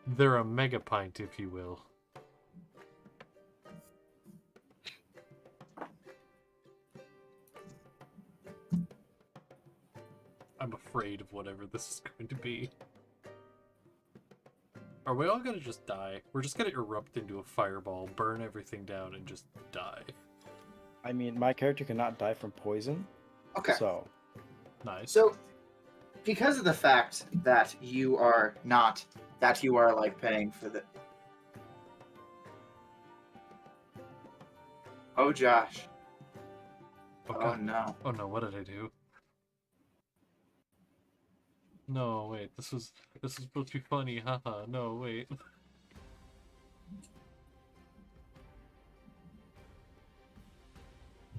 They're a mega pint, if you will. I'm a afraid of whatever this is going to be. Are we all gonna just die? We're just gonna erupt into a fireball, burn everything down, and just die. I mean, my character cannot die from poison. Okay. So, Nice. So, because of the fact that you are like paying for the. Oh, Josh. Okay. Oh, no. Oh no, what did I do? No, wait, this was supposed to be funny, haha. No, wait.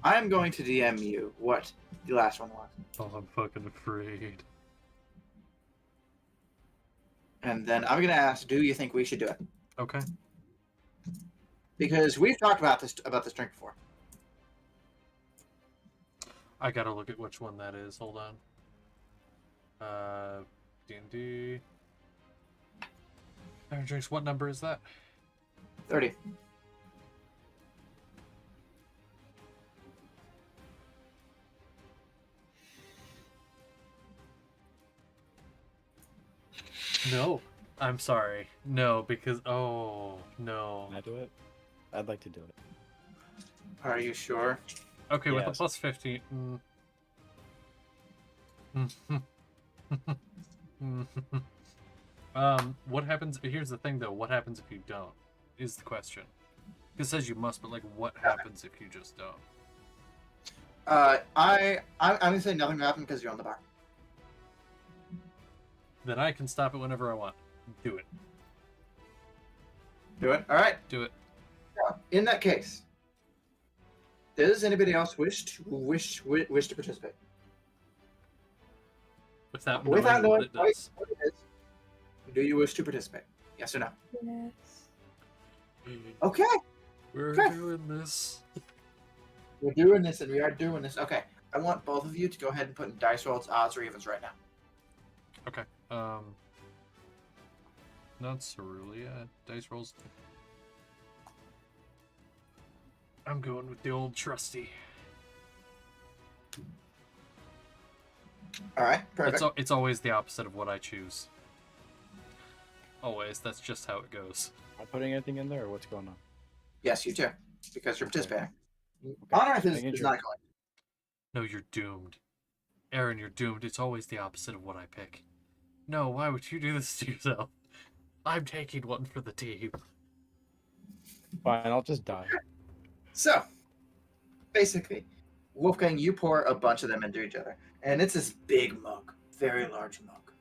I am going to DM you what the last one was. Oh, I'm fucking afraid. And then I'm going to ask, do you think we should do it? Okay. Because we've talked about this drink before. I gotta look at which one that is. Hold on. D&D. Iron Drinks, what number is that? 30. No. I'm sorry. No, because... Oh, no. can I do it? I'd like to do it. Are you sure? Okay, with a Yes. plus 15... what happens... Here's the thing, though. What happens if you don't? Is the question. It says you must, but, like, what happens if you just don't? I'm going to say nothing will happen because you're on the bar. Then I can stop it whenever I want. Do it. Do it? All right. Do it. In that case, does anybody else wish to participate? Without Without knowing what knowing it does. what it is, do you wish to participate? Yes or no? Yes. Okay. We're Okay. doing this. We're doing this, and we are doing this. Okay. I want both of you to go ahead and put in dice rolls, odds, or evens right now. Okay. Not Cerulean. Dice rolls. I'm going with the old trusty. All right. Perfect. It's always the opposite of what I choose. Always. That's just how it goes. Am I putting anything in there, or what's going on? Yes, you too, because you're participating. Okay. Honor is Making is sure. not going. No, you're doomed. Aaron, you're doomed. It's always the opposite of what I pick. No, why would you do this to yourself? I'm taking one for the team. Fine, I'll just die. So, basically, Wolfgang, you pour a bunch of them into each other, and it's this big mug, very large mug.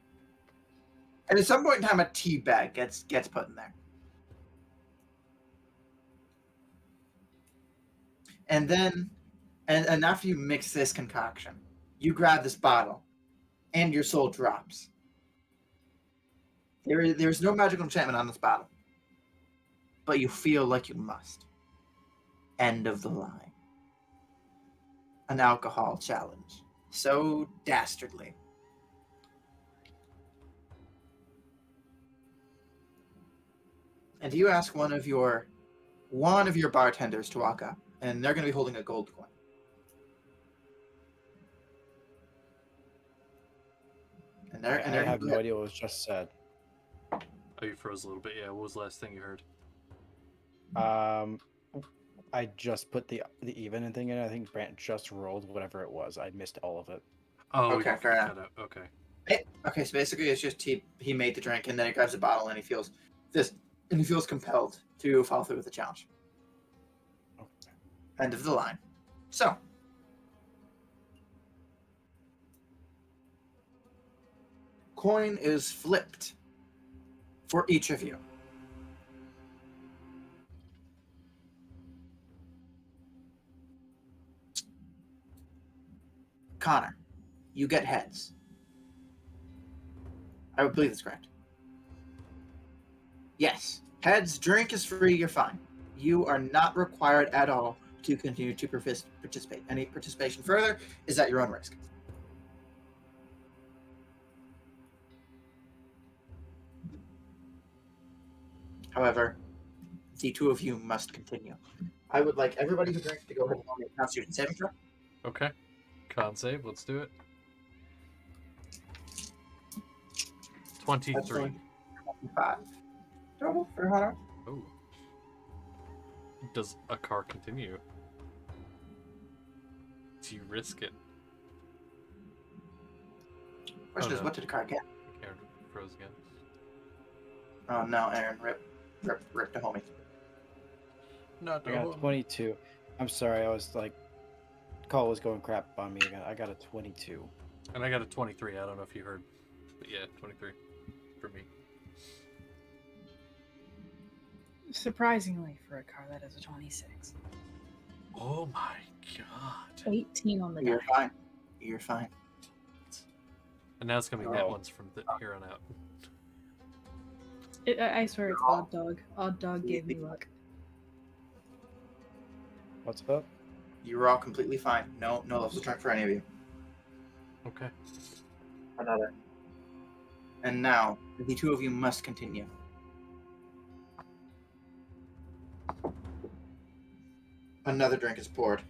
And at some point in time, a tea bag gets put in there. And then, and after you mix this concoction, you grab this bottle, and your soul drops. There's no magical enchantment on this bottle, but you feel like you must. End of the line. An alcohol challenge. So dastardly. And you ask one of your bartenders to walk up, and they're going to be holding a gold coin. And I have no idea what was just said. Oh, you froze a little bit. Yeah, what was the last thing you heard? I just put the even thing in. I think Brant just rolled whatever it was. I missed all of it. Oh, Okay, you fair figured enough. that out. Okay. Okay, so basically it's just he made the drink, and then he grabs the bottle, and he feels this, and he feels compelled to follow through with the challenge. Okay. End of the line. So, coin is flipped for each of you. Connor, you get heads. I would believe that's correct. Yes. Heads, drink is free, you're fine. You are not required at all to continue to participate. Any participation further is at your own risk. However, the two of you must continue. I would like everybody who drinks to go ahead and roll me a Constitution saving throw. Okay. Con save. Let's do it. 23. 5 total for Hunter. Oh. Does a car continue? Do you risk it? Question Oh, is, no. what did the car get? Aaron froze again. Oh no, Aaron, rip to homie. Not I got a 22. I'm sorry, I was like, call was going crap on me again. I got a 22. And I got a 23. I don't know if you heard. But yeah, 23 for me. Surprisingly, for a car, that is a 26. Oh my god. 18 on the die. You're fine. You're fine. And now it's going to be net Oh. ones from here on out. I swear it's Odd Dog. Odd Dog gave me luck. What's up? You were all completely fine. No levels of drink for any of you. Okay. Another. And now, the two of you must continue. Another drink is poured.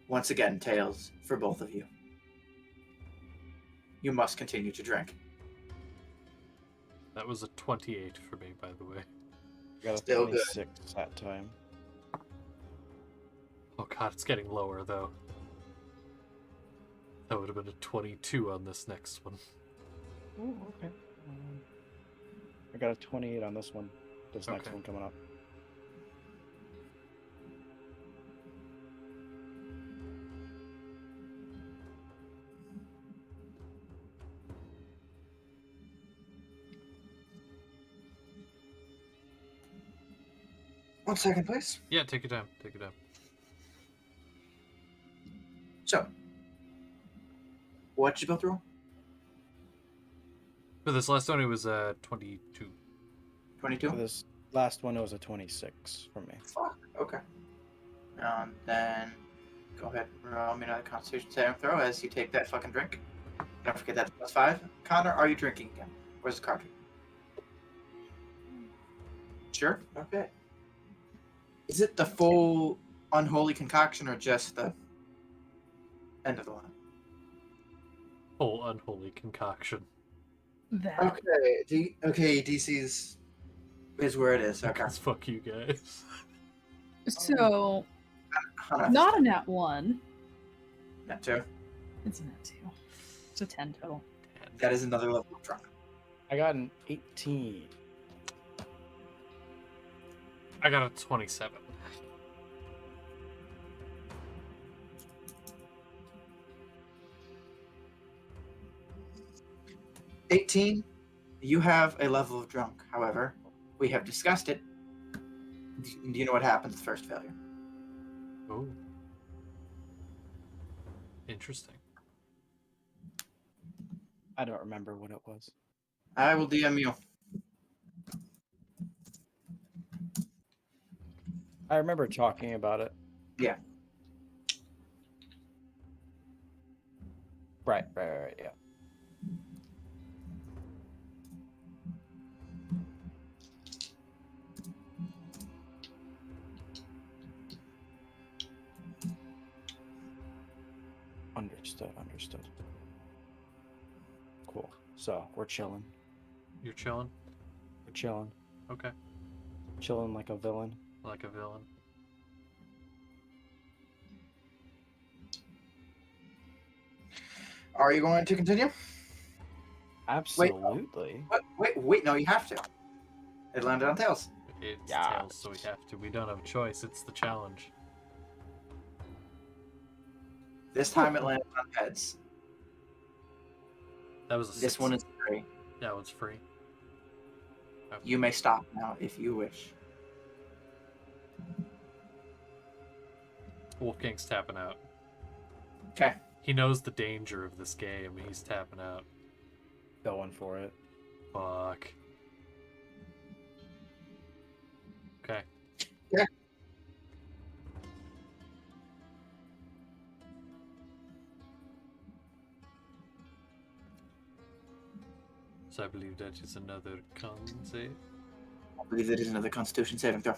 Once again, tails for both of you. You must continue to drink. That was a 28 for me, by the way. I got a Still good. 26 that time. Oh god, it's getting lower, though. That would have been a 22 on this next one. Oh, okay. I got a 28 on this one. This next Okay. one coming up. One second, please. Yeah, take your time. Take your time. So, what did you both roll? For this last one, it was 22. 22? For this last one, it was a 26 for me. Fuck. Okay. Then go ahead and roll me another Constitution saving throw as you take that fucking drink. Don't forget that's +5. Connor, are you drinking again? Where's the card? Sure. Okay. Is it the full unholy concoction or just the end of the line? Full unholy concoction. That. Okay, DC's is where it is. Okay. Because fuck you guys. So, Hannah, not a nat 1. that too. It's a nat 2. It's a 10 total. That is another level of drunk. I got an 18. I got a 27. $18. You have a level of drunk. However, we have discussed it. Do you know what happens the first failure? Oh. Interesting. I don't remember what it was. I will DM you. I remember talking about it. Yeah. Right, yeah. Understood. Cool. So, we're chilling. You're chilling? We're chilling. Okay. Chilling like a villain. Like a villain. Are you going to continue? Absolutely. Wait, no, you have to. It landed on tails. It's Yeah. tails, so we have to. We don't have a choice. It's the challenge. This time it landed on heads. That was a This 6. one is free. That one's free. Okay. You may stop now if you wish. Wolfgang's tapping out. Okay. He knows the danger of this game. He's tapping out. Going for it. Fuck. Okay. Yeah. So I believe that is another con save. I believe that is another Constitution saving throw.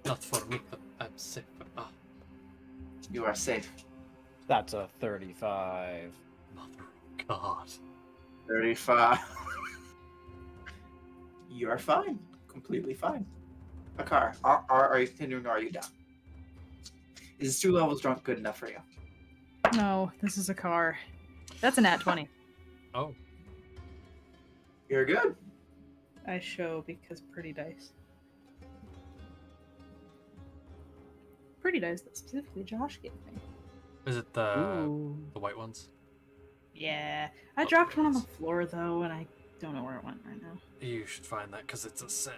Not for me, but I'm safe. Ah, You are safe. That's a 35. mother of God. 35. You are fine. Completely fine. Akar, are you continuing or are you done? Is 2 levels drunk good enough for you? No, this is a car. That's an at 20. Oh, You're good. I show because pretty dice. Pretty dice that specifically Josh gave me. is it Ooh. the white ones? Yeah. I Oh, dropped one on the yes. floor though, and I don't know where it went right now. You should find that because it's a set.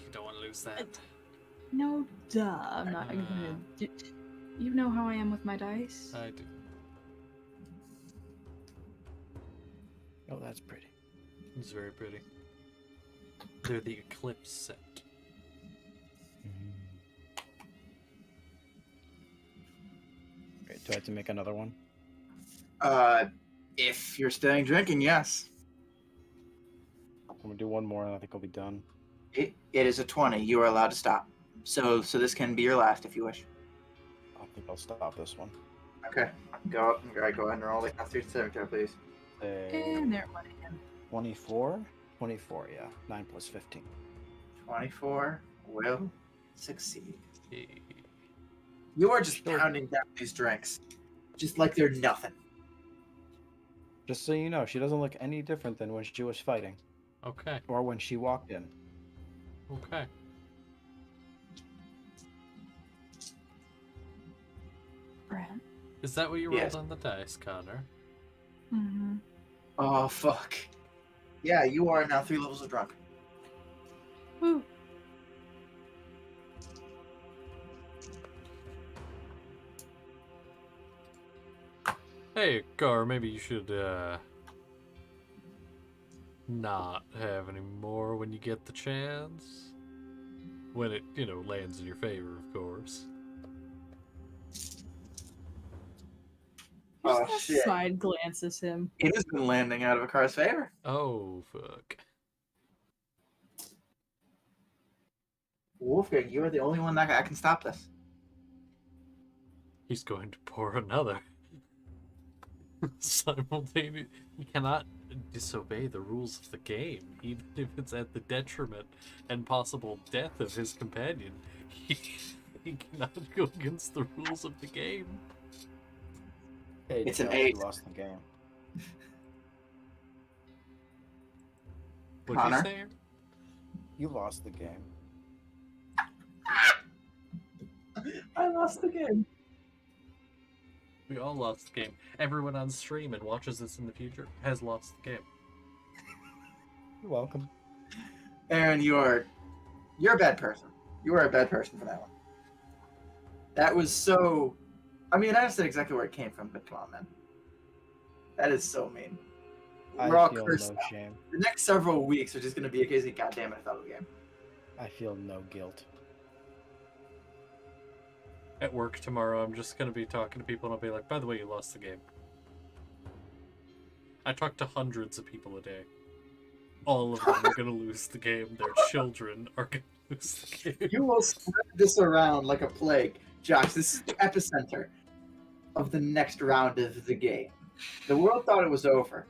You don't want to lose that. No, duh. I'm not gonna. You know how I am with my dice. I do. Oh, that's pretty. It's very pretty. They're the Eclipse set. Okay, do I have to make another one? If you're staying drinking, yes. I'm gonna do one more and I think I'll be done. It is a 20. You are allowed to stop. So this can be your last if you wish. I think I'll stop this one. Okay. Go ahead and roll the Constitution saving throw, please. And there it went again. 24? 24, yeah. 9 plus 15. 24 will succeed. Yeah. You are just pounding down these drinks, just like they're nothing. Just so you know, she doesn't look any different than when she was fighting. Okay. Or when she walked in. Okay. Brent. Is that what you rolled Yes. on the dice, Connor? Mm-hmm. Oh, fuck. Yeah, you are now 3 levels of drunk. Woo. Hey, Gar, maybe you should, not have any more when you get the chance. When it, lands in your favor, of course. Oh, Just shit. side glances him. It has been landing out of a car's favor. Oh, fuck. Wolfgang, you are the only one that can stop this. He's going to pour another. Simultaneously, he cannot disobey the rules of the game, even if it's at the detriment and possible death of his companion. He cannot go against the rules of the game. Hey, It's an Josh, 8. You lost the game. What'd Connor? you say? You lost the game. I lost the game. We all lost the game. Everyone on stream and watches this in the future has lost the game. You're welcome. Aaron, you're a bad person. You are a bad person for that one. That was so... I mean, I understand exactly where it came from, but come on, man. That is so mean. We're all I feel cursed. no shame. The next several weeks are just going to be a case of, God damn it, I thought of the game. I feel no guilt. At work tomorrow, I'm just going to be talking to people and I'll be like, by the way, you lost the game. I talk to hundreds of people a day. All of them are going to lose the game. Their children are going to lose the game. You will spread this around like a plague. Josh, this is the epicenter of the next round of the game. The world thought it was over.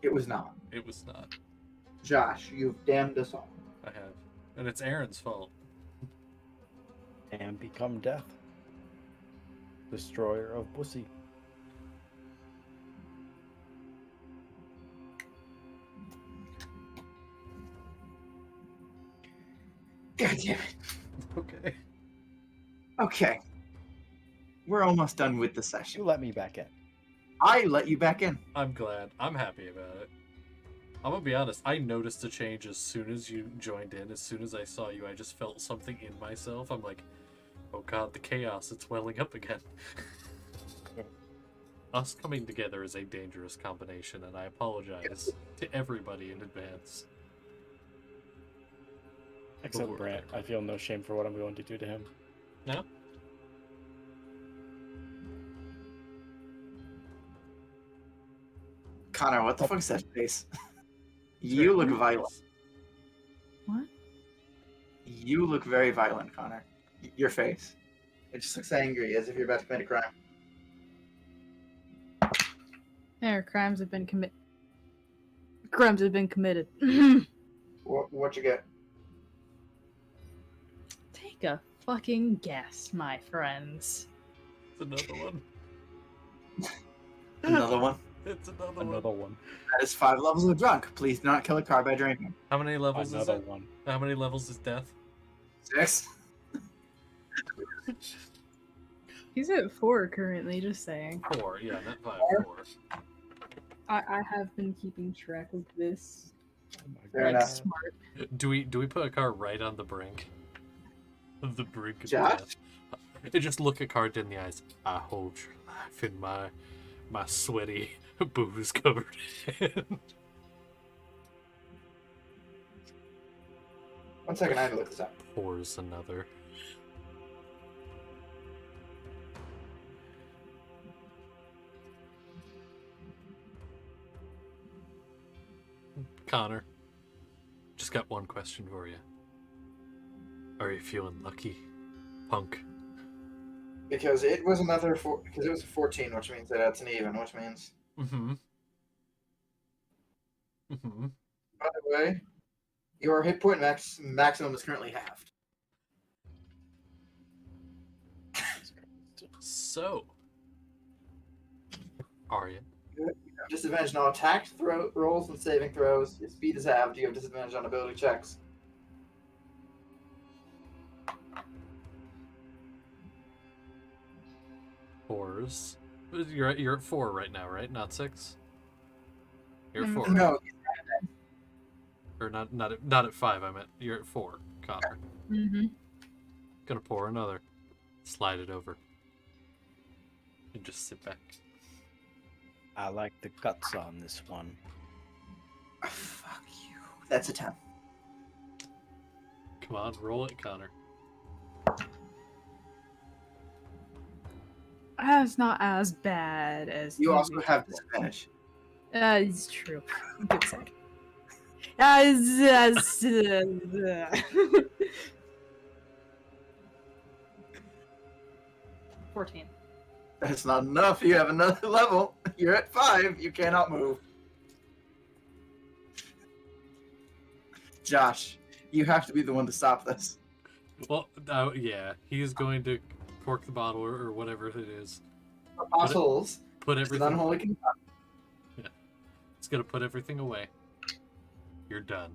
It was not. It was not. Josh, you've damned us all. I have. And it's Aaron's fault. And become death. Destroyer of pussy. God damn it. Okay. Okay. We're almost done with the You session. let me back in. I let you back in. I'm glad. I'm happy about it. I'm gonna be honest, I noticed a change as soon as you joined in. As soon as I saw you, I just felt something in myself. I'm like, oh god, the chaos, it's welling up again. Us coming together is a dangerous combination, and I apologize to everybody in advance. Except Lord. Brant. I feel no shame for what I'm going to do to him. No? Connor, what the fuck's that face? You look violent. What? You look very violent, Connor. Your face. It just looks angry, as if you're about to commit a crime. There, crimes have been committed. Crimes have been committed. What you get? Take a fucking guess, my friends. It's another one. Another one. It's another Another one. one. That is 5 levels of drunk. Please do not kill a car by drinking. How many levels Another is it? one. How many levels is death? 6. He's at 4 currently, just saying. 4, yeah, not 5, 4. I have been keeping track of this. Oh my Fair Like, enough. smart. Do we put a car right on the brink? Of the brink of Josh? death. And just look a car dead in the eyes. I hold your life in my sweaty booze covered hand. 1 second, I have to look this up. Pours another. Connor, just got one question for you. Are you feeling lucky, punk? Because it was another because it was a 14, which means that that's an even, which means. Mm-hmm. Mm-hmm. By the way, your hit point maximum is currently halved. So, are you? You have disadvantage on all attack rolls and saving throws. Your speed is halved. You have disadvantage on ability checks. Fours. You're at 4 right now, right? Not 6. You're at Mm. 4. No, Or not at 5. I meant you're at 4, Connor. Mm-hmm. Gonna pour another. Slide it over. And just sit back. I like the guts on this one. fuck you. That's a 10. Come on, roll it, Connor. That's not as bad as You also usual. have disadvantage. It's true. Good side. Uh, 14. That's not enough. You have another level. You're at 5. You cannot move. Josh, you have to be the one to stop this. Well, yeah, he's going to cork the bottle or whatever it is. Apostles. Put It's an everything. unholy concoction. It's gonna put everything away. You're done.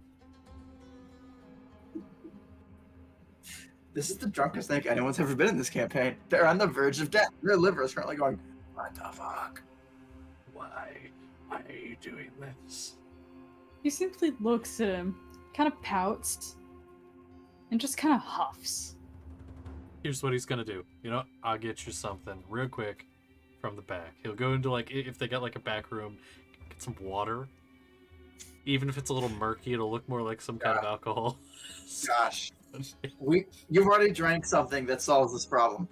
This is the drunkest thing anyone's ever been in this campaign. They're on the verge of death. Their liver is currently going, what the fuck? Why are you doing this? He simply looks at him, kind of pouts, and just kind of huffs. Here's what he's gonna do. You know, I'll get you something real quick from the back. He'll go into if they got like a back room, get some water. Even if it's a little murky, it'll look more like some kind of alcohol. Gosh. You've already drank something that solves this problem.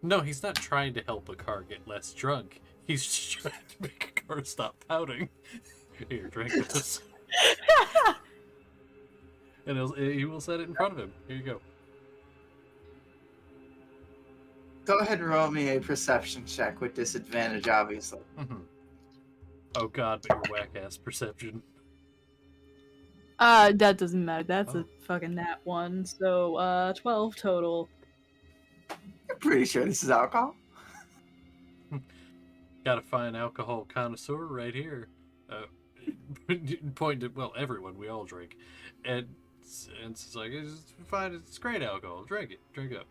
No, he's not trying to help a car get less drunk. He's just trying to make a car stop pouting. Here, drink this. And he will set it in front of him. Here you go. Go ahead and roll me a perception check with disadvantage, obviously. Mm-hmm. Oh god, but your whack-ass perception. That doesn't matter. That's Oh. a fucking nat 1. So, 12 total. You're pretty sure this is alcohol? Gotta find alcohol connoisseur right here. Point to, well, everyone, we all drink. And it's like, it's fine, it's great alcohol. Drink it. Drink up.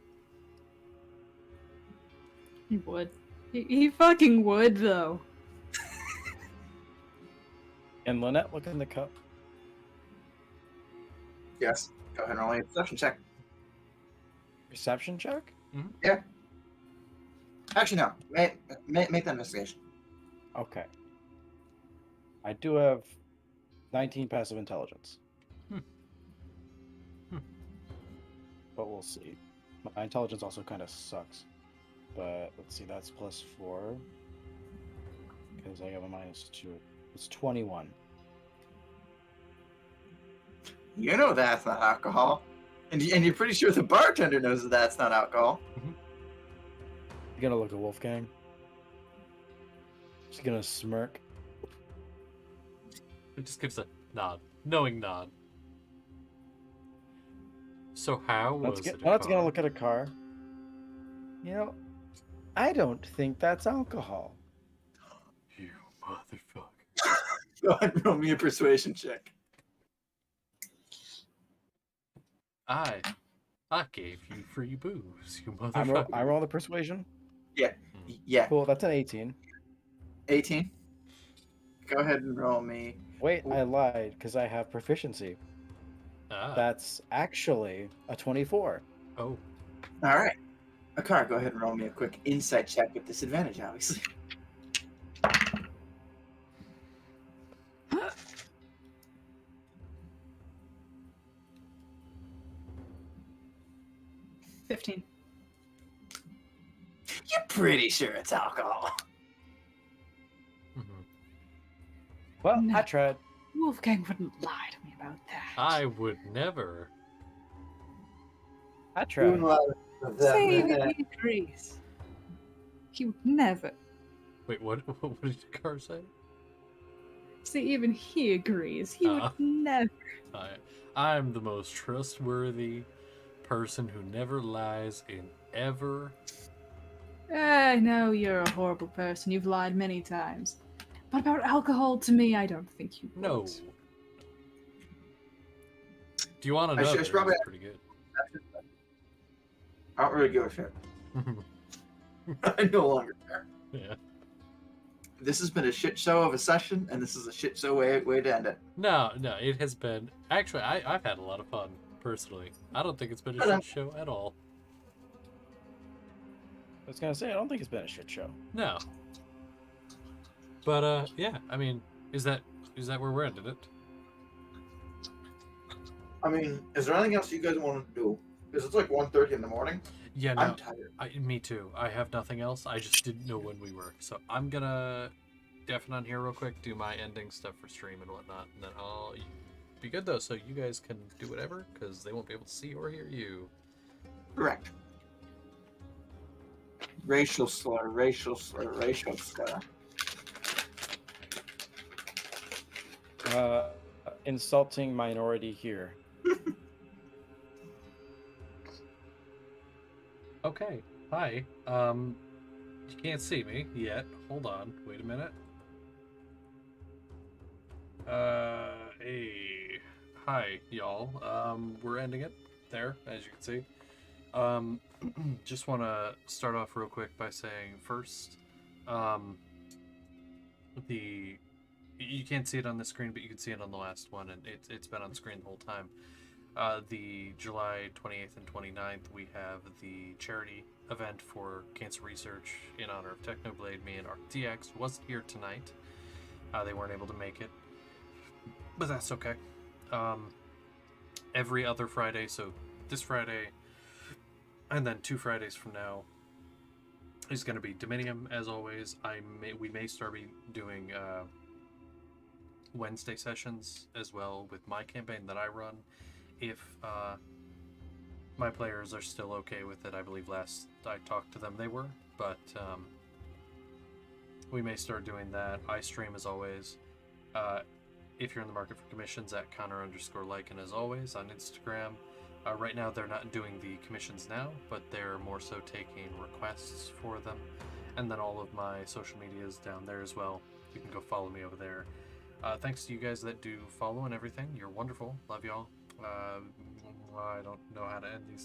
He would. He fucking would, though. And Lynette, look in the cup. Yes. Go ahead and roll me a perception check. Perception check? Actually, no. Make that investigation. Okay. I do have 19 passive intelligence. Hmm. But we'll see. My intelligence also kind of sucks. But let's see, that's +4. Because I have a -2. It's 21. You know that's not alcohol. And you're pretty sure the bartender knows that that's not alcohol. You gonna look at Wolfgang? She's gonna smirk. It just gives a nod, knowing nod. So how was it? Let's gonna look at a car. You know, I don't think that's alcohol. You motherfucker. Go ahead and roll me a persuasion check. I gave you free booze, you I motherfucker. roll the persuasion. Yeah, Cool, that's an 18. 18. Go ahead and roll me. Wait, I lied because I have proficiency. Ah. That's actually a 24. Oh. All right. Akar, go ahead and roll me a quick insight check with disadvantage, obviously. $15. You're pretty sure it's alcohol. Mhm. Well, No. I tried. Wolfgang wouldn't lie to me about that. I would never. I You tried. love Say them. that he agrees. He would never. Wait, what did the car say? See, even he agrees. He would never. I'm the most trustworthy person who never lies in ever. I know you're a horrible person. You've lied many times. But about alcohol, to me, I don't think you would. No. Do you want I another? should probably- It's pretty good. I don't really give a shit. I no longer care. Yeah. This has been a shit show of a session, and this is a shit show way to end it. No, it has been. Actually, I've had a lot of fun, personally. I don't think it's been a Hello. shit show at all. I was gonna say, I don't think it's been a shit show. No. But, yeah, I mean, is that where we're ending it? I mean, is there anything else you guys want to do? Because it's like 1:30 in the morning. Yeah, no. I'm tired. Me too. I have nothing else. I just didn't know when we were. So I'm gonna deafen on here real quick, do my ending stuff for stream and whatnot, and then I'll be good though, so you guys can do whatever, because they won't be able to see or hear you. Correct. Racial slur, racial slur, racial slur. Insulting minority here. Okay. Hi. You can't see me yet. Hold on. Wait a minute. Hey. Hi, y'all. We're ending it there, as you can see. Just want to start off real quick by saying first, you can't see it on the screen, but you can see it on the last one, and it's been on screen the whole time. The July 28th and 29th, we have the charity event for cancer research in honor of Technoblade. Me and ArcDX wasn't here tonight. They weren't able to make it, but that's okay. Every other Friday, so this Friday, and then 2 Fridays from now, is going to be Dominium, as always. We may start doing Wednesday sessions as well with my campaign that I run, if my players are still okay with it. I believe last I talked to them they were, but we may start doing that. I stream as always. If you're in the market for commissions, at Connor_Lycan as always on Instagram. Right now they're not doing the commissions now, but they're more so taking requests for them. And then all of my social media is down there as well. You can go follow me over there. Thanks to you guys that do follow and everything. You're wonderful. Love y'all. I don't know how to end these things.